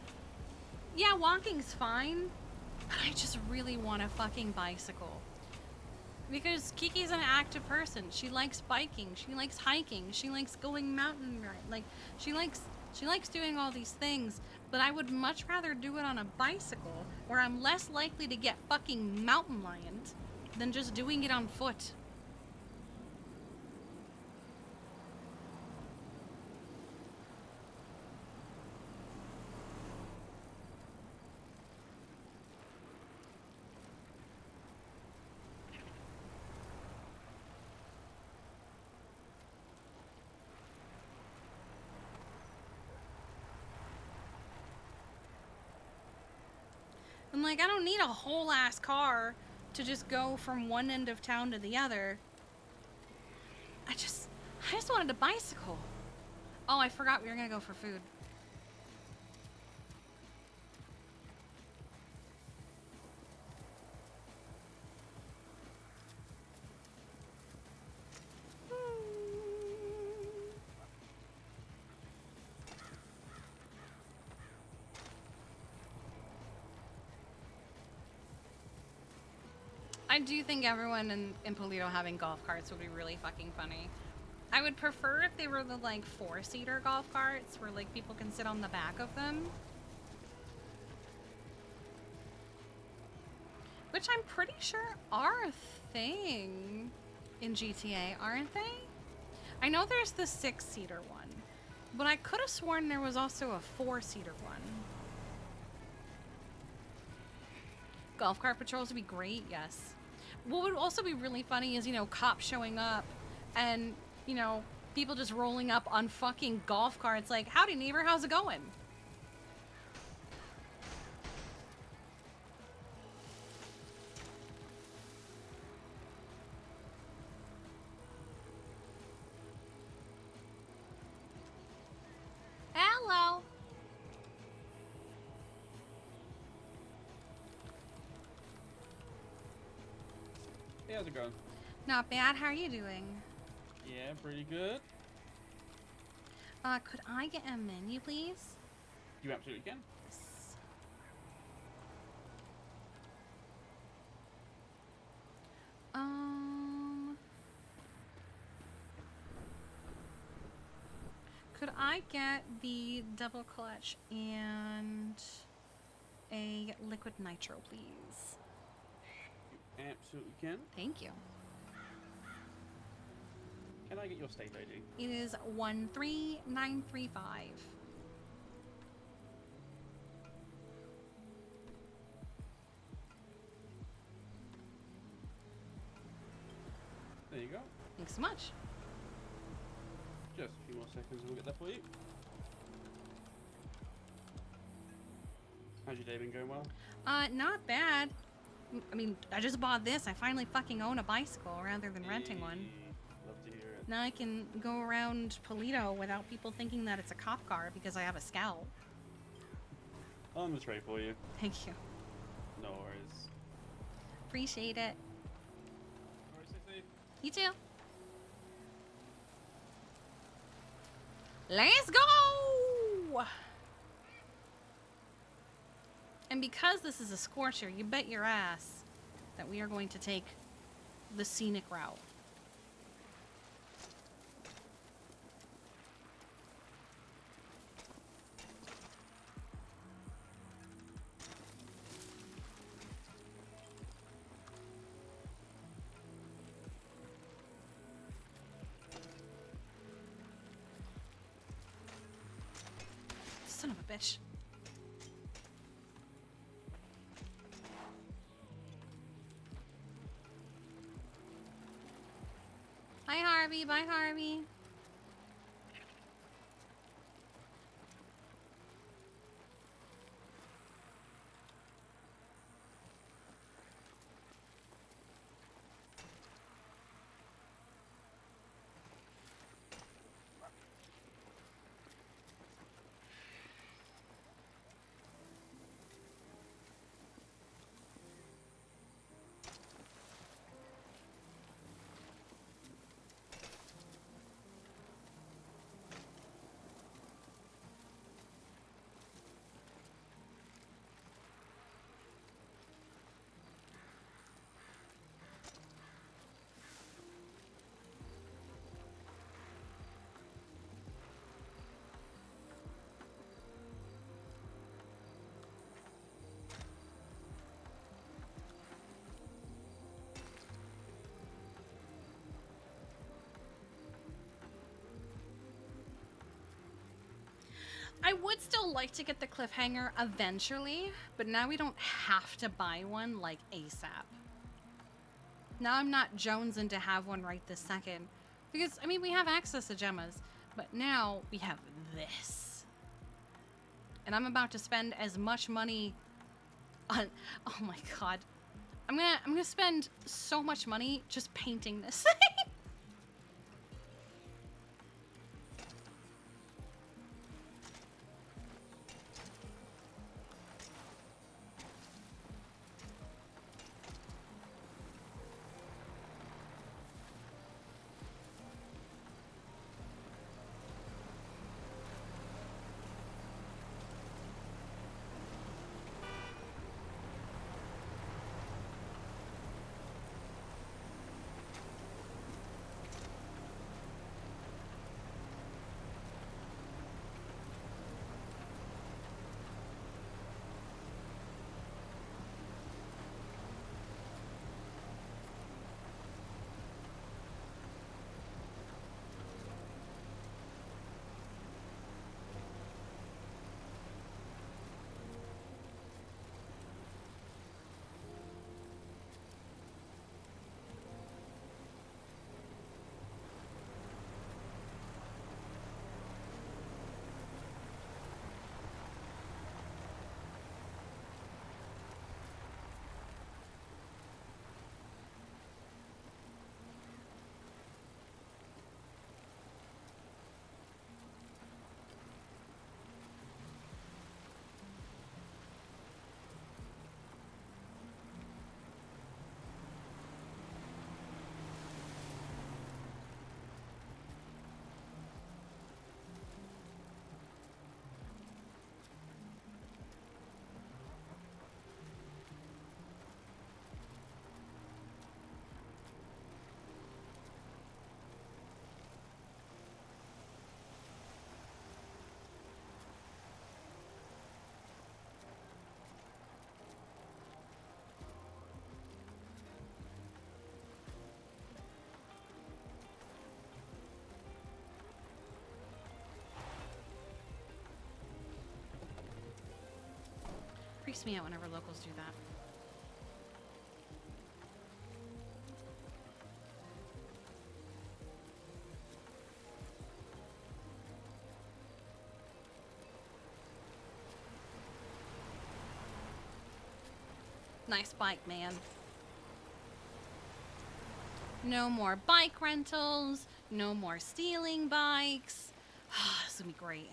yeah, walking's fine, but I just really want a fucking bicycle. Because Kiki's an active person. She likes biking, she likes hiking, she likes going mountain ride. Like, she likes doing all these things, but I would much rather do it on a bicycle where I'm less likely to get fucking mountain lioned than just doing it on foot. And like, I don't need a whole ass car to just go from one end of town to the other. I just wanted a bicycle. Oh, I forgot we were gonna go for food. I do think everyone in Polito having golf carts would be really fucking funny. I would prefer if they were the like 4-seater golf carts where like people can sit on the back of them. Which I'm pretty sure are a thing in GTA, aren't they? I know there's the 6-seater one, but I could have sworn there was also a 4-seater one. Golf cart patrols would be great, yes. What would also be really funny is, you know, cops showing up and, you know, people just rolling up on fucking golf carts like, howdy neighbor, how's it going? Hello. Hey, how's it going? Not bad, how are you doing? Yeah, pretty good. Could I get a menu, please? You absolutely can. Could I get the double clutch and a liquid nitro, please? You absolutely can. Thank you. Can I get your state ID? It is 13935. go. Thanks so much. Just a few more seconds and we'll get that for you. How's your day been going well? Not bad. I mean, I just bought this. I finally fucking own a bicycle rather than renting one. Love to hear it. Now I can go around Polito without people thinking that it's a cop car because I have a Scout. On the tray for you. Thank you. No worries. Appreciate it. Alright, stay safe. You too. Let's go! And because this is a scorcher, you bet your ass that we are going to take the scenic route. Son of a bitch. Hi, Harvey. Bye, Harvey. I would still like to get the cliffhanger eventually, but now we don't have to buy one like ASAP. Now I'm not jonesing to have one right this second. Because, I mean, we have access to gemmas, but now we have this. And I'm about to spend as much money on, oh my god. I'm gonna spend so much money just painting this thing. Freaks me out whenever locals do that. Nice bike, man. No more bike rentals. No more stealing bikes. This is gonna be great.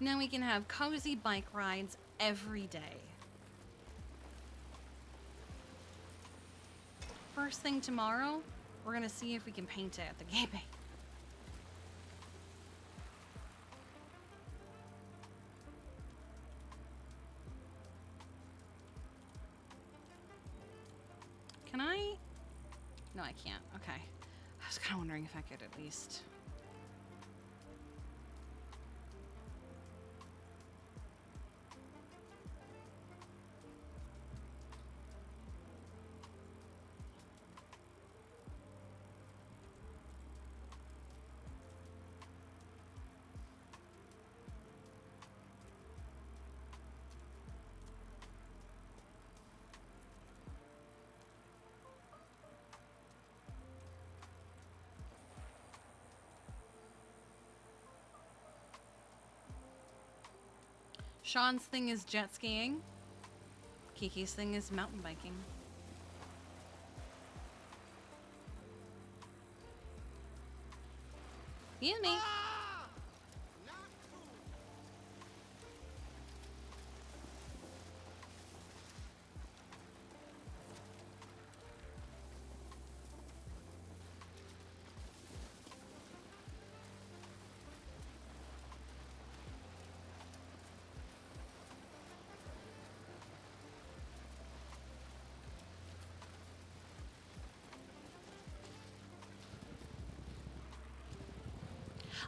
Now we can have cozy bike rides every day. First thing tomorrow, we're gonna see if we can paint it at the gateway. Can I? No, I can't. Okay. I was kind of wondering if I could at least. Sean's thing is jet skiing. Kiki's thing is mountain biking. Excuse me.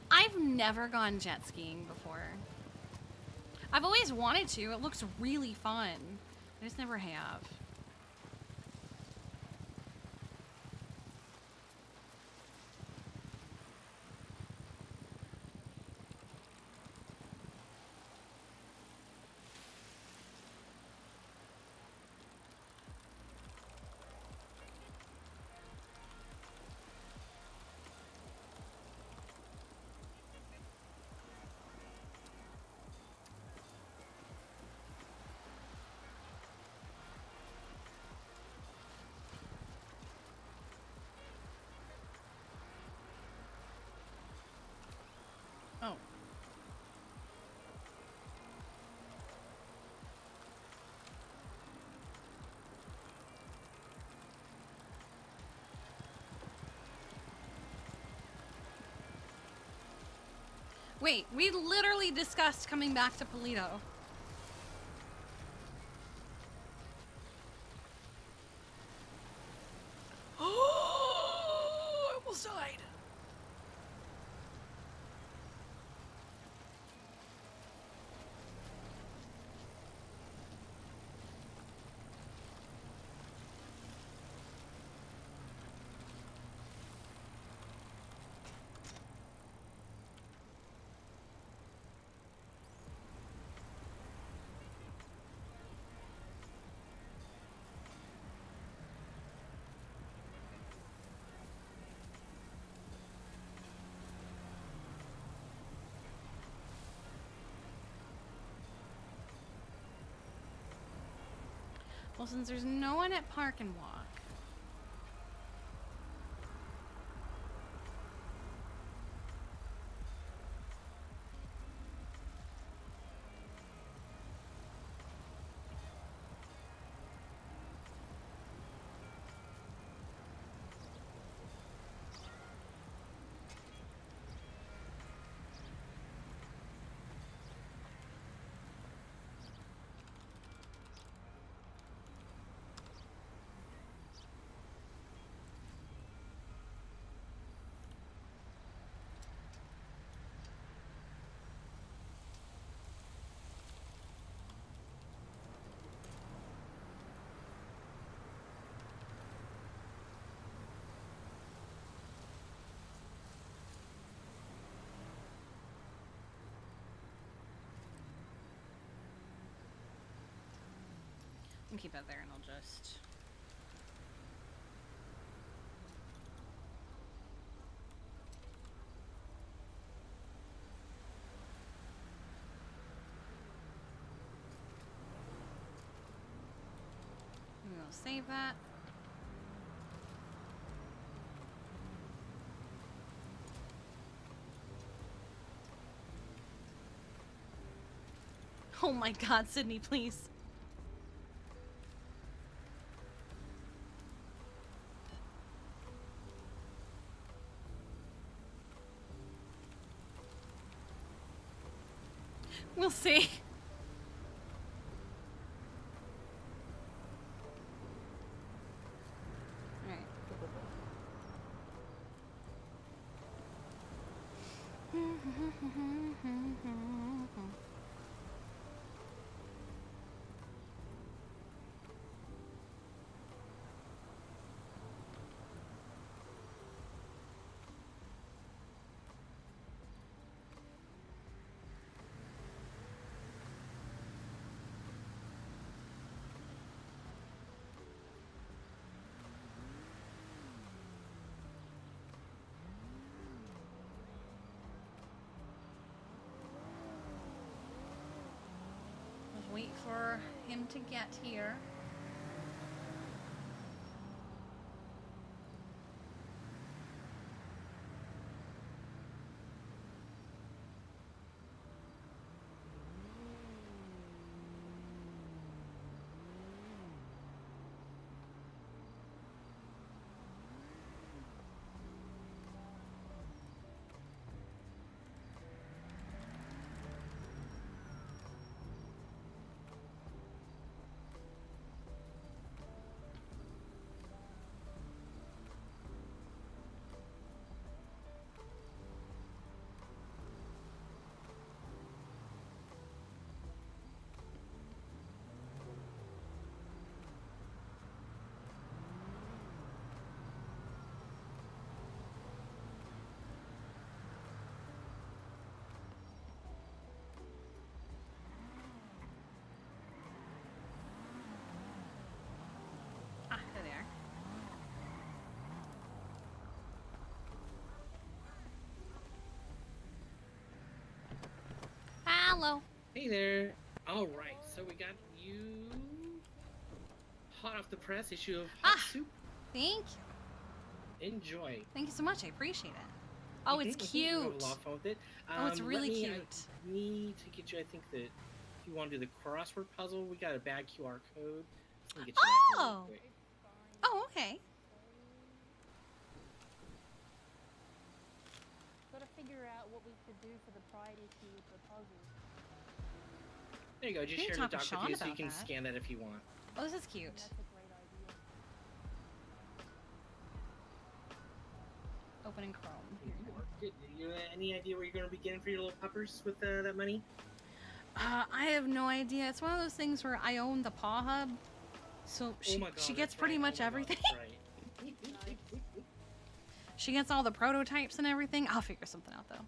I've never gone jet skiing before. I've always wanted to. It looks really fun. I just never have. Oh. Wait, we literally discussed coming back to Polito. Oh, I almost died. Well, since there's no one at Park and Walk. can keep that there and I'll just... We'll save that. Oh my god, Sydney, please. We'll see. Alright, cool. Just wait for him to get here. Ah, there they are. Hello. Hey there. All right, so we got you hot off the press issue of Hot Soup. Thank you. Enjoy. Thank you so much. I appreciate it. Oh, it's You have cute. a lot of fun with it. Oh, it's really I cute. need to get you. I think that if you want to do the crossword puzzle, we got a bad QR code. So let me get you that here real Oh. quick. Oh, okay. Gotta figure out what we could do for the pride issue with the puzzle. There you go. Just We share can the talk to doc Sean with you so you about can that. scan that if you want. Oh, this is cute. That's a great idea. Opening Chrome. Good. You any idea where you're going to be getting for your little puppers with that money? I have no idea. It's one of those things where I own the Paw Hub, so she, my God, she gets that's pretty right. much Oh my God, everything. that's right. She gets all the prototypes and everything. I'll figure something out though.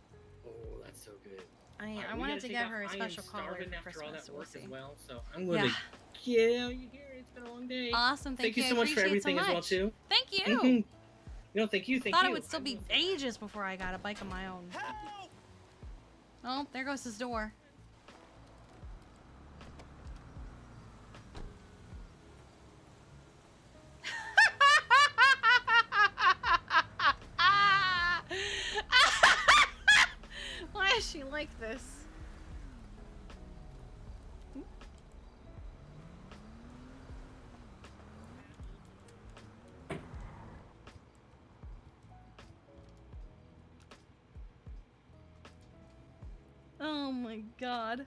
Oh, that's so good. I All right, I we wanted gotta to take get off. her a special I am collar starving for after all Christmas. that So we'll work see. as well, so I'm going to get out of here. It's been a long day. Awesome. Thank you. so I much for appreciate it so everything as well much. too. Thank you. Mhm. No, thank you. Thank Thought you. it would still be ages before I got a bike of my own. Oh, there goes his door. Why is she like this? Oh my god.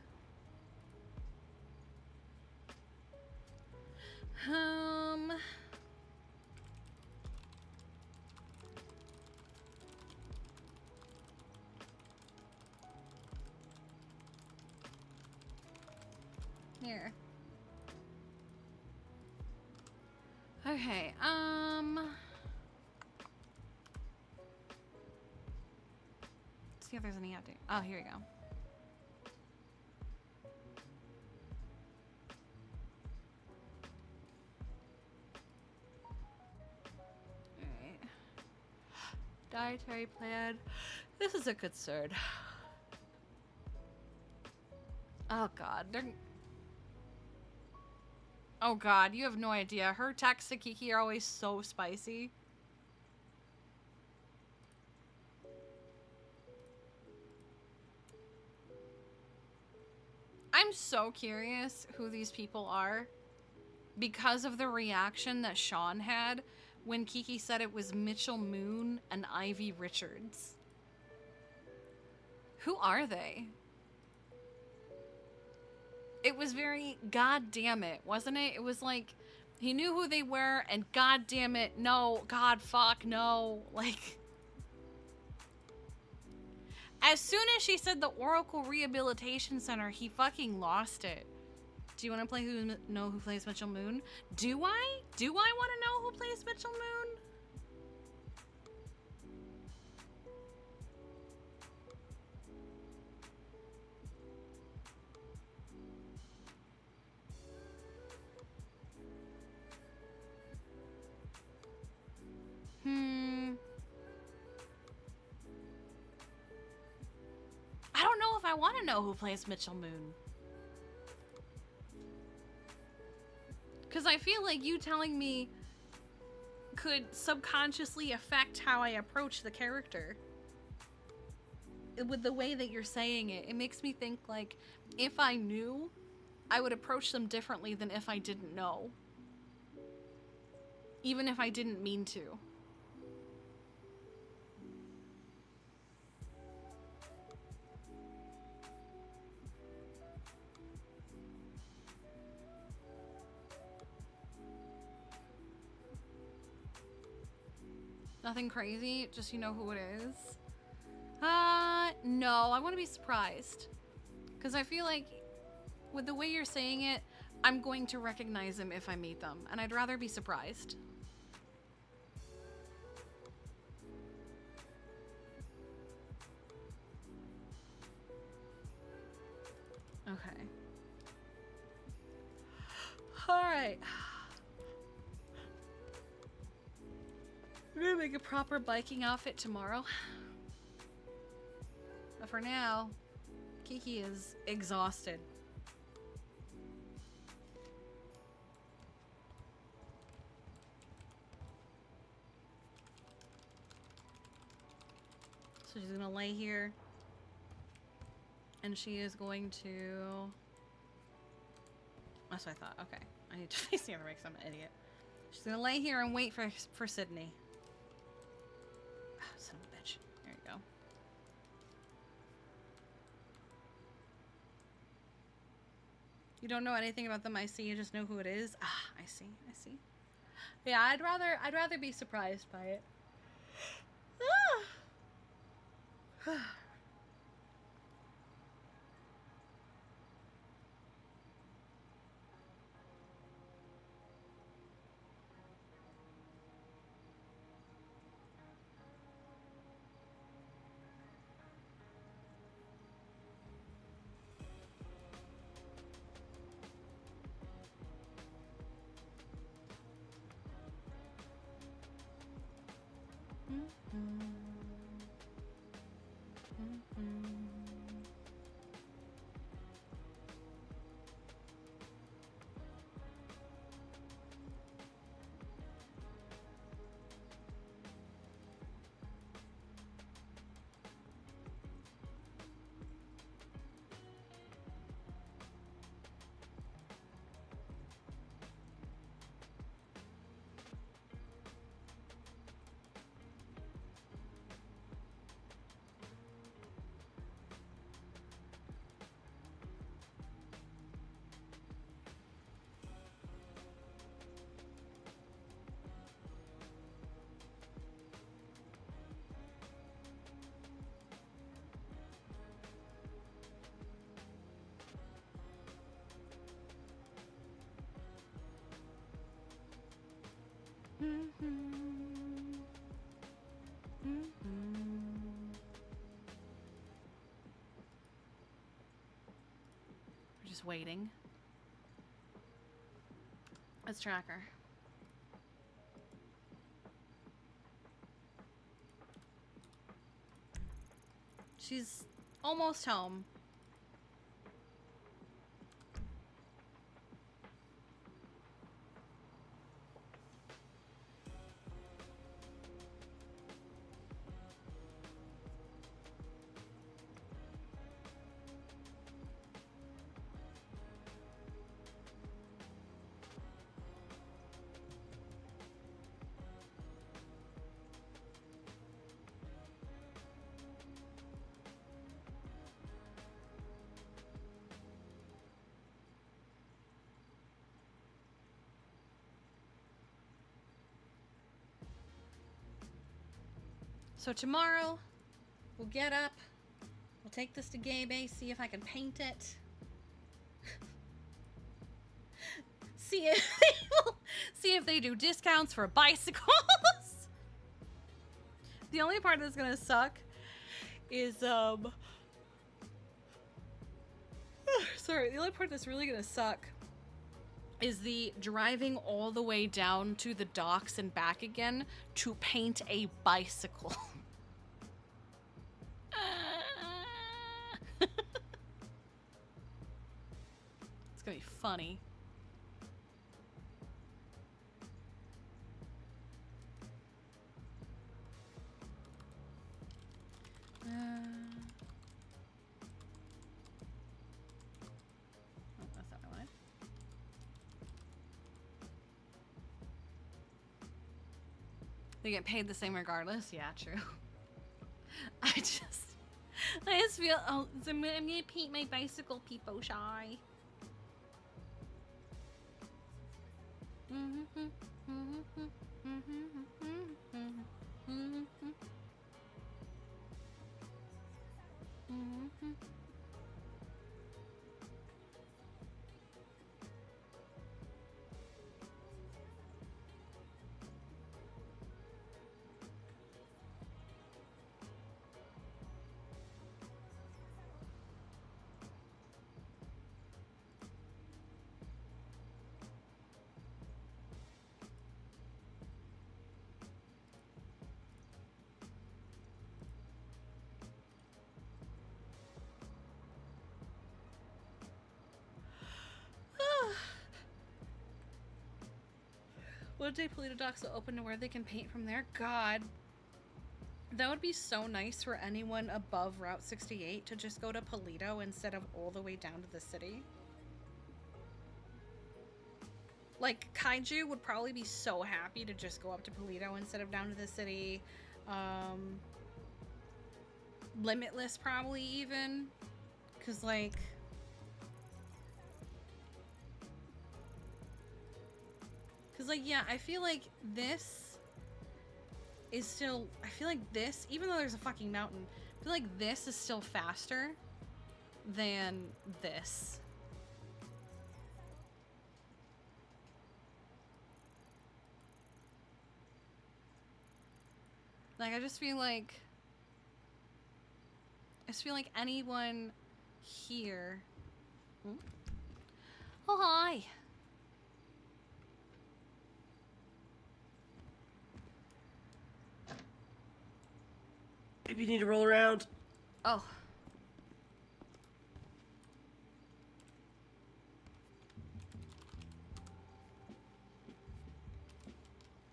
Here. Okay, let's see if there's any update. Oh, here we go. military plan. This is a concern. Oh god, oh god, you have no idea. Her texts to Kiki are always so spicy. I'm so curious who these people are because of the reaction that Sean had when Kiki said it was Mitchell Moon and Ivy Richards. Who are they? It was very god damn it, wasn't it? It was like he knew who they were and god damn it, no, god fuck, no. Like, as soon as she said the Oracle Rehabilitation Center, he fucking lost it. Do you want to play know who plays Mitchell Moon? Do I? Do I want to know who plays Mitchell Moon? I don't know if I want to know who plays Mitchell Moon. Because I feel like you telling me could subconsciously affect how I approach the character. With the way that you're saying it, it makes me think like if I knew, I would approach them differently than if I didn't know. Even if I didn't mean to. Nothing crazy, just you know who it is. No, I want to be surprised. Because I feel like with the way you're saying it, I'm going to recognize them if I meet them. And I'd rather be surprised. Okay. Alright. We're gonna make a proper biking outfit tomorrow. But for now, Kiki is exhausted. So she's gonna lay here. And she is going to... That's what I thought. Okay. I need to face the other way because I'm an idiot. She's gonna lay here and wait for Sydney. Oh, son of a bitch. There you go. You don't know anything about them, I see. You just know who it is. Ah, I see. I see. Yeah, I'd rather be surprised by it. Ah. We're just waiting. Let's track her. She's almost home. So tomorrow, we'll get up, we'll take this to Gabe, see if I can paint it. see if they do discounts for bicycles. The only part that's gonna suck is sorry, the only part that's really gonna suck is the driving all the way down to the docks and back again to paint a bicycle. It's gonna be funny. Oh, that's not what I wanted. They get paid the same regardless? Yeah, true. I just feel, oh, so I'm gonna paint my bicycle, people shy. One day Polito Docks will open to where they can paint from there. God. That would be so nice for anyone above Route 68 to just go to Polito instead of all the way down to the city. Like, Kaiju would probably be so happy to just go up to Polito instead of down to the city. Limitless probably even. Because, like... Because, like, yeah, I feel like this is still... I feel like this, even though there's a fucking mountain, I feel like this is still faster than this. Like, I just feel like anyone here... Hmm? Oh, hi! Maybe you need to roll around. Oh.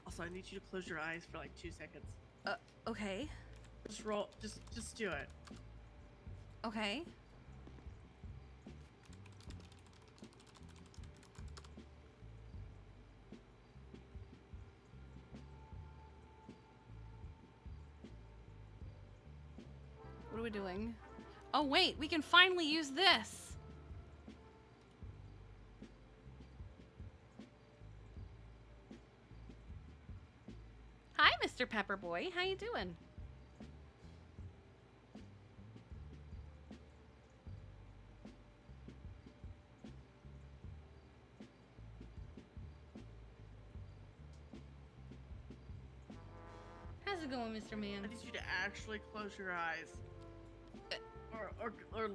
Also, I need you to close your eyes for like 2 seconds. Okay. Just roll. Just do it. Okay. What are we doing? Oh wait, we can finally use this! Hi, Mr. Pepperboy. How you doing? How's it going, Mr. Man? I need you to actually close your eyes, or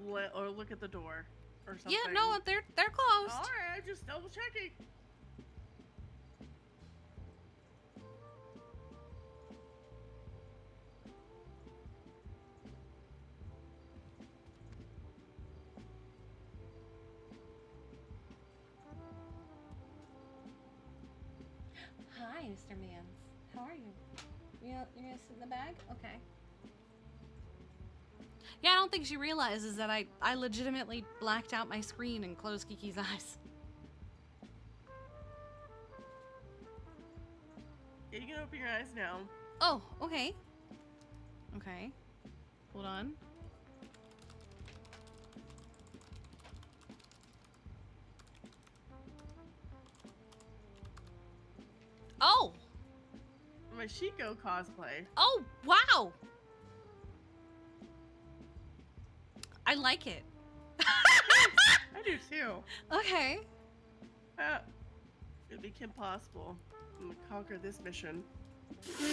look at the door, or something. Yeah, no, they're closed. All right, I'm just double checking. Mr. Mans. How are you? You're gonna sit in the bag? Okay. Yeah, I don't think she realizes that I legitimately blacked out my screen and closed Kiki's eyes. Yeah, you can open your eyes now. Oh, okay. Okay. Hold on. Oh! My Shiko cosplay. Oh, wow! I like it. I do too. Okay. It became possible. I'm gonna conquer this mission. You're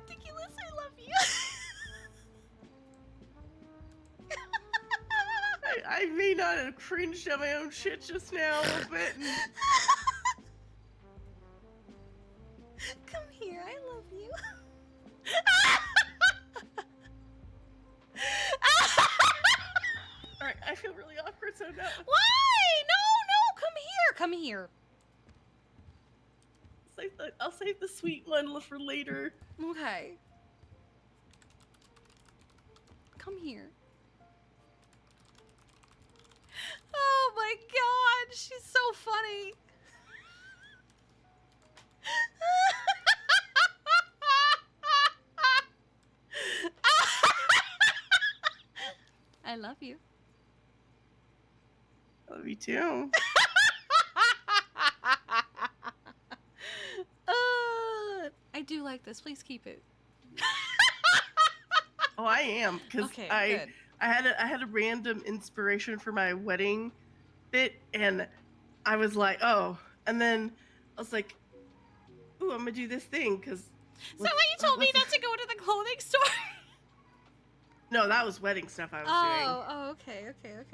ridiculous. I love you. I may not have cringed at my own shit just now a little bit. Come here. I love you. Alright, I feel really awkward, so no. Why? No. Come here. Come here. I'll save the sweet one for later. Okay. Come here. Oh my god, she's so funny. I love you. Love you too. I do like this. Please keep it. Oh, I am, because Okay, I good. I had a random inspiration for my wedding bit, and I was like, oh, and then I was like, ooh, I'm gonna do this thing, because. Is that why you told me not to go to the clothing store? No, that was wedding stuff I was doing. Oh, okay.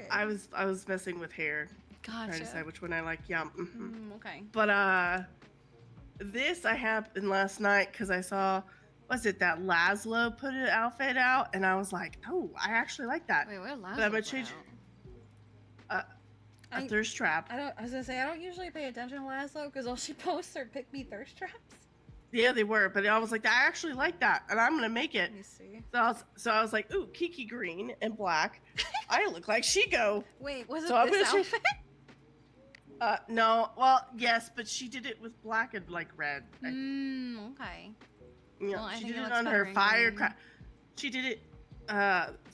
I was messing with hair. Trying Gotcha. to decide which one I like. Yeah. Mm-hmm. Okay. But this I happened last night because I saw, was it that Laszlo put an outfit out, and I was like, oh, I actually like that. Wait, what But I'm gonna change. A thirst trap. I was gonna say I don't usually pay attention to Laszlo because all she posts are pick me thirst traps. Yeah, they were, but I was like, I actually like that, and I'm gonna make it. Let me see. So I was like, ooh, Kiki green and black. I look like Shigo. Wait, was it So I'm this gonna outfit? No. Well, yes, but she did it with black and like red. Okay. Yeah, Well, I she think did it it looks on better her in firecracker. She did it,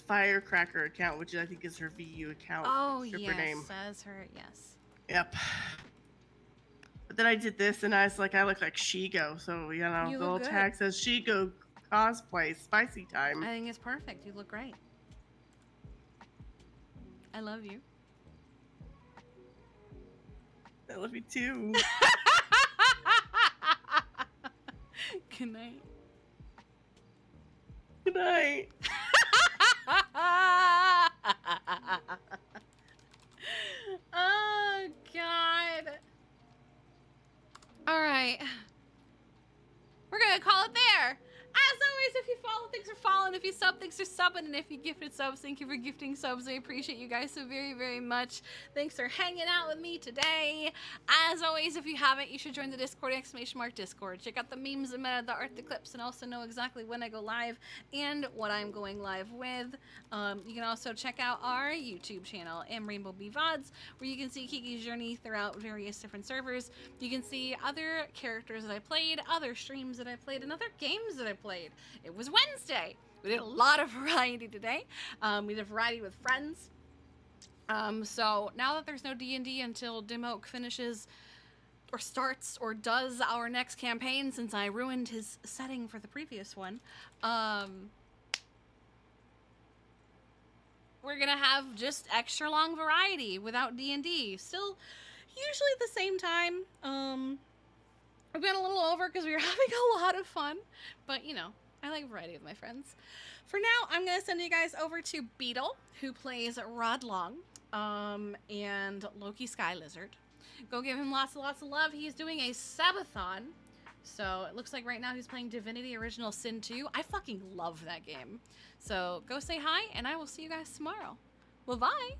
firecracker account, which I think is her VU account. Oh stripper yes, name. says her yes. Yep. But then I did this, and I was like, I look like Shigo, so you know, You the look little good. tag says Shigo cosplay, spicy time. I think it's perfect. You look great. I love you. I love you too. Good night. Good night. Oh God. All right. We're gonna call it there. As always, if you follow, thanks for following. If you sub, thanks for subbing. And if you gifted subs, thank you for gifting subs. I appreciate you guys so very, very much. Thanks for hanging out with me today. As always, if you haven't, you should join the Discord, !Discord. Check out the memes, the meta, the art, the clips, and also know exactly when I go live and what I'm going live with. You can also check out our YouTube channel, Rainbow Bee VODs, where you can see Kiki's journey throughout various different servers. You can see other characters that I played, other streams that I played, and other games that I played. It was Wednesday. We did a lot of variety today. We did variety with friends. So now that there's no D&D until Dim-Oak finishes or starts or does our next campaign, since I ruined his setting for the previous one, we're gonna have just extra long variety without D&D. Still usually at the same time. We've been a little over because we were having a lot of fun, but you know, I like variety with my friends. For now, I'm gonna send you guys over to Beetle, who plays Rod Long, and Loki Sky Lizard. Go give him lots of love. He's doing a Sabathon, so it looks like right now he's playing Divinity Original Sin 2. I fucking love that game. So go say hi, and I will see you guys tomorrow. Well, bye.